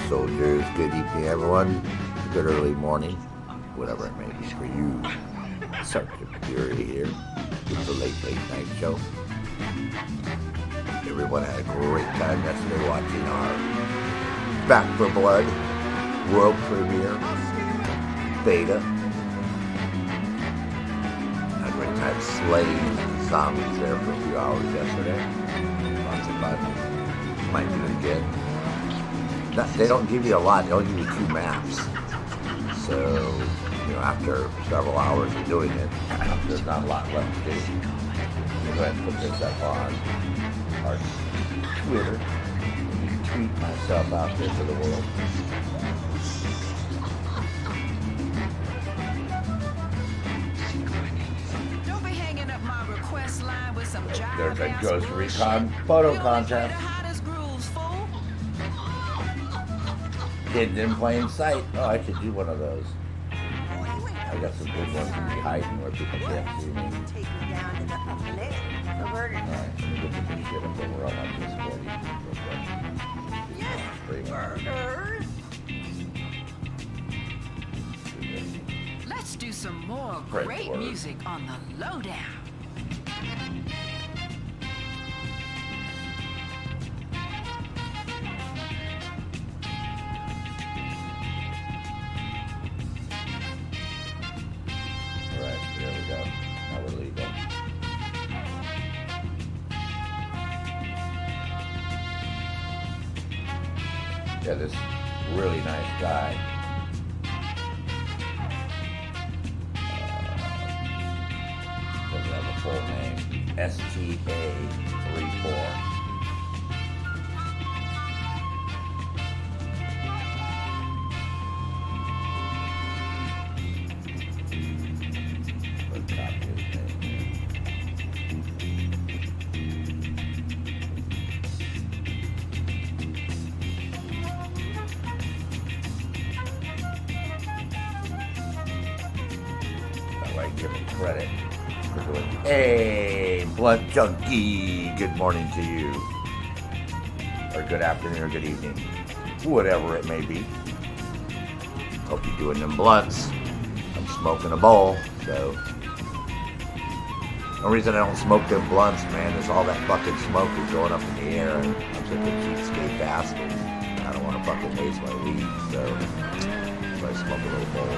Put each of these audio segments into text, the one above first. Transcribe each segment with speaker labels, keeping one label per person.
Speaker 1: soldiers. Good evening, everyone. Good early morning, whatever it may be for you. Sergeant Furia here with the late night show. Everyone had a great time yesterday watching our Back for Blood world premiere beta. Had a great time slaying zombies there for a few hours yesterday. Lots of fun. Might do it again. They don't give you a lot, they only give you 2 maps. So, after several hours of doing it, there's not a lot left to do. I'm going to go ahead and put this up on our Twitter and tweet myself out there to the world.
Speaker 2: Don't be hanging up my request line with some
Speaker 1: There's a Ghost Recon photo contest. Hidden in plain sight. Oh, I should do one of those. I got some good ones to be hiding where people can't see me. Alright, let me get this shit up over on my Discord real quick.
Speaker 2: Let's do some more great music on the lowdown.
Speaker 1: Yeah, this really nice guy. Doesn't have a full name. STA34. Let's copy his name. Give him credit for doing. Hey, Blunt Junkie, good morning to you, or good afternoon, or good evening, whatever it may be. Hope you're doing them blunts. I'm smoking a bowl, so the reason I don't smoke them blunts, man, is all that fucking smoke is going up in the air, and I'm such a cheapskate bastard. I don't want to fucking waste my weed, so I smoke a little bowl.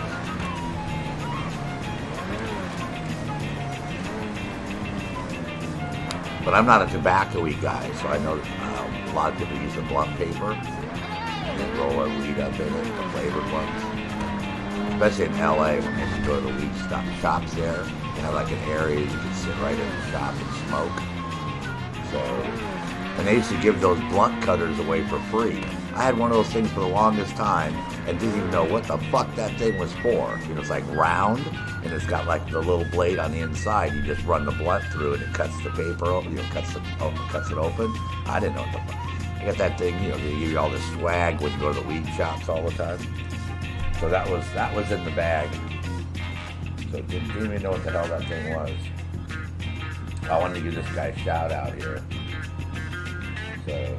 Speaker 1: But I'm not a tobacco-y guy, so I know a lot of people use the blunt paper and then roll their weed up in it, the flavored ones. Especially in LA, when they used to go to the weed shops there, they have like an area you can sit right in the shop and smoke. So, and they used to give those blunt cutters away for free. I had one of those things for the longest time and didn't even know what the fuck that thing was for. It's like round, and it's got like the little blade on the inside. You just run the blunt through and it cuts the paper, cuts it open. I didn't know what the fuck. I got that thing, they give you all this swag when you go to the weed shops all the time. So that was in the bag. So didn't even know what the hell that thing was. I wanted to give this guy a shout out here. So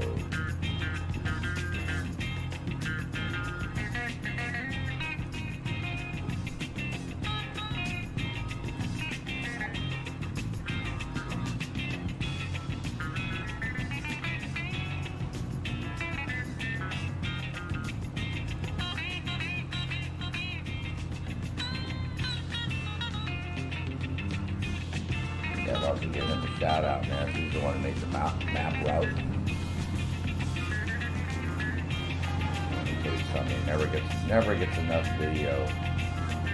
Speaker 1: I'm also giving him a shout out, man. He's the one who makes the map route. Let me tell you something, never gets enough video.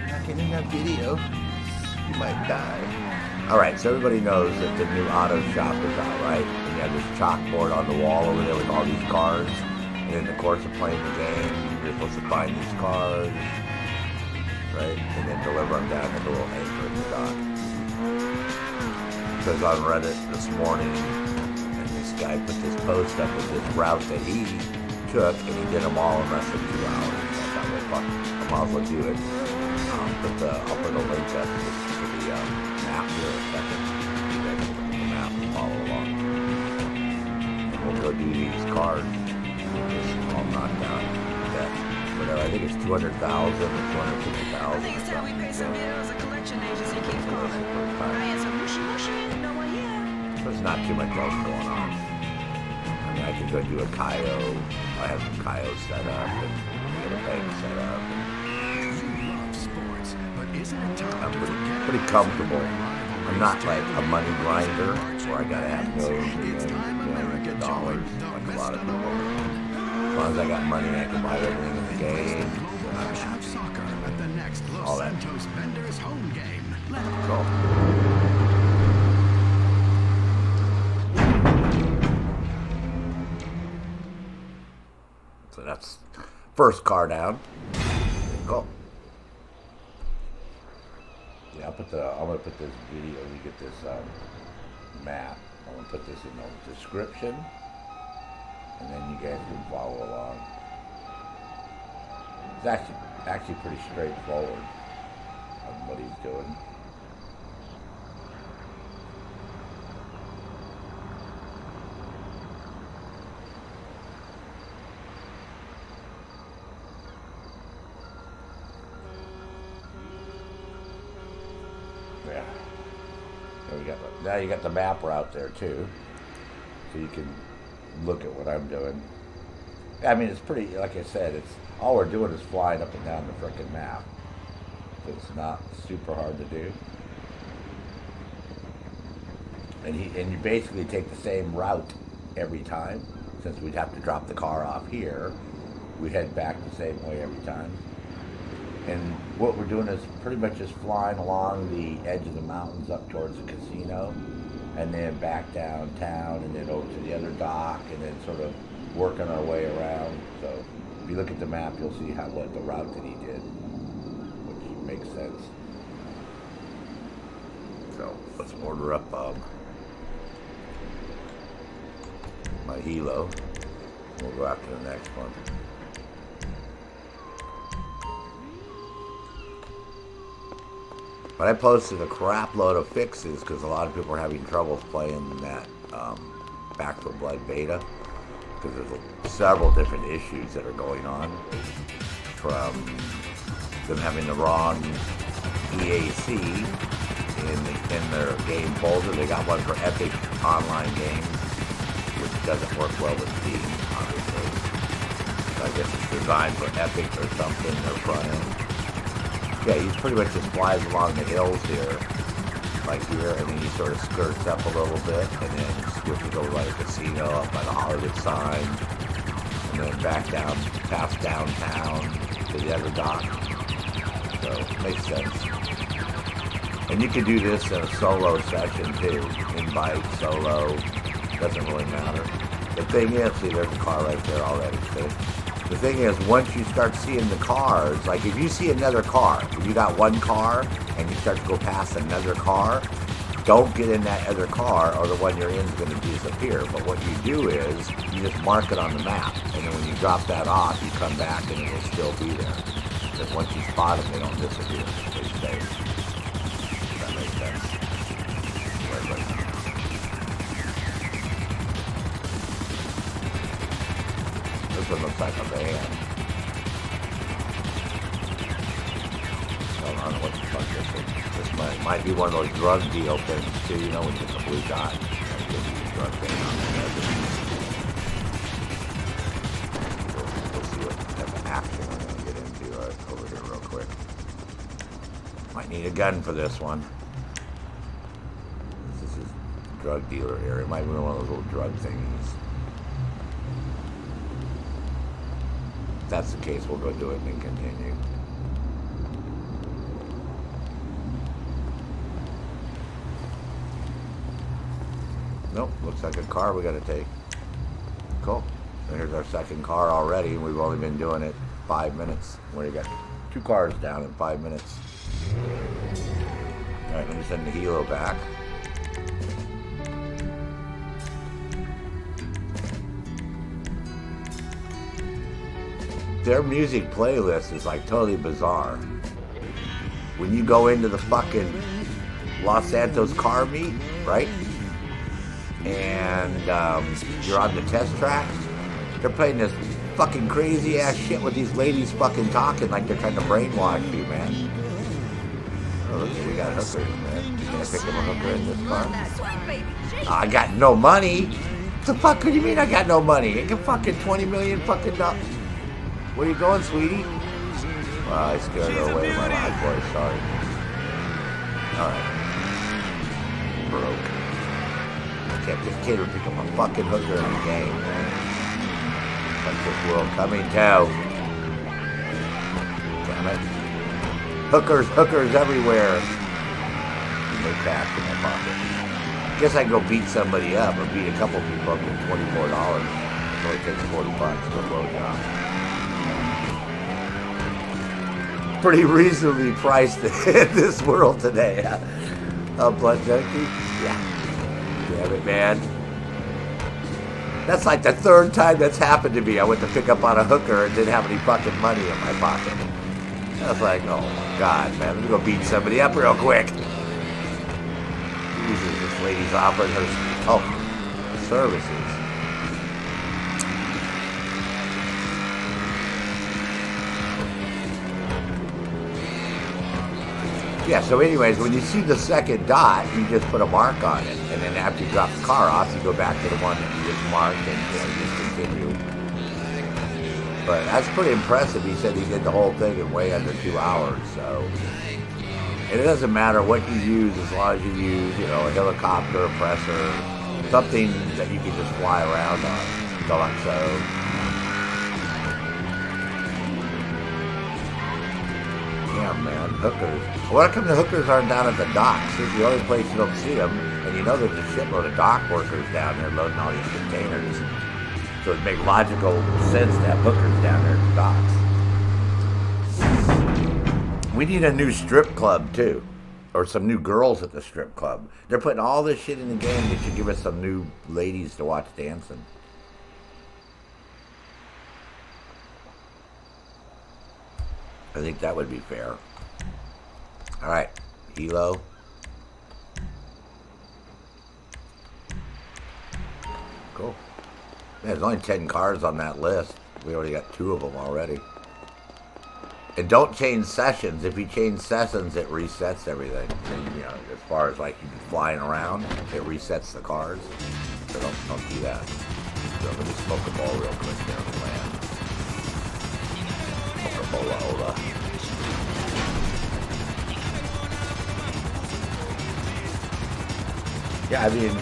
Speaker 1: Not getting enough video, you might die. Alright, so everybody knows that the new AutoShop is out, right? And you have this chalkboard on the wall over there with all these cars. And in the course of playing the game, you're supposed to find these cars, right? And then deliver them down to the little anchor in the dock. Because on Reddit this morning, and this guy put this post up with this route that he took, and he did them all in less than 2 hours. I thought, well, fuck, I might as well do it. I'll put the link up to the map here in a second. You guys can look at the map and follow along. And we'll go do these cars. Just all knocked out. think it's 200,000 or 250,000.
Speaker 2: I think it's time we pay some bills. A collection agency keeps calling. I had some mushy mushy. No one here.
Speaker 1: There's not too much else going on. I mean, I can go do a Kaio. I have some Kaio set up and get a bank set up. I'm pretty comfortable. I'm not like a money grinder where I gotta have millions of dollars like a lot of people. As long as I got money, I can buy everything in the game. All that. Cool. So that's first car down. Cool. Yeah, I'm gonna put this video. We get this map. I'm gonna put this in the description, and then you guys can follow along. It's actually pretty straightforward on what he's doing. Yeah. Now you got the mapper out there too, so you can look at what I'm doing. I mean, it's pretty. Like I said, it's all we're doing is flying up and down the frickin' map. So it's not super hard to do. And you basically take the same route every time. Since we'd have to drop the car off here, we head back the same way every time. And what we're doing is pretty much just flying along the edge of the mountains up towards the casino, and then back downtown, and then over to the other dock, and then sort of working our way around. So if you look at the map, you'll see what the route that he did, which makes sense. So let's order up my helo. We'll go after the next one. But I posted a crap load of fixes because a lot of people are having trouble playing that Back 4 Blood beta, because there's several different issues that are going on, from them having the wrong EAC in their game folder. They got one for Epic Online games, which doesn't work well with Steam, obviously. So I guess it's designed for Epic or something, their front end. Yeah, he pretty much just flies along the hills here, like here, and then he sort of skirts up a little bit, and then switches over by the casino, up by the Hollywood sign, and then back down, past downtown to the other dock. So, it makes sense. And you can do this in a solo session too, invite, solo, doesn't really matter. The thing is, see, there's a car right there already, see? The thing is, once you start seeing the cars, like if you see another car, if you got one car and you start to go past another car, don't get in that other car or the one you're in is going to disappear. But what you do is you just mark it on the map, and then when you drop that off, you come back and it will still be there. Because once you spot them, they don't disappear. They stay. That makes sense. Right. This one looks like a van. I don't know what the fuck this is. This might be one of those drug deal things too, you know, when you get the blue dot. That gives you the drug thing on the edge. We'll see what type of action we're going to get into over here real quick. Might need a gun for this one. This is drug dealer area. Might be one of those little drug thingies. If that's the case, we'll go do it and then continue. Nope, looks like a car we gotta take. Cool. So here's our second car already, and we've only been doing it 5 minutes. We got 2 cars down in 5 minutes. Alright, let me send the helo back. Their music playlist is like totally bizarre. When you go into the fucking Los Santos car meet, right? And you're on the test track, they're playing this fucking crazy ass shit with these ladies fucking talking like they're trying to brainwash you, man. Oh, look, we got hookers, man. Can I pick up a hooker in this car? Oh, I got no money. What the fuck do you mean I got no money? I got fucking 20 million fucking dollars. Where you going, sweetie? Well, I scared her away with my loud voice, sorry. Alright. Broke. I can't get a kid to pick up a fucking hooker in the game, man. Like this world coming to. Damn it. Hookers everywhere. No cash in my pocket. Guess I can go beat somebody up or beat a couple people up with $24. It only takes $40 to a blow job. Pretty reasonably priced in this world today. A blood junkie? Yeah. Damn it, man. That's like the third time that's happened to me. I went to pick up on a hooker and didn't have any fucking money in my pocket. I was like, oh my God, man. Let me go beat somebody up real quick. Jesus, this lady's offering her services. Yeah, so anyways, when you see the second dot, you just put a mark on it. And then after you drop the car off, you go back to the one that you just marked and you just continue. But that's pretty impressive. He said he did the whole thing in way under 2 hours, so. And it doesn't matter what you use as long as you use, a helicopter, a presser, something that you can just fly around on. So. Yeah, man, hookers. Well, how come the hookers aren't down at the docks? This is the only place you don't see them. And there's a shitload of dock workers down there loading all these containers. So it makes logical sense to have hookers down there at the docks. We need a new strip club, too. Or some new girls at the strip club. They're putting all this shit in the game. They should give us some new ladies to watch dancing. I think that would be fair. Alright, Hilo. Cool. Man, there's only 10 cars on that list. We already got 2 of them already. And don't change sessions. If you change sessions, it resets everything. And, as far as like you flying around, it resets the cars. So don't do that. So let me smoke a ball real quick there on the land. Ola. Yeah, I mean,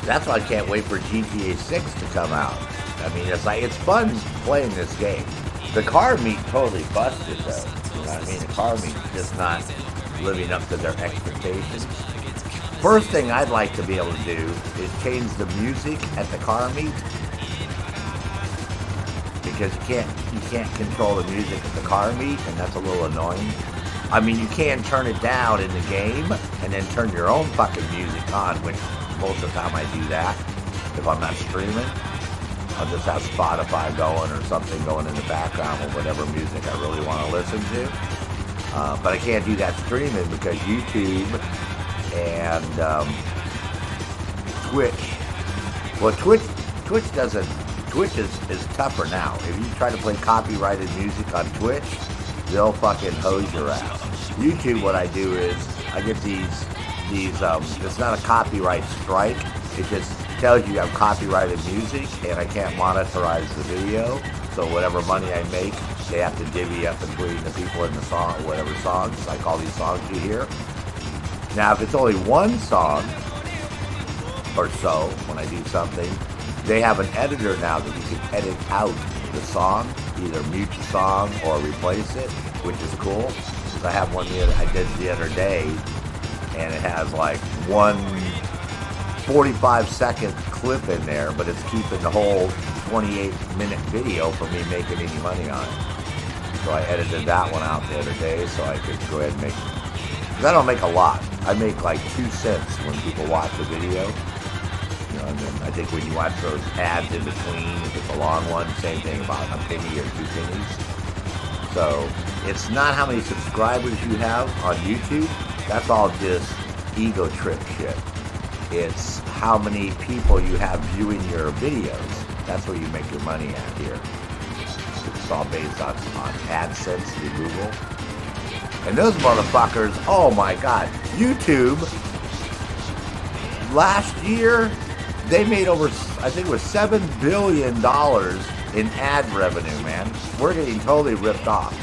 Speaker 1: that's why I can't wait for GTA 6 to come out. I mean, it's fun playing this game. The car meet totally busted though. You know what I mean? The car meet's just not living up to their expectations. First thing I'd like to be able to do is change the music at the car meet. Because you can't control the music at the car meet, and that's a little annoying. I mean, you can turn it down in the game, and then turn your own fucking music on, which most of the time I do that. If I'm not streaming, I'll just have Spotify going or something going in the background with whatever music I really want to listen to. But I can't do that streaming because YouTube and Twitch. Well, Twitch doesn't. Twitch is tougher now. If you try to play copyrighted music on Twitch, they'll fucking hose your ass. YouTube, what I do is I get these it's not a copyright strike. It just tells you have copyrighted music and I can't monetize the video. So whatever money I make, they have to divvy up between the people in the song, whatever songs, like all these songs you hear. Now, if it's only one song or so, when I do something, they have an editor now that you can edit out the song, either mute the song or replace it, which is cool. So I have one I did the other day, and it has like one 45-second clip in there, but it's keeping the whole 28-minute video from me making any money on it. So I edited that one out the other day so I could go ahead and make, because I don't make a lot. I make like 2 cents when people watch a video. And then I think when you watch those ads in between, if it's a long one, same thing, about a penny or 2 pennies. So it's not how many subscribers you have on YouTube. That's all just ego trip shit. It's how many people you have viewing your videos. That's where you make your money at here. It's all based on AdSense through Google. And those motherfuckers, oh my God. YouTube, last year, they made over, I think it was $7 billion in ad revenue, man. We're getting totally ripped off.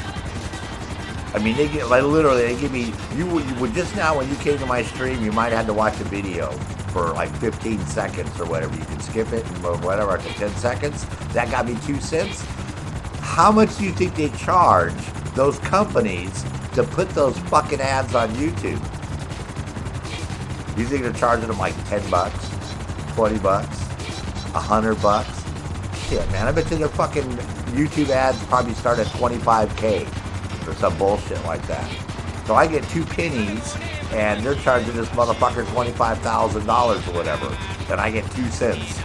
Speaker 1: I mean, they get, like, literally, they give me, you would just now when you came to my stream, you might have had to watch a video for like 15 seconds or whatever. You can skip it or whatever up to 10 seconds. That got me 2 cents. How much do you think they charge those companies to put those fucking ads on YouTube? You think they're charging them like $10, $20, $100? Shit, man, I bet you their fucking YouTube ads probably start at $25K or some bullshit like that. So I get 2 pennies and they're charging this motherfucker $25,000 or whatever, and I get 2 cents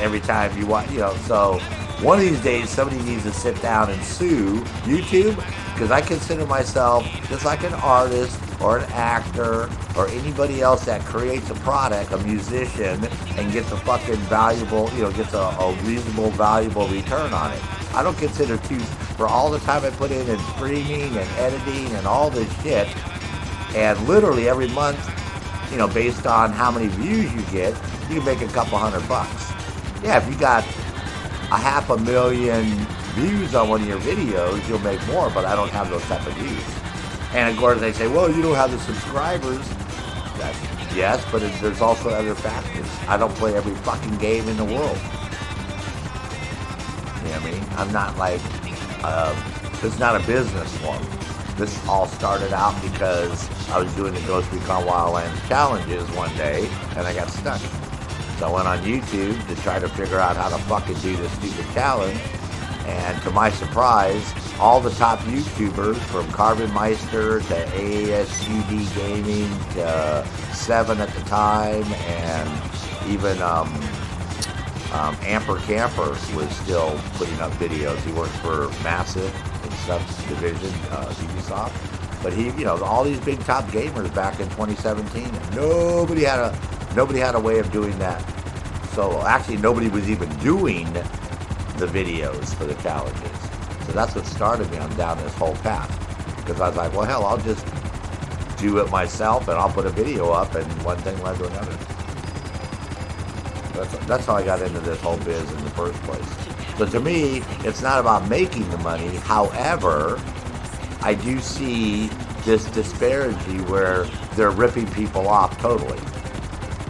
Speaker 1: every time you watch, you know. So one of these days somebody needs to sit down and sue YouTube, because I consider myself just like an artist or an actor or anybody else that creates a product, a musician, and gets a fucking valuable, you know, gets a reasonable, valuable return on it. I don't consider for all the time I put in streaming and editing and all this shit, and literally every month, you know, based on how many views you get, you can make a couple $100. Yeah, if you got 500,000 views on one of your videos, you'll make more, but I don't have those type of views. And of course they say, well, you don't have the subscribers. Yes, but there's also other factors. I don't play every fucking game in the world. You know what I mean? I'm not like, it's not a business one. This all started out because I was doing the Ghost Recon Wildlands challenges one day, and I got stuck. So I went on YouTube to try to figure out how to fucking do this stupid challenge. And to my surprise, all the top YouTubers, from Carbon Meister to AASQD Gaming to Seven at the time, and even Amper Camper was still putting up videos. He works for Massive and stuff division, Ubisoft. But he, you know, all these big top gamers back in 2017, and nobody had a way of doing that. So actually, nobody was even doing the videos for the challenges. So that's what started me on down this whole path. Because I was like, well, hell, I'll just do it myself and I'll put a video up, and one thing led to another. That's how I got into this whole biz in the first place. So to me, it's not about making the money. However, I do see this disparity where they're ripping people off totally.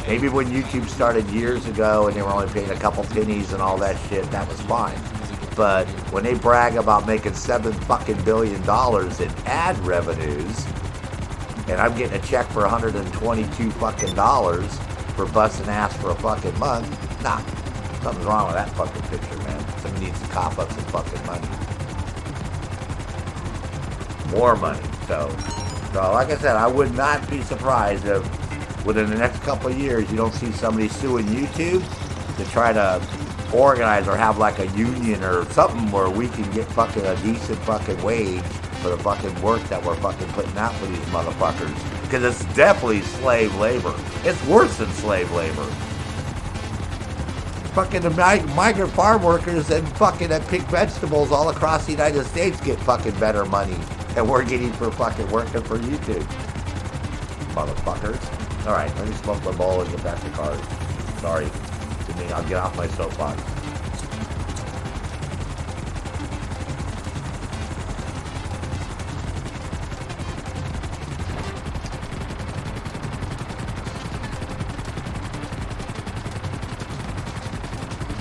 Speaker 1: Maybe when YouTube started years ago and they were only paying a couple pennies and all that shit, that was fine. But when they brag about making $7 fucking billion in ad revenues, and I'm getting a check for $122 fucking for busting ass for a fucking month, nah, something's wrong with that fucking picture, man. Somebody needs to cough up some fucking money. More money. So like I said, I would not be surprised if within the next couple of years you don't see somebody suing YouTube to try to organize or have like a union or something where we can get fucking a decent fucking wage for the fucking work that we're fucking putting out for these motherfuckers. Because it's definitely slave labor. It's worse than slave labor. Fucking the migrant farm workers and fucking that pick vegetables all across the United States get fucking better money than we're getting for fucking working for YouTube. Motherfuckers. Alright, let me smoke my bowl and get back to cards. Sorry. I'll get off my soapbox.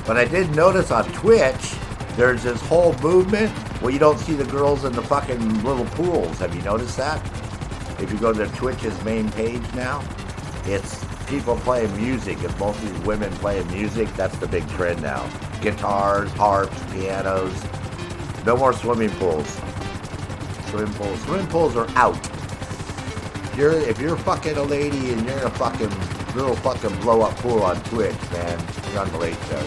Speaker 1: But I did notice on Twitch, there's this whole movement where you don't see the girls in the fucking little pools. Have you noticed that? If you go to Twitch's main page now, it's people playing music. It's mostly women playing music. That's the big trend now. Guitars, harps, pianos. No more swimming pools. Swimming pools are out. If you're fucking a lady and you're in a fucking little fucking blow up pool on Twitch, man, you're on the Late Show.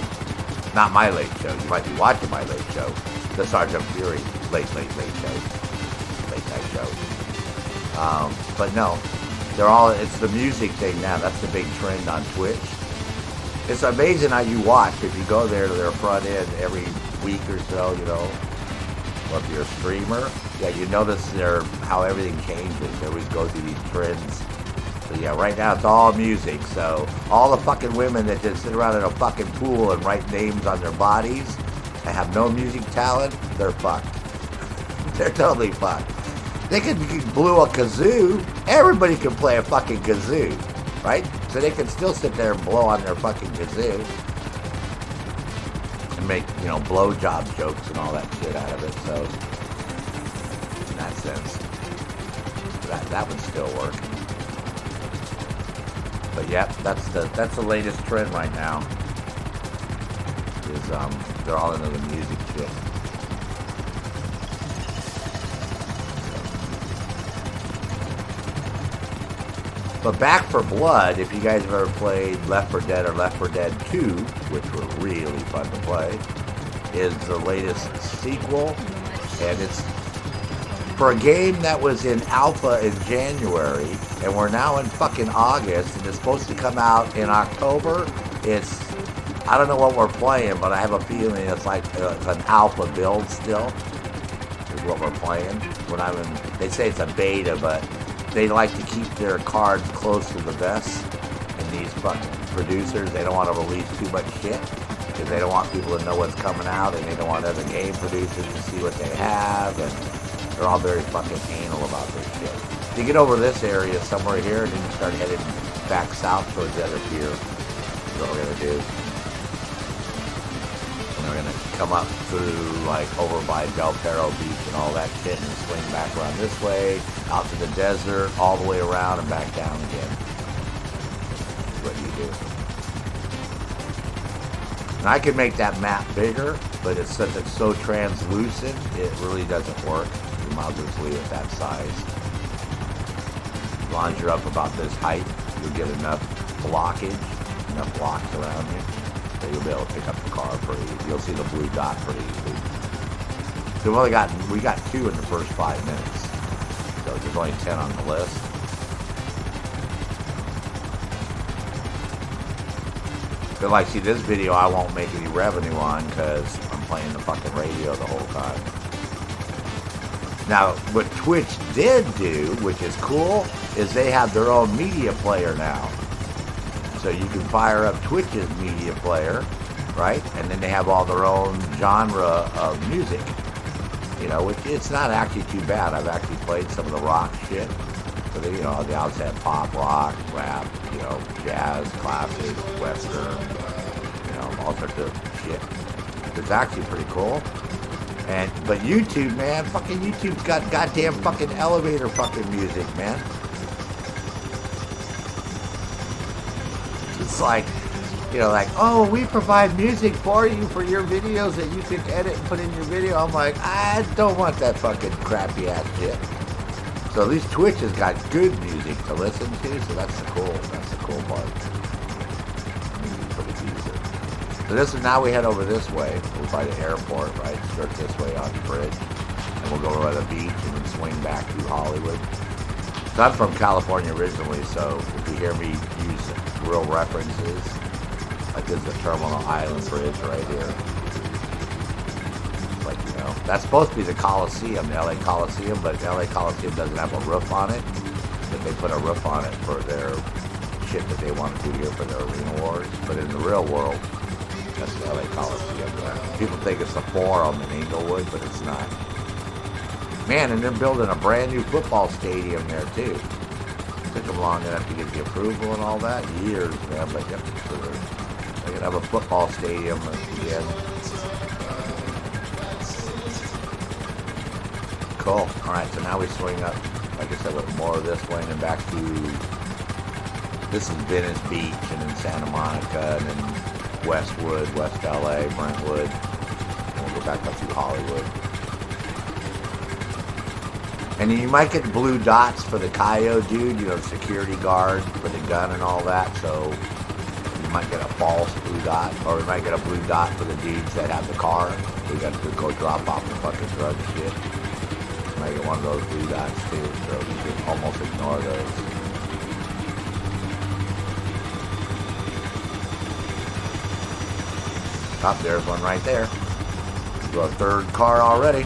Speaker 1: Not my Late Show. You might be watching my Late Show. The Sergeant Fury late show. Late night show. But no. It's the music thing now. That's the big trend on Twitch. It's amazing how you watch if you go there to their front end every week or so, you know. Or if you're a streamer, yeah, you notice how everything changes. They always go through these trends. So yeah, right now it's all music. So all the fucking women that just sit around in a fucking pool and write names on their bodies and have no music talent, they're fucked. They're totally fucked. They could blow a kazoo. Everybody can play a fucking kazoo, right? So they can still sit there and blow on their fucking kazoo and make, you know, blowjob jokes and all that shit out of it. So in that sense, that would still work. But yeah, that's the latest trend right now. Is they're all into the music shit. But Back for Blood, if you guys have ever played Left 4 Dead or Left 4 Dead 2, which were really fun to play, is the latest sequel. And it's for a game that was in alpha in January, and we're now in fucking August, and it's supposed to come out in October. I don't know what we're playing, but I have a feeling it's like an alpha build still, is what we're playing. They say it's a beta, but they like to keep their cards close to the vest, and these fucking producers, they don't want to release too much shit, because they don't want people to know what's coming out, and they don't want other game producers to see what they have, and they're all very fucking anal about this shit. You get over this area somewhere here, and then you start heading back south towards the other pier. That's what we're going to do. And we're going to come up through, like, over by Del Perro Beach and all that shit, and swing back around this way, out to the desert, all the way around, and back down again. That's what you do. And I can make that map bigger, but it's so translucent, it really doesn't work. You might as well just leave it that size. As long as you're up about this height, you'll get enough blockage, enough blocks around you, that you'll be able to pick up the car pretty easy. You'll see the blue dot pretty easily. So we got 2 in the first 5 minutes. So there's only 10 on the list. But like, see, this video I won't make any revenue on because I'm playing the fucking radio the whole time. Now, what Twitch did do, which is cool, is they have their own media player now. So you can fire up Twitch's media player, right? And then they have all their own genre of music. You know, which it's not actually too bad. I've actually played some of the rock shit. So they, you know, they also have pop, rock, rap, you know, jazz, classic, western, you know, all sorts of shit. It's actually pretty cool. But YouTube, man, fucking YouTube's got goddamn fucking elevator fucking music, man. It's like, you know, like, oh, we provide music for you for your videos that you can edit and put in your video. I'm like, I don't want that fucking crappy ass shit. So at least Twitch has got good music to listen to, so that's the cool part. Pretty decent. So this is, now we head over this way. We're by the airport, right? Skirt this way on the bridge. And we'll go over to the beach and then swing back through Hollywood. So I'm from California originally, so if you hear me use real references, like this is the Terminal Island Bridge right here. Like, you know, that's supposed to be the Coliseum, the LA Coliseum, but the LA Coliseum doesn't have a roof on it. But they put a roof on it for their shit that they want to do here for their arena wars. But in the real world, that's the LA Coliseum. People think it's the Forum in Inglewood, but it's not. Man, and they're building a brand new football stadium there too. Took them long enough to get the approval and all that. Years, man, but yep, they're gonna have a football stadium again. Cool. Alright, so now we swing up, like I said, with more of this way and back to, this is Venice Beach and then Santa Monica and then Westwood, West LA, Brentwood. And we'll go back up through Hollywood. And you might get blue dots for the coyote dude, you know, security guard for the gun and all that, so you might get a false blue dot, or you might get a blue dot for the dudes that have the car. We got to go drop off the fucking drug shit. You might get one of those blue dots too, so you can almost ignore those. Oh, there's one right there. To a third car already.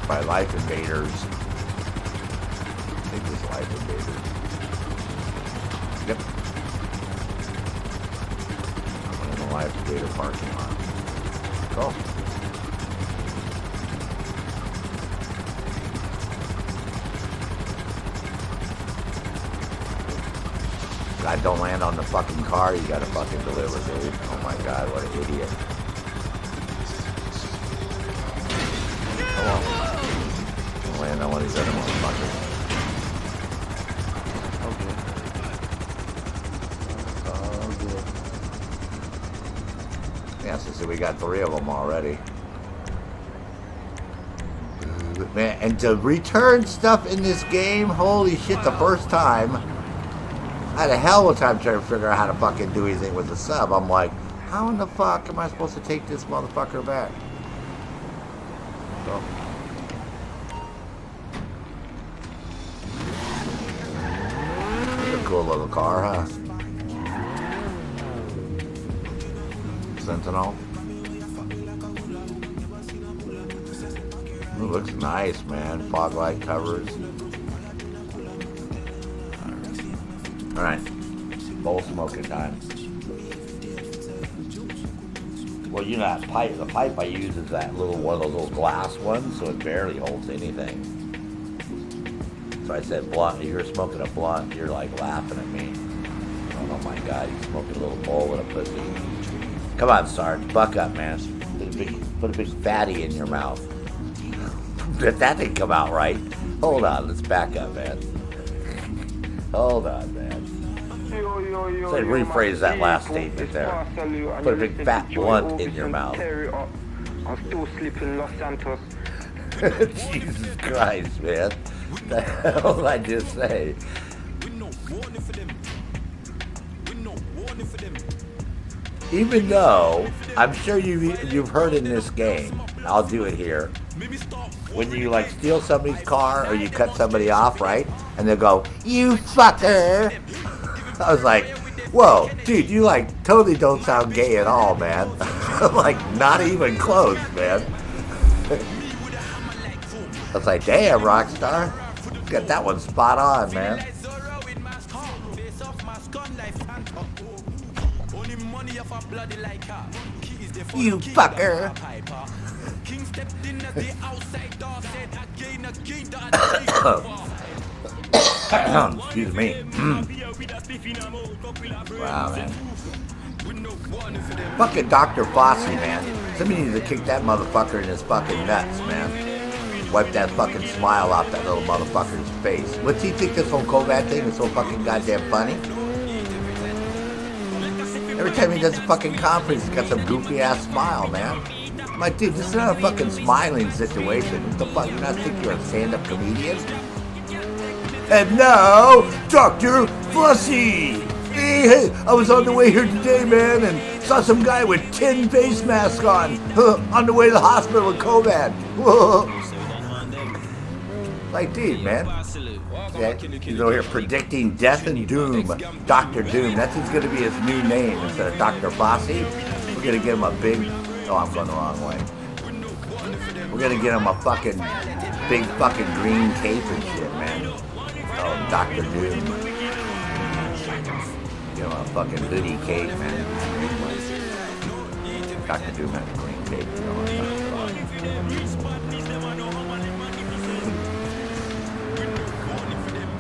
Speaker 1: By Life Invaders. I think it's Life Invaders. Yep. I'm in the Life Invader parking lot. Go. God, don't land on the fucking car. You gotta fucking deliver, dude. Oh my God, what an idiot. Come on. Don't land on one of these other motherfuckers. Oh, good. Yeah, so we got 3 of them already. Man, and to return stuff in this game, holy shit, the first time, I had a hell of a time trying to figure out how to fucking do anything with the sub. I'm like, how in the fuck am I supposed to take this motherfucker back? So. It's a cool little car, huh? Sentinel. Ooh, looks nice, man. Fog light covers. Alright, bowl smoking time. Well, you know that pipe, the pipe I use is that little one of those little glass ones, so it barely holds anything. So I said, blunt, if you're smoking a blunt, you're like laughing at me. Oh my God, he's smoking a little bowl with a pussy. Come on, Sarge, buck up, man. Put a big fatty in your mouth. That didn't come out right. Hold on, let's back up, man. Hold on, man. So rephrase that last statement there. Put a big fat blunt in your mouth.
Speaker 3: I'm still sleeping Los Santos.
Speaker 1: Jesus Christ, man. What the hell did I just say? Even though I'm sure you've heard in this game, I'll do it here. When you like steal somebody's car or you cut somebody off, right? And they'll go, "You fucker." I was like, whoa, dude, you like totally don't sound gay at all, man. Like, not even close, man. I was like, damn, Rockstar. Got that one spot on, man. You fucker. Excuse me. Wow, man. Fucking Dr. Fossey, man. Somebody needs to kick that motherfucker in his fucking nuts, man. Wipe that fucking smile off that little motherfucker's face. What's he think this whole COVID thing is so fucking goddamn funny? Every time he does a fucking conference, he's got some goofy ass smile, man. I'm like, dude, this is not a fucking smiling situation. What the fuck? You not think you're a stand-up comedian? And now, Dr. Fossey! Hey, I was on the way here today, man, and saw some guy with 10 face masks on the way to the hospital with COVID. Like, dude, man. Yeah, he's over here predicting death and doom. Dr. Doom. That's who's going to be his new name instead of Dr. Fossey. We're going to give him a big... Oh, I'm going the wrong way. We're going to get him a fucking big fucking green cape and shit, man. Oh, Dr. Doom. Give him a fucking hoodie cape, man. Dr. Doom has a green cape, you know what I'm talking about.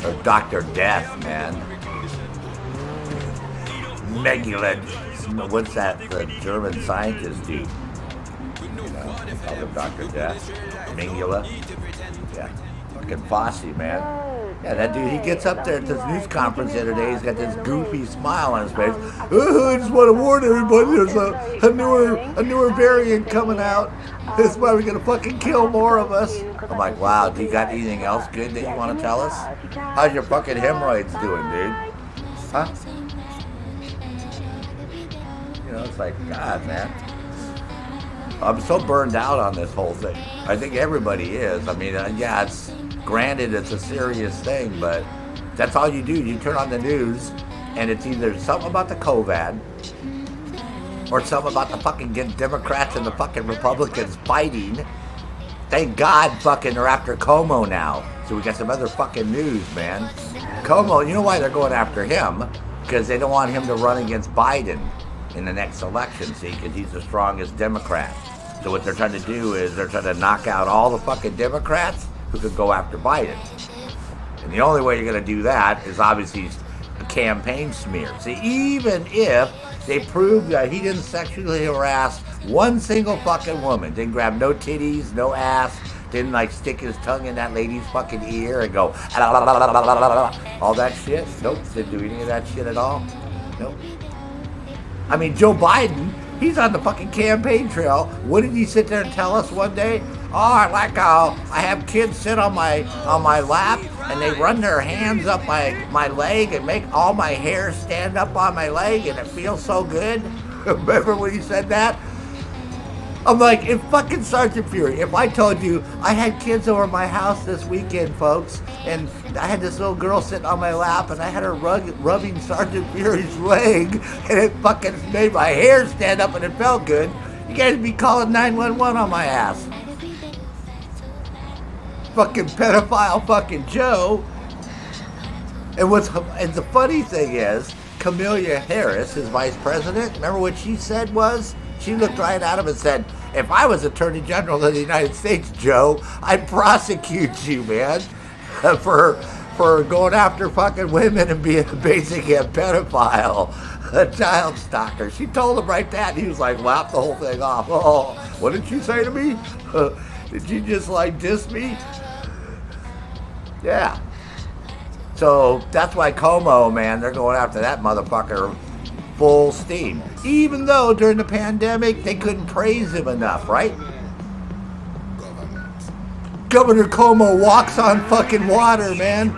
Speaker 1: Or Dr. Death, man. Megula. What's that? The German scientist dude. You know, call him Dr. Death. Megula. Yeah. Fucking Fossey, man. Yeah, that dude, he gets up there at this news conference the other day. He's got this goofy smile on his face. Oh, I just want to warn everybody, there's a newer variant coming out. That's why we're going to fucking kill more of us. I'm like, wow, do you got anything else good that you want to tell us? How's your fucking hemorrhoids doing, dude? Huh? You know, it's like, God, man. I'm so burned out on this whole thing. I think everybody is. I mean, yeah, granted, it's a serious thing, but That's all you do. You turn on the news, and it's either something about the COVID, or something about the fucking Democrats and the fucking Republicans fighting. Thank God fucking they're after Como now. So we got some other fucking news, man. Como, you know why they're going after him? Because they don't want him to run against Biden in the next election, see, because he's the strongest Democrat. So what they're trying to do is they're trying to knock out all the fucking Democrats who could go after Biden. And the only way you're going to do that is obviously a campaign smear. See, even if they prove that he didn't sexually harass one single fucking woman, didn't grab no titties, no ass, didn't like stick his tongue in that lady's fucking ear and go all that shit. Nope, didn't do any of that shit at all. Nope. I mean, Joe Biden, he's on the fucking campaign trail. What did he sit there and tell us one day? Oh, I have kids sit on my lap and they run their hands up my leg and make all my hair stand up on my leg and it feels so good. Remember when he said that? I'm like, if fucking Sergeant Fury, if I told you I had kids over my house this weekend, folks, and I had this little girl sitting on my lap and I had her rubbing Sergeant Fury's leg and it fucking made my hair stand up and it felt good, you guys would be calling 911 on my ass. Fucking pedophile fucking Joe. And the funny thing is, Kamala Harris, his vice president, remember what she said was? She looked right at him and said, if I was Attorney General of the United States, Joe, I'd prosecute you, man, for going after fucking women and being basically a pedophile, a child stalker. She told him right that, and he was like, laughed the whole thing off. Oh, what did she say to me? Did you just like diss me? Yeah. So that's why Como, man, they're going after that motherfucker full steam. Even though during the pandemic they couldn't praise him enough, right? Governor Como walks on fucking water, man.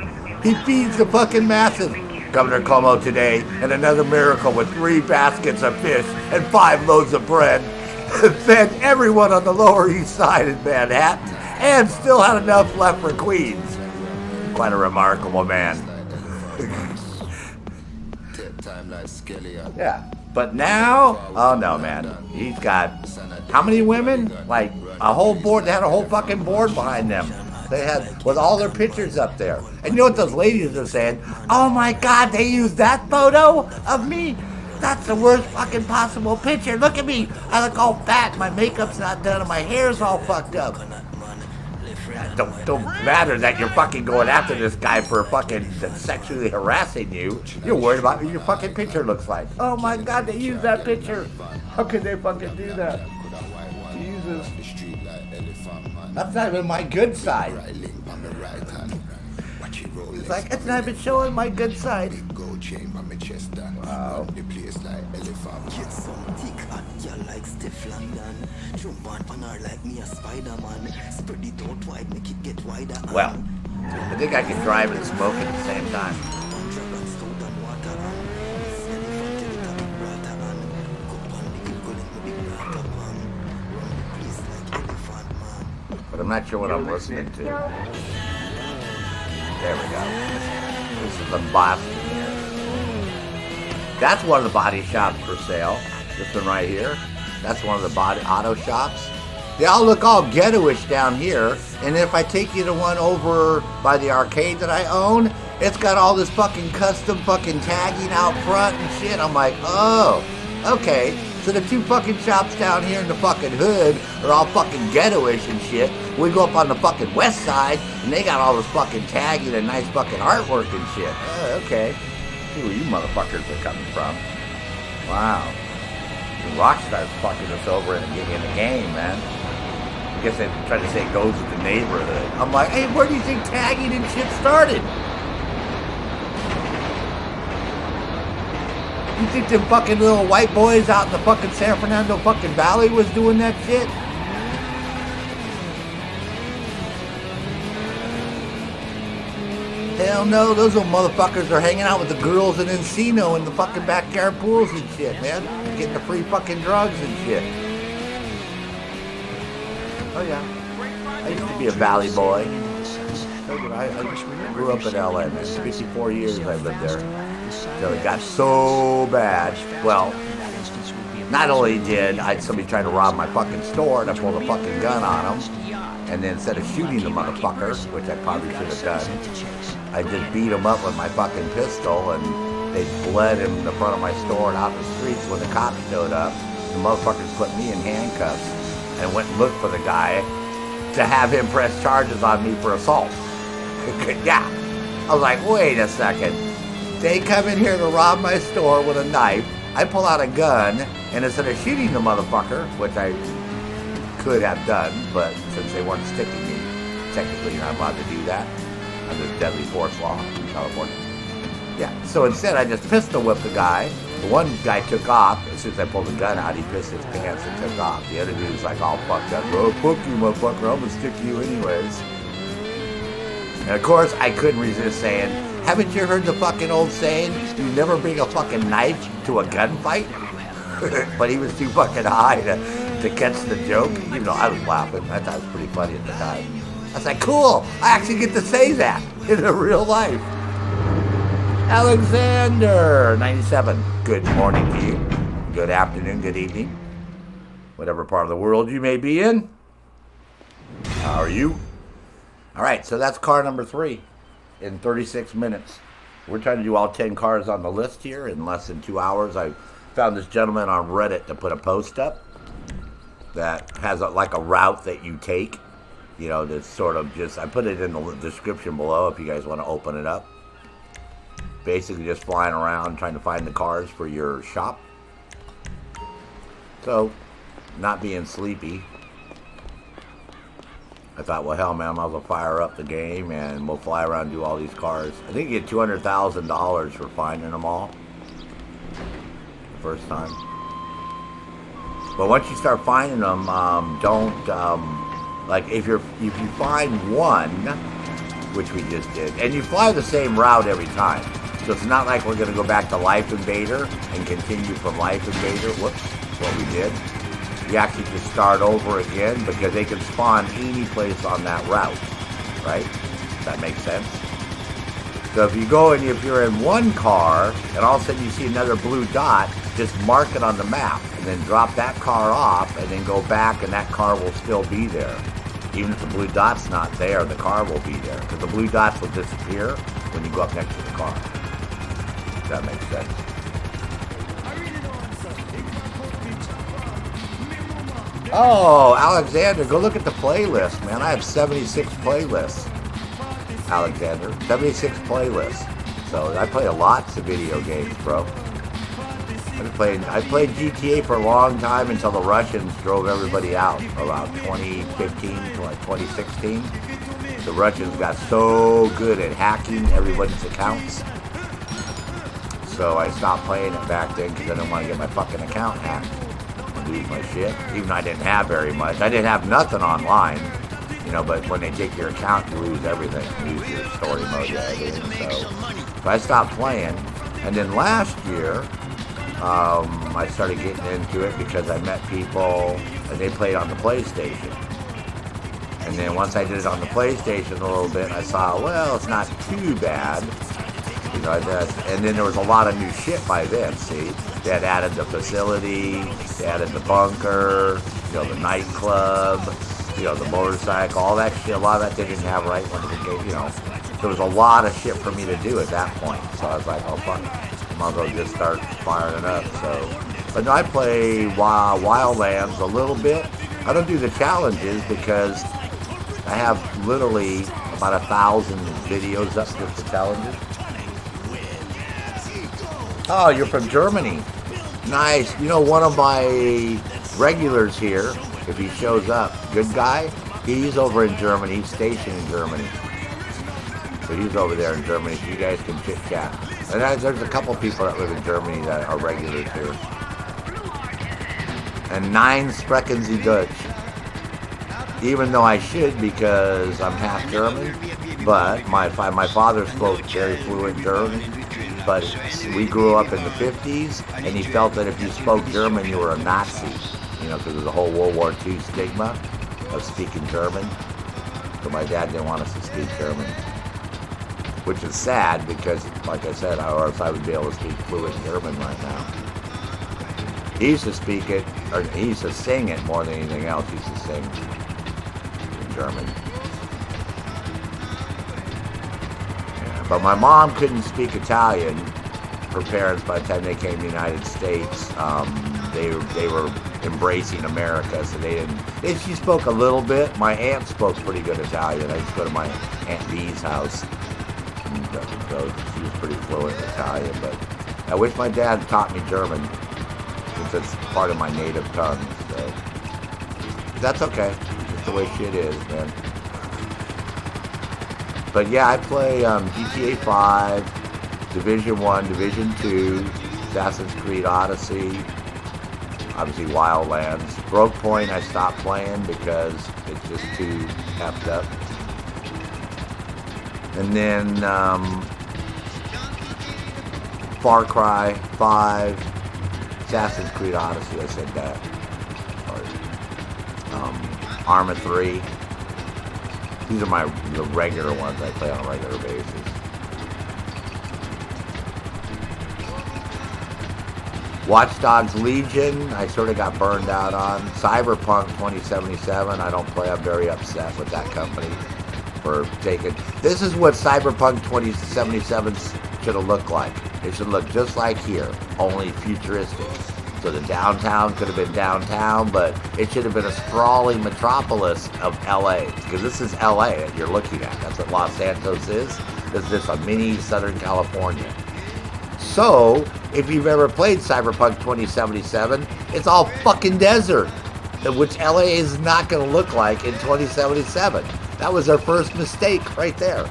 Speaker 1: He feeds the fucking masses. Governor Como today, and another miracle with 3 baskets of fish and 5 loaves of bread, fed everyone on the Lower East Side in Manhattan, and still had enough left for Queens. Quite a remarkable man. Yeah, but now, oh no, man, he's got how many women? Like a whole board. They had a whole fucking board behind them. They had with all their pictures up there. And you know what those ladies are saying? Oh my God, they used that photo of me. That's the worst fucking possible picture. Look at me. I look all fat. My makeup's not done, and my hair's all fucked up. Don't matter that you're fucking going after this guy for fucking sexually harassing you. You're worried about what your fucking picture looks like. Oh my God, they used that picture. How could they fucking do that? Jesus. That's not even my good side. It's like, it's not even showing my good side. Wow. Well, I think I can drive and smoke at the same time. But I'm not sure what I'm listening to. There we go. This is the Boston here. That's one of the body shops for sale. This one right here. That's one of the auto shops. They all look all ghetto-ish down here. And if I take you to one over by the arcade that I own, it's got all this fucking custom fucking tagging out front and shit. I'm like, oh, okay. So the 2 fucking shops down here in the fucking hood are all fucking ghetto-ish and shit. We go up on the fucking west side, and they got all this fucking tagging and nice fucking artwork and shit. Oh, okay. See where you motherfuckers are coming from. Wow. The Rockstar's fucking us over in the game, man. I guess they try to say it goes to the neighborhood. I'm like, hey, where do you think tagging and shit started? You think them fucking little white boys out in the fucking San Fernando fucking Valley was doing that shit? Hell no, those little motherfuckers are hanging out with the girls in Encino in the fucking backyard pools and shit, man. Getting the free fucking drugs and shit. Oh yeah. I used to be a valley boy. I grew up in LA, man. 54 years I lived there. So it got so bad. Well, not only did I had somebody trying to rob my fucking store and I pulled a fucking gun on them, and then instead of shooting the motherfucker, which I probably should have done, I just beat him up with my fucking pistol, and they bled in the front of my store and out in the streets. When the cops showed up, the motherfuckers put me in handcuffs and went and looked for the guy to have him press charges on me for assault. Yeah. I was like, wait a second. They come in here to rob my store with a knife. I pull out a gun, and instead of shooting the motherfucker, which I could have done, but since they weren't sticking me, technically you're not allowed to do that under the deadly force law in California. Yeah, so instead I just pistol whipped the guy. The one guy took off. As soon as I pulled the gun out, he pissed his pants and took off. The other dude was like all fucked up. Oh, fuck you, motherfucker. I'm gonna stick you anyways. And of course, I couldn't resist saying, haven't you heard the fucking old saying, you never bring a fucking knife to a gunfight? But he was too fucking high to catch the joke. Even though I was laughing. I thought it was pretty funny at the time. I was like, cool. I actually get to say that in real life. Alexander, 97. Good morning to you. Good afternoon, good evening. Whatever part of the world you may be in. How are you? All right, so that's car number 3 in 36 minutes. We're trying to do all 10 cars on the list here in less than 2 hours. I found this gentleman on Reddit to put a post up that has like a route that you take. You know, that's sort of just, I put it in the description below if you guys want to open it up. Basically just flying around trying to find the cars for your shop. So, not being sleepy, I thought, well, hell, man, I might as well fire up the game and we'll fly around and do all these cars. I think you get $200,000 for finding them all the first time. But once you start finding them, like if you find one, which we just did, and you fly the same route every time. So it's not like we're going to go back to Life Invader and continue from Life Invader. Whoops, what we did. You actually just start over again because they can spawn any place on that route, right? Does that make sense? So if you go and if you're in one car and all of a sudden you see another blue dot, just mark it on the map and then drop that car off and then go back and that car will still be there. Even if the blue dot's not there, the car will be there because the blue dots will disappear when you go up next to the car. Does that make sense? Oh, Alexander, go look at the playlist, man. I have 76 playlists. Alexander, 76 playlists. So I play lots of video games, bro. I played GTA for a long time until the Russians drove everybody out around 2015 to like 2016. The Russians got so good at hacking everybody's accounts. So I stopped playing it back then because I didn't want to get my fucking account hacked. Lose my shit, even though I didn't have very much. I didn't have nothing online, you know, but when they take your account, you lose everything. You lose your story mode and everything. So I stopped playing. And then last year, I started getting into it because I met people and they played on the PlayStation. And then once I did it on the PlayStation a little bit, I saw, well, it's not too bad. You know, and then there was a lot of new shit by then, see? They had added the facility, they added the bunker, you know, the nightclub, you know, the motorcycle, all that shit. A lot of that they didn't have right when it came, you know. There was a lot of shit for me to do at that point. So I was like, oh, fuck, I might as well just start firing it up. So, but no, I play Wildlands a little bit. I don't do the challenges because I have literally about 1,000 videos up just for challenges. Oh, you're from Germany. Nice. You know, one of my regulars here, if he shows up, good guy, he's over in Germany. He's stationed in Germany. So he's over there in Germany, so you guys can chit-chat. And there's a couple people that live in Germany that are regulars here. And 9 sprechen Sie Deutsch. Even though I should because I'm half German, but my father spoke very fluent German. But we grew up in the 50s, and he felt that if you spoke German, you were a Nazi. You know, because of the whole World War II stigma of speaking German. So my dad didn't want us to speak German, which is sad because, like I said, or else I would be able to speak fluent German right now. He used to speak it, or he used to sing it more than anything else. He used to sing in German. Yeah, but my mom couldn't speak Italian. Her parents, by the time they came to the United States, they were embracing America, so they didn't. She spoke a little bit. My aunt spoke pretty good Italian. I used to go to my Aunt Bee's house, and so she was pretty fluent in Italian. But I wish my dad taught me German, since it's part of my native tongue. So that's okay. It's the way shit is, man. But yeah, I play GTA 5. Division 1, Division 2, Assassin's Creed Odyssey, obviously Wildlands. Broke Point I stopped playing because it's just too effed up. And then Far Cry 5, Assassin's Creed Odyssey, I said that. Sorry. Arma 3. These are the regular ones I play on a regular basis. Watch Dogs Legion, I sort of got burned out on. Cyberpunk 2077, I don't play. I'm very upset with that company for taking. This is what Cyberpunk 2077 should have looked like. It should look just like here, only futuristic. So the downtown could have been downtown, but it should have been a sprawling metropolis of LA. Because this is LA that you're looking at. That's what Los Santos is. This is just a mini Southern California. So, if you've ever played Cyberpunk 2077, it's all fucking desert, which LA is not going to look like in 2077. That was their first mistake right there.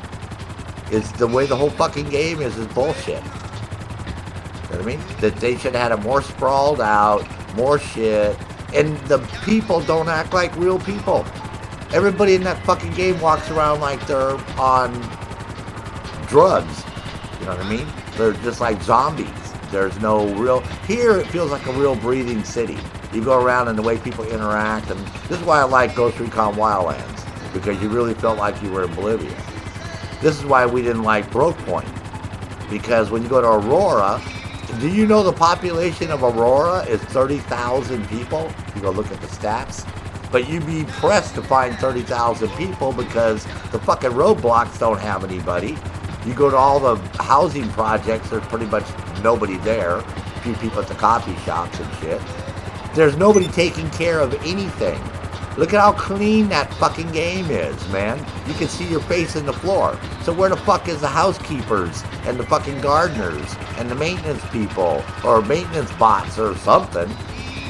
Speaker 1: It's the way the whole fucking game is bullshit. You know what I mean? That they should have had it more sprawled out, more shit, and the people don't act like real people. Everybody in that fucking game walks around like they're on drugs. You know what I mean? They're just like zombies. There's no real... Here, it feels like a real breathing city. You go around and the way people interact, and this is why I like Ghost Recon Wildlands, because you really felt like you were in Bolivia. This is why we didn't like Broke Point, because when you go to Aurora, do you know the population of Aurora is 30,000 people? You go look at the stats. But you'd be pressed to find 30,000 people because the fucking roadblocks don't have anybody. You go to all the housing projects, there's pretty much nobody there. A few people at the coffee shops and shit. There's nobody taking care of anything. Look at how clean that fucking game is, man. You can see your face in the floor. So where the fuck is the housekeepers and the fucking gardeners and the maintenance people or maintenance bots or something?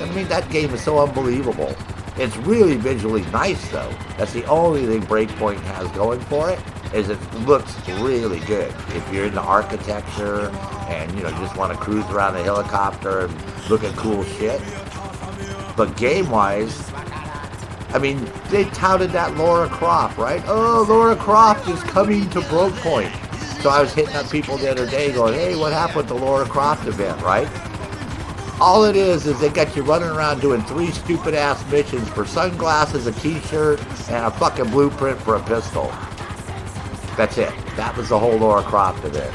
Speaker 1: I mean, that game is so unbelievable. It's really visually nice, though. That's the only thing Breakpoint has going for it, is it looks really good. If you're into architecture and, you know, just want to cruise around a helicopter and look at cool shit. But game-wise, I mean, they touted that Lara Croft, right? Oh, Lara Croft is coming to Breakpoint. So I was hitting up people the other day going, hey, what happened with the Lara Croft event, right? All it is they got you running around doing 3 stupid-ass missions for sunglasses, a t-shirt, and a fucking blueprint for a pistol. That's it. That was the whole Lara Croft event.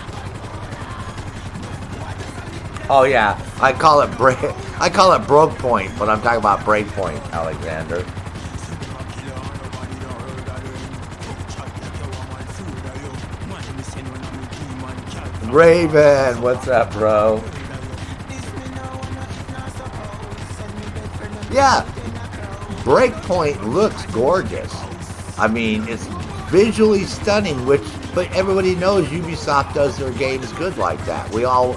Speaker 1: Oh yeah, I call it Broke Point, but I'm talking about Breakpoint, Alexander. Raven, what's up, bro? Yeah, Breakpoint looks gorgeous. I mean, it's visually stunning, but everybody knows Ubisoft does their games good like that. We all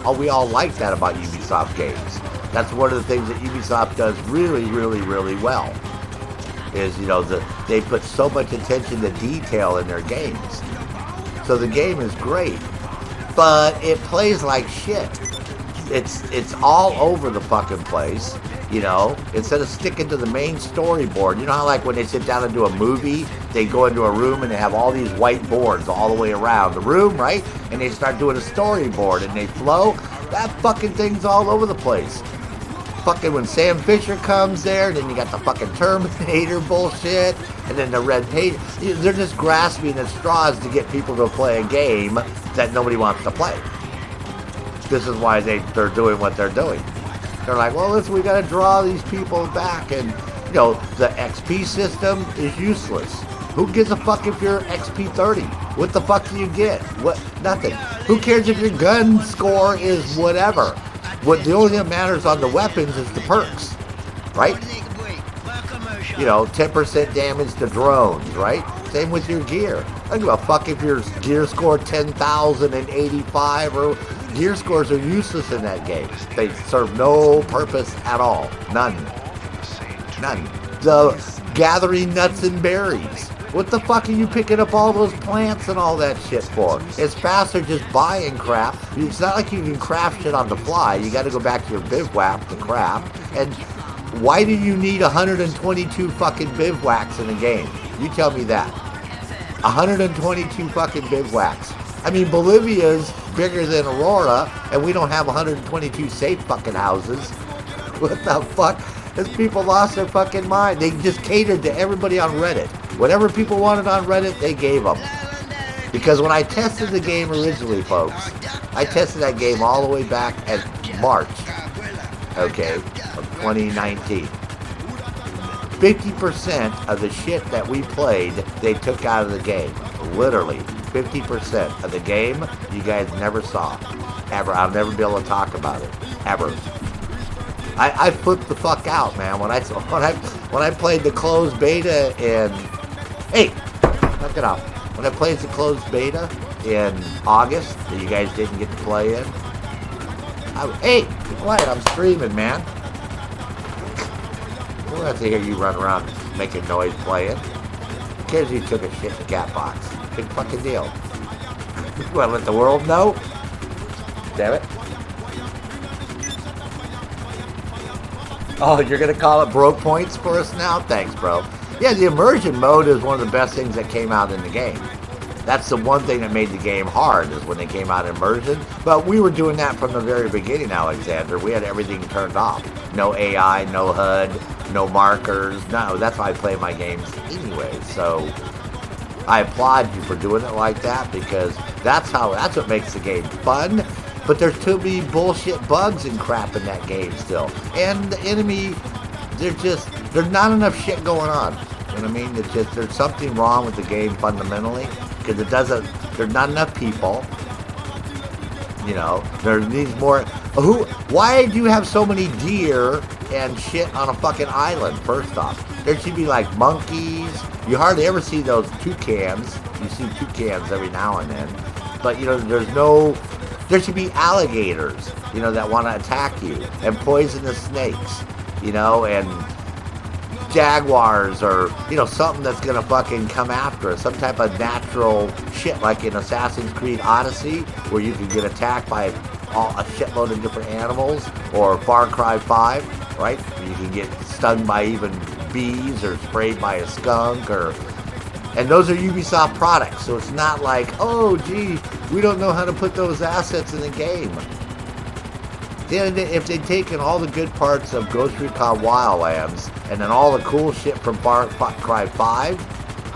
Speaker 1: like that about Ubisoft games. That's one of the things that Ubisoft does really, really, really well. Is, you know, they put so much attention to detail in their games. So the game is great, but it plays like shit. It's all over the fucking place. You know, instead of sticking to the main storyboard, you know how like when they sit down and do a movie, they go into a room and they have all these white boards all the way around the room, right? And they start doing a storyboard and they flow. That fucking thing's all over the place. fucking when Sam Fisher comes there, and then you got the fucking Terminator bullshit, and then the red page. They're just grasping at straws to get people to play a game that nobody wants to play. This is why they're doing what they're doing. They're like, well, listen, we got to draw these people back, and you know the XP system is useless. Who gives a fuck if you're XP 30? What the fuck do you get? What? Nothing. Who cares if your gun score is whatever? What the only thing that matters on the weapons is the perks, right? You know, 10% damage to drones, right? Same with your gear. I don't give a fuck if your gear score 10,085 or gear scores are useless in that game. They serve no purpose at all. None. None. The gathering nuts and berries. What the fuck are you picking up all those plants and all that shit for? It's faster just buying crap. It's not like you can craft shit on the fly. You got to go back to your bivouac to craft. And why do you need 122 fucking bivouacs in a game? You tell me that. 122 fucking bivouacs. I mean, Bolivia's bigger than Aurora, and we don't have 122 safe fucking houses. What the fuck? These people lost their fucking mind. They just catered to everybody on Reddit. Whatever people wanted on Reddit, they gave them. Because when I tested the game originally, folks, I tested that game all the way back at March, okay, of 2019. 50% of the shit that we played, they took out of the game. Literally, 50% of the game, you guys never saw. Ever. I'll never be able to talk about it. Ever. I flipped the fuck out, man. When I played the closed beta in... Hey, knock it off. When I played the closed beta in August, that you guys didn't get to play in, hey, be quiet, I'm streaming, man. We'll have to hear you run around making noise playing. Who cares if you took a shit in the cat box? Big fucking deal. You want to let the world know? Damn it. Oh, you're going to call it broke points for us now? Thanks, bro. Yeah, the immersion mode is one of the best things that came out in the game. That's the one thing that made the game hard, is when they came out immersion. But we were doing that from the very beginning, Alexander. We had everything turned off. No AI, no HUD, no markers. No, that's how I play my games anyway. So I applaud you for doing it like that, because that's what makes the game fun. But there's too many bullshit bugs and crap in that game still. And the enemy, there's not enough shit going on. You know what I mean? It's just, there's something wrong with the game fundamentally, because there's not enough people. You know, there needs more. Why do you have so many deer and shit on a fucking island, first off? There should be like monkeys. You hardly ever see those toucans. You see toucans every now and then. But, you know, there should be alligators, you know, that want to attack you, and poisonous snakes, you know, and jaguars, or, you know, something that's going to fucking come after us, some type of natural shit, like in Assassin's Creed Odyssey, where you can get attacked by a shitload of different animals, or Far Cry 5, right, where you can get stung by even bees, or sprayed by a skunk, and those are Ubisoft products, so it's not like, oh, gee, we don't know how to put those assets in the game. If they'd taken all the good parts of Ghost Recon Wildlands, and then all the cool shit from Far Cry 5,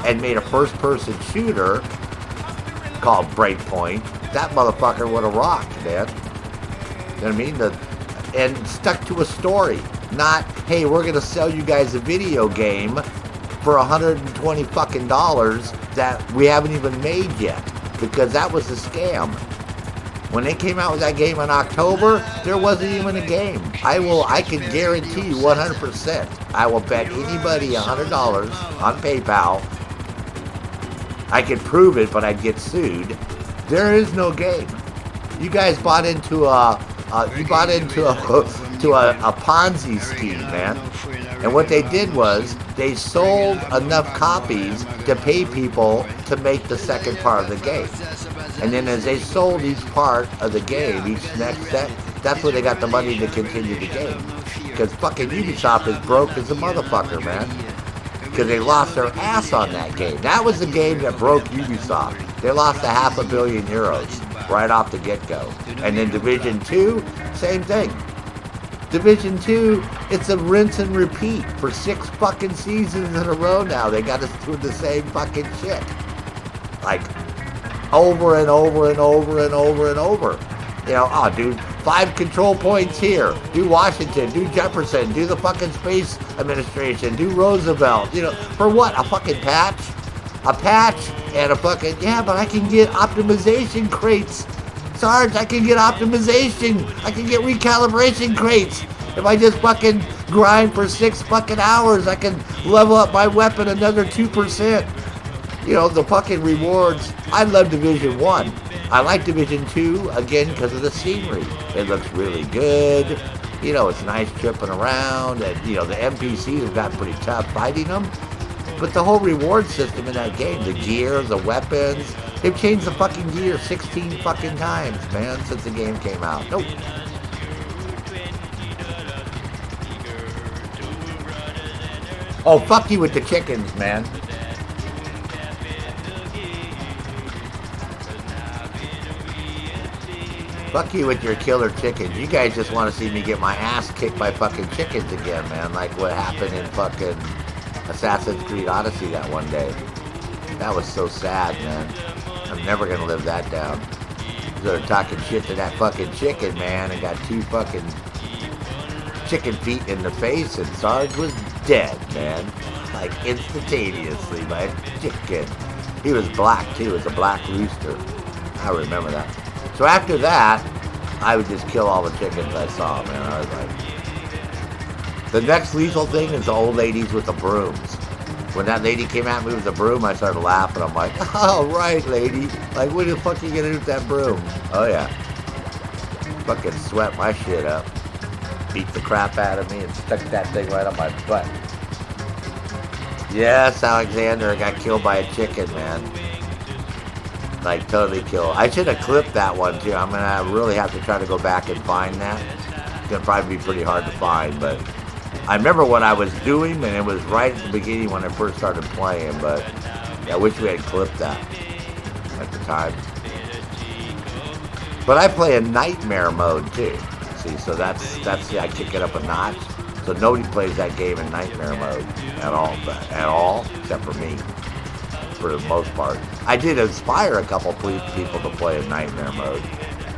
Speaker 1: and made a first-person shooter called Breakpoint, that motherfucker would have rocked, man. You know what I mean? And stuck to a story. Not, hey, we're going to sell you guys a video game for $120 fucking dollars that we haven't even made yet, because that was a scam. When they came out with that game in October, there wasn't even a game. I can guarantee you 100%. I will bet anybody $100 on PayPal. I could prove it, but I'd get sued. There is no game. You guys bought into a Ponzi scheme, man. And what they did was, they sold enough copies to pay people to make the second part of the game. And then as they sold each part of the game, each next set, that's where they got the money to continue the game. Because fucking Ubisoft is broke as a motherfucker, man. Because they lost their ass on that game. That was the game that broke Ubisoft. They lost €500 million right off the get-go. And then Division 2, same thing. Division 2, it's a rinse and repeat for 6 fucking seasons in a row now. They got us doing the same fucking shit. Like, over and over and over and over and over. You know, oh, dude, 5 control points here. Do Washington, do Jefferson, do the fucking Space Administration, do Roosevelt. You know, for what? A fucking patch? A patch and a fucking, yeah, but I can get optimization crates. Sarge, I can get optimization. I can get recalibration crates. If I just fucking grind for 6 fucking hours, I can level up my weapon another 2%. You know, the fucking rewards. I love Division 1. I like Division 2, again, because of the scenery. It looks really good. You know, it's nice tripping around. And, you know, the NPCs have gotten pretty tough fighting them. But the whole reward system in that game, the gear, the weapons, they've changed the fucking gear 16 fucking times, man, since the game came out. Nope. Oh, fuck you with the chickens, man. Fuck you with your killer chickens. You guys just want to see me get my ass kicked by fucking chickens again, man. Like what happened in fucking Assassin's Creed Odyssey that one day. That was so sad, man. I'm never gonna live that down. They're talking shit to that fucking chicken, man, and got 2 fucking chicken feet in the face, and Sarge was dead, man. Like instantaneously by a chicken. He was black too. It was a black rooster. I remember that. So after that, I would just kill all the chickens I saw, man. I was like, the next lethal thing is the old ladies with the brooms. When that lady came at me with the broom, I started laughing. I'm like, oh, right, lady. Like, what the fuck are you gonna do with that broom? Oh, yeah. Fucking sweat my shit up. Beat the crap out of me and stuck that thing right on my butt. Yes, Alexander, I got killed by a chicken, man. Like, totally killed. I should have clipped that one, too. I'm gonna really have to try to go back and find that. It's gonna probably be pretty hard to find, but I remember what I was doing, and it was right at the beginning when I first started playing, but yeah, I wish we had clipped that at the time. But I play in Nightmare mode, too. See, so that's I kick it up a notch. So nobody plays that game in Nightmare mode at all, except for me, for the most part. I did inspire a couple people to play in Nightmare mode,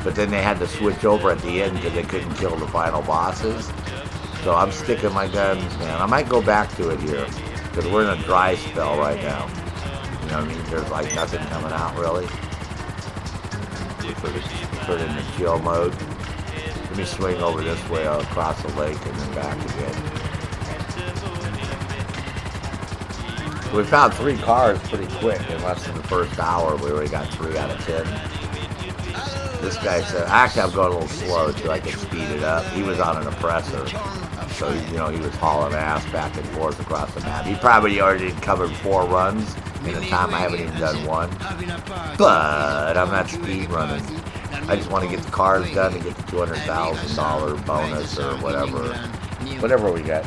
Speaker 1: but then they had to switch over at the end because they couldn't kill the final bosses. So I'm sticking my guns, man. I might go back to it here, because we're in a dry spell right now. You know what I mean? There's like nothing coming out, really. Put it in the chill mode. Let me swing over this way across the lake and then back again. We found 3 cars pretty quick in less than the first hour. We already got 3 out of 10. This guy said, actually I'm going a little slow too, I can speed it up. He was on an oppressor. So, you know, he was hauling ass back and forth across the map. He probably already covered 4 runs in a time I haven't even done 1. But I'm not speed running. I just want to get the cars done and get the $200,000 bonus or whatever we got.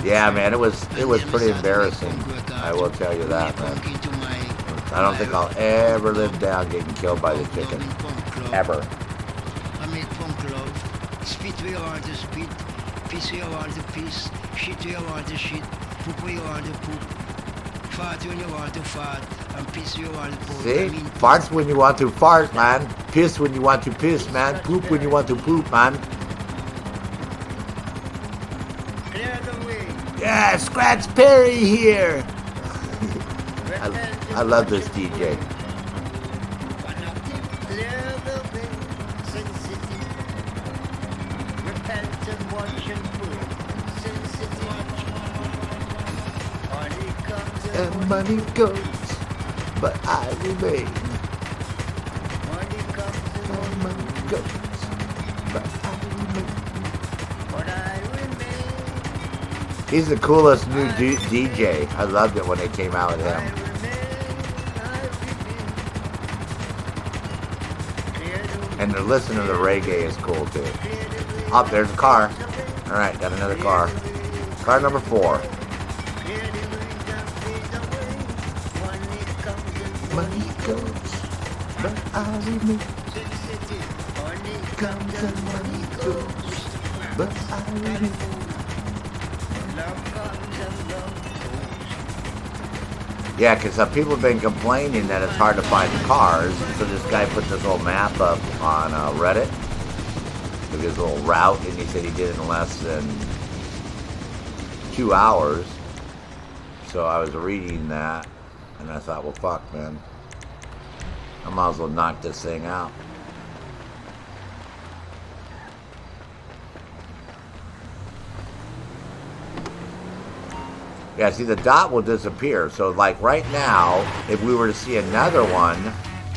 Speaker 1: Yeah, man, it was pretty embarrassing. I will tell you that, man. I don't think I'll ever live down getting killed by the chicken. Ever.
Speaker 4: Spit where you want to spit, piss where you want to piss, shit where you want to shit, poop where you want to poop, fart when you want to fart, and piss where you want to poop.
Speaker 1: See? Farts when you want to fart, man. Piss when you want to piss, man. Poop when you want to poop, man.
Speaker 4: Clear the way.
Speaker 1: Yeah, Scratch Perry here. I love this DJ. And money goes, but I remain. And money goes, but I remain. He's the coolest new DJ. I loved it when they came out with him. And the listening to the reggae is cool too. Oh, there's a car. Alright, got another car. Car number 4. Money goes, but I remain. Comes and money But I remain. Yeah, because people have been complaining that it's hard to find the cars. So this guy put this little map up on Reddit with his little route, and he said he did it in less than 2 hours. So I was reading that, and I thought, well, fuck, man. I might as well knock this thing out. Yeah, see, the dot will disappear. So, like, right now, if we were to see another one,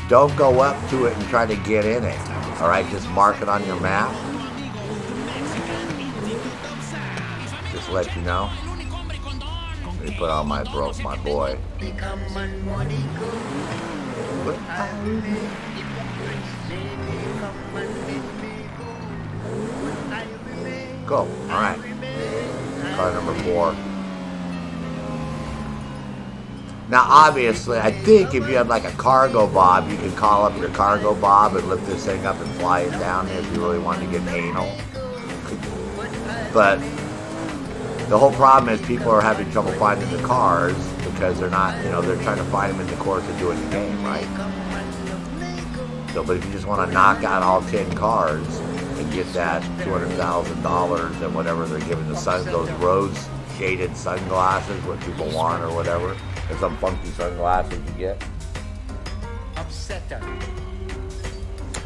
Speaker 1: don't go up to it and try to get in it. All right, just mark it on your map. Just let you know. Let me put on my boy. Go. All right. Car number 4. Now, obviously, I think if you have like a cargo bob, you can call up your cargo bob and lift this thing up and fly it down there if you really want to get anal. But the whole problem is people are having trouble finding the cars because they're not, they're trying to find them in the course of doing the game, right? So, but if you just want to knock out all 10 cars and get that $200,000 and whatever they're giving those rose shaded sunglasses, what people want or whatever. There's some funky sunglasses you get.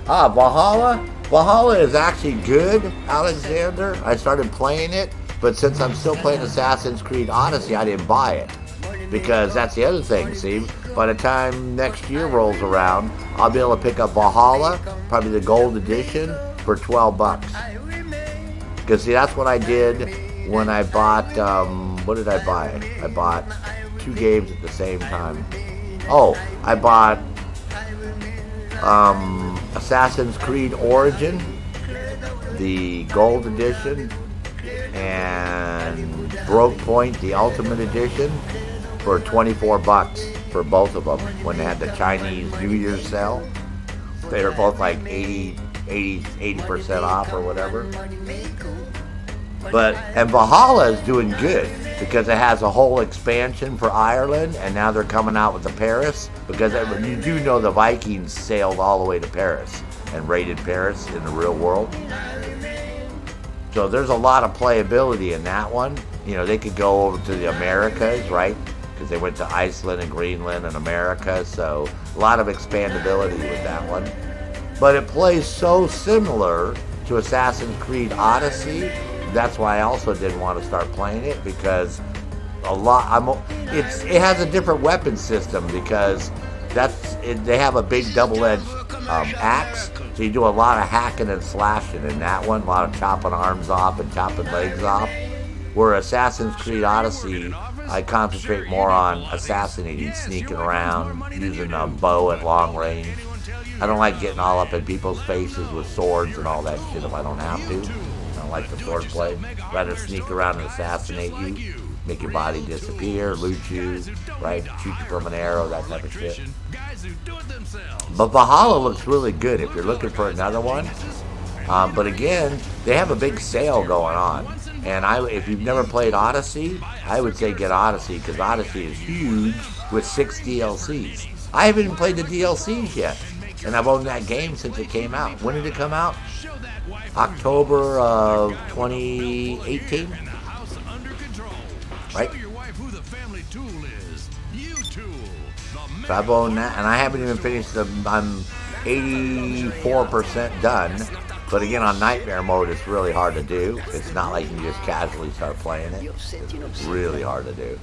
Speaker 1: Valhalla? Valhalla is actually good, Alexander. I started playing it, but since I'm still playing Assassin's Creed Odyssey, I didn't buy it. Because that's the other thing, see? By the time next year rolls around, I'll be able to pick up Valhalla, probably the gold edition, for $12. Because, see, that's what I did when I bought, what did I buy? I bought 2 games at the same time. Oh, I bought Assassin's Creed Origin, the gold edition, and Broke Point, the ultimate edition, for $24 for both of them when they had the Chinese New Year's sale. They were both like 80% off or whatever. And Valhalla is doing good because it has a whole expansion for Ireland, and now they're coming out with the Paris, because you do know the Vikings sailed all the way to Paris and raided Paris in the real world. So there's a lot of playability in that one. They could go over to the Americas, right? Because they went to Iceland and Greenland and America, so a lot of expandability with that one. But it plays so similar to Assassin's Creed Odyssey. That's why I also didn't want to start playing it, because it has a different weapon system, because they have a big double-edged axe, so you do a lot of hacking and slashing in that one, a lot of chopping arms off and chopping legs off. Where Assassin's Creed Odyssey, I concentrate more on assassinating, sneaking around, using a bow at long range. I don't like getting all up in people's faces with swords and all that shit if I don't have to. I don't like the sword play. Rather sneak around and assassinate you, make your body disappear, loot you, right? Shoot you from an arrow, that type of shit. But Valhalla looks really good if you're looking for another one. But again, they have a big sale going on. And if you've never played Odyssey, I would say get Odyssey, because Odyssey is huge with 6 DLCs. I haven't even played the DLCs yet. And I've owned that game since it came out. When did it come out? October of 2018? Right? So I've owned that, and I haven't even finished I'm 84% done. But again, on Nightmare mode, it's really hard to do. It's not like you can just casually start playing it. It's really hard to do.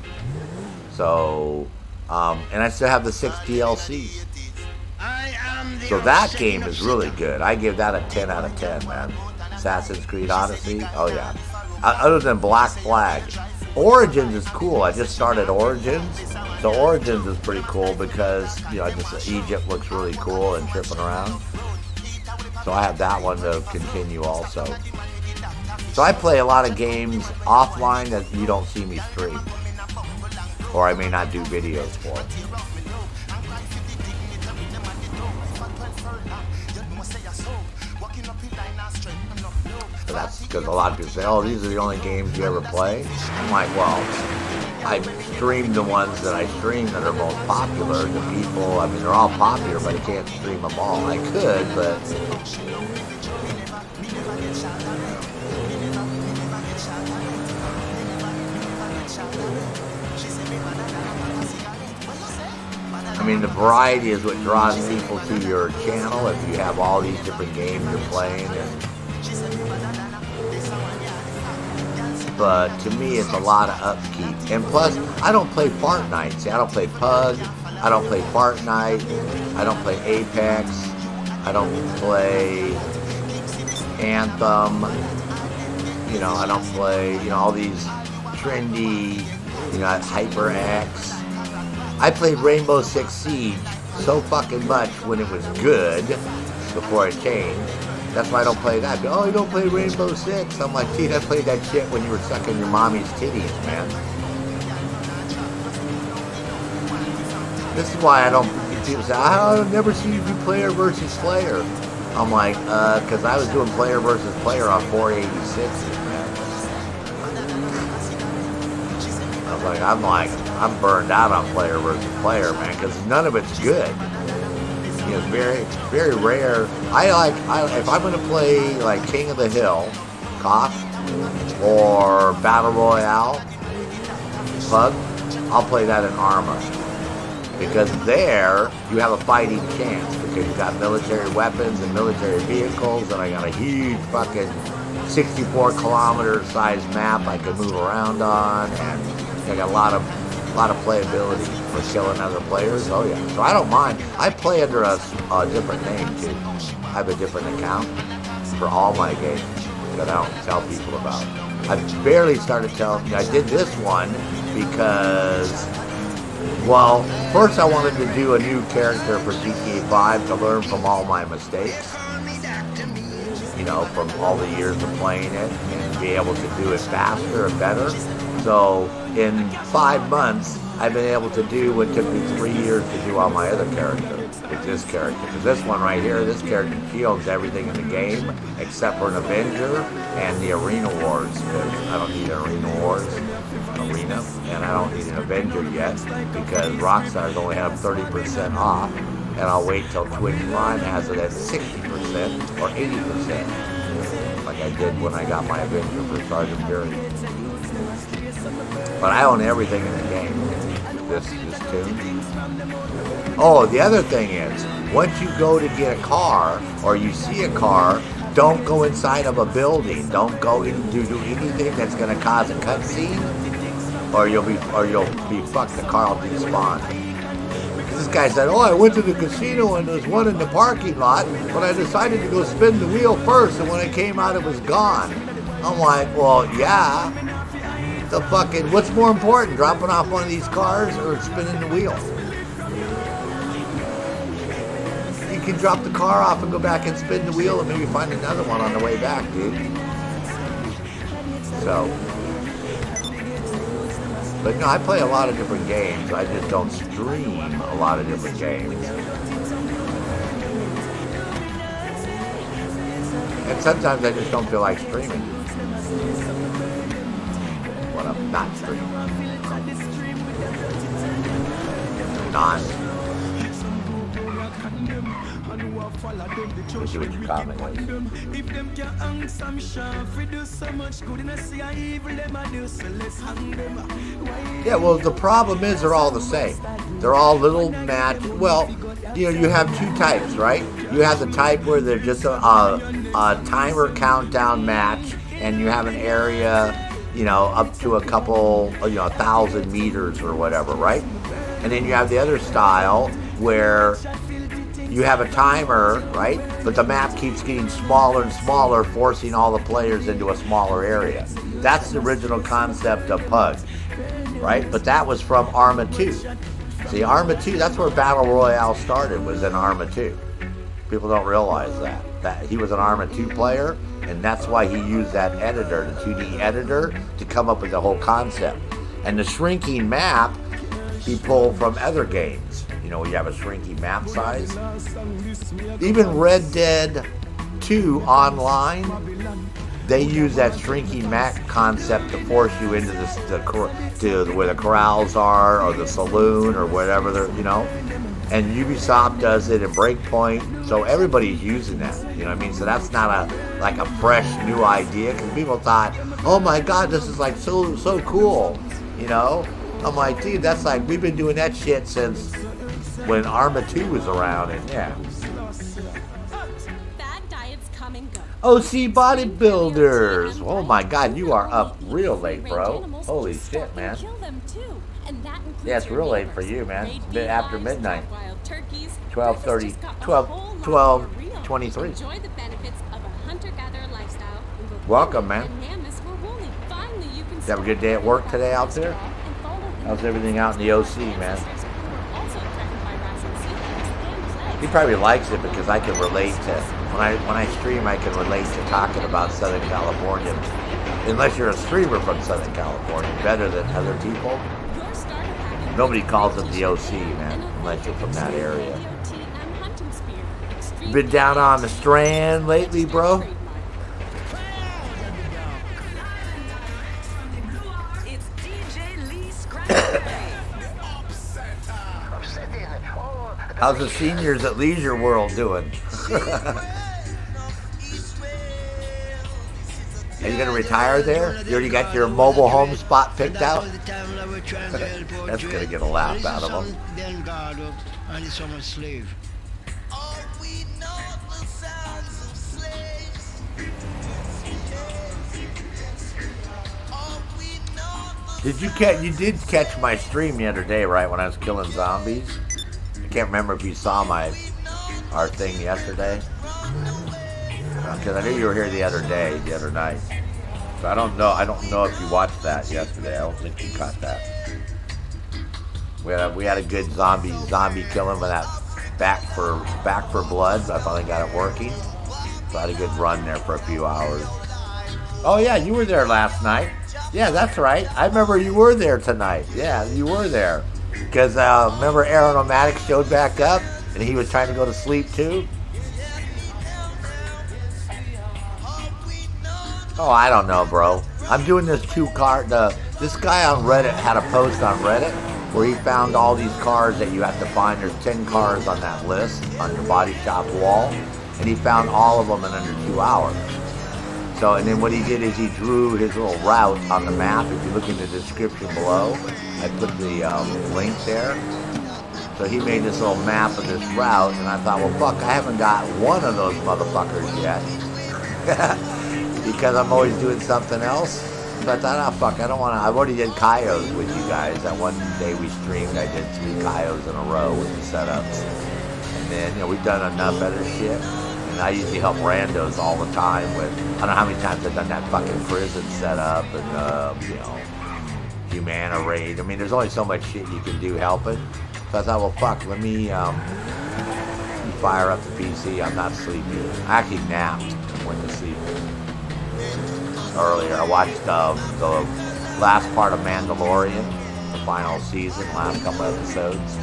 Speaker 1: So, and I still have the 6 DLCs. So that game is really good. I give that a 10 out of 10, man. Assassin's Creed Odyssey, oh yeah. Other than Black Flag. Origins is cool. I just started Origins. So Origins is pretty cool because, Egypt looks really cool and tripping around. So I have that one to continue also. So I play a lot of games offline that you don't see me stream. Or I may not do videos for. But that's because a lot of people say, oh, these are the only games you ever play. I'm like, well, I stream the ones that I stream that are most popular. The people, I mean, they're all popular, but I can't stream them all. I could, but... I mean, the variety is what draws people to your channel. If you have all these different games you're playing, but to me, it's a lot of upkeep. And plus, I don't play Fortnite. See, I don't play Pug. I don't play Fortnite. I don't play Apex. I don't play Anthem. You know, I don't play, you know, all these trendy, you know, HyperX. I played Rainbow Six Siege so fucking much when it was good before it changed. That's why I don't play that. Oh, you don't play Rainbow Six? I'm like, dude, I played that shit when you were sucking your mommy's titties, man. This is why I don't, people say, I've never seen you do player versus player. I'm like, because I was doing player versus player on 486s, man. I'm burned out on player versus player, man, because none of it's good. You know, it's very, very rare. If I'm going to play like King of the Hill, KOF, or Battle Royale, Pug, I'll play that in Arma. Because there, you have a fighting chance, because you got military weapons and military vehicles, and I got a huge fucking 64 kilometer size map I can move around on, and I got a lot of playability for killing other players. Oh yeah, so I don't mind. I play under a different name too. I have a different account for all my games that I don't tell people about. I barely started telling. I did this one because, well, first I wanted to do a new character for GTA 5 to learn from all my mistakes. You know, from all the years of playing it, and be able to do it faster and better. So in 5 months, I've been able to do what took me 3 years to do on my other character, with this character. Because this one right here, this character shields everything in the game, except for an Avenger and the Arena Wars. Because I don't need an Arena Wars, Arena, and I don't need an Avenger yet, because Rockstar's only have 30% off, and I'll wait till Twitch Prime has it at 60% or 80%, like I did when I got my Avenger for Sergeant Fury. But I own everything in the game. This tune. Oh, the other thing is, once you go to get a car, or you see a car, don't go inside of a building. Don't go in to do anything that's going to cause a cutscene, or you'll be fucked. The car will despawn. This guy said, oh, I went to the casino and there's one in the parking lot, but I decided to go spin the wheel first, and when I came out, it was gone. I'm like, well, yeah. The fucking, what's more important, dropping off one of these cars or spinning the wheel? You can drop the car off and go back and spin the wheel and maybe find another one on the way back, dude. So, but no, I play a lot of different games. I just don't stream a lot of different games. And sometimes I just don't feel like streaming. When I'm not streaming. Not. Let's see what your comment is. Yeah, well, the problem is they're all the same. They're all little match. Well, you know, you have two types, right? You have the type where they're just a timer countdown match, and you have an area, you know, up to a couple, 1,000 meters or whatever, right? And then you have the other style where you have a timer, right? But the map keeps getting smaller and smaller, forcing all the players into a smaller area. That's the original concept of PUG, right? But that was from Arma 2. See, Arma 2, that's where Battle Royale started, was in Arma 2. People don't realize that he was an Arma 2 player, and that's why he used that editor, the 2D editor, to come up with the whole concept. And the shrinking map, he pulled from other games. You know, you have a shrinking map size. Even Red Dead 2 Online, they use that shrinking map concept to force you into to where the corrals are, or the saloon, or whatever they're, you know. And Ubisoft does it, and Breakpoint, so everybody's using that. You know what I mean? So that's not a fresh new idea, because people thought, oh my God, this is like so cool. You know? I'm like, dude, that's like, we've been doing that shit since when Arma 2 was around, and yeah.
Speaker 5: Bad diets come and go.
Speaker 1: OC Bodybuilders. Oh my God, you are up real late, bro. Holy shit, man. Yeah, it's real late for you, man. It's a bit after midnight. 12:30, 12:23.
Speaker 5: Enjoy the benefits of a hunter-gatherer lifestyle.
Speaker 1: Welcome, man. You have a good day at work today out there? How's everything out in the OC, man? He probably likes it because I can relate to, when I stream, I can relate to talking about Southern California. Unless you're a streamer from Southern California, better than other people. Nobody calls it the OC, man, unless you're from that area. Been down on the Strand lately, bro? How's the seniors at Leisure World doing? Are you gonna retire there? You already got your mobile home spot picked out? That's gonna get a laugh out of them. You did catch my stream the other day, right, when I was killing zombies? I can't remember if you saw our thing yesterday. Because I knew you were here the other night. So I don't know if you watched that yesterday. I don't think you caught that. We had a good zombie killing with that back for blood. I finally got it working. So I had a good run there for a few hours. Oh yeah, you were there last night. Yeah, that's right. I remember you were there tonight. Yeah, you were there. Because remember Aeronomatics showed back up and he was trying to go to sleep too? Oh, I don't know, bro. I'm doing this this guy on Reddit had a post on Reddit where he found all these cars that you have to find. There's 10 cars on that list on your body shop wall. And he found all of them in under 2 hours. So, and then what he did is he drew his little route on the map. If you look in the description below, I put the link there. So he made this little map of this route, and I thought, well, fuck, I haven't got one of those motherfuckers yet. Because I'm always doing something else. So I thought, oh, fuck, I don't want to. I've already did Kaios with you guys. That one day we streamed, I did 3 Kaios in a row with the setups. And then, we've done enough other shit. I usually help randos all the time with, I don't know how many times I've done that fucking prison setup and, Humana raid. I mean, there's only so much shit you can do helping. So I thought, well, fuck, let me fire up the PC. I'm not sleepy. I actually napped and went to sleep earlier. I watched the last part of Mandalorian, the final season, last couple episodes.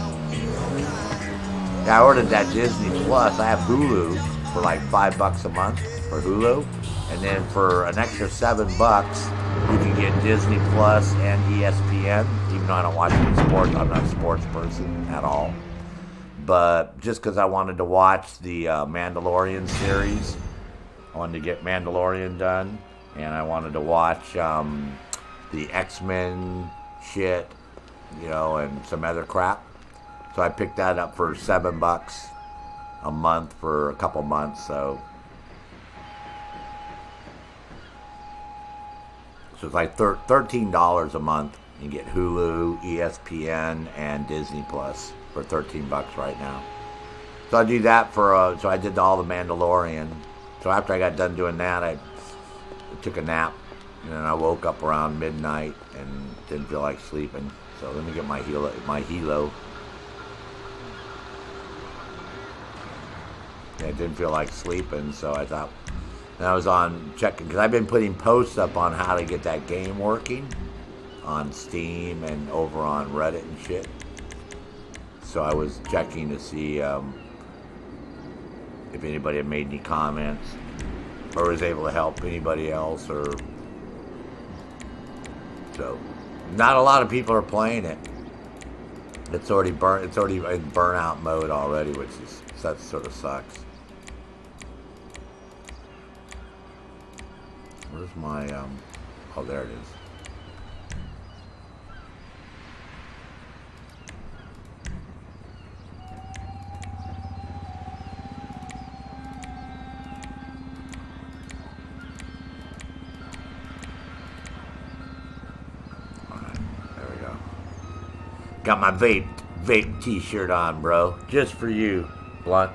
Speaker 1: Yeah, I ordered that Disney Plus. I have Hulu for like $5 a month for Hulu, and then for an extra $7 you can get Disney Plus and ESPN. Even though I don't watch any sports, I'm not a sports person at all. But just because I wanted to watch the Mandalorian series, I wanted to get Mandalorian done, and I wanted to watch the X-Men shit, and some other crap. So I picked that up for $7 a month for a couple months, so it's like $13 a month. You get Hulu, ESPN, and Disney Plus for $13 right now. So I do that so I did all the Mandalorian. So after I got done doing that, I took a nap, and then I woke up around midnight and didn't feel like sleeping. So let me get my helo. I didn't feel like sleeping, so I thought, and I was on checking, because I've been putting posts up on how to get that game working on Steam and over on Reddit and shit. So I was checking to see if anybody had made any comments. or is able to help anybody else, or so. Not a lot of people are playing it. It's already burnt. It's already in burnout mode already, which is that sort of sucks. Where's my oh, there it is. Got my vape t-shirt on, bro. Just for you, Blunt.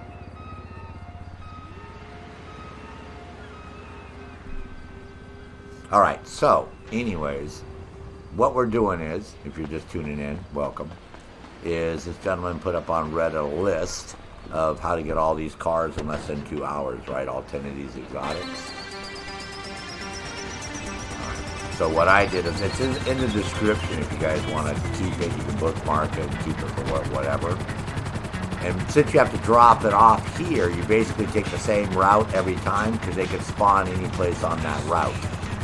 Speaker 1: Alright, so, anyways, what we're doing is, if you're just tuning in, welcome, is this gentleman put up on Reddit a list of how to get all these cars in less than 2 hours, right? All 10 of these exotics. So what I did is, it's in the description if you guys want to keep it. You can bookmark it and keep it for whatever. And since you have to drop it off here, you basically take the same route every time because they can spawn any place on that route,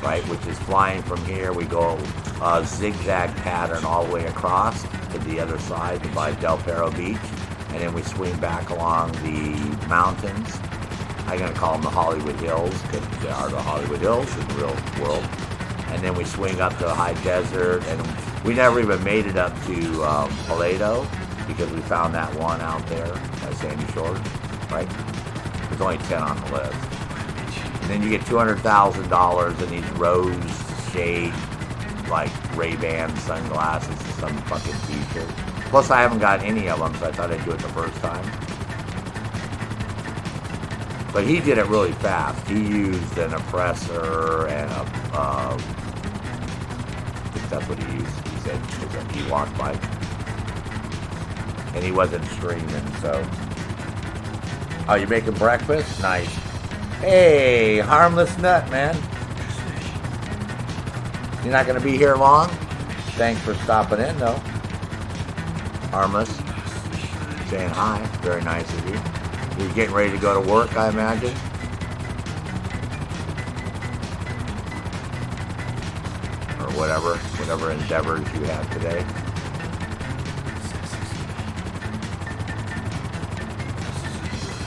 Speaker 1: right? Which is flying from here. We go a zigzag pattern all the way across to the other side by Del Perro Beach. And then we swing back along the mountains. I'm going to call them the Hollywood Hills because they are the Hollywood Hills in the real world. And then we swing up to the high desert, and we never even made it up to Paleto because we found that one out there at Sandy Shores, right? There's only 10 on the list. And then you get $200,000 in these rose shade, like Ray-Ban sunglasses and some fucking t-shirt. Plus, I haven't got any of them, so I thought I'd do it the first time. But he did it really fast. He used an oppressor and a, I think that's what he used. He said it was an Ewok bike. And he wasn't streaming, so. Oh, you making breakfast? Nice. Hey, harmless nut, man. You're not going to be here long? Thanks for stopping in, though. Harmless. Saying hi. Very nice of you. You're getting ready to go to work, I imagine? Or whatever endeavors you have today.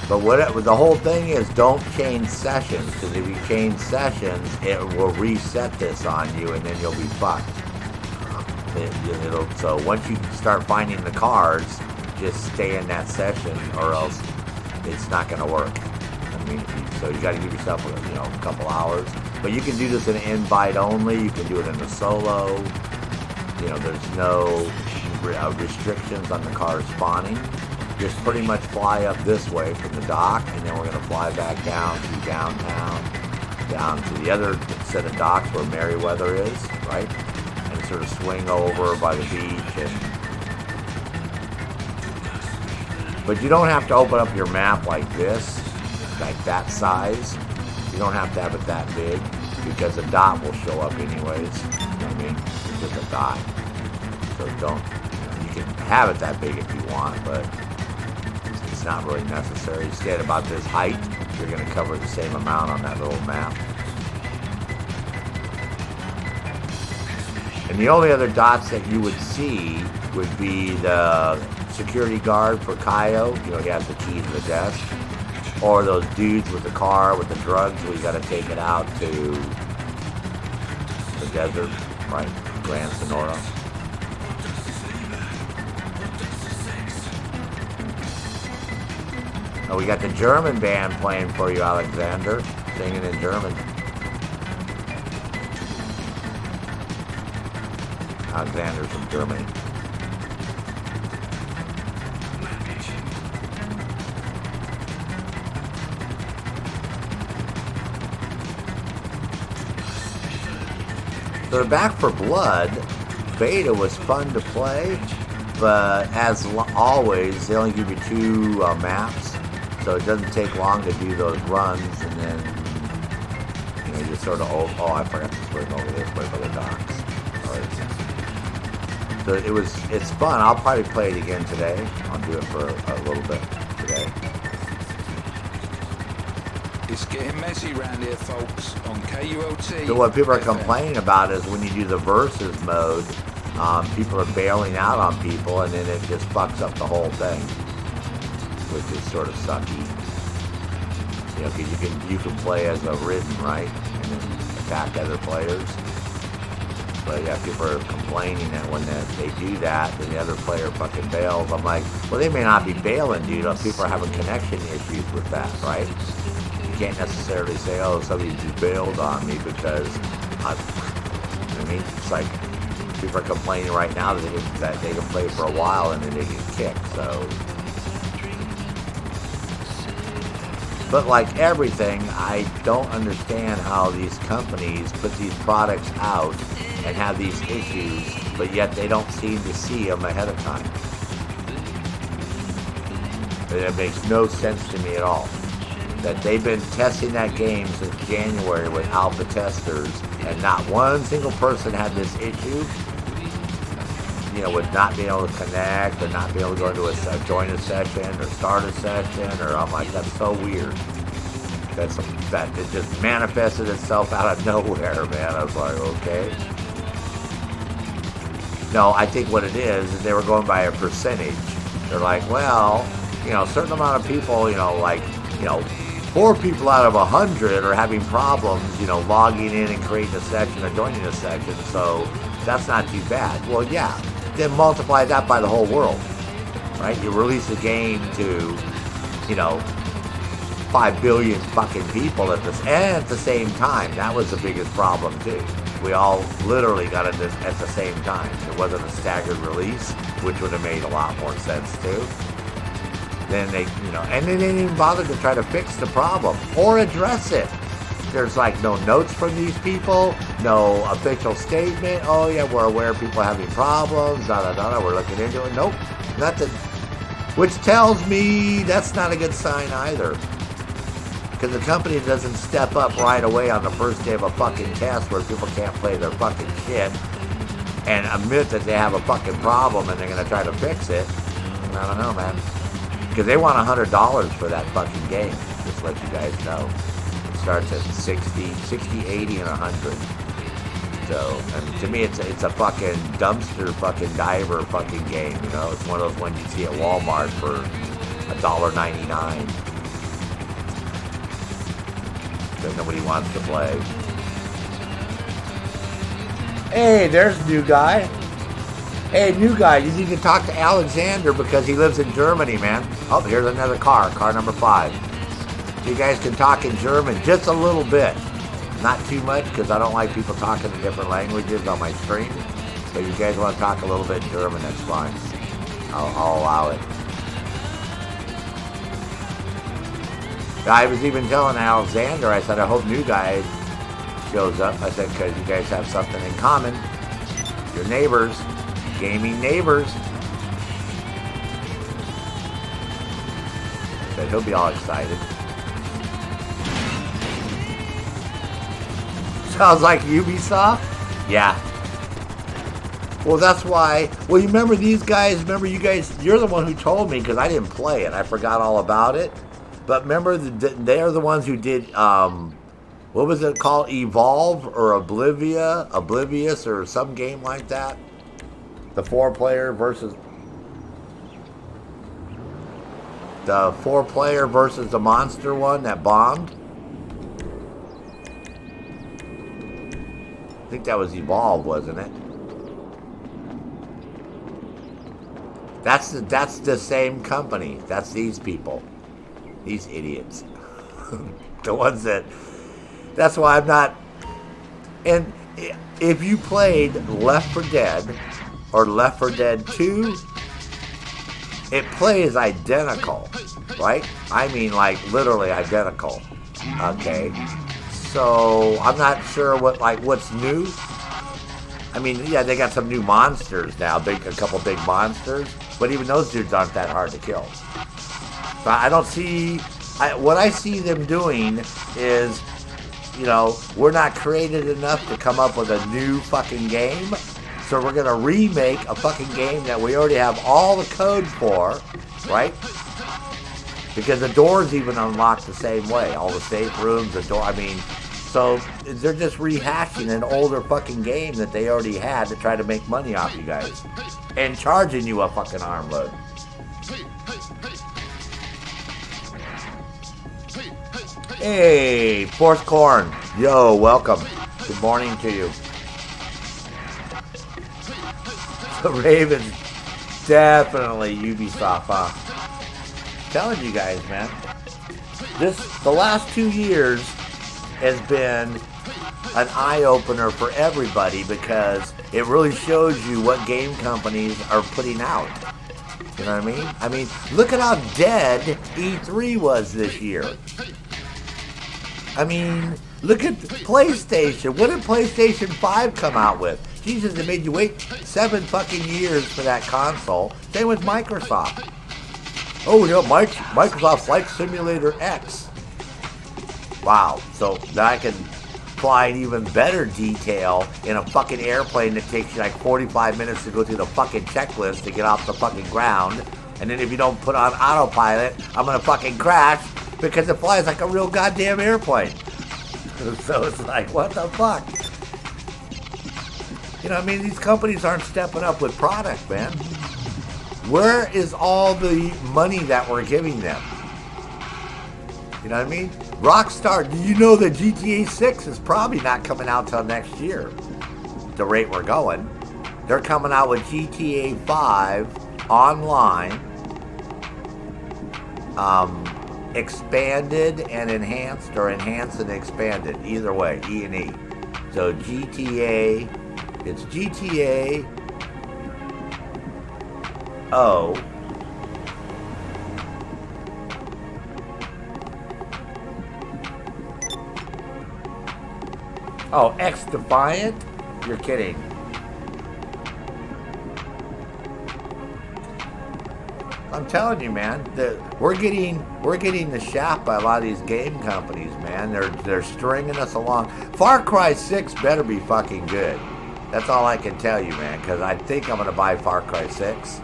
Speaker 1: But the whole thing is, don't change sessions, because if you change sessions, it will reset this on you, and then you'll be fucked. So once you start finding the cars, just stay in that session, or else it's not going to work. I mean, so you got to give yourself a couple hours. But you can do this in an invite only. You can do it in a solo. There's no restrictions on the car spawning. Just pretty much fly up this way from the dock, and then we're going to fly back down to downtown, down to the other set of docks where Merriweather is, right? And sort of swing over by the beach. But you don't have to open up your map like this, like that size. You don't have to have it that big, because a dot will show up anyways. You know what I mean? It's just a dot. So you can have it that big if you want, but it's not really necessary. You stay at about this height, you're going to cover the same amount on that little map. And the only other dots that you would see would be the security guard for Kaio. He has the key to the desk. Or those dudes with the car with the drugs, we got to take it out to the desert, right? Grand Sonora. Oh, we got the German band playing for you, Alexander, singing in German. Alexander's from Germany. So Back for Blood beta was fun to play, but as always, they only give you 2 maps, so it doesn't take long to do those runs, and then you just sort of I forgot to swing over this way by the docks. So it's fun. I'll probably play it again today. I'll do it for a little bit today.
Speaker 6: It's getting messy round here, folks, on KULT.
Speaker 1: So what people are
Speaker 6: FM.
Speaker 1: complaining about is when you do the versus mode, people are bailing out on people, and then it just fucks up the whole thing, which is sort of sucky. You know, 'cause you can play as a ridden, right, and then attack other players. But yeah, people are complaining that when they do that, then the other player fucking bails. I'm like, well, they may not be bailing, dude. People are having connection issues with that, right? You can't necessarily say, oh, somebody just bailed on me because I mean, it's like people are complaining right now that they can play for a while and then they get kicked. So, but like everything, I don't understand how these companies put these products out and have these issues, but yet they don't seem to see them ahead of time. It makes no sense to me at all. That they've been testing that game since January with alpha testers, and not one single person had this issue. You know, with not being able to connect, or not being able to go into join a session, or start a session, or I'm like, that's so weird. That it just manifested itself out of nowhere, man. I was like, okay. No, I think what it is they were going by a percentage. They're like, well, you know, a certain amount of people, you know, like, you know, 4 people out of 100 are having problems, you know, logging in and creating a session or joining a session, so that's not too bad. Well, yeah, then multiply that by the whole world, right? You release a game to, you know, 5 billion fucking people at the same time. That was the biggest problem too. We all literally got it at the same time. It wasn't a staggered release, which would have made a lot more sense too. Then they, you know, and they didn't even bother to try to fix the problem or address it. There's like no notes from these people, no official statement. Oh yeah, we're aware people are having problems, we're looking into it. Nope, nothing. Which tells me that's not a good sign either. Because the company doesn't step up right away on the first day of a fucking test where people can't play their fucking shit and admit that they have a fucking problem and they're going to try to fix it. I don't know, man. Because they want $100 for that fucking game. Just to let you guys know. It starts at 60, 80, and 100. So, and to me, it's a fucking dumpster fucking diver fucking game, you know? It's one of those ones you see at Walmart for $1.99. That nobody wants to play. Hey, there's a new guy. Hey, new guy, you need to talk to Alexander because he lives in Germany, man. Oh, here's another car number 5. You guys can talk in German just a little bit. Not too much because I don't like people talking in different languages on my stream. But you guys want to talk a little bit in German, that's fine. I'll allow it. I was even telling Alexander, I said, I hope new guy shows up. I said, because you guys have something in common. Your neighbors, gaming neighbors. I said, he'll be all excited. Sounds like Ubisoft? Yeah. Well, that's why. Well, you remember these guys? Remember you guys? You're the one who told me because I didn't play it. I forgot all about it. But remember, they're the ones who did, what was it called? Evolve or Oblivious or some game like that? The 4-player versus the monster one that bombed? I think that was Evolve, wasn't it? That's the same company. That's these people. These idiots. The ones that's why I'm not. And if you played Left 4 Dead or Left 4 Dead 2, it plays identical, right? I mean, like literally identical. Okay. So I'm not sure what's new. I mean, yeah, they got some new monsters now, a couple big monsters, but even those dudes aren't that hard to kill. So I don't see. What I see them doing is, you know, we're not creative enough to come up with a new fucking game, so we're gonna remake a fucking game that we already have all the code for, right? Because the doors even unlock the same way. All the safe rooms, the door, I mean, so they're just rehashing an older fucking game that they already had to try to make money off you guys. And charging you a fucking arm load. Hey, Fourth Corn. Yo, welcome. Good morning to you. The Ravens, definitely Ubisoft, huh? Telling you guys, man. The last 2 years has been an eye-opener for everybody because it really shows you what game companies are putting out. You know what I mean? I mean, look at how dead E3 was this year. I mean, look at PlayStation. What did PlayStation 5 come out with? Jesus, it made you wait 7 fucking years for that console. Same with Microsoft. Oh, you know, Microsoft Flight Simulator X. Wow. So now I can fly in even better detail in a fucking airplane that takes you like 45 minutes to go through the fucking checklist to get off the fucking ground. And then if you don't put on autopilot, I'm going to fucking crash because it flies like a real goddamn airplane. So it's like, what the fuck? You know, I mean, these companies aren't stepping up with product, man. Where is all the money that we're giving them? You know what I mean? Rockstar, do you know that GTA 6 is probably not coming out till next year? The rate we're going. They're coming out with GTA 5 online. Expanded and enhanced, or enhanced and expanded. Either way, E and E. So GTA, it's GTA O. Oh, X Defiant? You're kidding. I'm telling you, man, that we're getting the shaft by a lot of these game companies, man. They're stringing us along. Far Cry 6 better be fucking good. That's all I can tell you, man, because I think I'm gonna buy Far Cry 6.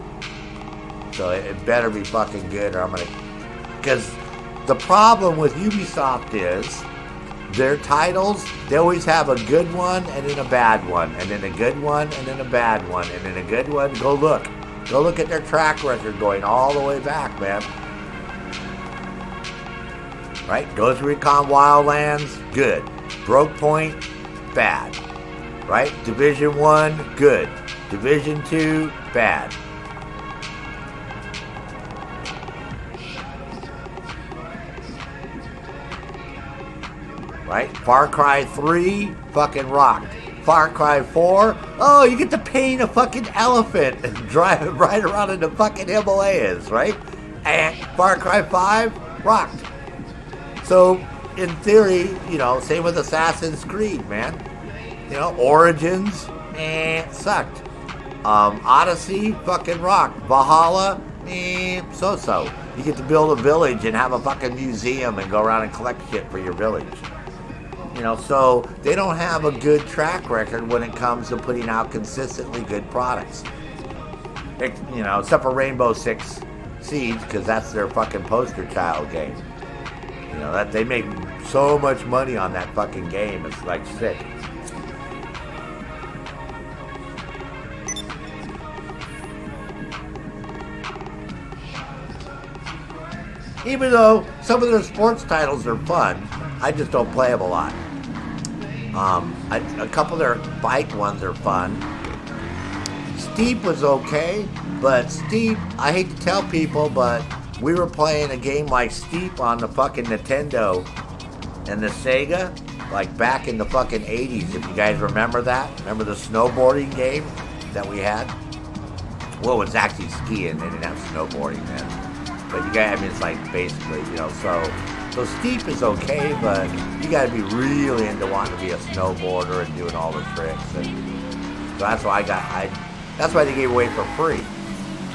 Speaker 1: So it better be fucking good, or I'm gonna. Because the problem with Ubisoft is their titles, they always have a good one and then a bad one, and then a good one and then a bad one, and then a good one. Go look at their track record going all the way back, man. Right? Ghost Recon Wildlands, good. Broke Point, bad. Right? Division 1, good. Division 2, bad. Right? Far Cry 3, fucking rocked. Far Cry 4, oh, you get to paint a fucking elephant and drive it right around in the fucking Himalayas, right? And Far Cry 5, rocked. So, in theory, you know, same with Assassin's Creed, man. You know, Origins, sucked. Odyssey, fucking rocked. Valhalla, so-so. You get to build a village and have a fucking museum and go around and collect shit for your village. You know, so they don't have a good track record when it comes to putting out consistently good products. You know, except for Rainbow Six Siege, because that's their fucking poster child game. You know, that they make so much money on that fucking game, it's like sick. Even though some of their sports titles are fun, I just don't play them a lot. A couple of their bike ones are fun. Steep was okay, but Steep, I hate to tell people, but we were playing a game like Steep on the fucking Nintendo and the Sega, like back in the fucking 80s, if you guys remember that. Remember the snowboarding game that we had? Well, it was actually skiing, they didn't have snowboarding then. But you guys, I mean, it's like basically, you know, so Steep is okay, but you gotta be really into wanting to be a snowboarder and doing all the tricks. And so that's why that's why they gave away for free.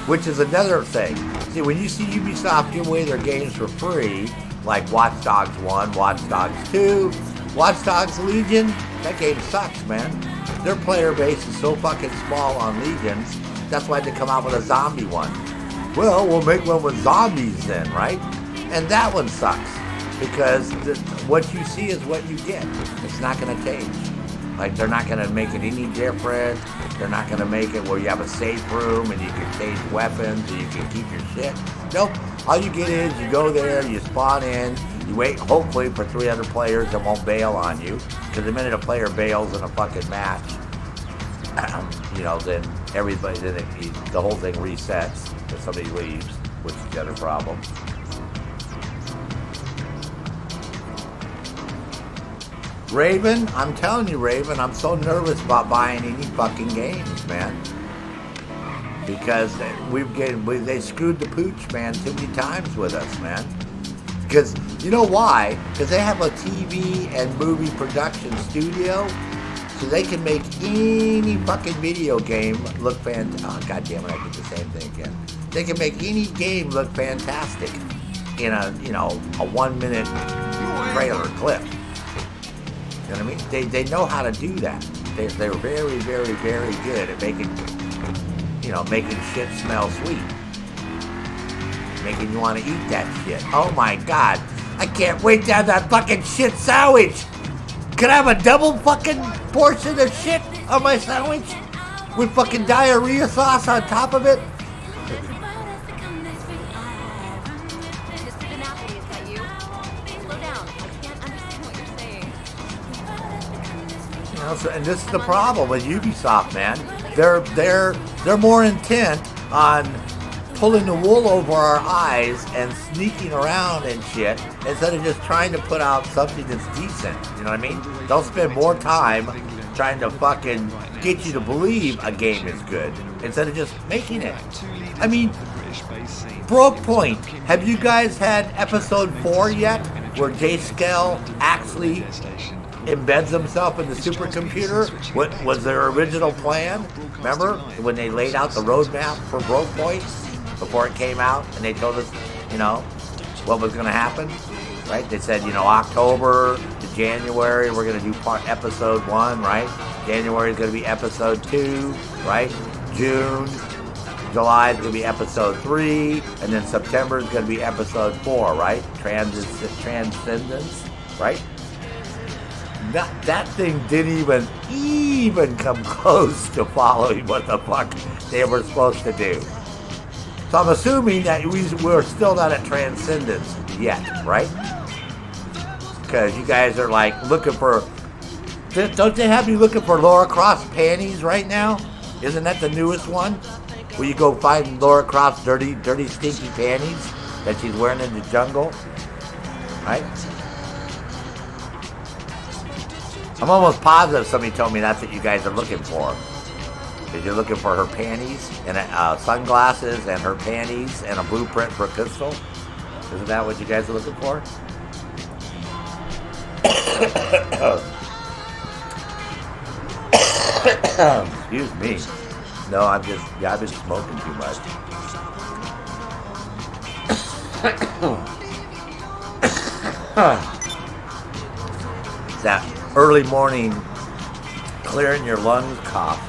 Speaker 1: Which is another thing. See, when you see Ubisoft give away their games for free, like Watch Dogs 1, Watch Dogs 2, Watch Dogs Legion, that game sucks, man. Their player base is so fucking small on Legions, that's why they come out with a zombie one. Well, we'll make one with zombies then, right? And that one sucks because what you see is what you get. It's not going to change. Like, they're not going to make it any different. They're not going to make it where you have a safe room and you can change weapons and you can keep your shit. Nope. All you get is you go there, you spawn in, you wait hopefully for 300 players that won't bail on you. Because the minute a player bails in a fucking match, you know, then everybody, the whole thing resets if somebody leaves, which is the other problem. Raven, I'm telling you, Raven, I'm so nervous about buying any fucking games, man. Because they screwed the pooch, man, too many times with us, man. Because, you know why? Because they have a TV and movie production studio, so they can make any fucking video game look fantastic. Oh, God damn it, I did the same thing again. They can make any game look fantastic in a 1 minute trailer clip. You know what I mean? They know how to do that. They're very, very, very good at making shit smell sweet. Making you want to eat that shit. Oh my God. I can't wait to have that fucking shit sandwich. Could I have a double fucking portion of shit on my sandwich? With fucking diarrhea sauce on top of it? And this is the problem with Ubisoft, man. They're more intent on pulling the wool over our eyes and sneaking around and shit instead of just trying to put out something that's decent. You know what I mean? They'll spend more time trying to fucking get you to believe a game is good instead of just making it. I mean, Broke Point. Have you guys had episode 4 yet? Where J-Scale actually embeds himself in the supercomputer? What was their original plan? Remember when they laid out the roadmap for Broke Point before it came out, and they told us, what was going to happen, right? They said, October to January we're going to do episode 1, right? January is going to be episode 2, right? June, July is going to be episode 3, and then September is going to be episode 4, right? Transcendence, right? That thing didn't even come close to following what the fuck they were supposed to do. So I'm assuming that we're still not at Transcendence yet, right? Because you guys are like looking for... Don't they have you looking for Lara Croft's panties right now? Isn't that the newest one? Where you go find Lara Croft's dirty, stinky panties that she's wearing in the jungle? Right? I'm almost positive somebody told me that's what you guys are looking for. Is you're looking for her panties and sunglasses and her panties and a blueprint for a pistol? Isn't that what you guys are looking for? Excuse me. No, I've been smoking too much. It's that early morning clearing your lungs cough.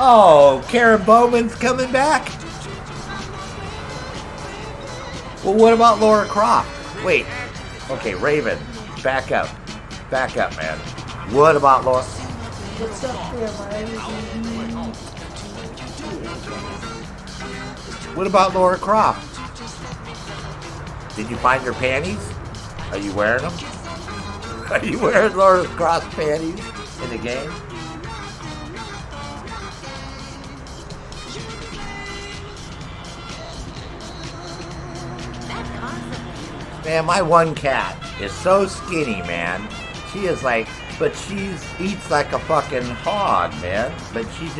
Speaker 1: Oh, Karen Bowman's coming back? Well, what about Lara Croft? Wait. Okay, Raven, back up. Back up, man. What about Lara?
Speaker 7: What's up there, man?
Speaker 1: What about Lara Croft? Did you find her panties? Are you wearing them? Are you wearing Lara Croft's panties in the game? Man, my one cat is so skinny, man. She is like, but she eats like a fucking hog, man. But she's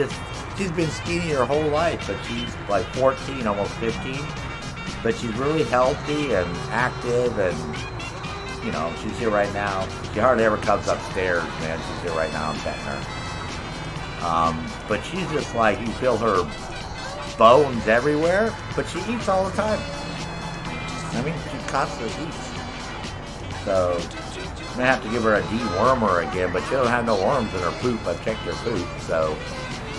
Speaker 1: been skinny her whole life, but she's like 14, almost 15. But she's really healthy and active, and she's here right now. She hardly ever comes upstairs, man. She's here right now. I'm petting her. But she's just like, you feel her bones everywhere, but she eats all the time. I mean, she constantly eats. So, I'm gonna have to give her a dewormer again, but she don't have no worms in her poop. I've checked her poop, so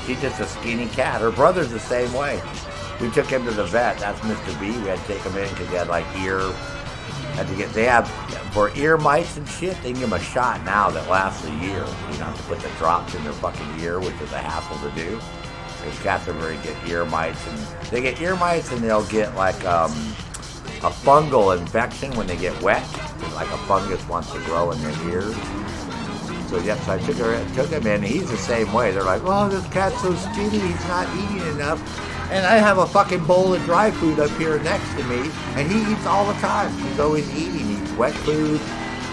Speaker 1: She's just a skinny cat. Her brother's the same way. We took him to the vet. That's Mr. B. We had to take him in because he had like they have, for ear mites and shit, they can give him a shot now that lasts a year. You know, to put the drops in their fucking ear, which is a hassle to do. Those cats are very good ear mites, and they get ear mites and they'll get like a fungal infection when they get wet. Like a fungus wants to grow in their ears. So yes, I took him in. He's the same way. They're like, oh, this cat's so skinny, he's not eating enough. And I have a fucking bowl of dry food up here next to me, and he eats all the time. He's always eating. He eats wet food.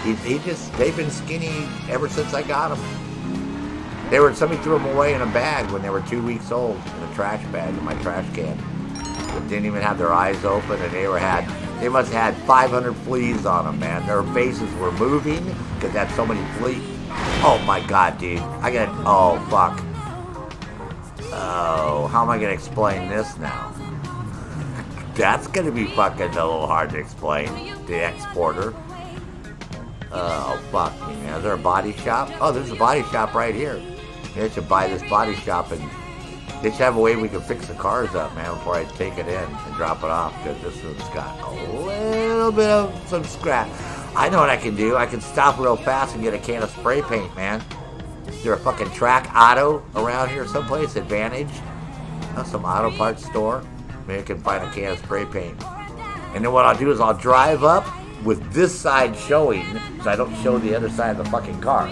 Speaker 1: They've been skinny ever since I got them. Somebody threw them away in a bag when they were 2 weeks old, in a trash bag in my trash can. They didn't even have their eyes open, and they must have had 500 fleas on them, man. Their faces were moving because they had so many fleas. Oh my God, dude. Oh fuck. Oh, how am I going to explain this now? That's going to be fucking a little hard to explain. The exporter. Oh, fuck me, man. Is there a body shop? Oh, there's a body shop right here. Maybe I should buy this body shop, and they should have a way we can fix the cars up, man, before I take it in and drop it off, because this one's got a little bit of some scratch. I know what I can do. I can stop real fast and get a can of spray paint, man. Is there a fucking Track Auto around here someplace? Advantage? Some auto parts store? Maybe I can find a can of spray paint. And then what I'll do is I'll drive up with this side showing, so I don't show the other side of the fucking car.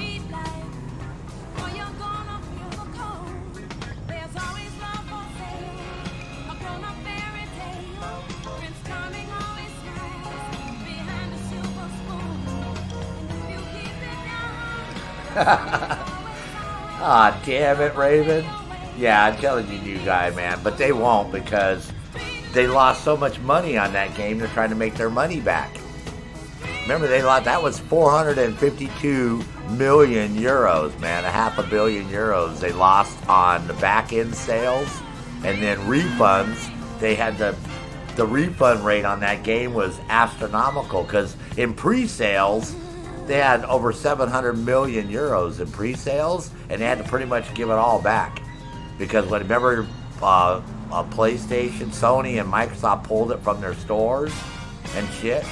Speaker 1: Aw, damn it, Raven. Yeah, I'm telling you, new guy, man. But they won't, because they lost so much money on that game, they're trying to make their money back. Remember, that was 452 million euros, man. $500 million euros they lost on the back-end sales. And then refunds, they had the refund rate on that game was astronomical, because in pre-sales, they had over 700 million euros in pre-sales, and they had to pretty much give it all back. Because remember, PlayStation, Sony, and Microsoft pulled it from their stores and shit.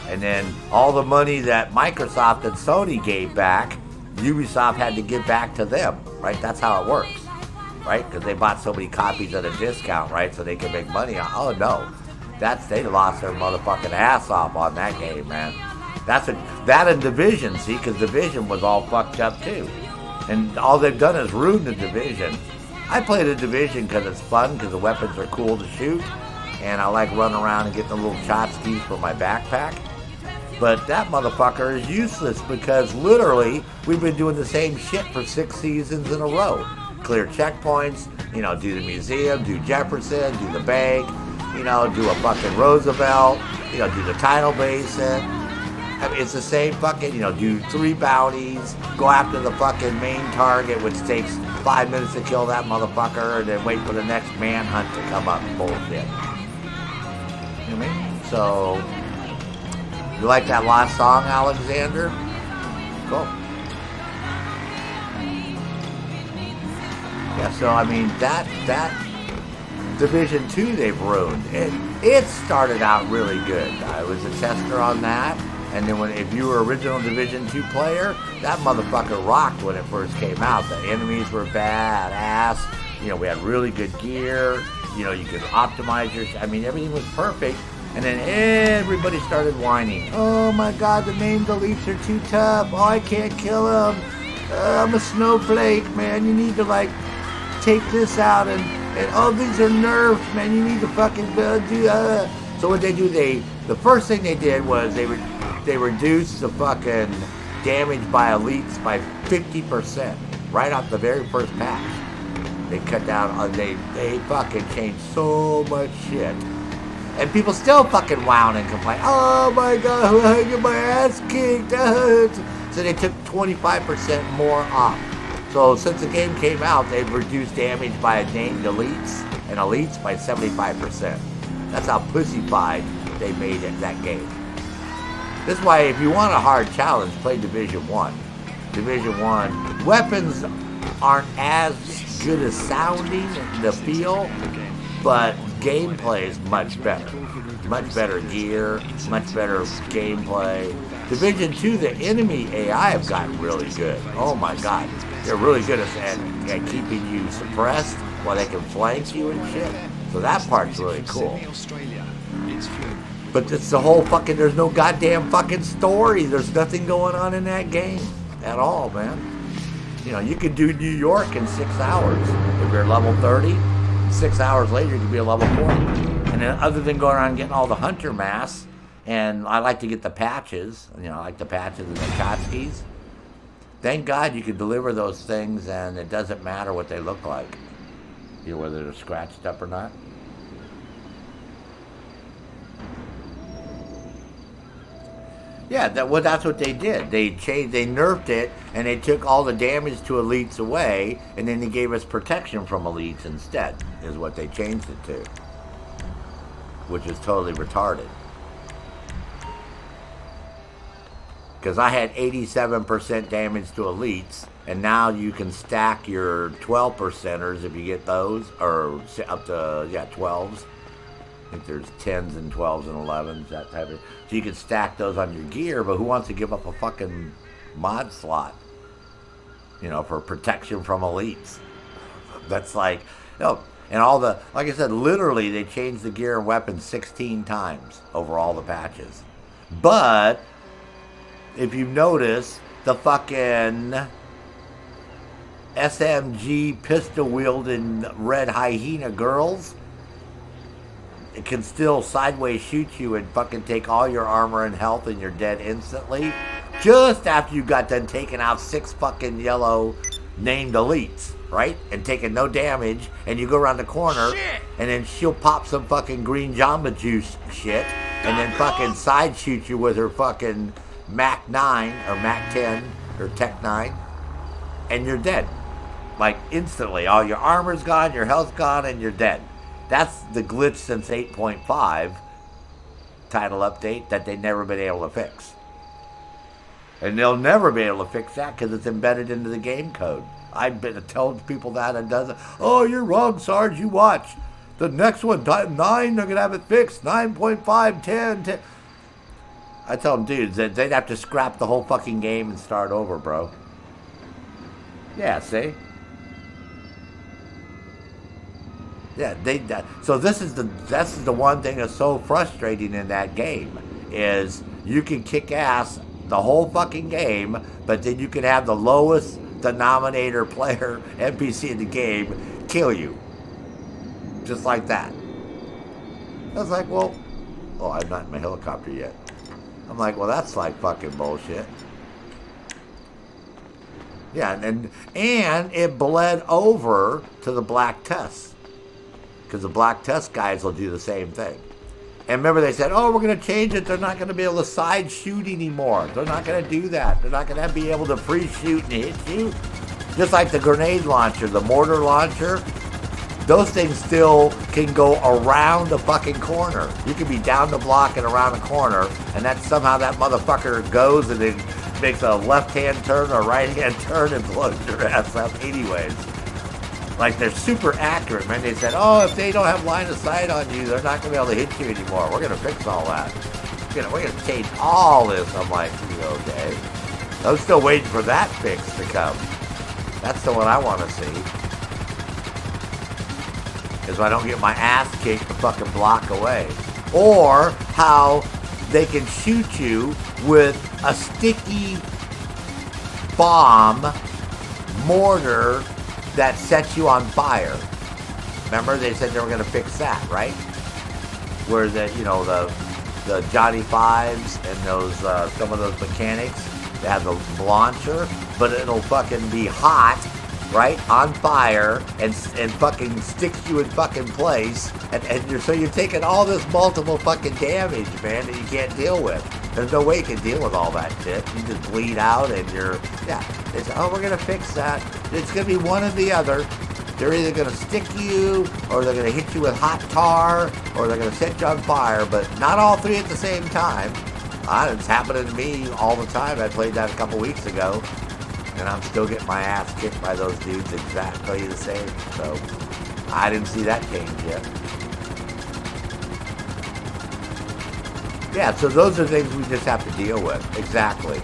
Speaker 1: And then all the money that Microsoft and Sony gave back, Ubisoft had to give back to them, right? That's how it works, right? Because they bought so many copies at a discount, right? So they can make money on. Oh no, they lost their motherfucking ass off on that game, man. That and Division, see, because Division was all fucked up too. And all they've done is ruin the Division. I play the Division because it's fun, because the weapons are cool to shoot, and I like running around and getting the little tchotchkes for my backpack. But that motherfucker is useless, because literally we've been doing the same shit for 6 seasons in a row. Clear checkpoints, do the museum, do Jefferson, do the bank, do a fucking Roosevelt, do the tidal basin. I mean, it's the same fucking, do 3 bounties, go after the fucking main target, which takes 5 minutes to kill that motherfucker, and then wait for the next manhunt to come up. Bullshit. You know what I mean? So, you like that last song, Alexander? Cool. Yeah, so, I mean, that Division 2 they've ruined. It started out really good. I was a tester on that. And then if you were original Division 2 player, that motherfucker rocked when it first came out. The enemies were badass. We had really good gear. You could optimize everything was perfect. And then everybody started whining. Oh my God, the main deletes are too tough. Oh, I can't kill them. I'm a snowflake, man. You need to take this out and oh, these are nerfs, man. You need to fucking do. So what they do, the first thing they did was they reduced the fucking damage by elites by 50% right off the very first patch. They cut down, they fucking changed so much shit. And people still fucking whine and complain, oh my God, I get my ass kicked. So they took 25% more off. So since the game came out, they've reduced damage by named elites and elites by 75%. That's how pussified they made it, that game. This is why if you want a hard challenge, play Division 1. Division 1. Weapons aren't as good as sounding in the feel, but gameplay is much better. Much better gear, much better gameplay. Division 2, the enemy AI have gotten really good. Oh my god. They're really good at keeping you suppressed while they can flank you and shit. So that part's really cool. But it's the whole fucking, there's no goddamn fucking story. There's nothing going on in that game at all, man. You know, you can do New York in 6 hours. If you're level 30, 6 hours later you can be a level 40. And then other than going around and getting all the hunter mass, and I like to get the patches, you know, I like the patches and the tchotchkes. Thank God you can deliver those things and it doesn't matter what they look like. You know, whether they're scratched up or not. Yeah, that's what they did. They nerfed it, and they took all the damage to elites away, and then they gave us protection from elites instead, is what they changed it to. Which is totally retarded. Because I had 87% damage to elites, and now you can stack your 12%ers if you get those, or up to, 12s. I think there's 10s and 12s and 11s, that type of. So you can stack those on your gear, but who wants to give up a fucking mod slot? You know, for protection from elites. That's like, and all the, like I said, literally they changed the gear and weapons 16 times over all the patches. But, if you notice, the fucking SMG pistol-wielding red hyena girls, it can still sideways shoot you and fucking take all your armor and health and you're dead instantly. Just after you got done taking out 6 fucking yellow named elites, right? And taking no damage, and you go around the corner, and then she'll pop some fucking green Jamba Juice shit, and then fucking side shoot you with her fucking Mac 9, or Mac 10, or Tech 9, and you're dead. Like, instantly. All your armor's gone, your health's gone, and you're dead. That's the glitch since 8.5 title update that they've never been able to fix. And they'll never be able to fix that because it's embedded into the game code. I've been told people that and doesn't. Oh, you're wrong, Sarge. You watch. The next one, 9, they're going to have it fixed. 9.5, 10. I tell them, dudes, that they'd have to scrap the whole fucking game and start over, bro. Yeah, see? Yeah, so this is the one thing that's so frustrating in that game is you can kick ass the whole fucking game, but then you can have the lowest denominator player NPC in the game kill you, just like that. I was like, well, I'm not in my helicopter yet. I'm like, well, that's like fucking bullshit. Yeah, and it bled over to the Black Tusk. Because the Black Tusk guys will do the same thing. And remember they said, we're going to change it. They're not going to be able to side shoot anymore. They're not going to do that. They're not going to be able to free shoot and hit you. Just like the grenade launcher, the mortar launcher. Those things still can go around the fucking corner. You can be down the block and around the corner. And that somehow that motherfucker goes and then makes a left-hand turn or a right-hand turn and blows your ass up anyways. Like, they're super accurate, man. They said, if they don't have line of sight on you, they're not going to be able to hit you anymore. We're going to fix all that. We're going to change all this. I'm like, okay. I'm still waiting for that fix to come. That's the one I want to see. Is I don't get my ass kicked a fucking block away. Or how they can shoot you with a sticky bomb mortar that sets you on fire. Remember, they said they were going to fix that, right? Where the Johnny Fives and those some of those mechanics, they have the launcher, but it'll fucking be hot, right, on fire, and fucking sticks you in fucking place, and so you're taking all this multiple fucking damage, man, that you can't deal with. There's no way you can deal with all that shit. You just bleed out and they say, we're going to fix that. It's going to be one or the other. They're either going to stick you, or they're going to hit you with hot tar, or they're going to set you on fire, but not all three at the same time. It's happening to me all the time. I played that a couple weeks ago. And I'm still getting my ass kicked by those dudes exactly the same. So I didn't see that change yet. Yeah, so those are things we just have to deal with. Exactly,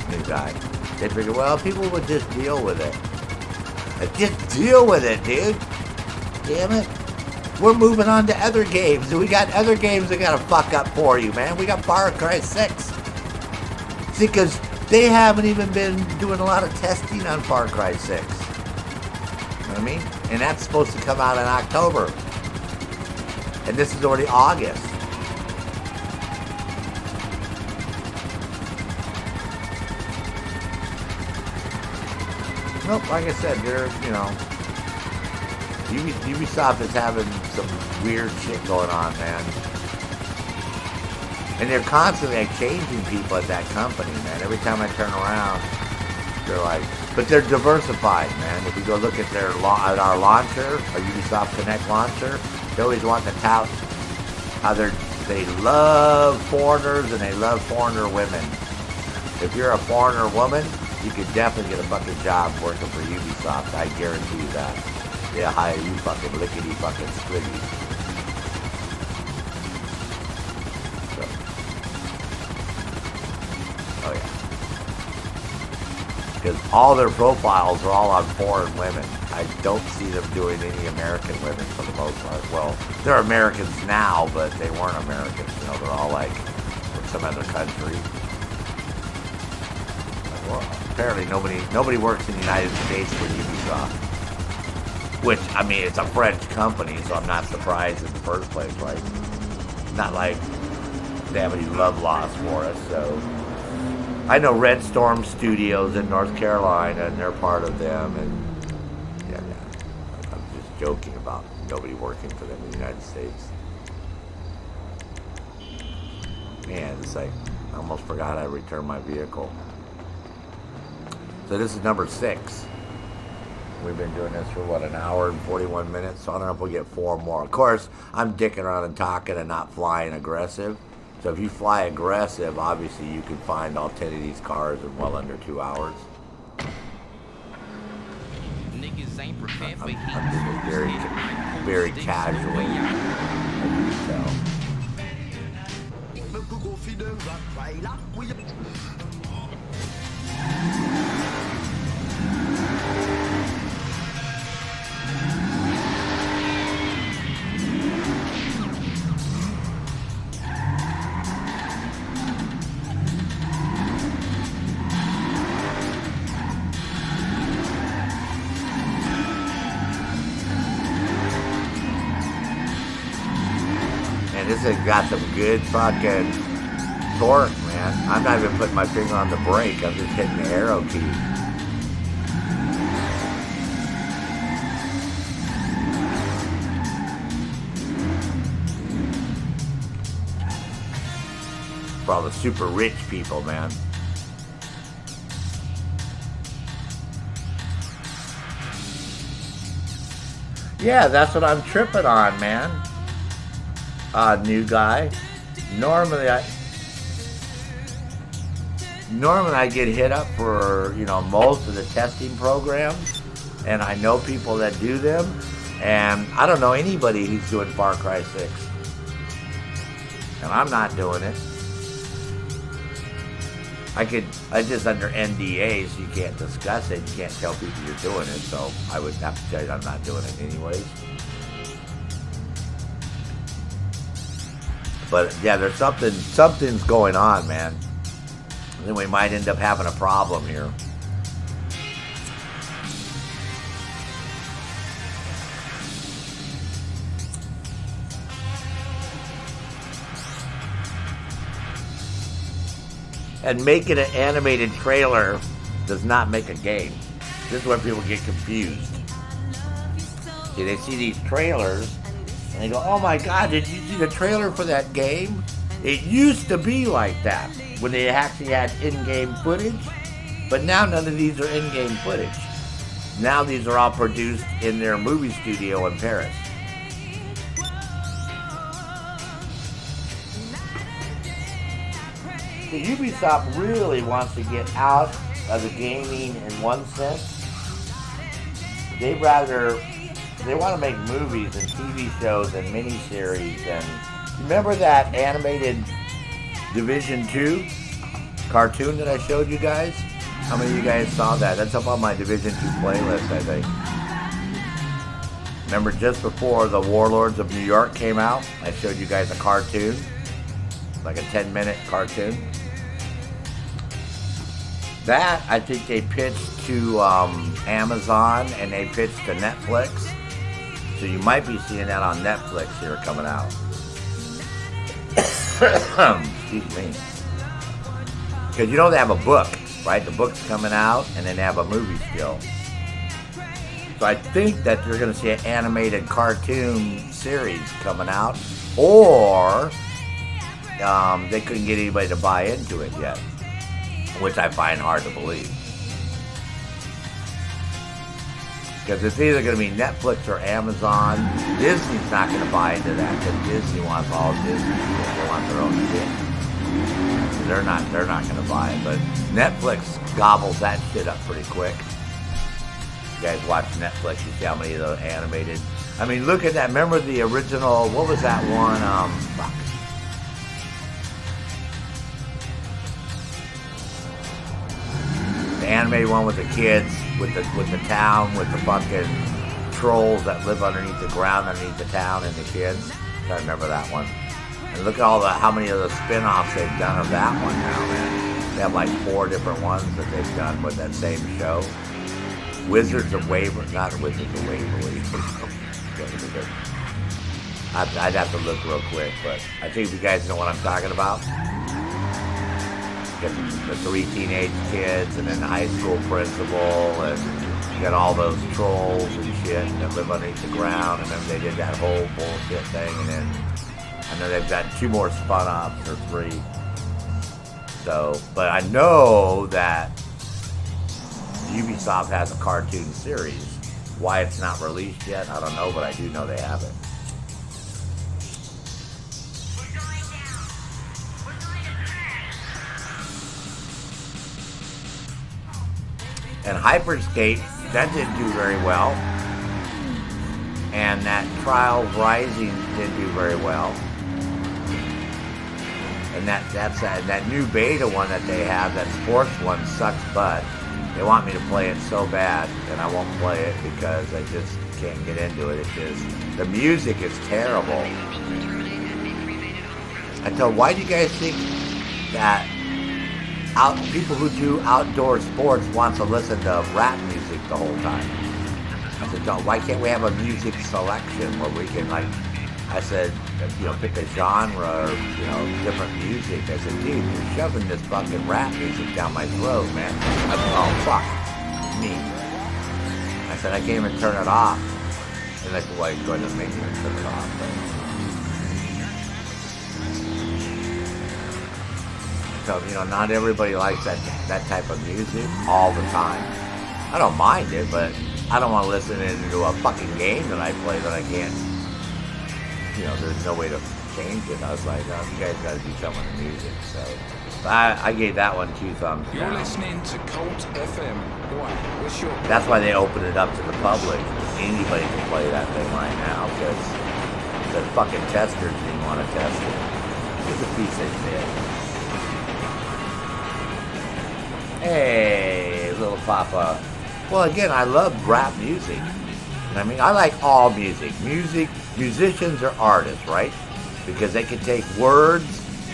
Speaker 1: new guy. They figure, well, people would just deal with it. Just deal with it, dude. Damn it. We're moving on to other games. We got other games that gotta fuck up for you, man. We got Far Cry 6. See, because they haven't even been doing a lot of testing on Far Cry 6. You know what I mean? And that's supposed to come out in October. And this is already August. Nope, like I said, they're, you know, Ubisoft is having some weird shit going on, man. And they're constantly changing people at that company, man. Every time I turn around, they're like, but they're diversified, man. If you go look at at our launcher, our Ubisoft Connect launcher, they always want to tout how they love foreigners and they love foreigner women. If you're a foreigner woman, you could definitely get a fucking job working for Ubisoft. I guarantee you that. They'll hire you fucking lickety fucking splitty. So. Oh yeah. Because all their profiles are all on foreign women. I don't see them doing any American women for the most part. Well, they're Americans now, but they weren't Americans. You know, they're all like from some other country. Well, apparently nobody works in the United States for Ubisoft. Which, I mean, it's a French company, so I'm not surprised in the first place, right? Not like they have any love lost for us, so. I know Red Storm Studios in North Carolina, and they're part of them, and yeah, I'm just joking about nobody working for them in the United States. Man, it's like, I almost forgot I returned my vehicle. So this is number 6. We've been doing this for, what, an hour and 41 minutes? So I don't know if we'll get 4 more. Of course, I'm dicking around and talking and not flying aggressive. So if you fly aggressive, obviously you can find all 10 of these cars in well under 2 hours.
Speaker 8: Niggas ain't prepared for
Speaker 1: I'm doing it very casually, as you can tell. This has got some good fucking torque, man. I'm not even putting my finger on the brake. I'm just hitting the arrow key. For all the super rich people, man. Yeah, that's what I'm tripping on, man. New guy. Normally I get hit up for, you know, most of the testing programs, and I know people that do them, and I don't know anybody who's doing Far Cry 6. And I'm not doing it. I just under NDA, so you can't discuss it. You can't tell people you're doing it, so I would have to tell you I'm not doing it anyways. But yeah, there's something's going on, man. Then we might end up having a problem here. And making an animated trailer does not make a game. This is where people get confused. See, they see these trailers and they go, oh my God, did you see the trailer for that game? It used to be like that when they actually had in-game footage, but now none of these are in-game footage. Now these are all produced in their movie studio in Paris. The Ubisoft really wants to get out of the gaming in one sense. They want to make movies and TV shows and miniseries. And remember that animated Division 2 cartoon that I showed you guys? How many of you guys saw that? That's up on my Division 2 playlist, I think. Remember just before the Warlords of New York came out, I showed you guys a cartoon, like a 10-minute cartoon. That, I think they pitched to Amazon and they pitched to Netflix. So you might be seeing that on Netflix here coming out. Excuse me. Because you know they have a book, right? The book's coming out and then they have a movie still. So I think that you're going to see an animated cartoon series coming out, or they couldn't get anybody to buy into it yet, which I find hard to believe. Because it's either going to be Netflix or Amazon. Disney's not going to buy into that because Disney wants all Disney. They want their own shit. So they're not going to buy it. But Netflix gobbles that shit up pretty quick. You guys watch Netflix, you see how many of those animated. I mean, look at that. Remember the original, what was that one? Fuck. The animated one with the kids, with the town, with the fucking trolls that live underneath the ground, underneath the town, and the kids. I remember that one. And look at how many of the spin-offs they've done of that one now, man. They have like 4 different ones that they've done with that same show. Wizards of Waverly, not Wizards of Waverly. I'd have to look real quick, but I think you guys know what I'm talking about. You got the 3 teenage kids, and then the high school principal, and you got all those trolls and shit that live underneath the ground, and then they did that whole bullshit thing, and then I know they've got 2 more spun-offs or 3. So, but I know that Ubisoft has a cartoon series. Why it's not released yet, I don't know, but I do know they have it. And Hyperscape, that didn't do very well. And that Trials Rising didn't do very well. And that new beta one that they have, that sports one, sucks butt. They want me to play it so bad, and I won't play it because I just can't get into it. The music is terrible. I tell, why do you guys think that people who do outdoor sports want to listen to rap music the whole time? I said, why can't we have a music selection where we can, like, I said, pick a genre or, different music. I said, dude, you're shoving this fucking rap music down my throat, man. I said, oh, fuck me. I said, I can't even turn it off. And I said, well, you're going to make me turn it off. So, not everybody likes that type of music all the time. I don't mind it, but I don't want to listen into a fucking game that I play that I can't. There's no way to change it. I was like, oh, you guys got to do something with the music. So I gave that one 2 thumbs down.
Speaker 6: You're listening to Cult FM. What's your...
Speaker 1: That's why they opened it up to the public. Anybody can play that thing right now because the fucking testers didn't want to test it. It's a piece of shit. Hey, little Papa. Well, again, I love rap music. I mean, I like all music. Musicians are artists, right? Because they can take words,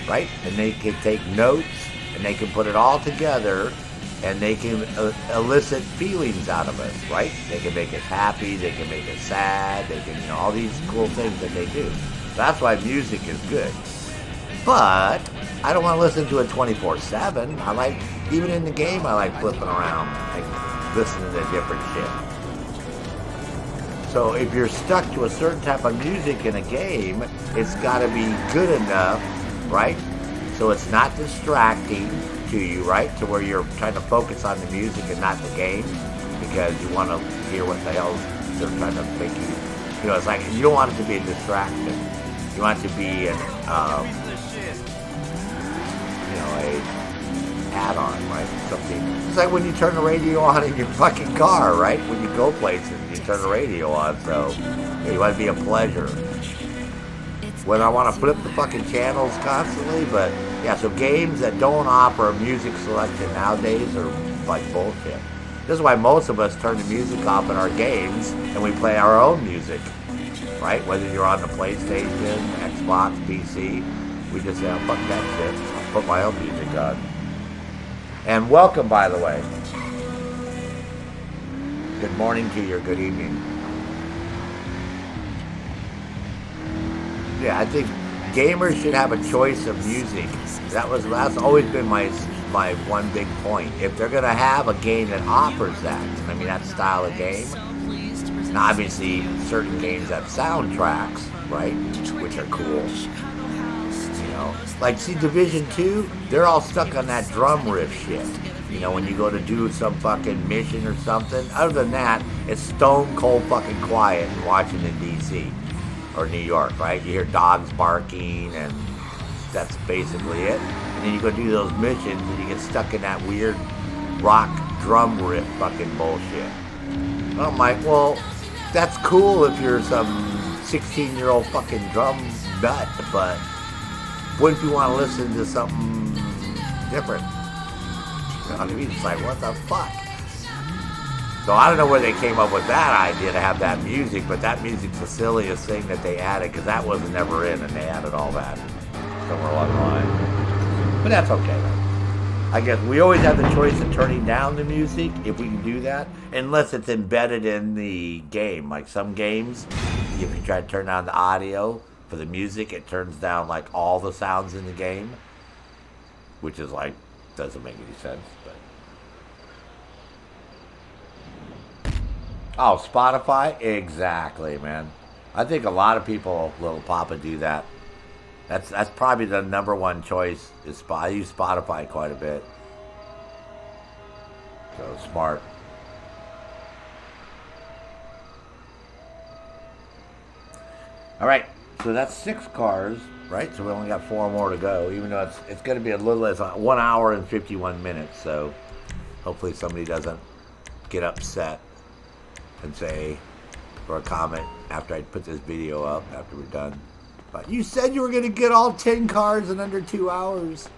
Speaker 1: right? And they can take notes, and they can put it all together, and they can elicit feelings out of us, right? They can make us happy, they can make us sad, they can, all these cool things that they do. That's why music is good. But I don't want to listen to it 24/7. I like, even in the game, I like flipping around, like listening to different shit. So if you're stuck to a certain type of music in a game, it's got to be good enough, right? So it's not distracting to you, right? To where you're trying to focus on the music and not the game because you want to hear what the hell they're trying to make you. It's like you don't want it to be a distraction. You want it to be an, a add-on, right? something. It's like when you turn the radio on in your fucking car, right? When you go places and you turn the radio on, so it might be a pleasure. When I want to flip the fucking channels constantly, but yeah, so games that don't offer music selection nowadays are like bullshit. This is why most of us turn the music off in our games and we play our own music, right? Whether you're on the PlayStation, Xbox, PC, we just say, oh, fuck that shit. I'll put my own music on. And welcome, by the way. Good morning to you, or good evening. Yeah, I think gamers should have a choice of music. That's always been my one big point. If they're gonna have a game that offers that style of game. Now, obviously, certain games have soundtracks, right, which are cool. You know, like see Division 2, they're all stuck on that drum riff shit. You know, when you go to do some fucking mission or something. Other than that, it's stone cold fucking quiet in Washington D.C. or New York, right? You hear dogs barking, and that's basically it. And then you go do those missions, and you get stuck in that weird rock drum riff fucking bullshit. And I'm like, well, that's cool if you're some 16-year-old fucking drum nut, but what if you want to listen to something different? You know what I mean? It's like, what the fuck? So I don't know where they came up with that idea to have that music, but that music's the silliest thing that they added, because that wasn't ever in, and they added all that somewhere along the line. But that's okay, though. I guess we always have the choice of turning down the music, if we can do that, unless it's embedded in the game. Like some games, if you try to turn down the audio for the music, it turns down like all the sounds in the game, which is like, doesn't make any sense, but... Oh, Spotify? Exactly, man. I think a lot of people, Little Papa, do that. That's probably the number one choice. I use Spotify quite a bit. So smart. All right, so that's 6 cars, right? So we only got 4 more to go, even though it's going to be a little less, 1 hour and 51 minutes. So hopefully somebody doesn't get upset and say, or a comment after I put this video up, after we're done. But you said you were going to get all 10 cars in under 2 hours.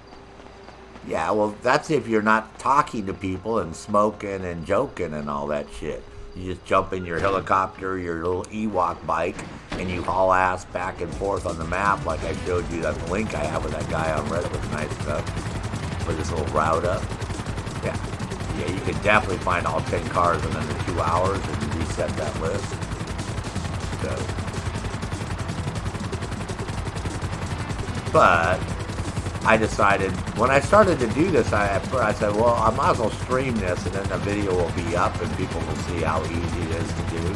Speaker 1: Yeah, well, that's if you're not talking to people and smoking and joking and all that shit. You just jump in your helicopter, your little Ewok bike, and you haul ass back and forth on the map like I showed you that link I have with that guy on Reddit with nice stuff for this little route up. Yeah, you can definitely find all 10 cars in under 2 hours and reset that list. So... But I decided, when I started to do this, I said, well, I might as well stream this, and then the video will be up, and people will see how easy it is to do.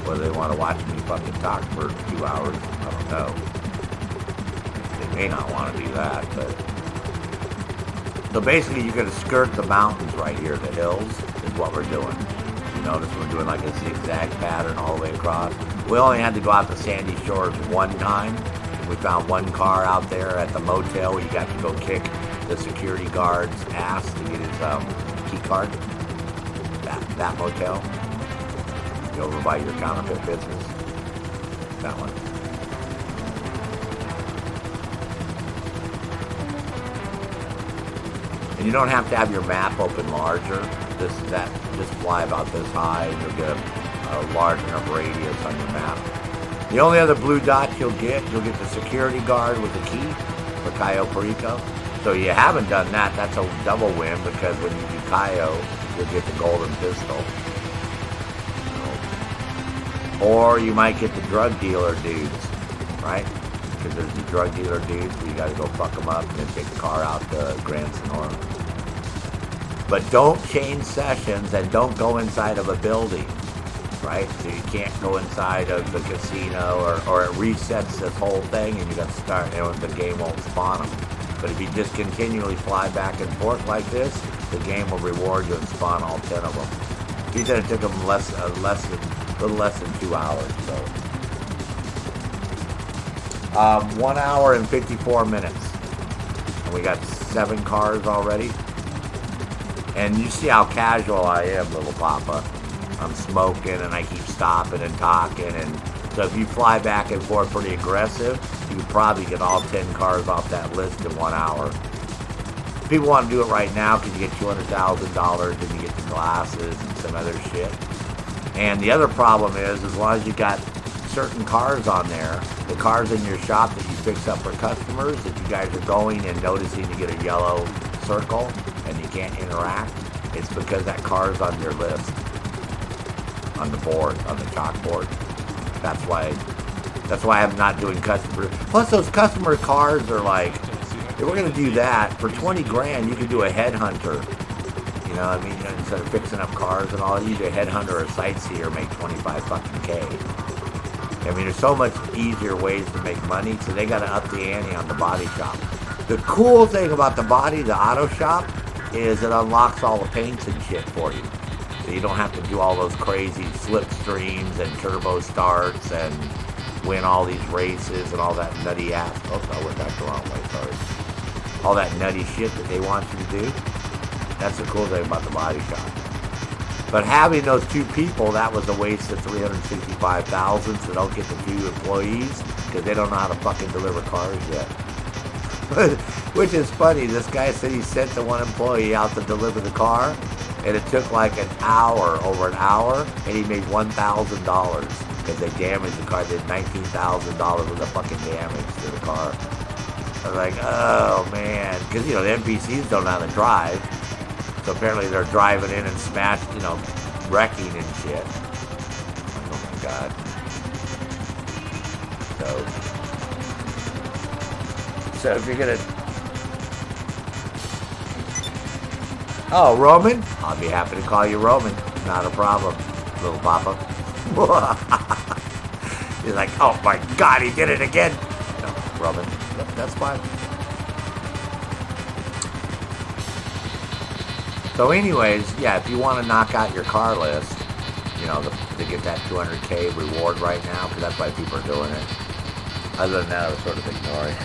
Speaker 1: Whether they want to watch me fucking talk for 2 hours, I don't know. They may not want to do that, but... So basically, you're going to skirt the mountains right here, the hills, is what we're doing. You notice we're doing like a zigzag pattern all the way across. We only had to go out to Sandy Shores one time. We found 1 car out there at the motel where you got to go kick the security guard's ass to get his key card. That motel. Over by your counterfeit business. That one. And you don't have to have your map open larger. Just fly about this high and you'll get a large enough radius on your map. The only other blue dot you'll get the security guard with the key for Cayo Perico. So you haven't done that, that's a double win, because when you do Cayo, you'll get the golden pistol. Or you might get the drug dealer dudes, right? Because there's the drug dealer dudes, so you gotta go fuck them up and then take the car out to Grand Sonora. But don't change sessions and don't go inside of a building. Right? So you can't go inside of the casino or it resets this whole thing and you got to start, and the game won't spawn them. But if you just continually fly back and forth like this, the game will reward you and spawn all 10 of them. He said it took him a little less than 2 hours. So 1 hour and 54 minutes. And we got 7 cars already. And you see how casual I am, little papa. I'm smoking and I keep stopping and talking. And so if you fly back and forth pretty aggressive, you could probably get all 10 cars off that list in 1 hour. People want to do it right now because you get $200,000 and you get the glasses and some other shit. And the other problem is, as long as you got certain cars on there, the cars in your shop that you fix up for customers, that you guys are going and noticing you get a yellow circle and you can't interact, it's because that car's on your list, on the board, on the chalkboard. That's why I'm not doing customer. Plus, those customer cars are like, if we're gonna do that for 20 grand, you could do a headhunter. You know what I mean? Instead of fixing up cars and all, you do a headhunter or a sightseer, make 25 fucking K. I mean, there's so much easier ways to make money, so they gotta up the ante on the body shop. The cool thing about the auto shop, is it unlocks all the paints and shit for you. So you don't have to do all those crazy slipstreams and turbo starts and win all these races and all that nutty ass. Oh, I went back the wrong way, sorry. All that nutty shit that they want you to do. That's the cool thing about the body shop. But having those 2 people, that was a waste of $365,000, so don't get the 2 employees because they don't know how to fucking deliver cars yet. Which is funny. This guy said he sent the 1 employee out to deliver the car, and it took like an hour, over an hour, and he made $1,000 because they damaged the car. They did $19,000 worth of fucking damage to the car. I was like, oh man, because you know the NPCs don't know how to drive, so apparently they're driving in and smashing, you know, wrecking and shit. Oh my god. So if you're gonna, oh Roman, I'll be happy to call you Roman. Not a problem, little papa. He's like, oh my god, he did it again. No, Roman. Yep, that's fine. So anyways, yeah, if you want to knock out your car list, you know, to get that 200K reward right now, because that's why people are doing it. Other than that, I was sort of ignoring it.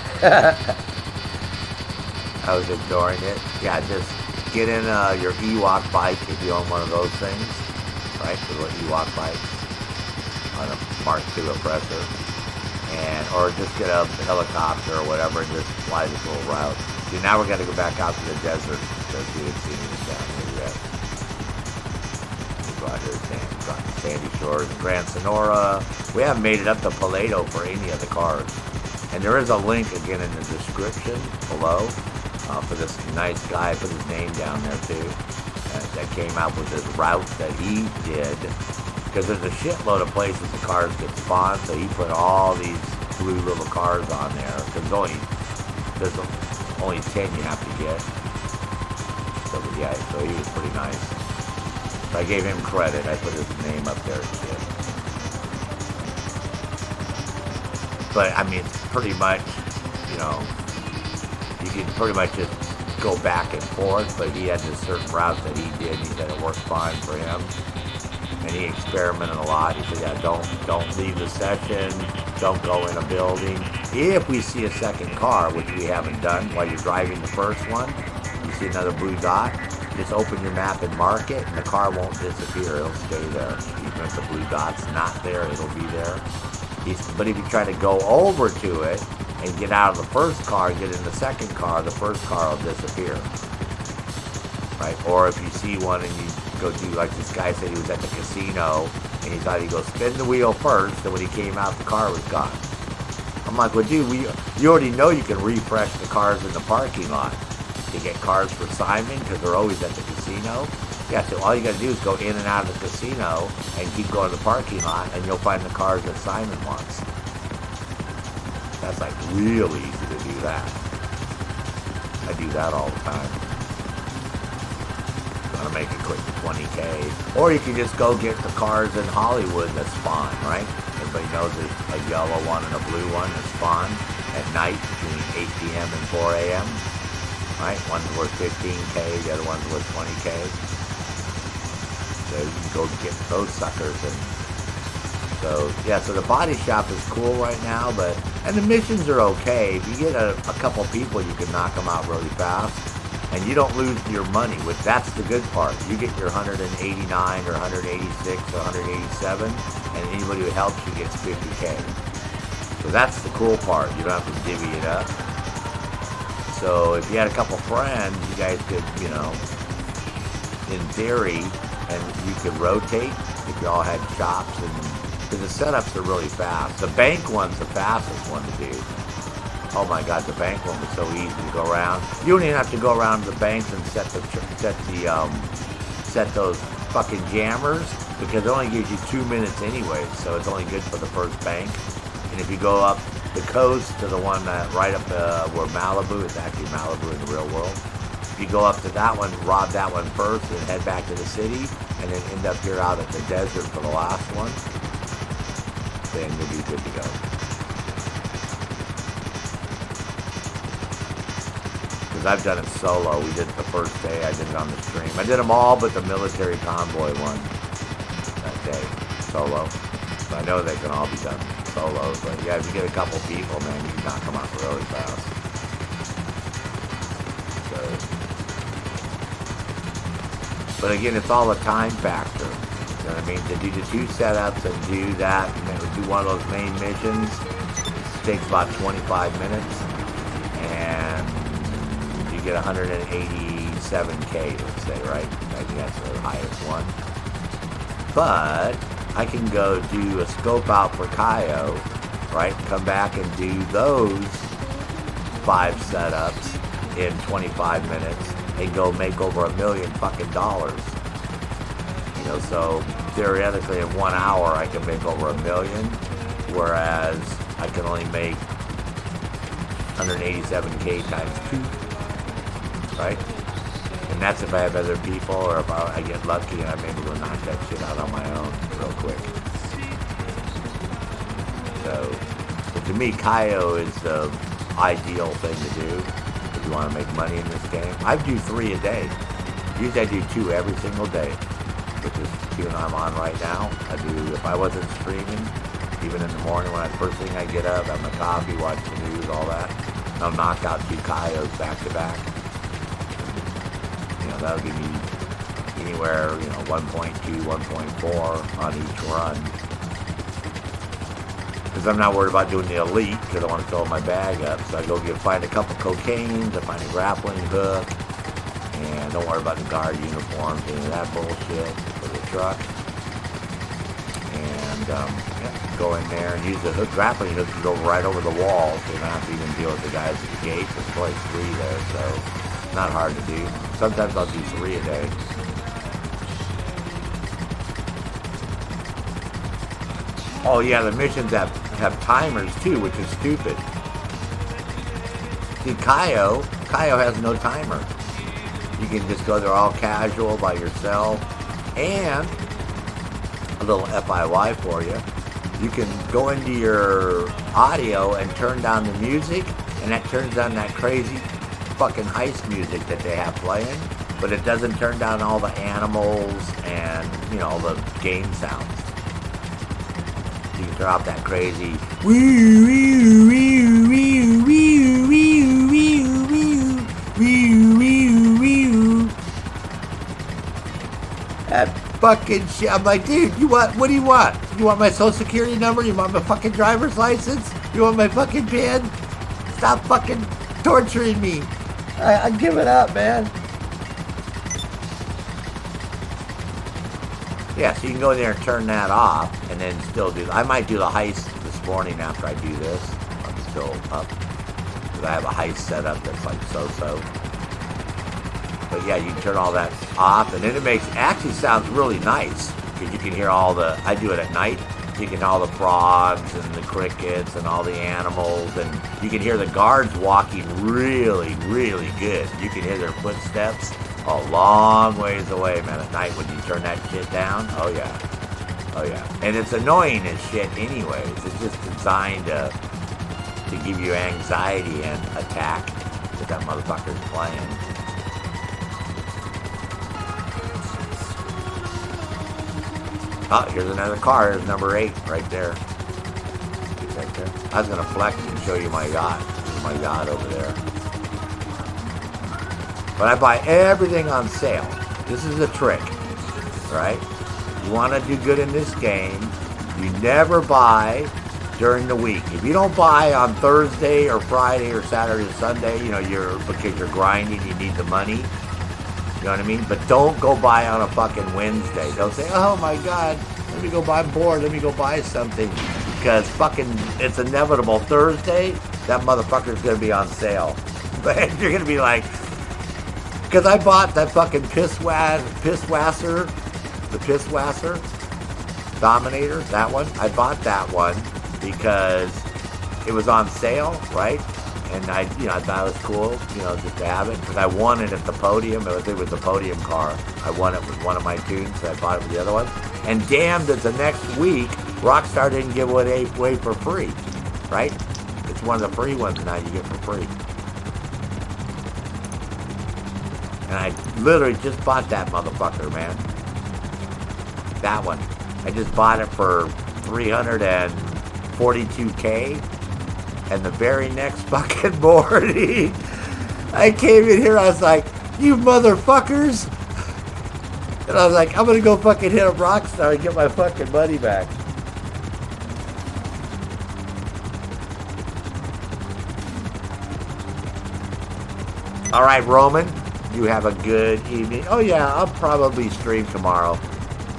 Speaker 1: I was ignoring it. Yeah, just get in your Ewok bike if you own one of those things, right? The little Ewok bike on a Mark II oppressor. Or just get a helicopter or whatever and just fly this little route. See, now we're going to go back out to the desert because we haven't seen anything down here yet. We'll go out here to Sandy Shores, Grand Sonora. We haven't made it up to Paleto for any of the cars. And there is a link again in the description below for this nice guy. I put his name down there too. That came out with this route that he did. Because there's a shitload of places the cars get spawned, so he put all these blue little cars on there. Because there's only 10 you have to get. So yeah, so he was pretty nice. So I gave him credit. I put his name up there and shit. But I mean, it's pretty much, you know, you can pretty much just go back and forth. But he had this certain route that he did. He said it worked fine for him. And he experimented a lot. He said, yeah, don't leave the session. Don't go in a building. If we see a second car, which we haven't done, while you're driving the first one, you see another blue dot, just open your map and mark it, and the car won't disappear. It'll stay there. Even if the blue dot's not there, it'll be there. But if you try to go over to it and get out of the first car and get in the second car, the first car will disappear. Right? Or if you see one and you go do, like this guy said he was at the casino and he thought he'd go spin the wheel first, and when he came out the car was gone. I'm like, well dude, you already know you can refresh the cars in the parking lot to get cars for Simon because they're always at the casino. Yeah, so all you gotta do is go in and out of the casino and keep going to the parking lot and you'll find the cars that Simon wants. That's like real easy to do that. I do that all the time. Gonna make it quick to 20K. Or you can just go get the cars in Hollywood that spawn, right? Everybody knows there's a yellow one and a blue one that spawn at night between 8 p.m. and 4 a.m. Right? One's worth 15K, the other one's worth 20K. So you can go get those suckers. And so, yeah, so the body shop is cool right now, and the missions are okay. If you get a couple people, you can knock them out really fast. And you don't lose your money. That's the good part. You get your 189 or 186 or 187, and anybody who helps you gets 50K. So that's the cool part. You don't have to divvy it up. So if you had a couple friends, you guys could, you know, in theory, and you could rotate if you all had shops, and because the setups are really fast. The bank one's the fastest one to do. Oh my God, the bank one was so easy to go around. You don't even have to go around the banks and set those fucking jammers, because it only gives you 2 minutes anyway, so it's only good for the first bank. And if you go up the coast to the one that right up where Malibu, it's actually Malibu in the real world. If you go up to that one, rob that one first, and head back to the city, and then end up here out at the desert for the last one, then you'll be good to go. Because I've done it solo. We did it the first day. I did it on the stream. I did them all but the military convoy one that day, solo. So I know they can all be done solo. But yeah, if you get a couple people, man, you can knock them out really fast. So, but again, it's all a time factor. You know what I mean? To do the 2 setups and do that, and then do one of those main missions, it takes about 25 minutes. And you get 187K, let's say, right? I think that's the highest one. But I can go do a scope out for Kaio, right? Come back and do those 5 setups in 25 minutes and go make over $1 million fucking dollars. You know, so theoretically in 1 hour I can make over $1 million, whereas I can only make 187K times 2. Right? And that's if I have other people, or if I get lucky and I'm able to knock that shit out on my own real quick. So, but to me, Kaio is the ideal thing to do if you want to make money in this game. I do 3 a day. Usually I do 2 every single day, which is 2 I'm on right now. I do, if I wasn't streaming, even in the morning when first thing I get up, have my coffee, watch the news, all that, I'll knock out 2 Kaios back to back. That'll give me anywhere, 1.2, 1.4 on each run. Because I'm not worried about doing the elite, because I want to fill my bag up. So I go find a couple cocaines, I find a grappling hook, and don't worry about the guard uniforms, any of that bullshit for the truck. And go in there and use the hook, grappling hook to go right over the wall, so you don't have to even deal with the guys at the gate. There's probably 3 there, so not hard to do. Sometimes I'll do 3 a day. Oh yeah, the missions have timers too, which is stupid. See, Kaio has no timer. You can just go there all casual by yourself. And a little FIY for you. You can go into your audio and turn down the music, and that turns down that crazy fucking heist music that they have playing, but it doesn't turn down all the animals and, all the game sounds. You can turn off that crazy that fucking shit. I'm like, dude, what do you want? You want my social security number? You want my fucking driver's license? You want my fucking pin? Stop fucking torturing me. I give it up, man. Yeah, so you can go in there and turn that off, and then still do. I might do the heist this morning after I do this. I'm still up because I have a heist set up that's like so. But yeah, you can turn all that off, and then it actually sounds really nice because you can hear all the. I do it at night. You can hear all the frogs and the crickets and all the animals, and you can hear the guards walking really, really good. You can hear their footsteps a long ways away, man, at night when you turn that shit down. Oh yeah. And it's annoying as shit anyways. It's just designed to give you anxiety and attack that motherfucker's playing. Oh, here's another car. Here's number 8 right there. Right there. I was going to flex and show you my yacht. There's my yacht over there. But I buy everything on sale. This is the trick, right? You want to do good in this game, you never buy during the week. If you don't buy on Thursday or Friday or Saturday or Sunday, you know, because you're grinding, you need the money. You know what I mean? But don't go buy on a fucking Wednesday. Don't say, oh my God, let me go buy, I'm bored, let me go buy something. Because fucking, it's inevitable. Thursday, that motherfucker's going to be on sale. But you're going to be like, because I bought that fucking Pisswasser, the Pisswasser Dominator, that one. I bought that one because it was on sale, right? And I thought it was cool, just to have it, because I won it at the podium. It was the podium car. I won it with one of my tunes, so I bought it with the other one. And damn, that the next week, Rockstar didn't give it away for free, right? It's one of the free ones now you get for free. And I literally just bought that motherfucker, man. That one. I just bought it for $342K. And the very next fucking morning, I came in here, I was like, you motherfuckers. And I was like, I'm going to go fucking hit up Rockstar and get my fucking money back. All right, Roman, you have a good evening. Oh yeah, I'll probably stream tomorrow.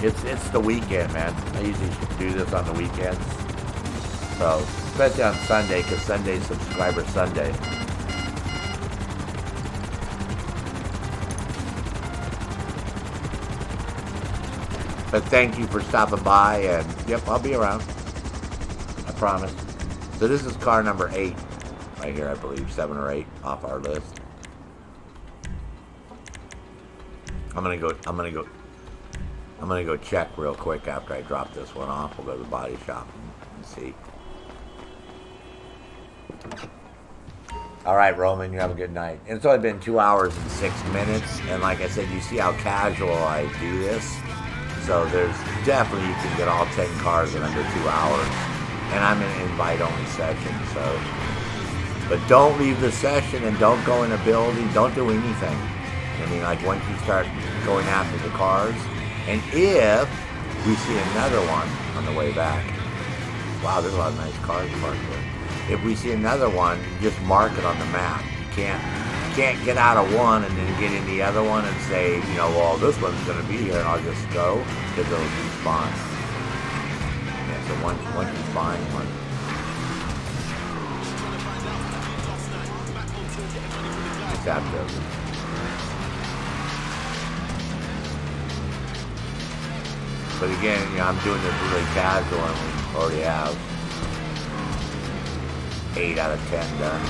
Speaker 1: It's the weekend, man. I usually do this on the weekends. So, especially on Sunday, because Sunday's Subscriber Sunday. But thank you for stopping by, and yep, I'll be around. I promise. So this is car number 8, right here, I believe, 7 or 8 off our list. I'm gonna go check real quick after I drop this one off. We'll go to the body shop and see. All right, Roman, you have a good night. And it's only been 2 hours and 6 minutes, and like I said, you see how casual I do this. So there's definitely, you can get all 10 cars in under 2 hours, and I'm in an invite-only session. So, but don't leave the session and don't go in a building. Don't do anything. I mean, like once you start going after the cars, and if we see another one on the way back, wow, there's a lot of nice cars parked there. If we see another one, just mark it on the map. You can't get out of one and then get in the other one and say, well, this one's going to be here and I'll just go, because it'll respawn. Yeah, so once you find one. Just have to. But again, I'm doing this really casual, and we already have 8 out of 10 done.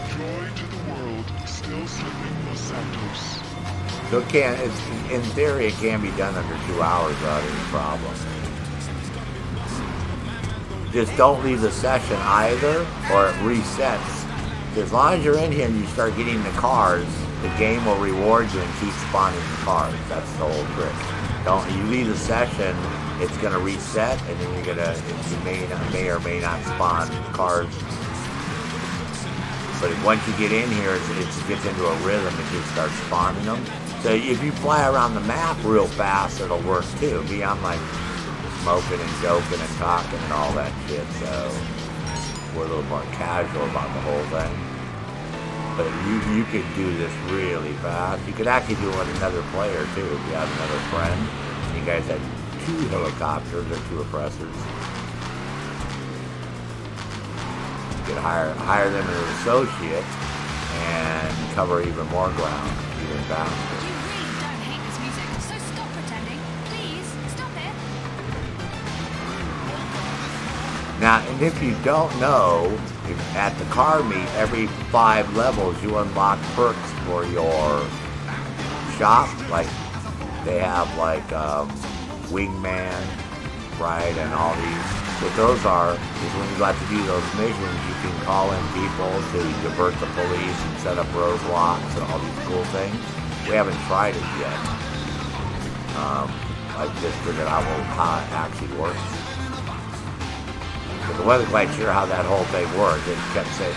Speaker 9: Joy to the world, still slipping Los Santos.
Speaker 1: So in theory, it can be done under 2 hours without any problem. Just don't leave the session either, or it resets. As long as you're in here and you start getting the cars, the game will reward you and keep spawning the cars. That's the whole trick. You leave the session, it's going to reset, and then you may or may not spawn cars. But once you get in here, it gets into a rhythm and you start spawning them. So if you fly around the map real fast, it'll work too. I'm like smoking and joking and talking and all that shit, so we're a little more casual about the whole thing. But you could do this really fast. You could actually do it with another player too, if you have another friend. And you guys had 2 helicopters or 2 oppressors. You could hire them as an associate and cover even more ground, even faster.
Speaker 5: You really don't hate this music, so stop pretending. Please, stop it.
Speaker 1: Now, and if you don't know, at the car meet, every 5 levels you unlock perks for your shop. Like they have like Wingman, right, and all these. What those are is when you got to do those missions, you can call in people to divert the police and set up roadblocks and all these cool things. We haven't tried it yet. I just figured out how it actually works. But I wasn't quite sure how that whole thing worked. It kept saying,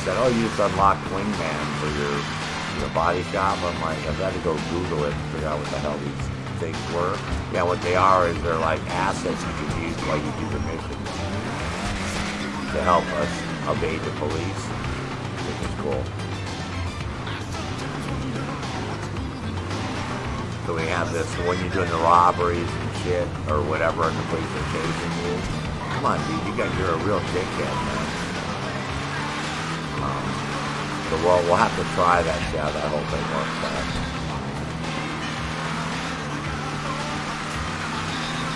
Speaker 1: said, oh, you just unlocked Wingman for your the body shop. I'm like, I've got to go Google it and figure out what the hell these things were. Yeah, what they are is they're like assets you can use while you do the mission to help us evade the police, which is cool. So we have this when you're doing the robberies and shit or whatever, and the police are chasing you. Come on, dude, you're a real dickhead, man. So we'll have to try that, see how that whole thing works out.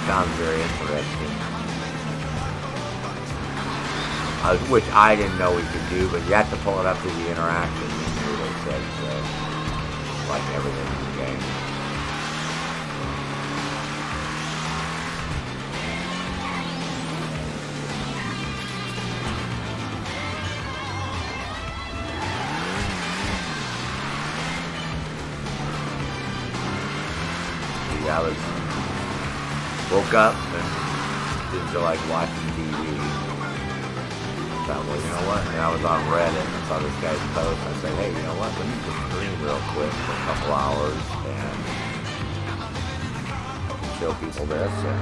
Speaker 1: Sounds very interesting. Which I didn't know we could do, but you have to pull it up to the interaction menu, they said, so like everything in the game. I woke up and didn't feel like watching TV. Thought, well, you know what? And I was on Reddit and I saw this guy's post. I said, hey, you know what? Let me just stream real quick for a couple hours and show people this and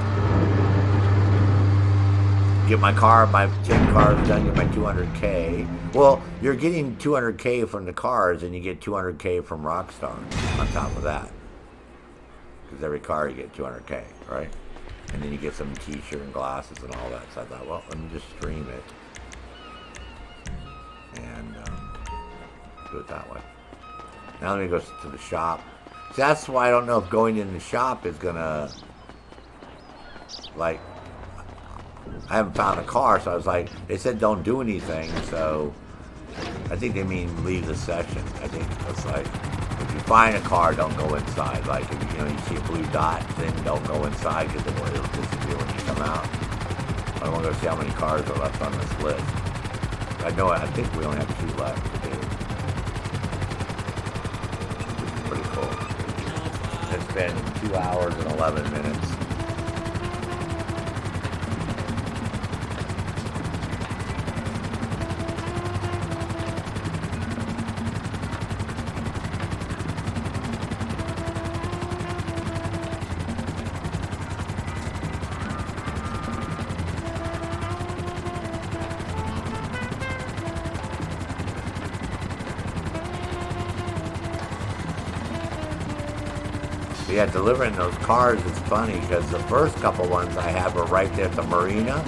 Speaker 1: get my car, my 10 cars done, get my 200K. Well, you're getting 200K from the cars and you get 200K from Rockstar on top of that. Because every car you get 200K, right? And then you get some t-shirt and glasses and all that. So I thought, well, let me just stream it and do it that way. Now let me go to the shop. See, that's why I don't know if going in the shop is gonna, like, I haven't found a car, so I was like, they said don't do anything, so I think they mean leave the session. I think it's like, if you find a car, don't go inside. Like, if you see a blue dot, then don't go inside because it'll disappear when you come out. I want to go see how many cars are left on this list. I think we only have 2 left to do. Which is pretty cool. It's been 2 hours and 11 minutes. Yeah, delivering those cars is funny because the first couple ones I have are right there at the marina.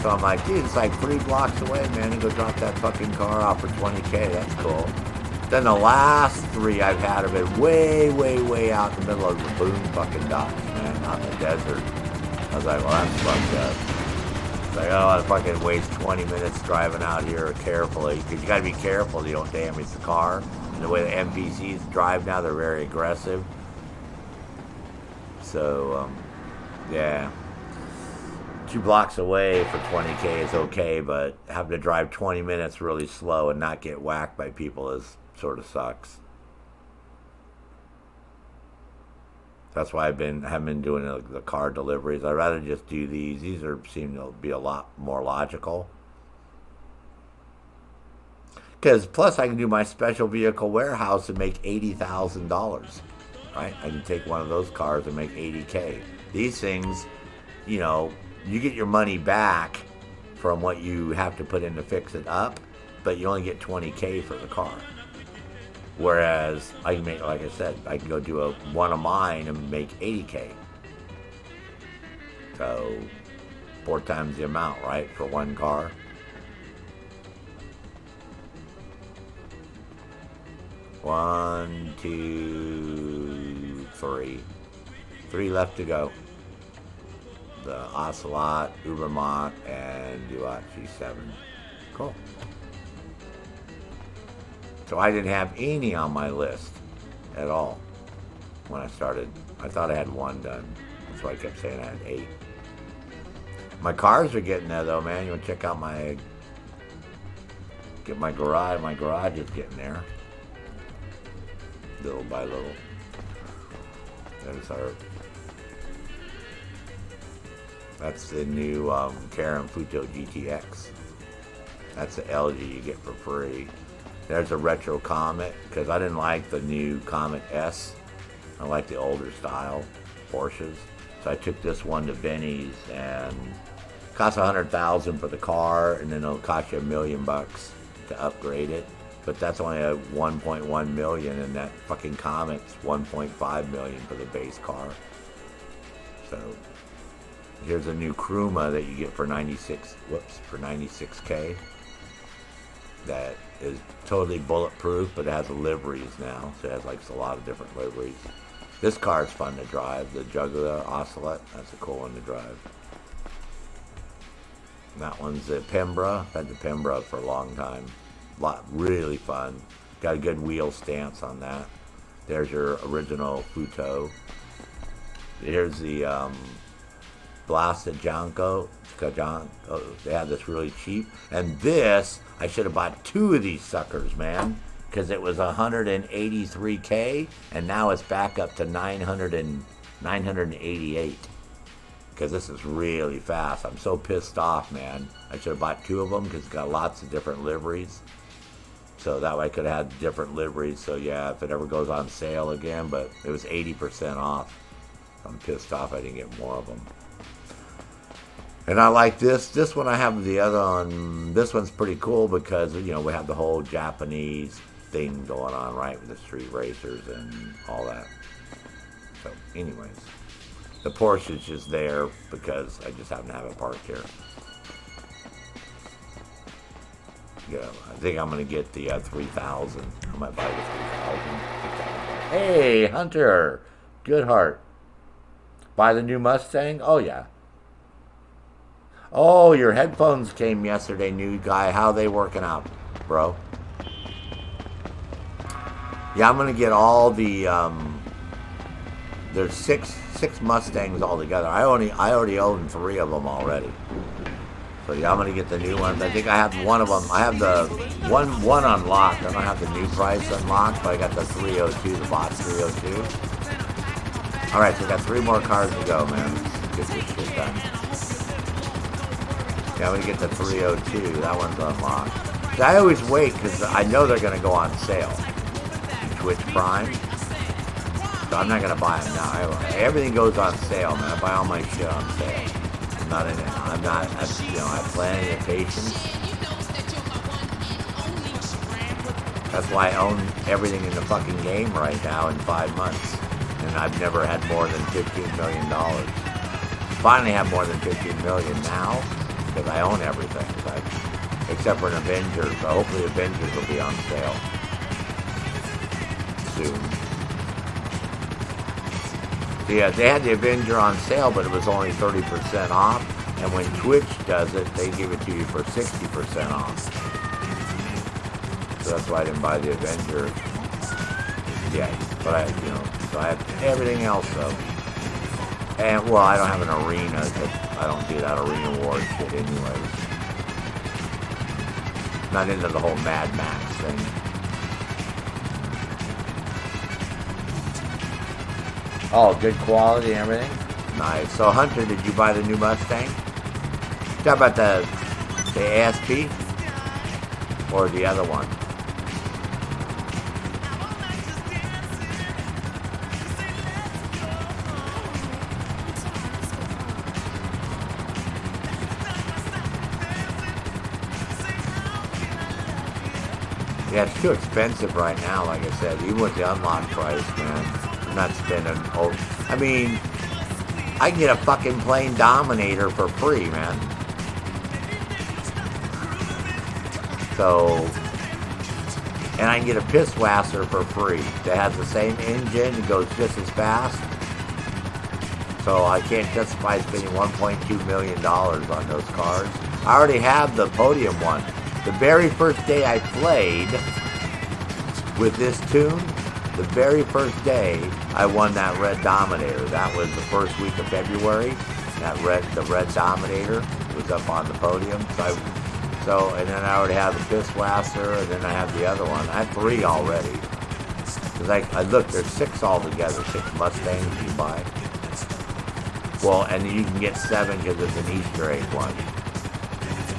Speaker 1: So I'm like, dude, it's like 3 blocks away, man, and go drop that fucking car off for 20K. That's cool. Then the last 3 I've had have been way, way, way out in the middle of the boom fucking docks, man, out in the desert. I was like, well, that's fucked up. It's like, oh, I fucking waste 20 minutes driving out here carefully because you got to be careful you don't damage the car. And the way the NPCs drive now, they're very aggressive. So, yeah, 2 blocks away for 20K is okay, but having to drive 20 minutes really slow and not get whacked by people is sort of sucks. That's why I haven't been doing the car deliveries. I'd rather just do these. These seem to be a lot more logical. Because plus I can do my special vehicle warehouse and make $80,000. Right? I can take one of those cars and make 80K. These things, you get your money back from what you have to put in to fix it up, but you only get 20K for the car. Whereas I can make, like I said, I can go do one of mine and make 80K. So 4 times the amount, right, for one car. One, 2, 3. 3 left to go. The Ocelot, Ubermacht, and Duat G7. Cool. So I didn't have any on my list at all when I started. I thought I had 1 done. That's why I kept saying I had 8. My cars are getting there though, man. You want to check out my garage. My garage is getting there. Little by little. That's the new Karen Futo GTX. That's the LG you get for free. There's a retro Comet, because I didn't like the new Comet S. I like the older style Porsches. So I took this one to Benny's, and it costs $100,000 for the car, and then it'll cost you $1 million to upgrade it. But that's only a 1.1 million, and that fucking Comet's 1.5 million for the base car. So here's a new Kruma that you get for 96K. That is totally bulletproof, but it has liveries now, so it has like a lot of different liveries. This car is fun to drive, the Jugular Ocelot. That's a cool one to drive. And that one's the Pembra. I've had the Pembra for a long time. Really fun. Got a good wheel stance on that. There's your original Futo. Here's the Blasted Janko. They have this really cheap. And this, I should have bought 2 of these suckers, man. Because it was 183K, and now it's back up to 988. Because this is really fast. I'm so pissed off, man. I should have bought 2 of them because it's got lots of different liveries. So that way I could have had different liveries. So yeah, if it ever goes on sale again, but it was 80% off. I'm pissed off I didn't get more of them. And I like this. This one I have the other one. This one's pretty cool because, you know, we have the whole Japanese thing going on, right, with the street racers and all that. So anyways, the Porsche is just there because I just happen to have it parked here. Yeah, I think I'm going to get the 3000. I might buy the 3000. Hey, Hunter. Good heart. Buy the new Mustang? Oh, yeah. Oh, your headphones came yesterday, new guy. How are they working out, bro? Yeah, I'm going to get all the, there's six Mustangs altogether. I already own 3 of them already. So yeah, I'm going to get the new ones. I think I have one of them. I have the one unlocked. I don't have the new price unlocked, but I got the 302, the box 302. All right, so we got 3 more cars to go, man. Let's get this shit done. Yeah, I'm going to get the 302. That one's unlocked. So I always wait because I know they're going to go on sale. Twitch Prime. So I'm not going to buy them now. Everything goes on sale, man. I buy all my shit on sale. I'm not in it. I have plenty of patience. That's why I own everything in the fucking game right now in 5 months. And I've never had more than $15 million. Finally have more than $15 million now because I own everything. Except for an Avengers. So hopefully Avengers will be on sale soon. Yeah, they had the Avenger on sale, but it was only 30% off. And when Twitch does it, they give it to you for 60% off. So that's why I didn't buy the Avenger yet. But so I have everything else though. And well, I don't have an arena because I don't do that arena war shit anyways. Not into the whole Mad Max thing. Oh, good quality and everything? Nice. So, Hunter, did you buy the new Mustang? Talk about the ASP? Or the other one? Yeah, it's too expensive right now, like I said. Even with the unlock price, man. Not spending. I mean, I can get a fucking plain Dominator for free, man. So, and I can get a Pisswasser for free that has the same engine and goes just as fast. So I can't justify spending $1.2 million on those cars. I already have the podium one. The very first day I played with this tune, the very first day I won that red Dominator. That was the first week of February. The red Dominator was up on the podium. And then I already have the Pisswasser, and then I have the other one. I have 3 already. Because I look, there's 6 altogether, 6 Mustangs you buy. Well, and you can get 7 because there's an Easter egg one.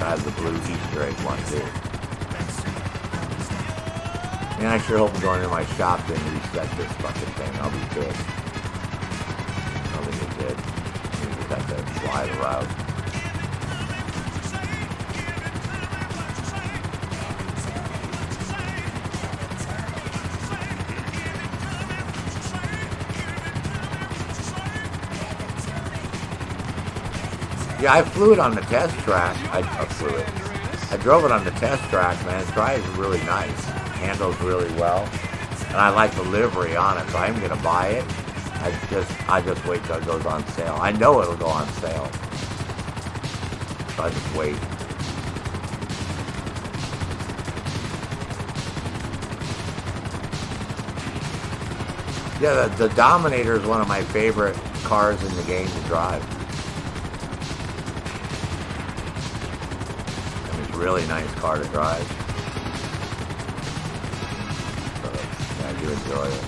Speaker 1: I have the blue Easter egg one too. Man, I sure hope going into my shop didn't reset this fucking thing. I'll be pissed. I don't think it did. We just have to fly the route. Yeah, I flew it on the test track. I drove it on the test track, man. It drives really nice. Handles really well. And I like the livery on it, so I'm going to buy it. I just wait till it goes on sale. I know it'll go on sale. So I just wait. Yeah, the Dominator is one of my favorite cars in the game to drive. Really nice car to drive. So, yeah, I do enjoy it.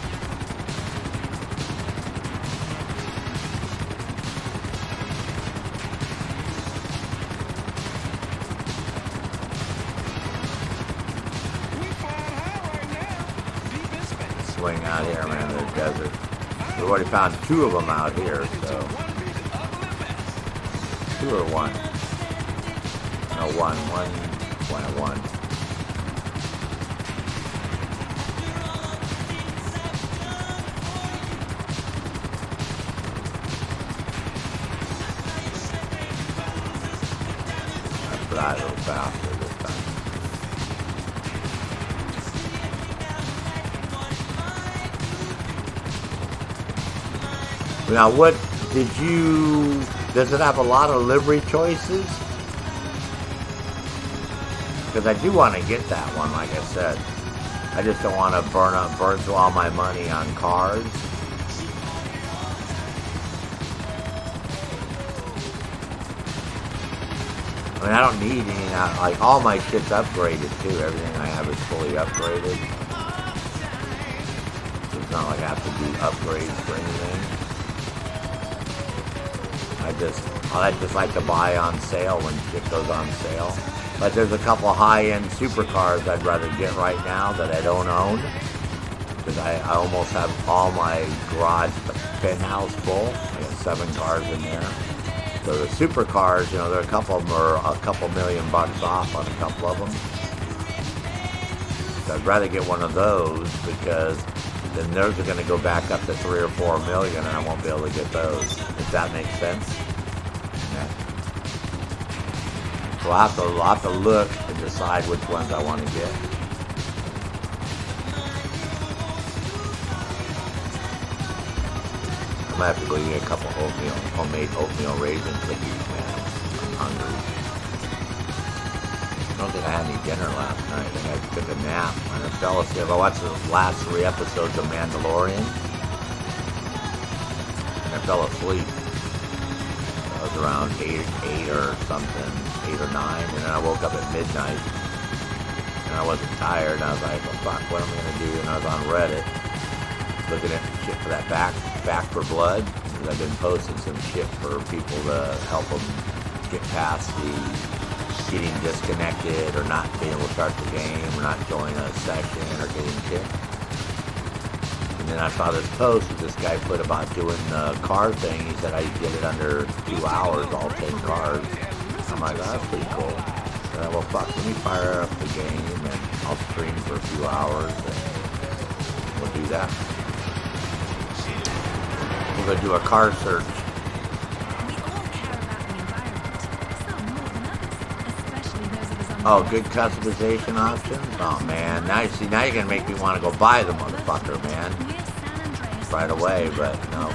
Speaker 1: Swing out here, man, in the desert. We've already found 2 of them out here, so 2 or 1. No, one. That's that a little faster this time. Now, what did you? Does it have a lot of livery choices? Because I do want to get that one, like I said. I just don't want to burn through all my money on cars. I mean, I don't need any, like, all my shit's upgraded, too. Everything I have is fully upgraded. So it's not like I have to do upgrades for anything. I just like to buy on sale when shit goes on sale. But there's a couple high-end supercars I'd rather get right now that I don't own. Because I almost have all my garage penthouse full. I got 7 cars in there. So the supercars, you know, there are a couple of them are a couple $1,000,000 off on a couple of them. So I'd rather get one of those because then those are going to go back up to 3 or 4 million and I won't be able to get those. If that makes sense. Yeah. So I'll have to look and decide which ones I want to get. I might have to go get a couple homemade oatmeal raisin cookies, man. I'm hungry. I don't think I had any dinner last night. I think I took a nap and I fell asleep. I watched the last 3 episodes of Mandalorian and I fell asleep. I was around 8 or something, 8 or 9, and then I woke up at midnight and I wasn't tired and I was like, well, fuck, what am I going to do? And I was on Reddit looking at shit for that back for blood, because I've been posting some shit for people to help them get past the getting disconnected or not being able to start the game or not joining a session or getting kicked. And then I saw this post that this guy put about doing the car thing. He said I did it under 2 hours, all 10 cars. I'm like, oh, that's pretty cool. So, well, fuck, let me fire up the game and I'll stream for a few hours and we'll do that. We're going to do a car search.
Speaker 5: We all care about the environment. Some more than others, especially those of us on
Speaker 1: Oh, good customization options? Oh, man. Now you're going to make me want to go buy the motherfucker, man. Right away, but no.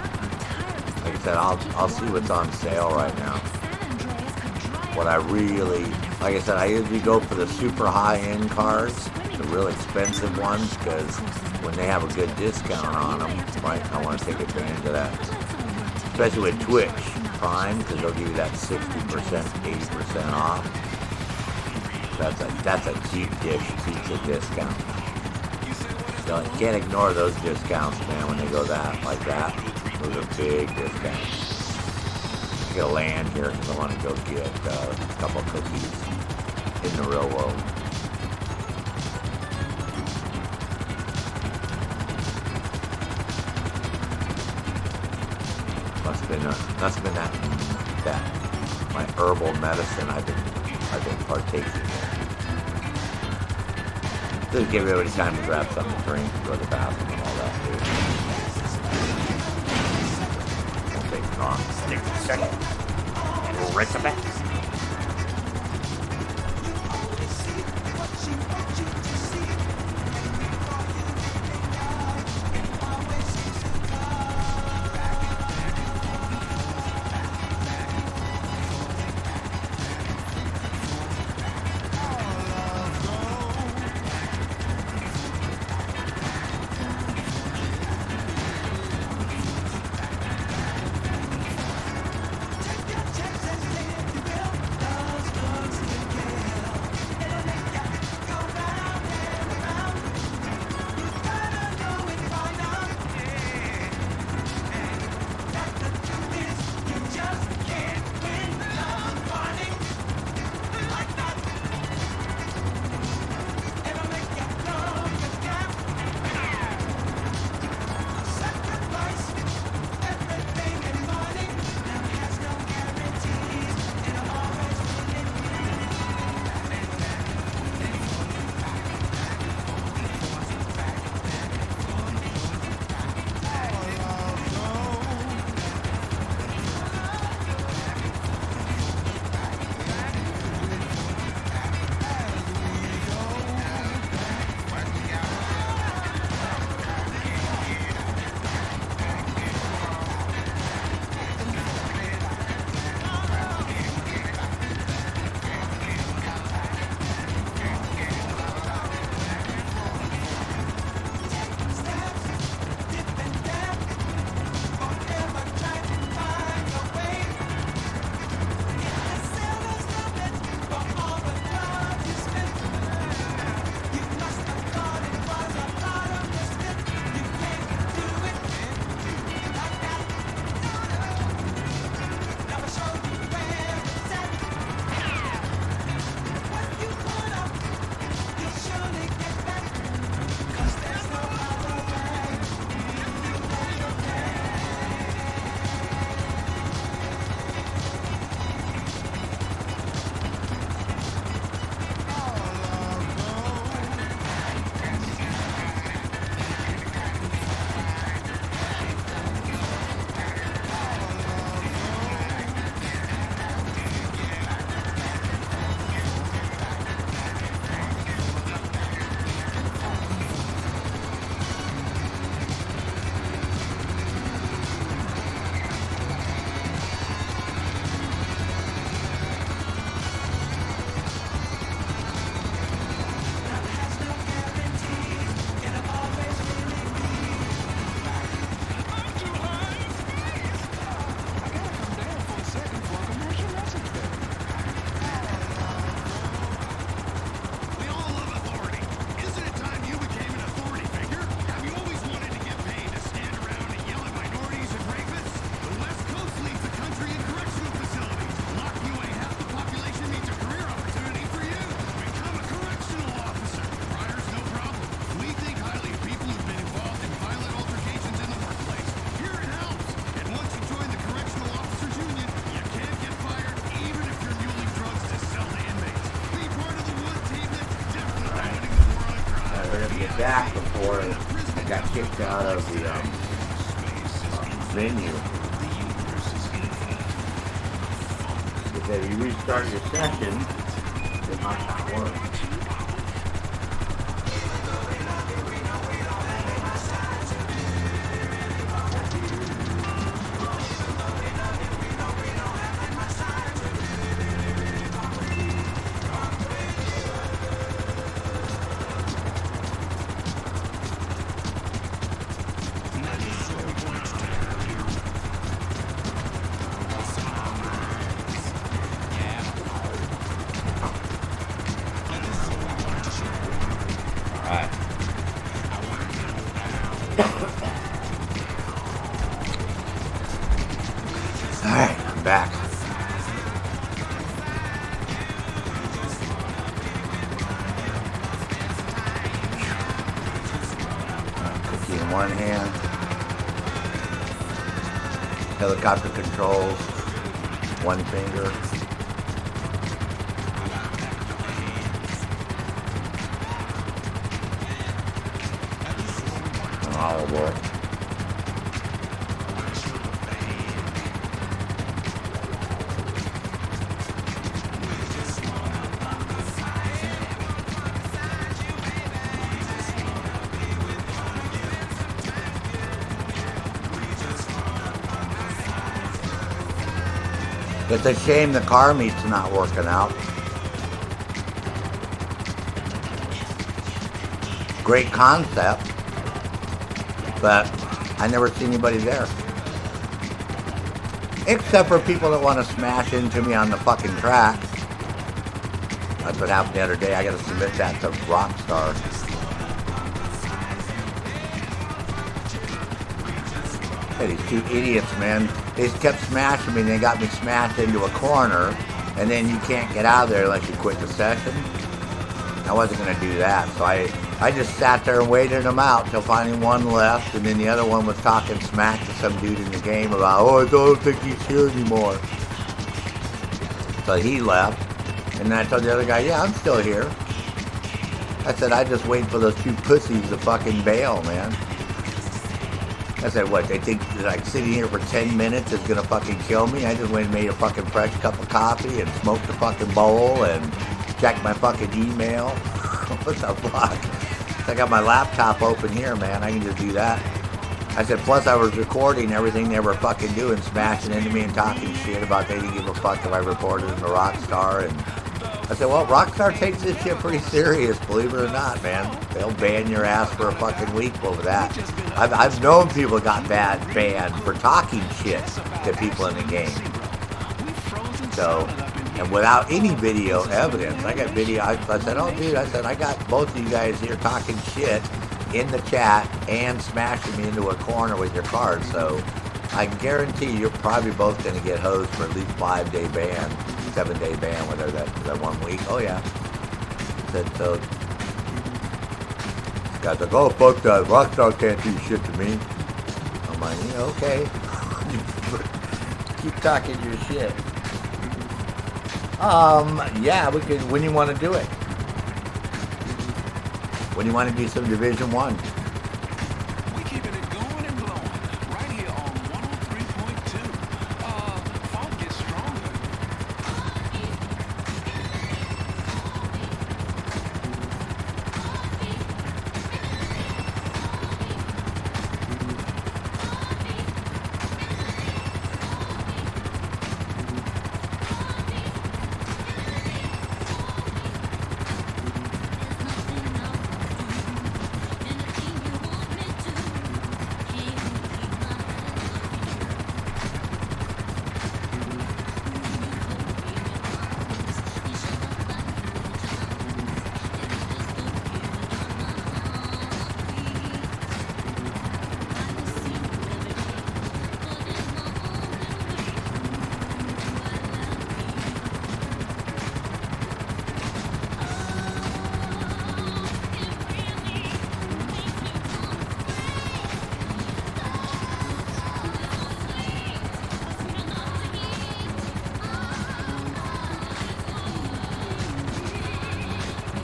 Speaker 1: Like I said, I'll see what's on sale right now. What I really, like I said, I usually go for the super high-end cars, the real expensive ones, because when they have a good discount on them, right, I want to take advantage of that. Especially with Twitch Prime, because they'll give you that 60%, 80% off. That's a deep dish pizza discount. So you can't ignore those discounts, man, when they go like that. Those are big discounts. I'm going to land here because I want to go get a couple of cookies in the real world. Must have been that my herbal medicine I've been partaking in. Just give everybody time to grab something to drink, go to the bathroom and all that too. Won't take long. Take a second. And we'll rinse it back. Back before I got kicked out of the venue. If you restart your session, it might not work. Alright, I'm back. Cookie in one hand. Helicopter controls, one finger. Oh boy. It's a shame the car meet's not working out. Great concept, but I never see anybody there. Except for people that want to smash into me on the fucking track. That's what happened the other day. I got to submit that to Rockstar. Hey, these two idiots, man. They just kept smashing me and they got me smashed into a corner, and then you can't get out of there unless you quit the session. I wasn't going to do that, so I just sat there and waited them out till finally one left, and then the other one was talking smack to some dude in the game about, oh, I don't think he's here anymore. So he left, and then I told the other guy, yeah, I'm still here. I said, I just wait for those two pussies to fucking bail, man. I said, what, they think like sitting here for 10 minutes is gonna fucking kill me? I just went and made a fucking fresh cup of coffee and smoked a fucking bowl and checked my fucking email. What the fuck? I got my laptop open here, man. I can just do that. I said, plus I was recording everything they were fucking doing, smashing into me and talking shit about they didn't give a fuck if I reported them to Rockstar. And I said, well, Rockstar takes this shit pretty serious, believe it or not, man. They'll ban your ass for a fucking week over that. I've known people got banned for talking shit to people in the game. So, and without any video evidence, I got video. I said, oh, dude, I got both of you guys here talking shit in the chat and smashing me into a corner with your card. So, I guarantee you're probably both going to get hosed for at least 5-day ban, 7-day ban, whatever that 1 week. Oh, yeah. I said, so, guys like, oh, fuck that. Rockstar can't do shit to me. I'm like, yeah, okay. Keep talking your shit. Yeah, we could, when you want to do it. When you want to do some Division 1.
Speaker 6: We keeping it going and blowing right here on 103.2. Funk gets stronger.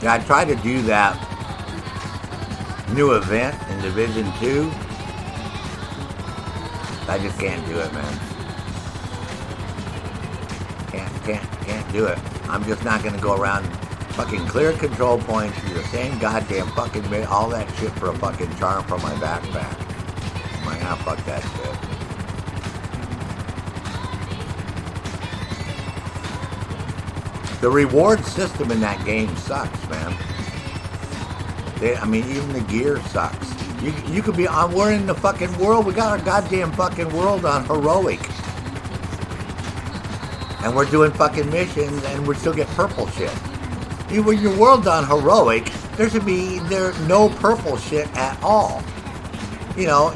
Speaker 1: Yeah, I tried to do that new event in Division 2. I just can't do it, man. Can't do it. I'm just not gonna go around fucking clear control points, do the same goddamn fucking all that shit for a fucking charm from my backpack. I'm like, ah, fuck that shit. The reward system in that game sucks, man. I mean, even the gear sucks. You could be on, we're in the fucking world, we got our goddamn fucking world on heroic. And we're doing fucking missions and we still get purple shit. When your world's on heroic, there should be no purple shit at all. You know,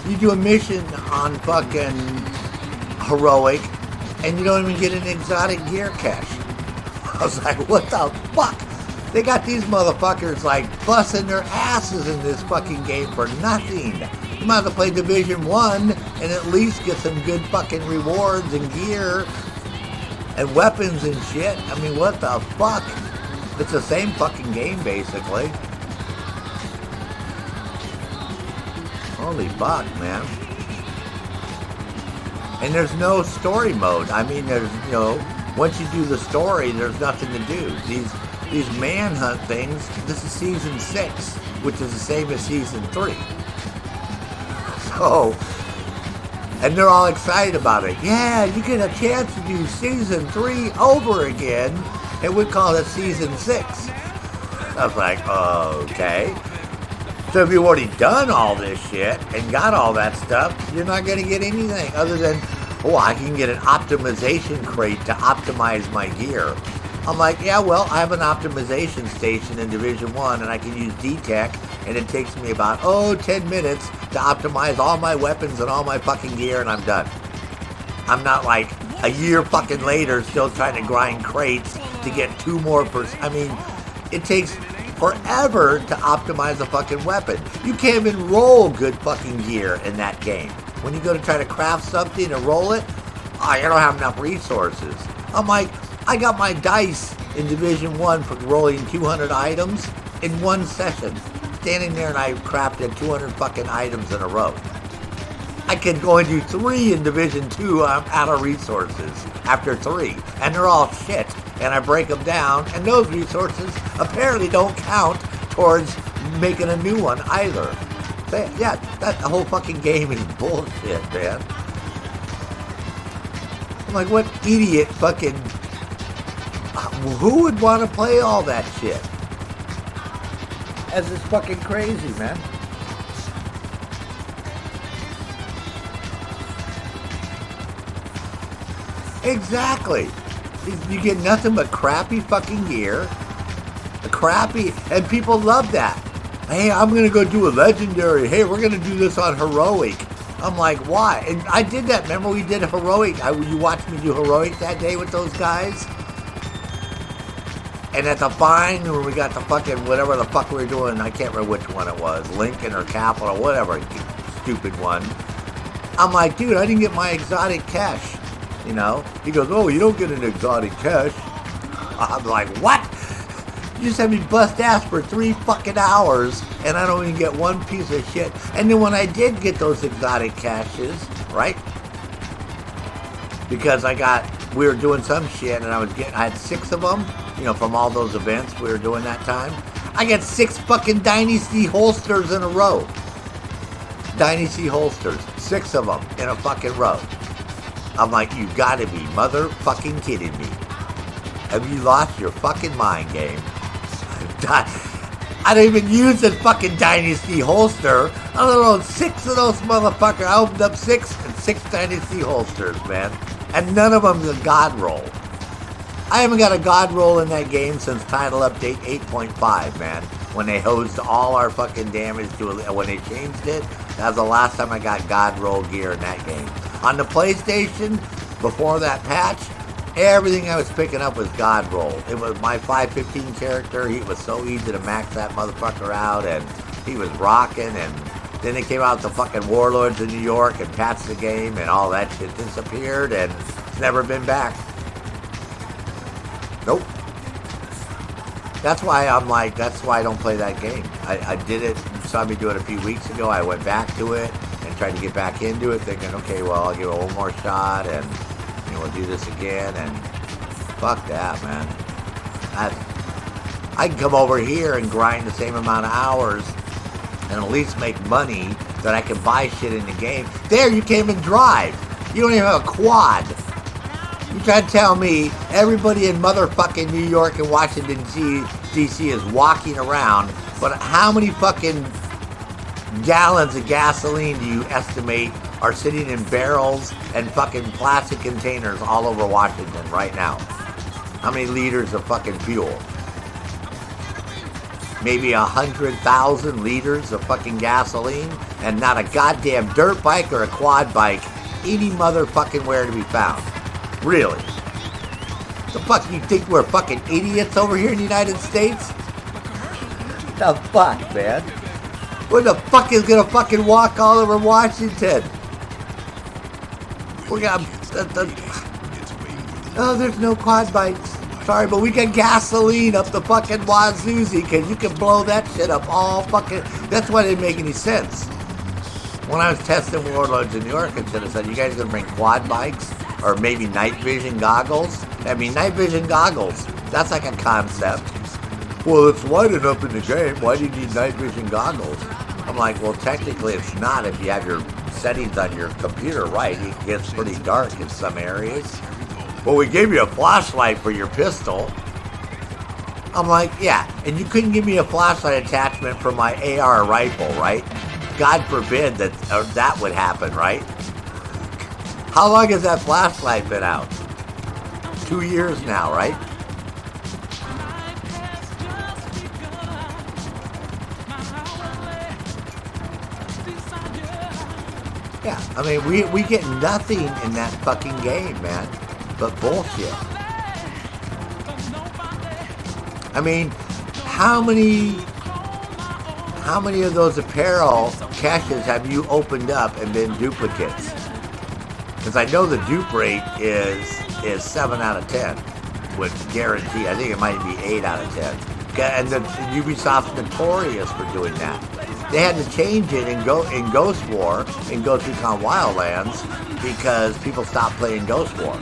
Speaker 1: you do a mission on fucking heroic and you don't even get an exotic gear cache. I was like, what the fuck? They got these motherfuckers like busting their asses in this fucking game for nothing. might as well play Division 1 and at least get some good fucking rewards and gear and weapons and shit. I mean, what the fuck? It's the same fucking game, basically. Holy fuck, man. And there's no story mode. I mean, there's, you know, once you do the story, there's nothing to do. These manhunt things, this is season 6, which is the same as season 3. So, and they're all excited about it. Yeah, you get a chance to do season 3 over again, and we call it season 6. I was like, okay. So if you've already done all this shit and got all that stuff, you're not going to get anything other than, oh, I can get an optimization crate to optimize my gear. I'm like, yeah, well, I have an optimization station in Division 1 and I can use D-Tech, and it takes me about, 10 minutes to optimize all my weapons and all my fucking gear, and I'm done. I'm not like a year fucking later still trying to grind crates to get 2 more I mean, it takes forever to optimize a fucking weapon. You can't even roll good fucking gear in that game. When you go to try to craft something and roll it, you don't have enough resources. I'm like, I got my dice in Division 1 for rolling 200 items in one session. Standing there and I crafted 200 fucking items in a row. I can go and do 3 in Division 2, I'm out of resources after 3. And they're all shit. And I break them down, and those resources apparently don't count towards making a new one either. Yeah, that whole fucking game is bullshit, man. I'm like, what idiot fucking... Who would want to play all that shit? That's just fucking crazy, man. Exactly. You get nothing but crappy fucking gear. And people love that. Hey, I'm going to go do a legendary. Hey, we're going to do this on heroic. I'm like, why? And I did that. Remember we did heroic? You watched me do heroic that day with those guys? And at the Vine, when we got the fucking whatever the fuck we were doing, I can't remember which one it was. Lincoln or Capital, whatever stupid one. I'm like, dude, I didn't get my exotic cash. You know, he goes, oh, you don't get an exotic cash. I'm like, what? You just had me bust ass for 3 fucking hours, and I don't even get one piece of shit. And then when I did get those exotic caches, right? Because we were doing some shit, and I had 6 of them, you know, from all those events we were doing that time. I got 6 fucking Dynasty holsters in a row. Dynasty holsters, 6 of them in a fucking row. I'm like, you gotta be motherfucking kidding me. Have you lost your fucking mind, game? I don't even use the fucking Dynasty holster. I don't know, 6 of those motherfuckers. I opened up 6 and 6 Dynasty holsters, man. And none of them's a god roll. I haven't got a god roll in that game since Title Update 8.5, man. When they hosed all our fucking damage when they changed it, that was the last time I got god roll gear in that game. On the PlayStation, before that patch, everything I was picking up was god roll. It was my 515 character. He was so easy to max that motherfucker out, and he was rocking. And then they came out with the fucking Warlords of New York and patched the game, and all that shit disappeared, and it's never been back. Nope. That's why I don't play that game. I did it, you saw me do it a few weeks ago. I went back to it and tried to get back into it, thinking, okay, well, I'll give it one more shot, and we'll do this again, and fuck that, man. I can come over here and grind the same amount of hours and at least make money that I can buy shit in the game. There, you can't even drive. You don't even have a quad. You try to tell me everybody in motherfucking New York and Washington, D.C. is walking around, but how many fucking gallons of gasoline do you estimate are sitting in barrels and fucking plastic containers all over Washington right now? How many liters of fucking fuel? Maybe 100,000 liters of fucking gasoline, and not a goddamn dirt bike or a quad bike any motherfucking where to be found. Really? The fuck, you think we're fucking idiots over here in the United States? The fuck, man? Who the fuck is gonna fucking walk all over Washington? We got oh, there's no quad bikes. Sorry, but we got gasoline up the fucking wazoozy because you can blow that shit up all fucking. That's why it didn't make any sense. When I was testing Warlords in New York, I should have said, you guys gonna bring quad bikes or maybe night vision goggles? I mean, night vision goggles. That's like a concept. Well, it's light enough in the game. Why do you need night vision goggles? I'm like, well, technically it's not if you have your settings on your computer right. It gets pretty dark in some areas. Well, we gave you a flashlight for your pistol. I'm like, yeah, and you couldn't give me a flashlight attachment for my AR rifle, right? God forbid that would happen, right? How long has that flashlight been out? 2 years now, right? Yeah, I mean, we get nothing in that fucking game, man, but bullshit. I mean, how many of those apparel caches have you opened up and been duplicates? Because I know the dupe rate is 7 out of 10, with guarantee. I think it might be 8 out of 10. And Ubisoft's notorious for doing that. They had to change it in Ghost War, in Ghost Recon Wildlands, because people stopped playing Ghost War.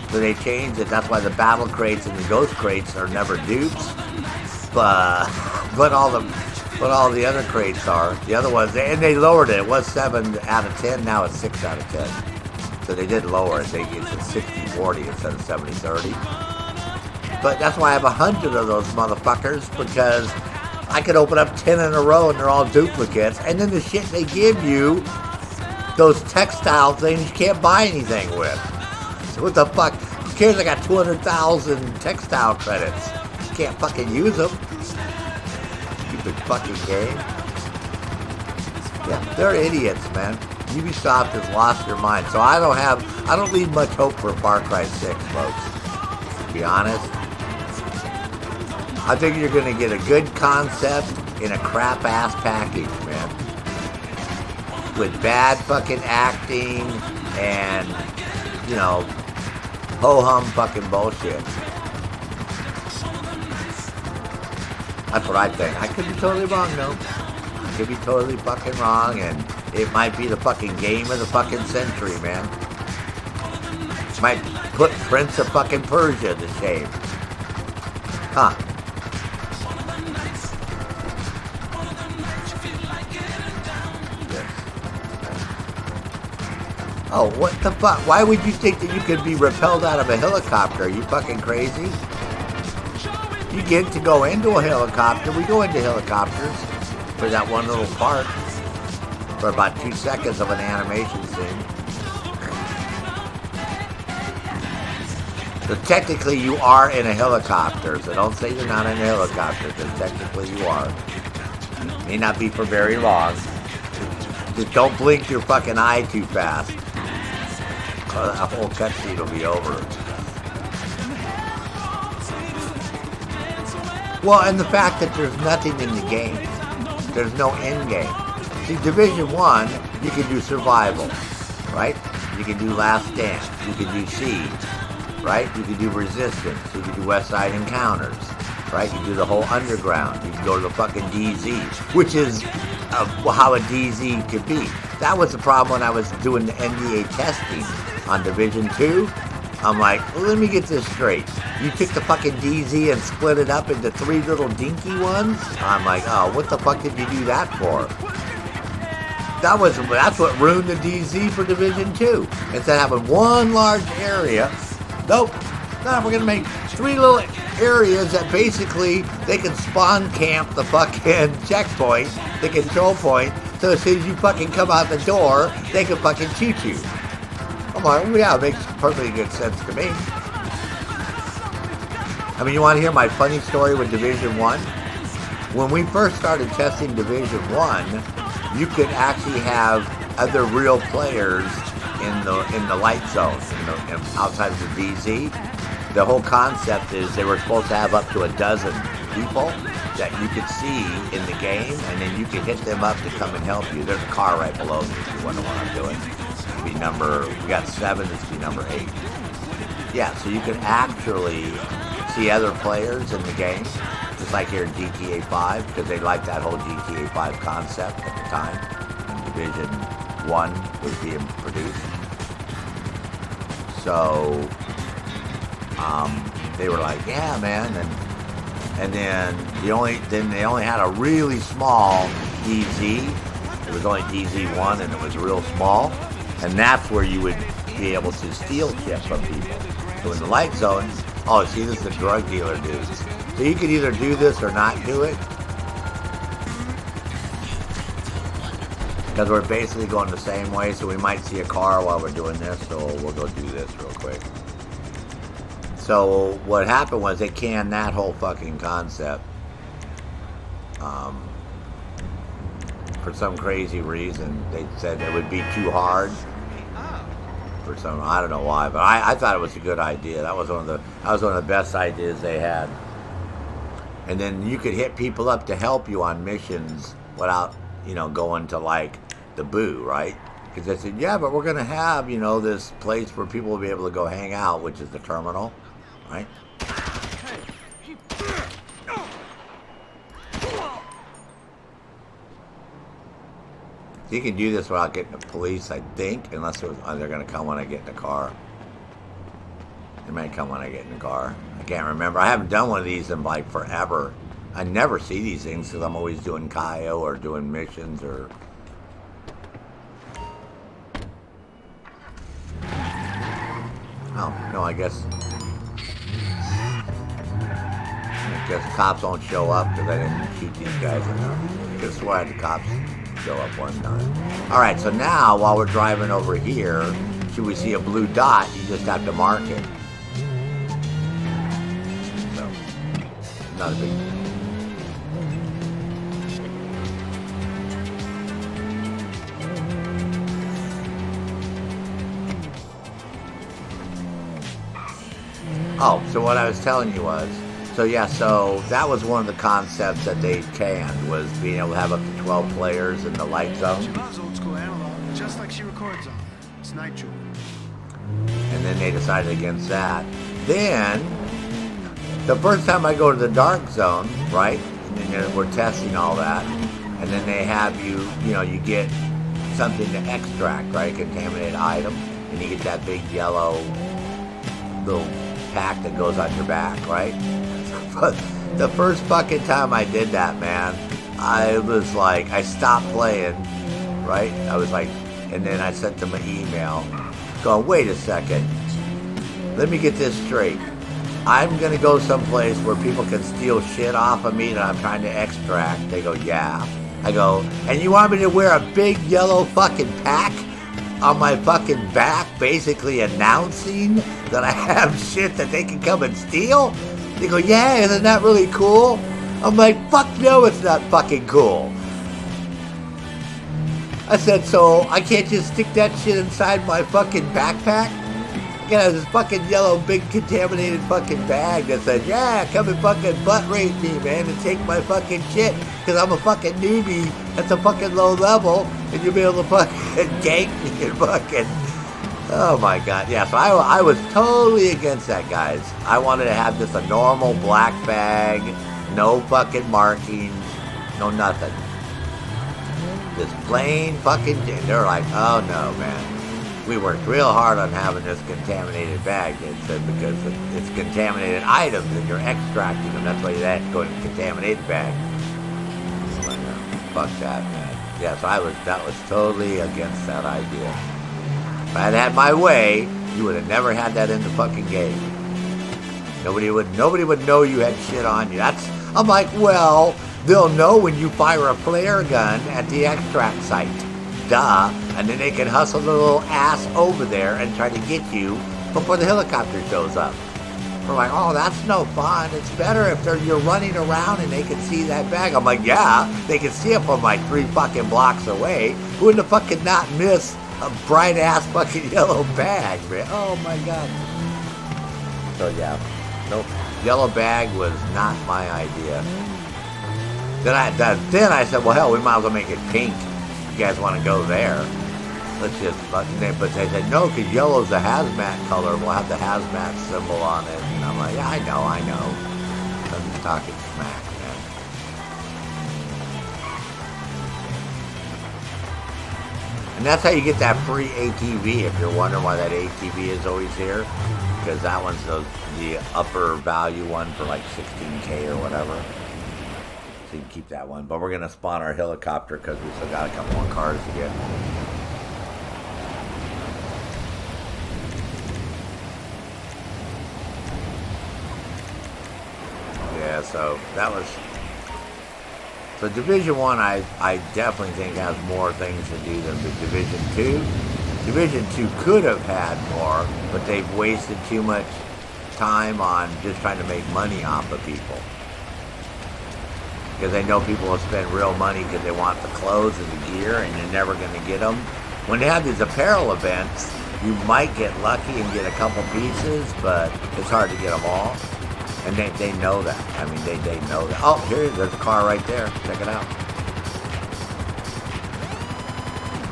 Speaker 1: So they changed it. That's why the battle crates and the ghost crates are never dupes, but all the other crates are. The other ones, and they lowered it. It was 7 out of 10. Now it's 6 out of 10. So they did lower it. It's a 60-40 instead of 70-30. But that's why I have 100 of those motherfuckers, because I could open up 10 in a row and they're all duplicates. And then the shit they give you, those textile things, you can't buy anything with. So what the fuck? Who cares? I got 200,000 textile credits. You can't fucking use them. Stupid fucking game. Yeah, they're idiots, man. Ubisoft has lost their mind. So I don't leave much hope for Far Cry 6, folks. To be honest. I think you're going to get a good concept in a crap-ass package, man. With bad fucking acting and, you know, ho-hum fucking bullshit. That's what I think. I could be totally wrong, though. I could be totally fucking wrong, and it might be the fucking game of the fucking century, man. Might put Prince of fucking Persia to shame. Huh. Oh, what the fuck? Why would you think that you could be repelled out of a helicopter? Are you fucking crazy? You get to go into a helicopter. We go into helicopters for that one little part for about 2 seconds of an animation scene. So technically you are in a helicopter. So don't say you're not in a helicopter, because technically you are. It may not be for very long. Just don't blink your fucking eye too fast. That whole cutscene will be over. Well, and the fact that there's nothing in the game. There's no end game. See, Division 1, you can do survival, right? You can do Last Stand. You can do Siege, right? You can do Resistance. You can do West Side Encounters, right? You can do the whole Underground. You can go to the fucking DZ, which is how a DZ could be. That was the problem when I was doing the NDA testing on Division 2. I'm like, well, let me get this straight. You took the fucking DZ and split it up into 3 little dinky ones? I'm like, oh, what the fuck did you do that for? That's what ruined the DZ for Division 2. Instead of having one large area, nope. No, we're gonna make 3 little areas that basically they can spawn camp the fucking checkpoint, the control point, so as soon as you fucking come out the door, they can fucking shoot you. I'm like, well, yeah, it makes perfectly good sense to me. I mean, you want to hear my funny story with Division 1? When we first started testing Division 1, you could actually have other real players in the light zone, outside of the DZ. The whole concept is they were supposed to have up to a dozen people that you could see in the game, and then you could hit them up to come and help you. There's a car right below me if you wonder what I'm doing. We got 7, this would be number 8. Yeah, so you can actually see other players in the game, just like here in GTA 5, because they liked that whole GTA 5 concept at the time when Division 1 was being produced. So, they were like, yeah, man, and then they only had a really small DZ. It was only DZ1, and it was real small, and that's where you would be able to steal shit from people. So in the light zone, oh, see, this is the drug dealer dudes. So you could either do this or not do it, because we're basically going the same way. So we might see a car while we're doing this, so we'll go do this real quick. So what happened was they canned that whole fucking concept for some crazy reason. They said it would be too hard for some, I don't know why, but I thought it was a good idea. That was one of the best ideas they had. And then you could hit people up to help you on missions without, going to like the boo, right? Because they said, yeah, but we're gonna have, this place where people will be able to go hang out, which is the terminal. Right? You can do this without getting the police, I think, unless they're going to come when I get in the car. They might come when I get in the car. I can't remember. I haven't done one of these in like forever. I never see these things because I'm always doing Kaio or doing missions or... Oh, no, I guess cops won't show up because I didn't shoot these guys enough. I could have sworn I had the cops show up one time. Alright, so now while we're driving over here, should we see a blue dot, you just have to mark it. So, not a big deal. Oh, so what I was telling you was, so that was one of the concepts that they canned, was being able to have up to 12 players in the light zone.
Speaker 10: She loves old school analog, just like she records on. It's nitro.
Speaker 1: And then they decided against that. Then, the first time I go to the dark zone, right, and then we're testing all that, and then they have you get something to extract, right, contaminated item, and you get that big yellow little pack that goes on your back, right? But the first fucking time I did that, man, I was like, I stopped playing, right? I was like, and then I sent them an email going, wait a second, let me get this straight. I'm gonna go someplace where people can steal shit off of me that I'm trying to extract. They go, yeah. I go, and you want me to wear a big yellow fucking pack on my fucking back, basically announcing that I have shit that they can come and steal? They go, yeah, isn't that really cool? I'm like, fuck no, it's not fucking cool. I said, so I can't just stick that shit inside my fucking backpack? I got this fucking yellow, big, contaminated fucking bag that said, yeah, come and fucking butt rape me, man, and take my fucking shit, because I'm a fucking newbie at the fucking low level, and you'll be able to fucking gank me and fucking... Oh my god, yeah, so I was totally against that, guys. I wanted to have just a normal black bag, no fucking markings, no nothing. Just plain fucking... They're like, oh no, man. We worked real hard on having this contaminated bag, they said, because it's contaminated items and you're extracting them. That's why you have to go in a contaminated bag. But, fuck that, man. Yeah, so that was totally against that idea. If I had had my way, you would have never had that in the fucking game. Nobody would know you had shit on you. I'm like, well, they'll know when you fire a flare gun at the extract site. Duh. And then they can hustle their little ass over there and try to get you before the helicopter shows up. We're like, oh, that's no fun. It's better if you're running around and they can see that bag. I'm like, yeah, they can see it from like 3 fucking blocks away. Who in the fucking not miss a bright ass fucking yellow bag, man? Oh my god. So yeah. Nope. Yellow bag was not my idea. Then I said, well, hell, we might as well make it pink. You guys want to go there? Let's just, but they said, no, because yellow's the hazmat color. We'll have the hazmat symbol on it. And I'm like, yeah, I know. I'm just talking smack, man. And that's how you get that free ATV, if you're wondering why that ATV is always here. Because that one's the upper value one for like 16K or whatever. So you can keep that one. But we're going to spawn our helicopter because we still got a couple more cars to get. Yeah, so that was... So Division 1, I definitely think has more things to do than the Division 2. Division 2 could have had more, but they've wasted too much time on just trying to make money off of people. Because they know people will spend real money because they want the clothes and the gear, and you're never going to get them. When they have these apparel events, you might get lucky and get a couple pieces, but it's hard to get them all. And they know that. I mean, they know that. Oh, there's a car right there. Check it out.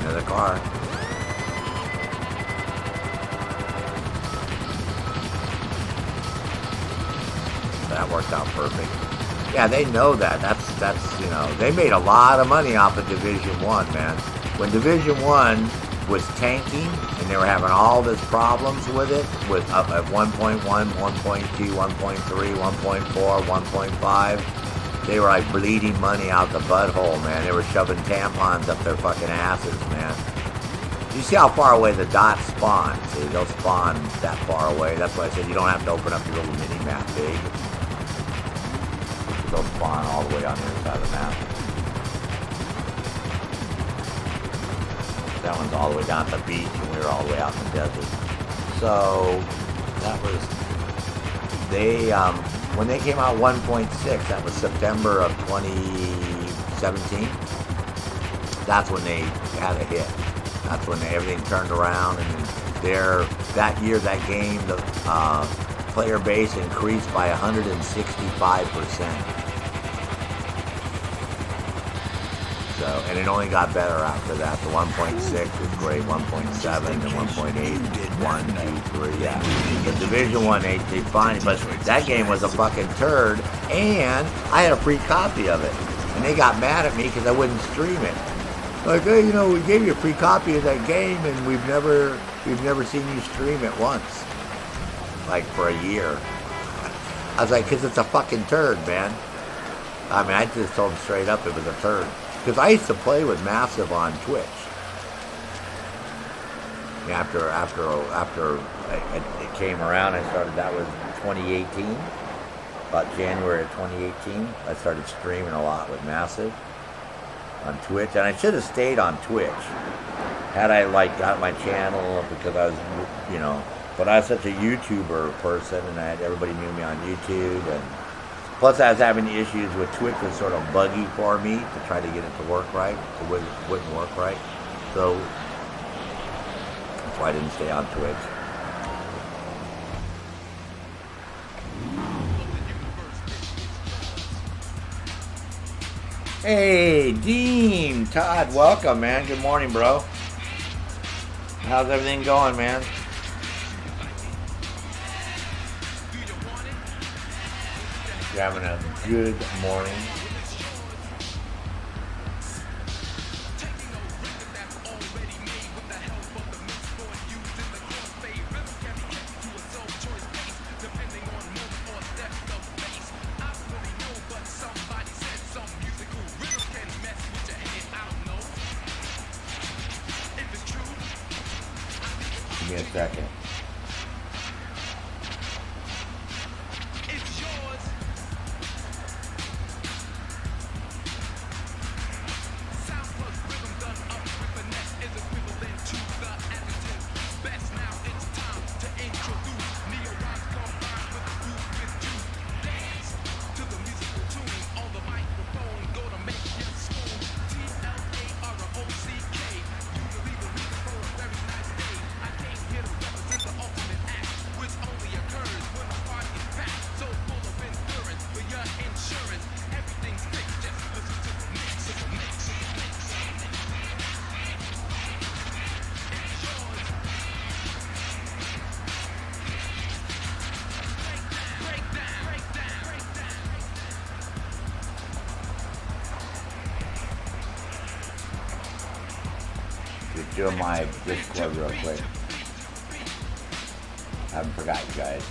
Speaker 1: Another car. That worked out perfect. Yeah, they know that. That's you know, they made a lot of money off of Division 1, man. When Division 1 was tanking and they were having all this problems with it, with up at 1.1, 1.2, 1.3, 1.4, 1.5, they were like bleeding money out the butthole, man. They were shoving tampons up their fucking asses, man. You see how far away the dots spawn? See, they'll spawn that far away. That's why I said you don't have to open up your little mini-map big. They'll spawn all the way on the other side of the map. That one's all the way down at the beach, and we were all the way out in the desert. So that was when they came out 1.6. That was September of 2017. That's when they had a hit. That's when everything turned around, and that year, that game, the player base increased by 165%. So, and it only got better after that. The 1.6 was great, 1.7, and 1.8, 1, 2, 3, yeah. The Division 1, they finally, but that game was a fucking turd, and I had a free copy of it. And they got mad at me because I wouldn't stream it. Like, hey, you know, we gave you a free copy of that game, and we've never seen you stream it once. Like, for a year. I was like, because it's a fucking turd, man. I mean, I just told them straight up it was a turd. Because I used to play with Massive on Twitch. After it came around, I started, that was 2018. About January of 2018, I started streaming a lot with Massive on Twitch. And I should have stayed on Twitch. Had I, like, got my channel, because I was, you know, but I was such a YouTuber person, and everybody knew me on YouTube, and plus, I was having issues with Twitch. Was sort of buggy for me to try to get it to work right. It wouldn't work right. So that's why I didn't stay on Twitch. Hey, Dean, Todd, welcome, man. Good morning, bro. How's everything going, man? You're having a good morning. Give me a second. doing my Discord real quick. I haven't forgot you guys.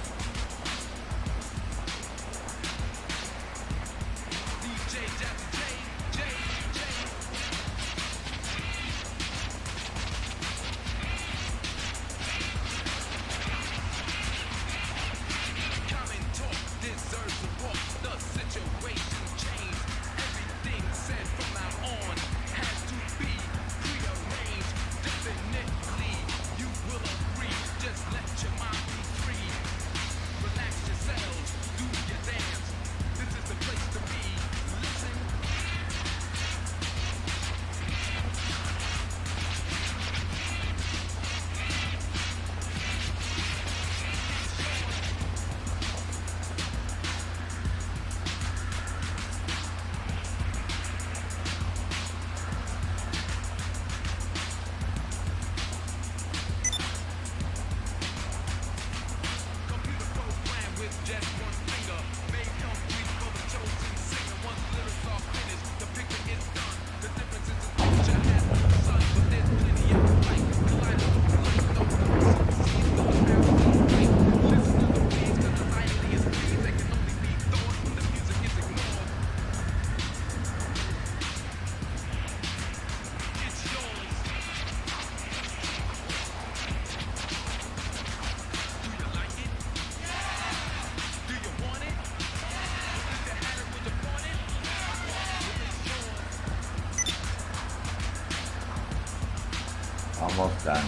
Speaker 1: Almost done.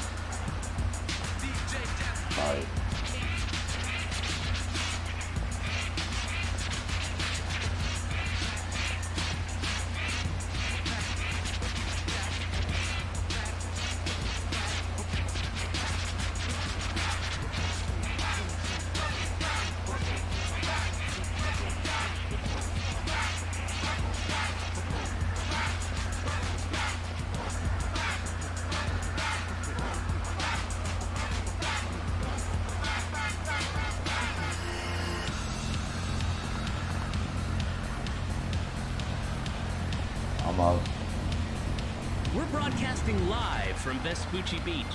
Speaker 1: Sorry. Almost.
Speaker 11: We're broadcasting live from Vespucci Beach.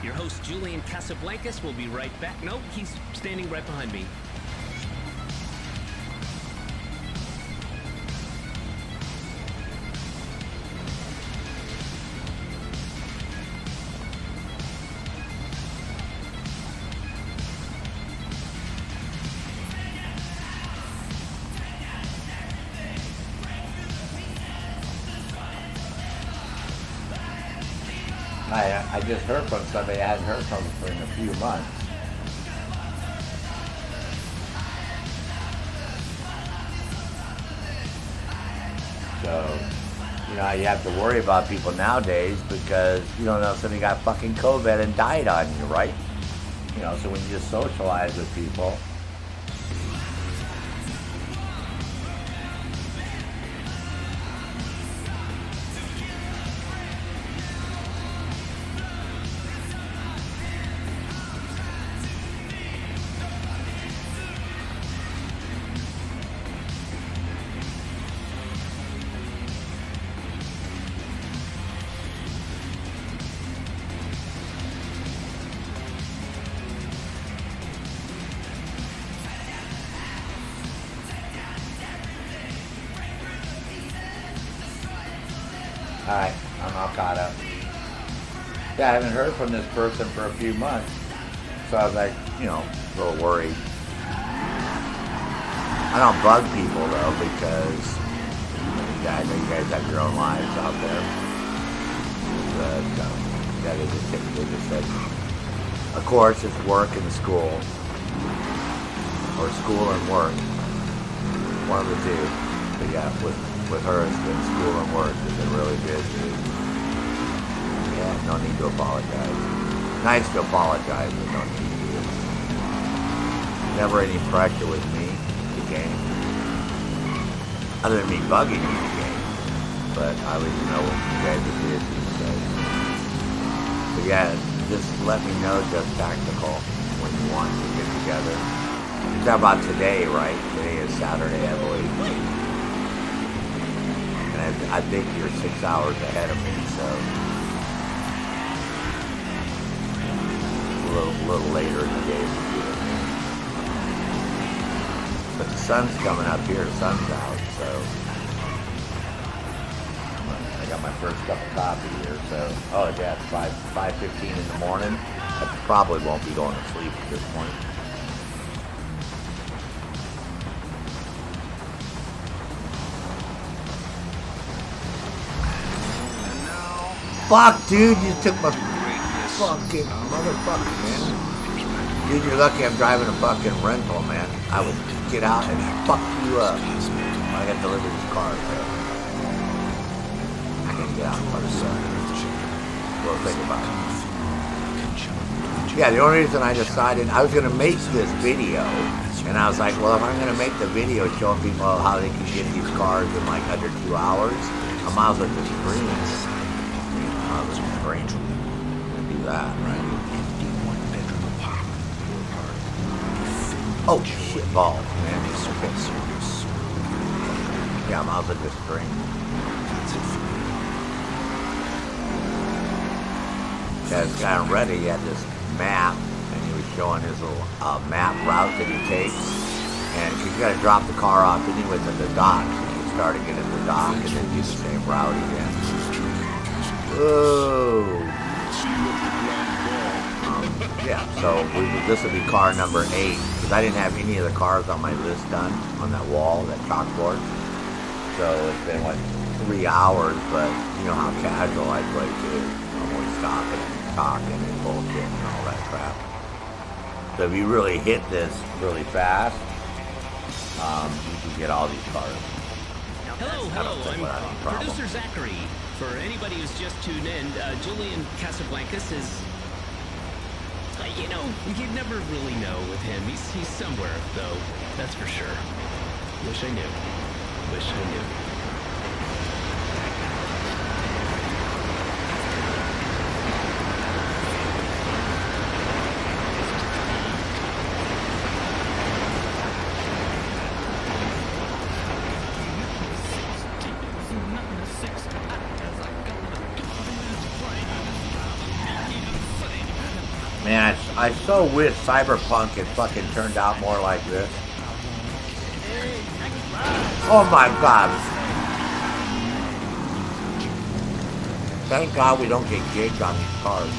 Speaker 11: Your host, Julian Casablancas, will be right back. No, he's standing right behind me.
Speaker 1: I just heard from somebody I hadn't heard from for in a few months. So, you know, you have to worry about people nowadays because you don't know if somebody got fucking COVID and died on you, right? You know, so when you just socialize with people, alright, I'm all caught up. Yeah, I haven't heard from this person for a few months. So I was like, you know, a little worried. I don't bug people though because I know you guys have your own lives out there. But yeah, they just said, of course it's work and school. Or school and work. One of the two. But yeah, with her it's been school and work. It's been really busy. Yeah, no need to apologize. Nice to apologize, but no need to. Never any pressure with me to game. Other than me bugging you to game. But I always know when you guys are busy. So yeah, just let me know, just tactical, when you want to get together. You're talking about today, right? Today is Saturday, I believe. And I think you're 6 hours ahead of me, so little later in the day. But the sun's coming up here. The sun's out, so I got my first cup of coffee here. So, oh yeah, it's 5:15 in the morning. I probably won't be going to sleep at this point. Fuck, dude, you took my fucking motherfucker, man. Dude, you're lucky I'm driving a fucking rental, man. I would get out and fuck you up. I got delivered this car, so I can get out and fuck you up. Well, think about it. Yeah, the only reason I decided I was going to make this video, and I was like, well, if I'm going to make the video showing people how they can get these cars in like under 2 hours, I might as well just stream it. Do that, right? Oh shit balls, man. Okay. Yeah, I might as well just stream. Yeah, this guy ready, he had this map, and he was showing his little map route that he takes. And you gotta drop the car off anyway at the dock. So you start again at the dock and then do the same route again. Whoa. Yeah, so this will be car number 8, because I didn't have any of the cars on my list done on that wall, that chalkboard. So it's been like 3 hours, but you know how casual I play too. I'm always stopping and talking and bullshit and all that crap. So if you really hit this really fast, you can get all these cars.
Speaker 11: Hello, I'm producer Zachary. For anybody who's just tuned in, Julian Casablancas is, you know, you never really know with him. He's somewhere, though, that's for sure. Wish I knew. Wish I knew.
Speaker 1: Man, I so wish Cyberpunk had fucking turned out more like this. Oh my god. Thank God we don't get gigged on these cars.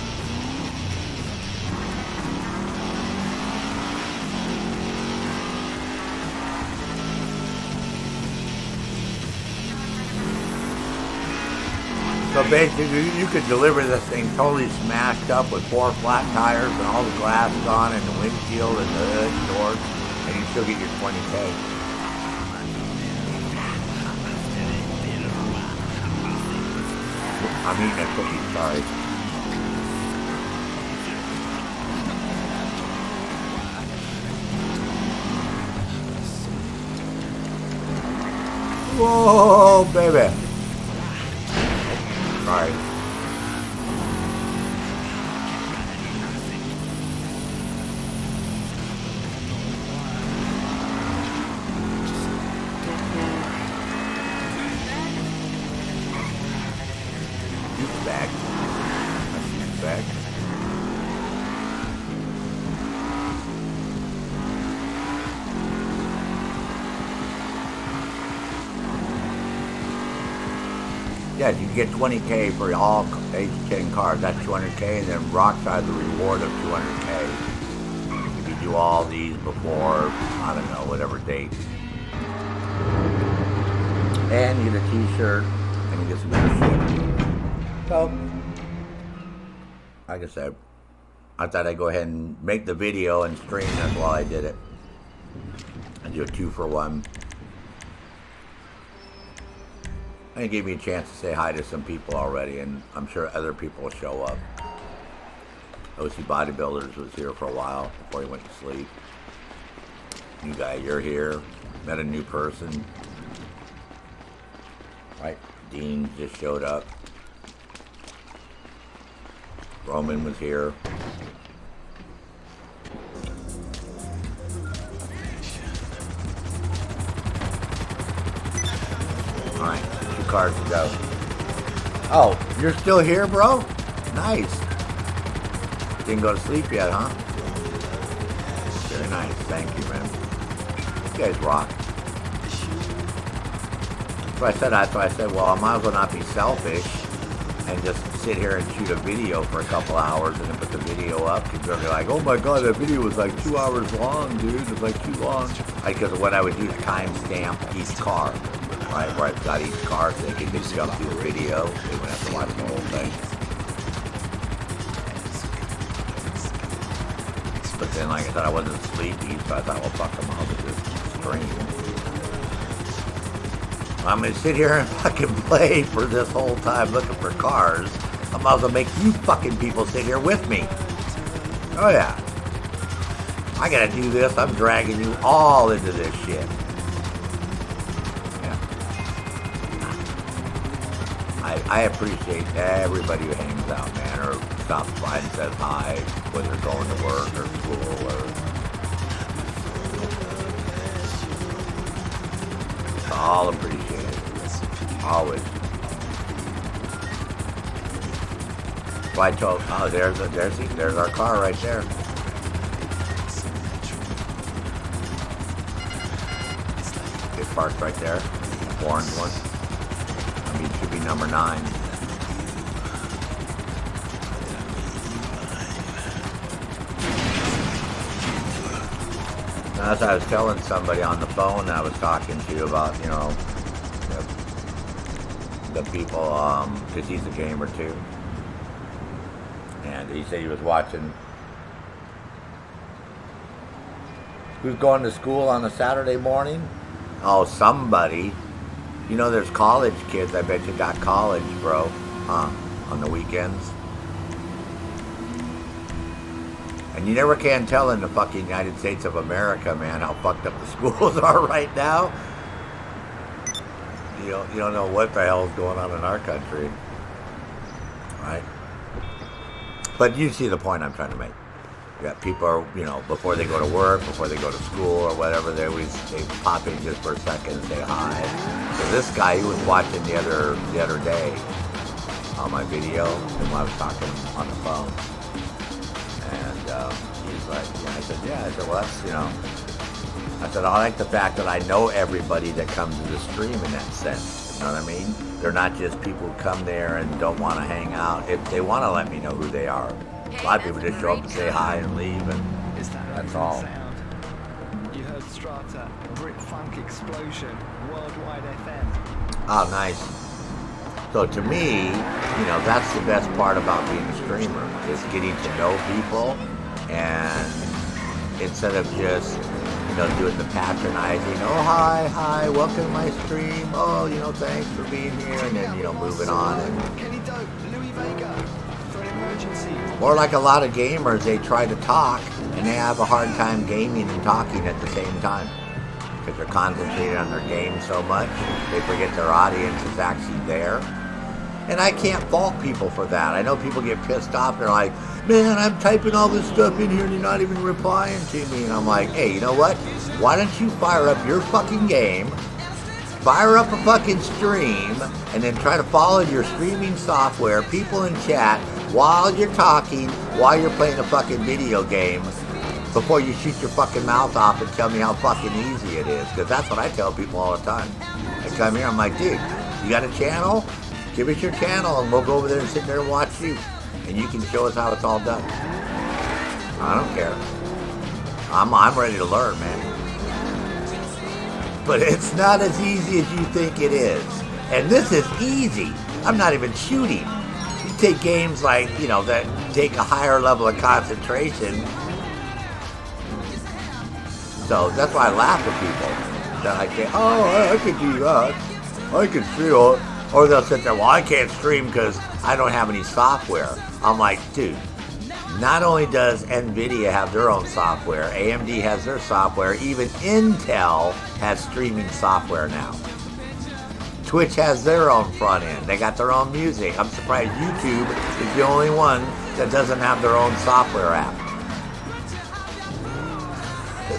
Speaker 1: So basically, you could deliver this thing totally smashed up with 4 flat tires and all the glass gone and the windshield and the hood and doors, and you still get your 20K. I'm eating a cookie, sorry. Whoa, baby. Sorry. Back. Back. Yeah, you can get 20K for all H10 cars. That's 200K, and then Rockside the reward of 200K if you do all these before, I don't know, whatever date. And you get a T-shirt, and you get some other shit. So, like I said, I thought I'd go ahead and make the video and stream this while I did it. And do a 2-for-1. And it gave me a chance to say hi to some people already, and I'm sure other people will show up. OC Bodybuilders was here for a while before he went to sleep. New guy, you're here. Met a new person. Right? Dean just showed up. Roman was here. Alright, 2 cars to go. Oh, you're still here, bro? Nice. didn't go to sleep yet, huh? Very nice. Thank you, man. You guys rock. So I said, well, I might as well not be selfish and just sit here and shoot a video for a couple hours and then put the video up. Because they'll be like, oh my god, that video was like 2 hours long, dude. It was like too long. Because what I would do is timestamp each car, right? Where I've got each car so they can just jump through the video. They wouldn't have to watch the whole thing. But then, like I said, I wasn't sleepy, so I thought, well, fuck them, I'll just stream. I'm gonna sit here and fucking play for this whole time looking for cars. I might as well make you fucking people sit here with me. Oh yeah. I gotta do this. I'm dragging you all into this shit. Yeah. I appreciate everybody who hangs out, man, or stops by and says hi, whether they're going to work or school or... all appreciated. Always. So I told, oh, there's our car right there. It's parked right there. Orange one. I mean, it should be number 9. As I was telling somebody on the phone that I was talking to about, you know, the people, because he's a gamer too. And he said he was watching, who's going to school on a Saturday morning? Oh, somebody. You know, there's college kids, I bet you got college, bro, on the weekends. And you never can tell in the fucking United States of America, man, how fucked up the schools are right now. You don't know what the hell is going on in our country, right? But you see the point I'm trying to make. Yeah, people are, you know, before they go to work, before they go to school or whatever, they pop in just for a second and say hi. So this guy, he was watching the other day on my video, and I was talking on the phone. And he's like, yeah, I said, well, that's, you know, I said, I like the fact that I know everybody that comes to the stream in that sense. You know what I mean? They're not just people who come there and don't want to hang out. If they want to let me know who they are. A lot of people just show up and say hi and leave, and that's all.
Speaker 12: You heard Strata, Brit Funk Explosion, Worldwide FM.
Speaker 1: Oh, nice. So to me, you know, that's the best part about being a streamer, is getting to know people, and instead of just, you know, doing the patronizing, oh, hi, welcome to my stream, oh, you know, thanks for being here, and then, you know, moving on. And or like a lot of gamers, they try to talk, and they have a hard time gaming and talking at the same time. Because they're concentrated on their game so much, they forget their audience is actually there. And I can't fault people for that. I know people get pissed off. They're like, man, I'm typing all this stuff in here and you're not even replying to me. And I'm like, hey, you know what? Why don't you fire up your fucking game, fire up a fucking stream, and then try to follow your streaming software, people in chat, while you're talking, while you're playing a fucking video game, before you shoot your fucking mouth off and tell me how fucking easy it is. Because that's what I tell people all the time. I come here, I'm like, dude, you got a channel? Give us your channel and we'll go over there and sit there and watch you. And you can show us how it's all done. I don't care. I'm ready to learn, man. But it's not as easy as you think it is. And this is easy. I'm not even shooting. You take games like, you know, that take a higher level of concentration. So that's why I laugh at people. They're like, oh, I could do that. I could stream. Or they'll sit there, well, I can't stream because I don't have any software. I'm like, dude, not only does NVIDIA have their own software, AMD has their software, even Intel has streaming software now. Twitch has their own front end. They got their own music. I'm surprised YouTube is the only one that doesn't have their own software app.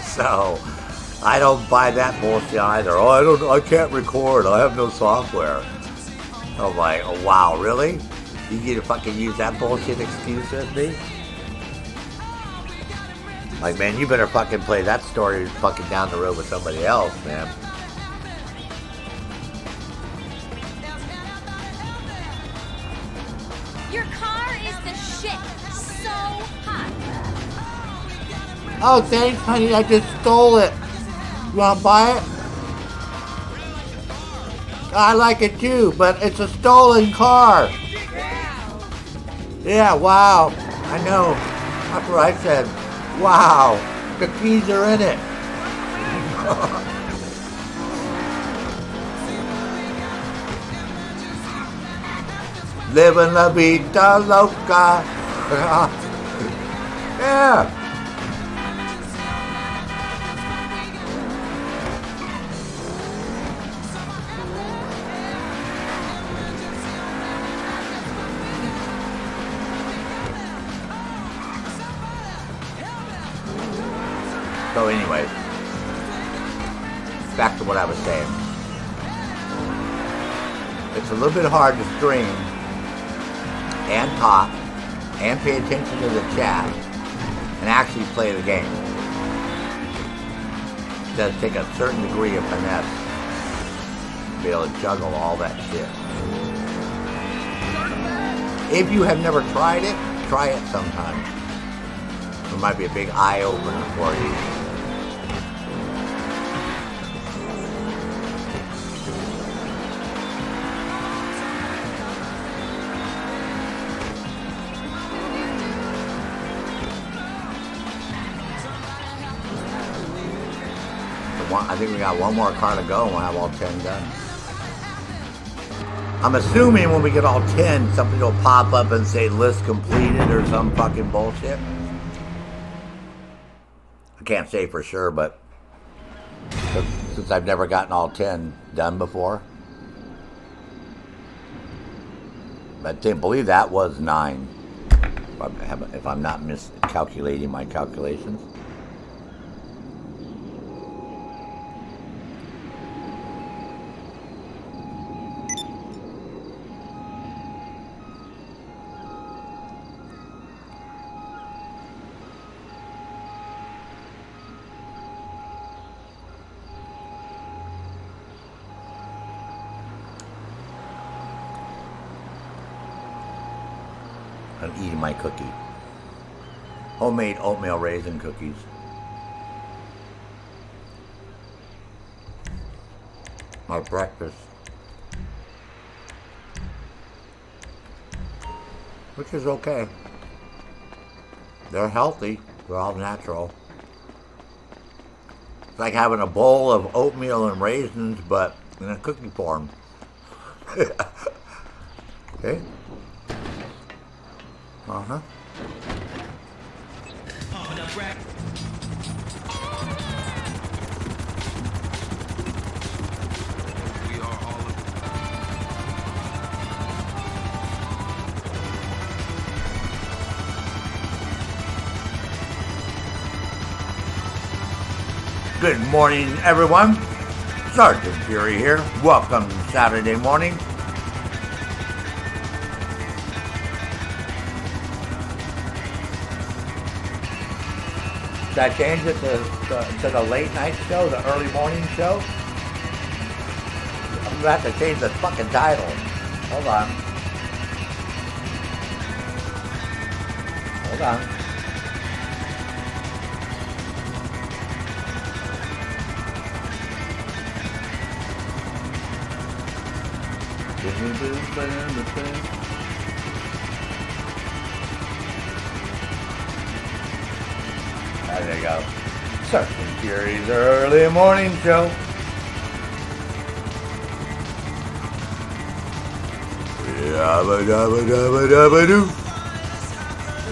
Speaker 1: So, I don't buy that bullshit either. Oh, I can't record. I have no software. I'm like, oh, wow, really? You get to fucking use that bullshit excuse with me? Like, man, you better fucking play that story fucking down the road with somebody else, man.
Speaker 5: Your car is the shit. So hot.
Speaker 1: Oh, thanks, honey. I just stole it. You want to buy it? I like it too, but it's a stolen car. Yeah, wow. I know. That's what I said. Wow. The keys are in it. Living la vida loca. Yeah. So anyway, back to what I was saying. It's a little bit hard to stream and talk and pay attention to the chat and actually play the game. It does take a certain degree of finesse to be able to juggle all that shit. If you have never tried it, try it sometime. It might be a big eye-opener for you. I think we got one more car to go and we'll have all 10 done. I'm assuming when we get all 10, something will pop up and say list completed or some fucking bullshit. I can't say for sure, but since I've never gotten all 10 done before. I didn't believe that was 9. If I'm not miscalculating my calculations. I'm eating my cookie. Homemade oatmeal raisin cookies. My breakfast. Which is okay. They're healthy. They're all natural. It's like having a bowl of oatmeal and raisins, but in a cookie form. Okay? Uh-huh. Good morning, everyone. Sergeant Fury here. Welcome to Saturday morning. Should I change it to the late night show, the early morning show? I'm gonna have to change the fucking title. Hold on. Hold on. There you go. Sergeant Fury's early morning show. Yabba dabba dabba dabba doo.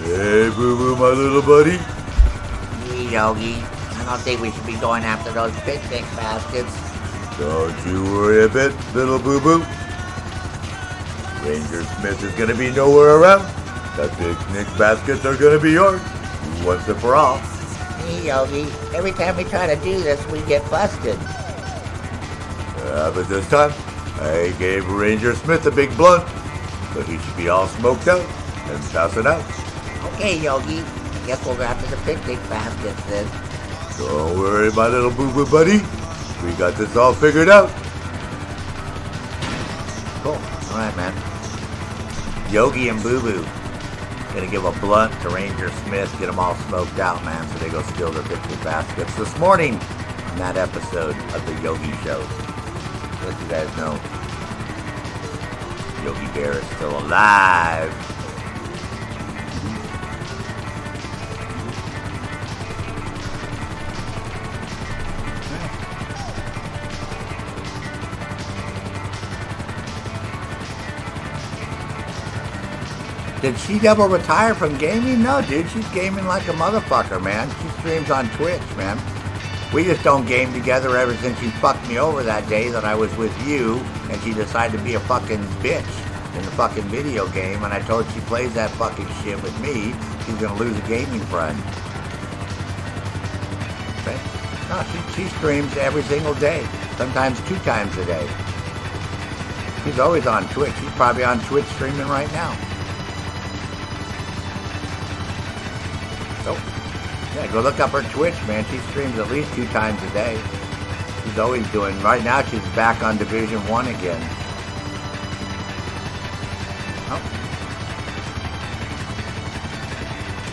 Speaker 1: Hey boo boo, my little buddy. Hey Yogi, I don't think we should be going after those picnic baskets. Don't you worry a bit, little boo boo. Ranger Smith is gonna be nowhere around. The picnic baskets are gonna be yours, once and for all. Hey Yogi, every time we try to do this, we get busted. But this time, I gave Ranger Smith a big blunt, so he should be all smoked out and passing out. Okay, Yogi, guess we'll go after the picnic baskets then. Don't worry, my little boo-boo buddy. We got this all figured out. Cool. Alright, man. Yogi and Boo-Boo. Gonna give a blunt to Ranger Smith, get them all smoked out, man, so they go steal their picnic baskets this morning on that episode of the Yogi Show. To let you guys know, Yogi Bear is still alive. Did she double retire from gaming? No, dude, she's gaming like a motherfucker, man. She streams on Twitch, man. We just don't game together ever since she fucked me over that day that I was with you and she decided to be a fucking bitch in the fucking video game, and I told her she plays that fucking shit with me, she's gonna lose a gaming friend. Okay? No, she streams every single day, sometimes 2 times a day. She's always on Twitch. She's probably on Twitch streaming right now. Yeah, go look up her Twitch, man. She streams at least 2 times a day. She's always doing. Right now, she's back on Division 1 again.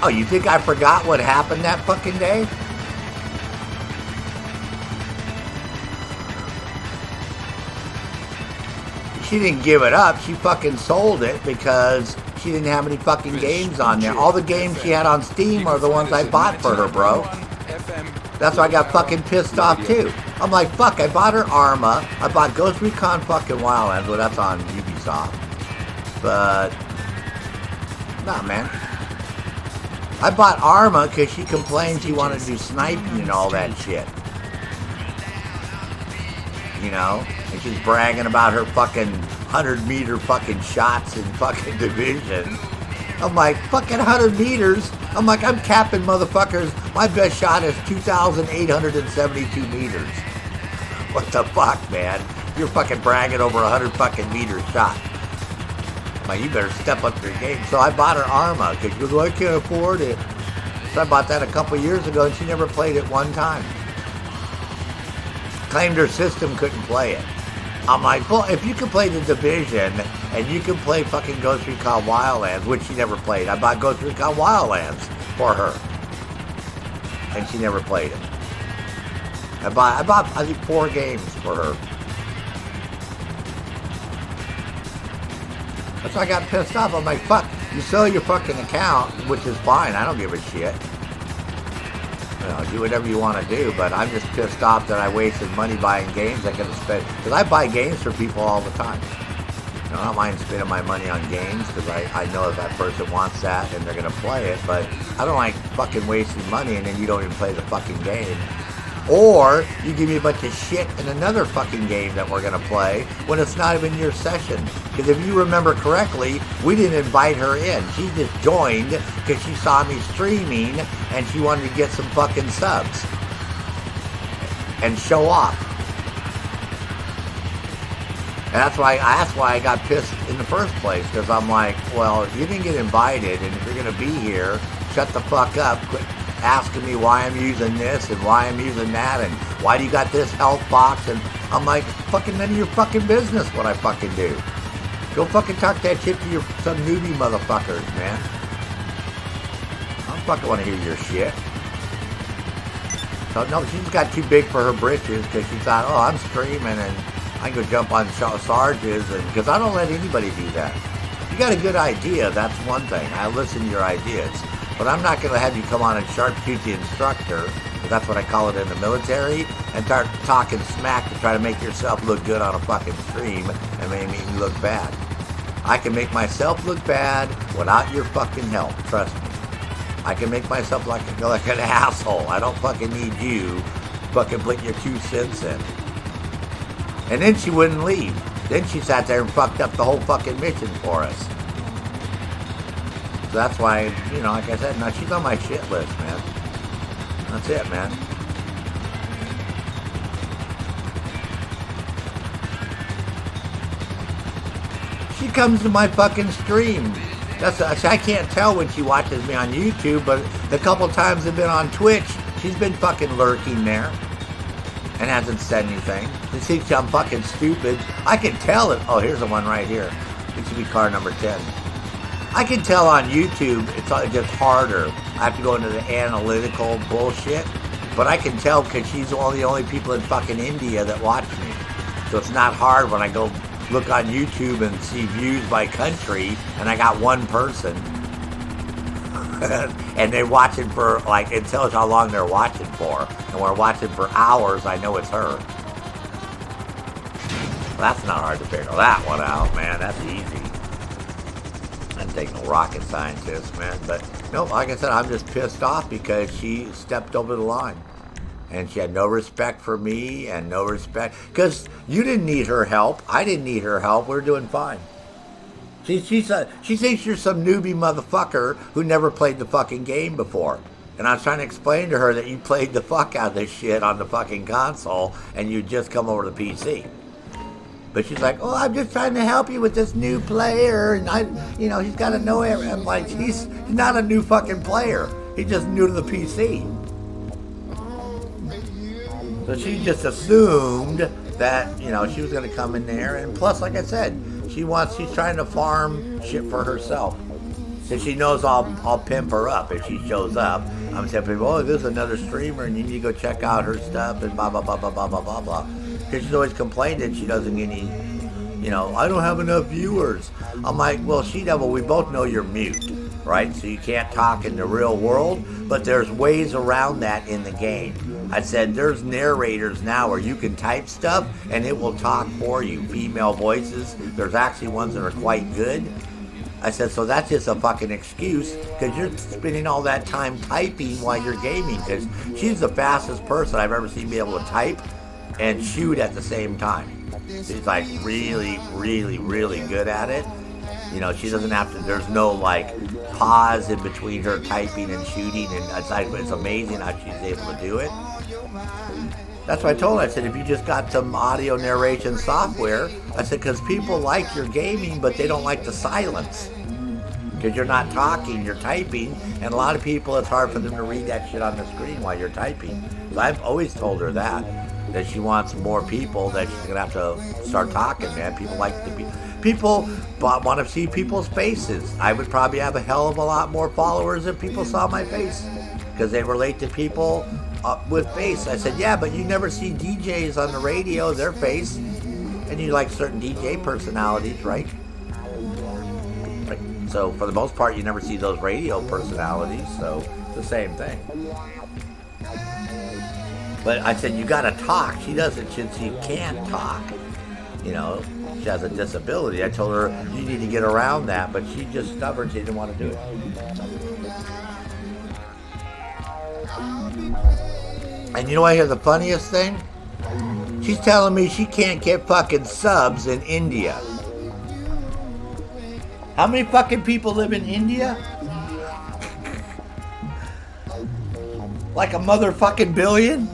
Speaker 1: Oh, you think I forgot what happened that fucking day? She didn't give it up. She fucking sold it because she didn't have any fucking games on there. All the games she had on Steam are the ones I bought for her, bro. That's why I got fucking pissed off too. I'm like, fuck, I bought her Arma. I bought Ghost Recon fucking Wildlands. Well, that's on Ubisoft. But, nah, man. I bought Arma because she complained she wanted to do sniping and all that shit. You know? And she's bragging about her fucking 100-meter fucking shots in fucking Division. I'm like, fucking 100 meters? I'm like, I'm capping motherfuckers. My best shot is 2,872 meters. What the fuck, man? You're fucking bragging over 100 fucking meter shot. I'm like, you better step up your game. So I bought her Arma because she goes, well, I can't afford it. So I bought that a couple years ago and she never played it one time. Claimed her system couldn't play it. I'm like, well, if you can play the Division and you can play fucking Ghost Recon Wildlands, which she never played. I bought Ghost Recon Wildlands for her. And she never played it. I bought I think 4 games for her. That's why I got pissed off. I'm like, fuck, you sell your fucking account, which is fine. I don't give a shit. You know, do whatever you want to do, but I'm just pissed off that I wasted money buying games I could have spent. Because I buy games for people all the time. You know, I don't mind spending my money on games because I know if that person wants that and they're going to play it, but I don't like fucking wasting money and then you don't even play the fucking game. Or you give me a bunch of shit in another fucking game that we're going to play when it's not even your session. Because if you remember correctly, we didn't invite her in. She just joined because she saw me streaming and she wanted to get some fucking subs and show off. And that's why I got pissed in the first place, because I'm like, well, you didn't get invited, and if you're going to be here, shut the fuck up. Quit asking me why I'm using this and why I'm using that and why do you got this health box, and I'm like, fucking none of your fucking business what I fucking do. Go fucking talk that shit to some newbie motherfuckers, man. I don't fucking want to hear your shit. So no, she just got too big for her britches because she thought, oh, I'm streaming and I can go jump on Sarges, and because I don't let anybody do that. If you got a good idea, that's one thing. I listen to your ideas. But I'm not going to have you come on and sharpshoot the instructor, that's what I call it in the military, and start talking smack to try to make yourself look good on a fucking stream and make me look bad. I can make myself look bad without your fucking help, trust me. I can make myself like an asshole. I don't fucking need you fucking put your 2 cents in. And then she wouldn't leave. Then she sat there and fucked up the whole fucking mission for us. So that's why, you know, like I said, now she's on my shit list, man. That's it, man. She comes to my fucking stream I can't tell when she watches me on YouTube, but the couple times I've been on Twitch, she's been fucking lurking there and hasn't said anything. She thinks I'm fucking stupid. I can tell it. Oh, here's the one right here. It should be car number 10. I can tell on YouTube it's just harder. I have to go into the analytical bullshit, but I can tell because she's one of the only people in fucking India that watch me. So it's not hard when I go look on YouTube and see views by country, and I got one person. And they're watching for, like, it tells how long they're watching for. And we're watching for hours, I know it's her. Well, that's not hard to figure that one out, man. That's easy. I didn't take no rocket scientist, man. But, no, like I said, I'm just pissed off because she stepped over the line. And she had no respect for me and no respect. Because you didn't need her help. I didn't need her help. We're doing fine. She thinks you're some newbie motherfucker who never played the fucking game before. And I was trying to explain to her that you played the fuck out of this shit on the fucking console and you just come over to the PC. But she's like, oh, I'm just trying to help you with this new player. And he's got to know it. I'm like, he's not a new fucking player. He's just new to the PC. So she just assumed that, she was going to come in there. And plus, like I said, she's trying to farm shit for herself. So she knows I'll pimp her up if she shows up. I'm saying, oh, there's another streamer and you need to go check out her stuff and blah, blah, blah, blah, blah, blah, blah, blah. Because she's always complaining she doesn't get any, I don't have enough viewers. I'm like, well, She-Devil, we both know you're mute, right? So you can't talk in the real world, but there's ways around that in the game. I said, there's narrators now where you can type stuff and it will talk for you. Female voices. There's actually ones that are quite good. I said, so that's just a fucking excuse because you're spending all that time typing while you're gaming because she's the fastest person I've ever seen be able to type and shoot at the same time. She's like really, really, really good at it. She doesn't have to, there's no like pause in between her typing and shooting, and it's amazing how she's able to do it. That's what I told her. I said, if you just got some audio narration software, I said, because people like your gaming, but they don't like the silence. Because you're not talking, you're typing, and a lot of people, it's hard for them to read that shit on the screen while you're typing. So I've always told her that she wants more people, that she's going to have to start talking, man. People like to be... People want to see people's faces. I would probably have a hell of a lot more followers if people saw my face. Because they relate to people with face. I said, yeah, but you never see DJs on the radio, their face. And you like certain DJ personalities, right? So for the most part, you never see those radio personalities. So it's the same thing. But I said, you got to talk. She can't talk. She has a disability. I told her, you need to get around that, but she's just stubborn. She didn't want to do it. And you know what? Here's the funniest thing? She's telling me she can't get fucking subs in India. How many fucking people live in India? Like a motherfucking billion?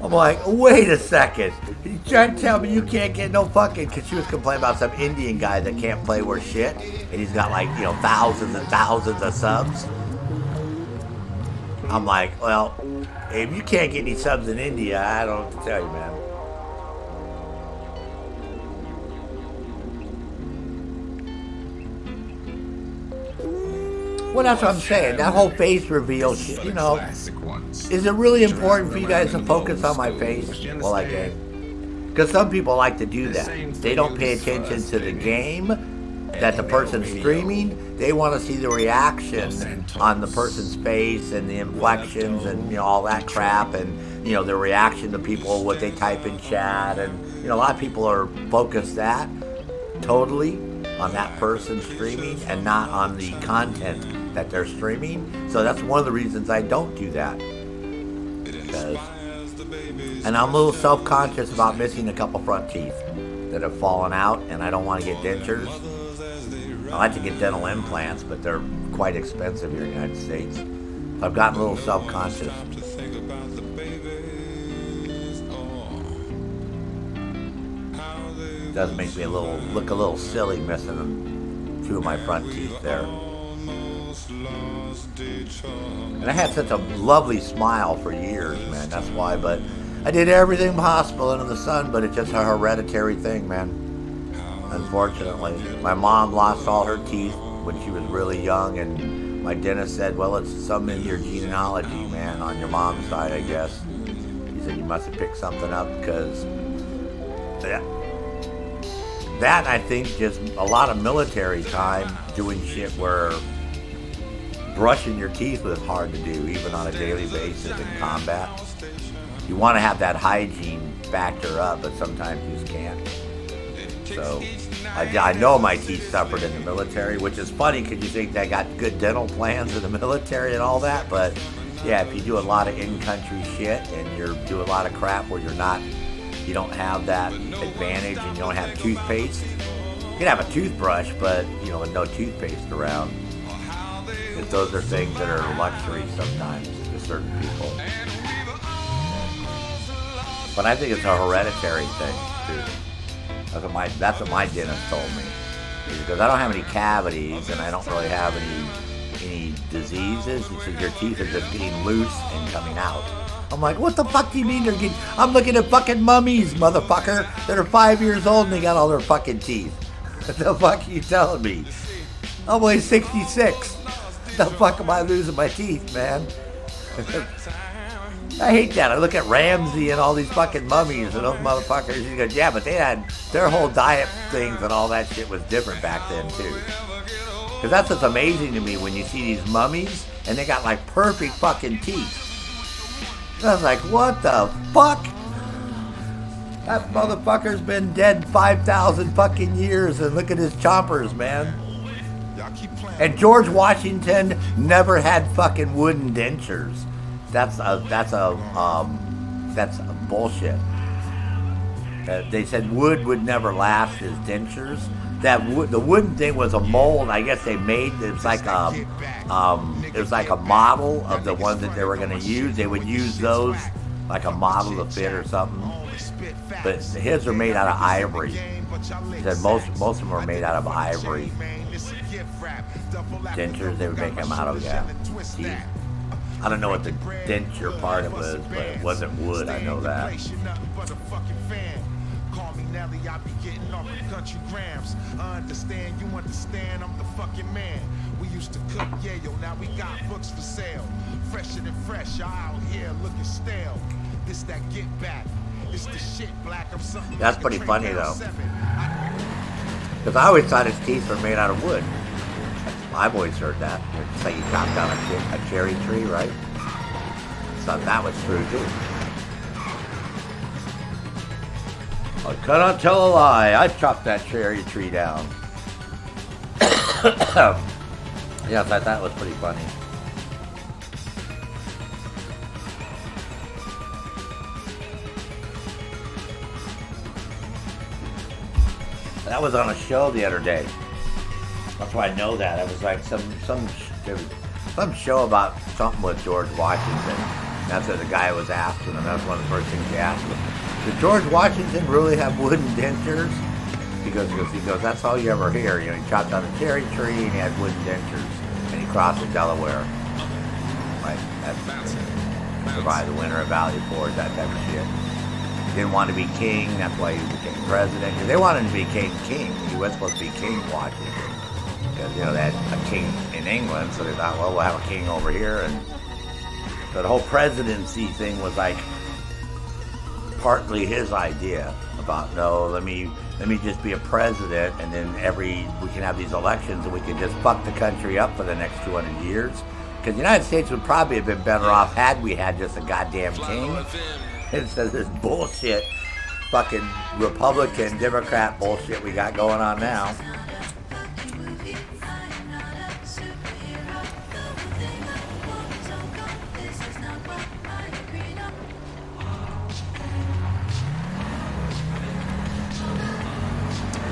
Speaker 1: I'm like, wait a second. You trying to tell me you can't get no fucking... Because she was complaining about some Indian guy that can't play worth shit. And he's got like, thousands and thousands of subs. I'm like, well, if you can't get any subs in India, I don't know what to tell you, man. Well, that's what I'm saying. That whole face reveal shit, is it really important for you guys to focus on my face? Well, I can. Because some people like to do that. They don't pay attention to the game that the person's streaming. They want to see the reaction on the person's face and the inflections and, all that crap. And, the reaction to people, what they type in chat. And, a lot of people are focused totally on that person streaming and not on the content that they're streaming. So that's one of the reasons I don't do that. And I'm a little self-conscious about missing a couple front teeth that have fallen out, and I don't want to get dentures. I like to get dental implants, but they're quite expensive here in the United States. So I've gotten a little self-conscious. It does make me look a little silly missing 2 of my front teeth there. And I had such a lovely smile for years, man. That's why, but I did everything possible under the sun, but it's just a hereditary thing, man. Unfortunately. My mom lost all her teeth when she was really young, and my dentist said, well, it's some in your genealogy, man, on your mom's side, I guess. He said, you must have picked something up because that, I think, just a lot of military time doing shit where brushing your teeth was hard to do, even on a daily basis in combat. You want to have that hygiene factor up, but sometimes you just can't. So I know my teeth suffered in the military, which is funny because you think they got good dental plans in the military and all that, but yeah, if you do a lot of in-country shit and you do a lot of crap where you don't have that advantage and you don't have toothpaste. You can have a toothbrush, but with no toothpaste around. Because those are things that are luxury sometimes to certain people. But I think it's a hereditary thing too. That's what my dentist told me. Because I don't have any cavities and I don't really have any diseases. He said your teeth are just getting loose and coming out. I'm like, what the fuck do you mean they're getting... I'm looking at fucking mummies, motherfucker, that are 5 years old and they got all their fucking teeth. What the fuck are you telling me? I'm only 66. The fuck am I losing my teeth, man? I hate that. I look at Ramsey and all these fucking mummies and those motherfuckers. He goes, yeah, but they had their whole diet things and all that shit was different back then too. Because that's what's amazing to me when you see these mummies and they got like perfect fucking teeth. And I was like, what the fuck? That motherfucker's been dead 5,000 fucking years and look at his chompers, man. And George Washington never had fucking wooden dentures. That's bullshit. They said wood would never last his dentures. The wooden thing was a mold. I guess they made it was like a model of the ones that they were going to use. They would use those like a model to fit or something. But his are made out of ivory. He said most of them are made out of ivory. Dentures, they would make them out of teeth. I don't know what the denture part of it was, but it wasn't wood. I know that.
Speaker 13: Nelly, I be getting off the country grams. I understand, you understand, I'm the fucking man. We used to cook yayo, now we got books for sale. Fresher than fresh, y'all out here looking stale. This that get back, it's the shit black. I'm something.
Speaker 1: That's pretty funny though. Because I always thought his teeth were made out of wood. I've always heard that. It's like you chop down a cherry tree, right? So that was true too. I cannot tell a lie. I chopped that cherry tree down. Yes, I thought it was pretty funny. That was on a show the other day. That's why I know that. It was like some show about something with George Washington. That's what the guy was asking him. That's one of the first things he asked him. Did George Washington really have wooden dentures? He goes, that's all you ever hear. He chopped down a cherry tree and he had wooden dentures. And he crossed the Delaware. Right? That's survived the winter of Valley Forge, that type of shit. He didn't want to be king. That's why he became president. They wanted him to be king. He was supposed to be King Washington. Because, they had a king in England. So they thought, well, we'll have a king over here. And so the whole presidency thing was like partly his idea about, no, let me just be a president, and then we can have these elections and we can just fuck the country up for the next 200 years. Because the United States would probably have been better off had we had just a goddamn king instead of this bullshit fucking Republican, Democrat bullshit we got going on now.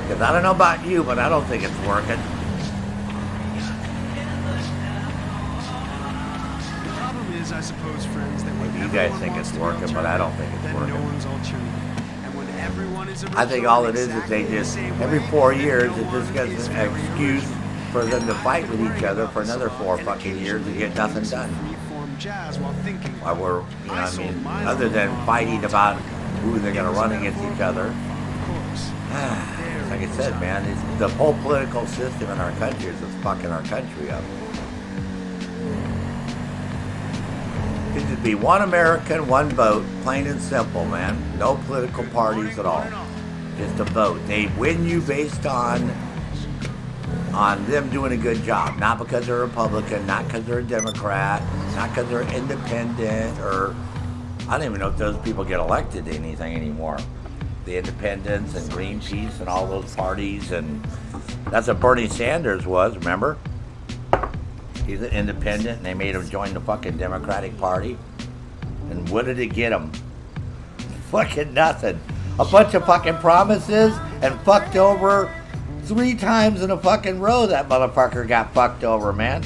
Speaker 1: Because I don't know about you, but I don't think it's working.
Speaker 10: The problem is, I suppose, friends, that when
Speaker 1: you guys think it's working, but I don't think it's working.
Speaker 10: No one's alternative. And when everyone is
Speaker 1: I think all it is they just, every 4 years, it just gets an excuse for them to fight with each other for another 4 fucking years and get nothing done. While we're, you know what I mean, other than fighting about who they're going to run against each other. Like I said, man, it's the whole political system in our country is just fucking our country up. It should be one American, one vote, plain and simple, man. No political parties at all. Just a vote. They win you based on them doing a good job. Not because they're Republican, not because they're a Democrat, not because they're independent, or I don't even know if those people get elected to anything anymore. The Independents and Greenpeace and all those parties, and that's what Bernie Sanders was, remember? He's an independent, and they made him join the fucking Democratic Party. And what did it get him? Fucking nothing. A bunch of fucking promises, and fucked over 3 times in a fucking row. That motherfucker got fucked over, man.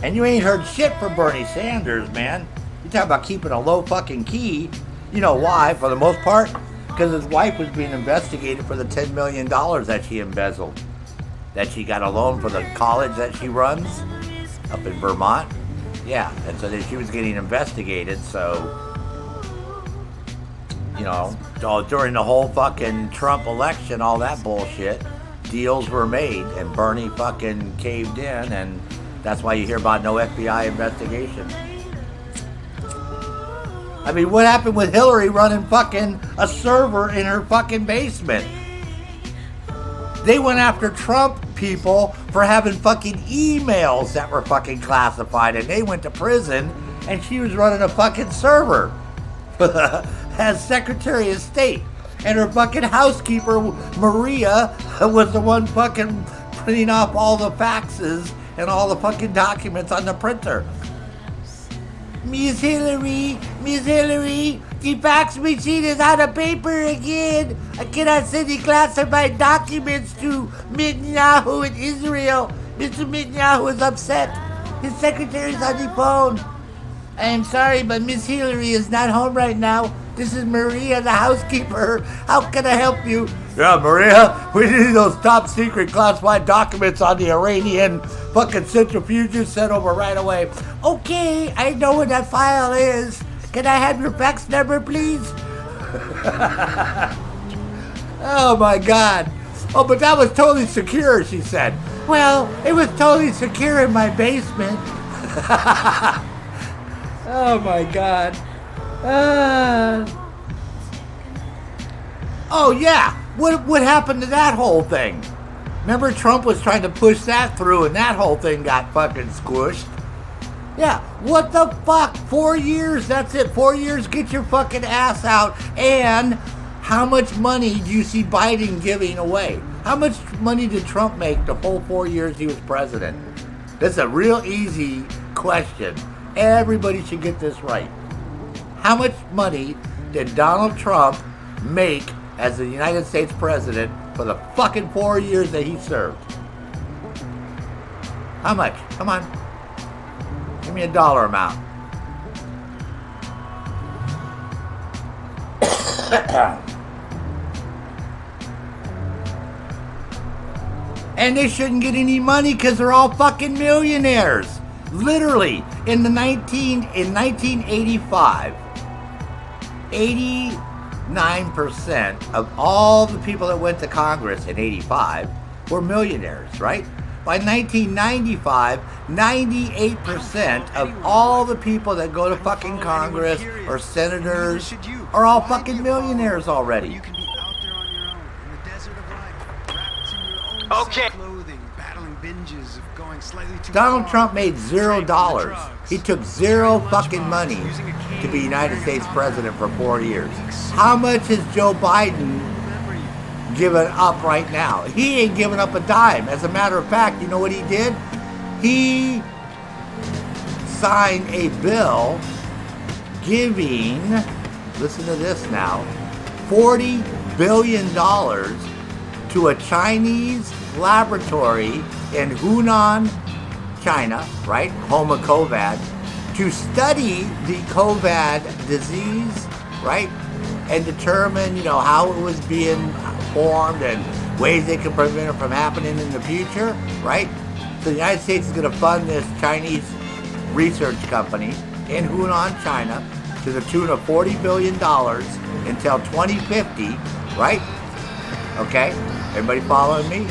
Speaker 1: And you ain't heard shit from Bernie Sanders, man. You talking about keeping a low fucking key. You know why, for the most part? Because his wife was being investigated for the $10 million that she embezzled. That she got a loan for the college that she runs up in Vermont. Yeah, and so she was getting investigated, so, you know, during the whole fucking Trump election, all that bullshit, deals were made, and Bernie fucking caved in, and that's why you hear about no FBI investigation. I mean, what happened with Hillary running fucking a server in her fucking basement? They went after Trump people for having fucking emails that were fucking classified, and they went to prison, and she was running a fucking server as Secretary of State. And her fucking housekeeper, Maria, was the one fucking printing off all the faxes and all the fucking documents on the printer. Miss Hillary, the fax machine is out of paper again. I cannot send the classified documents to Netanyahu in Israel. Mr. Netanyahu is upset. His secretary's on the phone. I am sorry, but Miss Hillary is not home right now. This is Maria, the housekeeper. How can I help you? Yeah, Maria, we need those top secret classified documents on the Iranian fucking centrifuges sent over right away. Okay, I know what that file is. Can I have your fax number, please? Oh my God. Oh, but that was totally secure, she said. Well, it was totally secure in my basement. Oh my God. Oh yeah, what happened to that whole thing? Remember Trump was trying to push that through and that whole thing got fucking squished? Yeah, what the fuck? 4 years, that's it. 4 years, get your fucking ass out. And how much money do you see Biden giving away? How much money did Trump make the whole 4 years he was president? That's a real easy question. Everybody should get this right. How much money did Donald Trump make as the United States president for the fucking 4 years that he served? How much? Come on. Give me a dollar amount. And they shouldn't get any money because they're all fucking millionaires. Literally, in 1985, 89% of all the people that went to Congress in 85 were millionaires, right? By 1995, 98% of all the people that go to fucking Congress or senators are all fucking millionaires already.
Speaker 10: Okay.
Speaker 1: Donald Trump made $0. He took zero fucking money to be United States president for 4 years. How much has Joe Biden given up right now? He ain't giving up a dime. As a matter of fact, you know what he did? He signed a bill giving, listen to this now, $40 billion to a Chinese laboratory in Hunan, China, right, home of COVID, to study the COVID disease, right, and determine, you know, how it was being formed and ways they can prevent it from happening in the future, right? So the United States is going to fund this Chinese research company in Hunan, China, to the tune of $40 billion until 2050, right? Okay, everybody following me?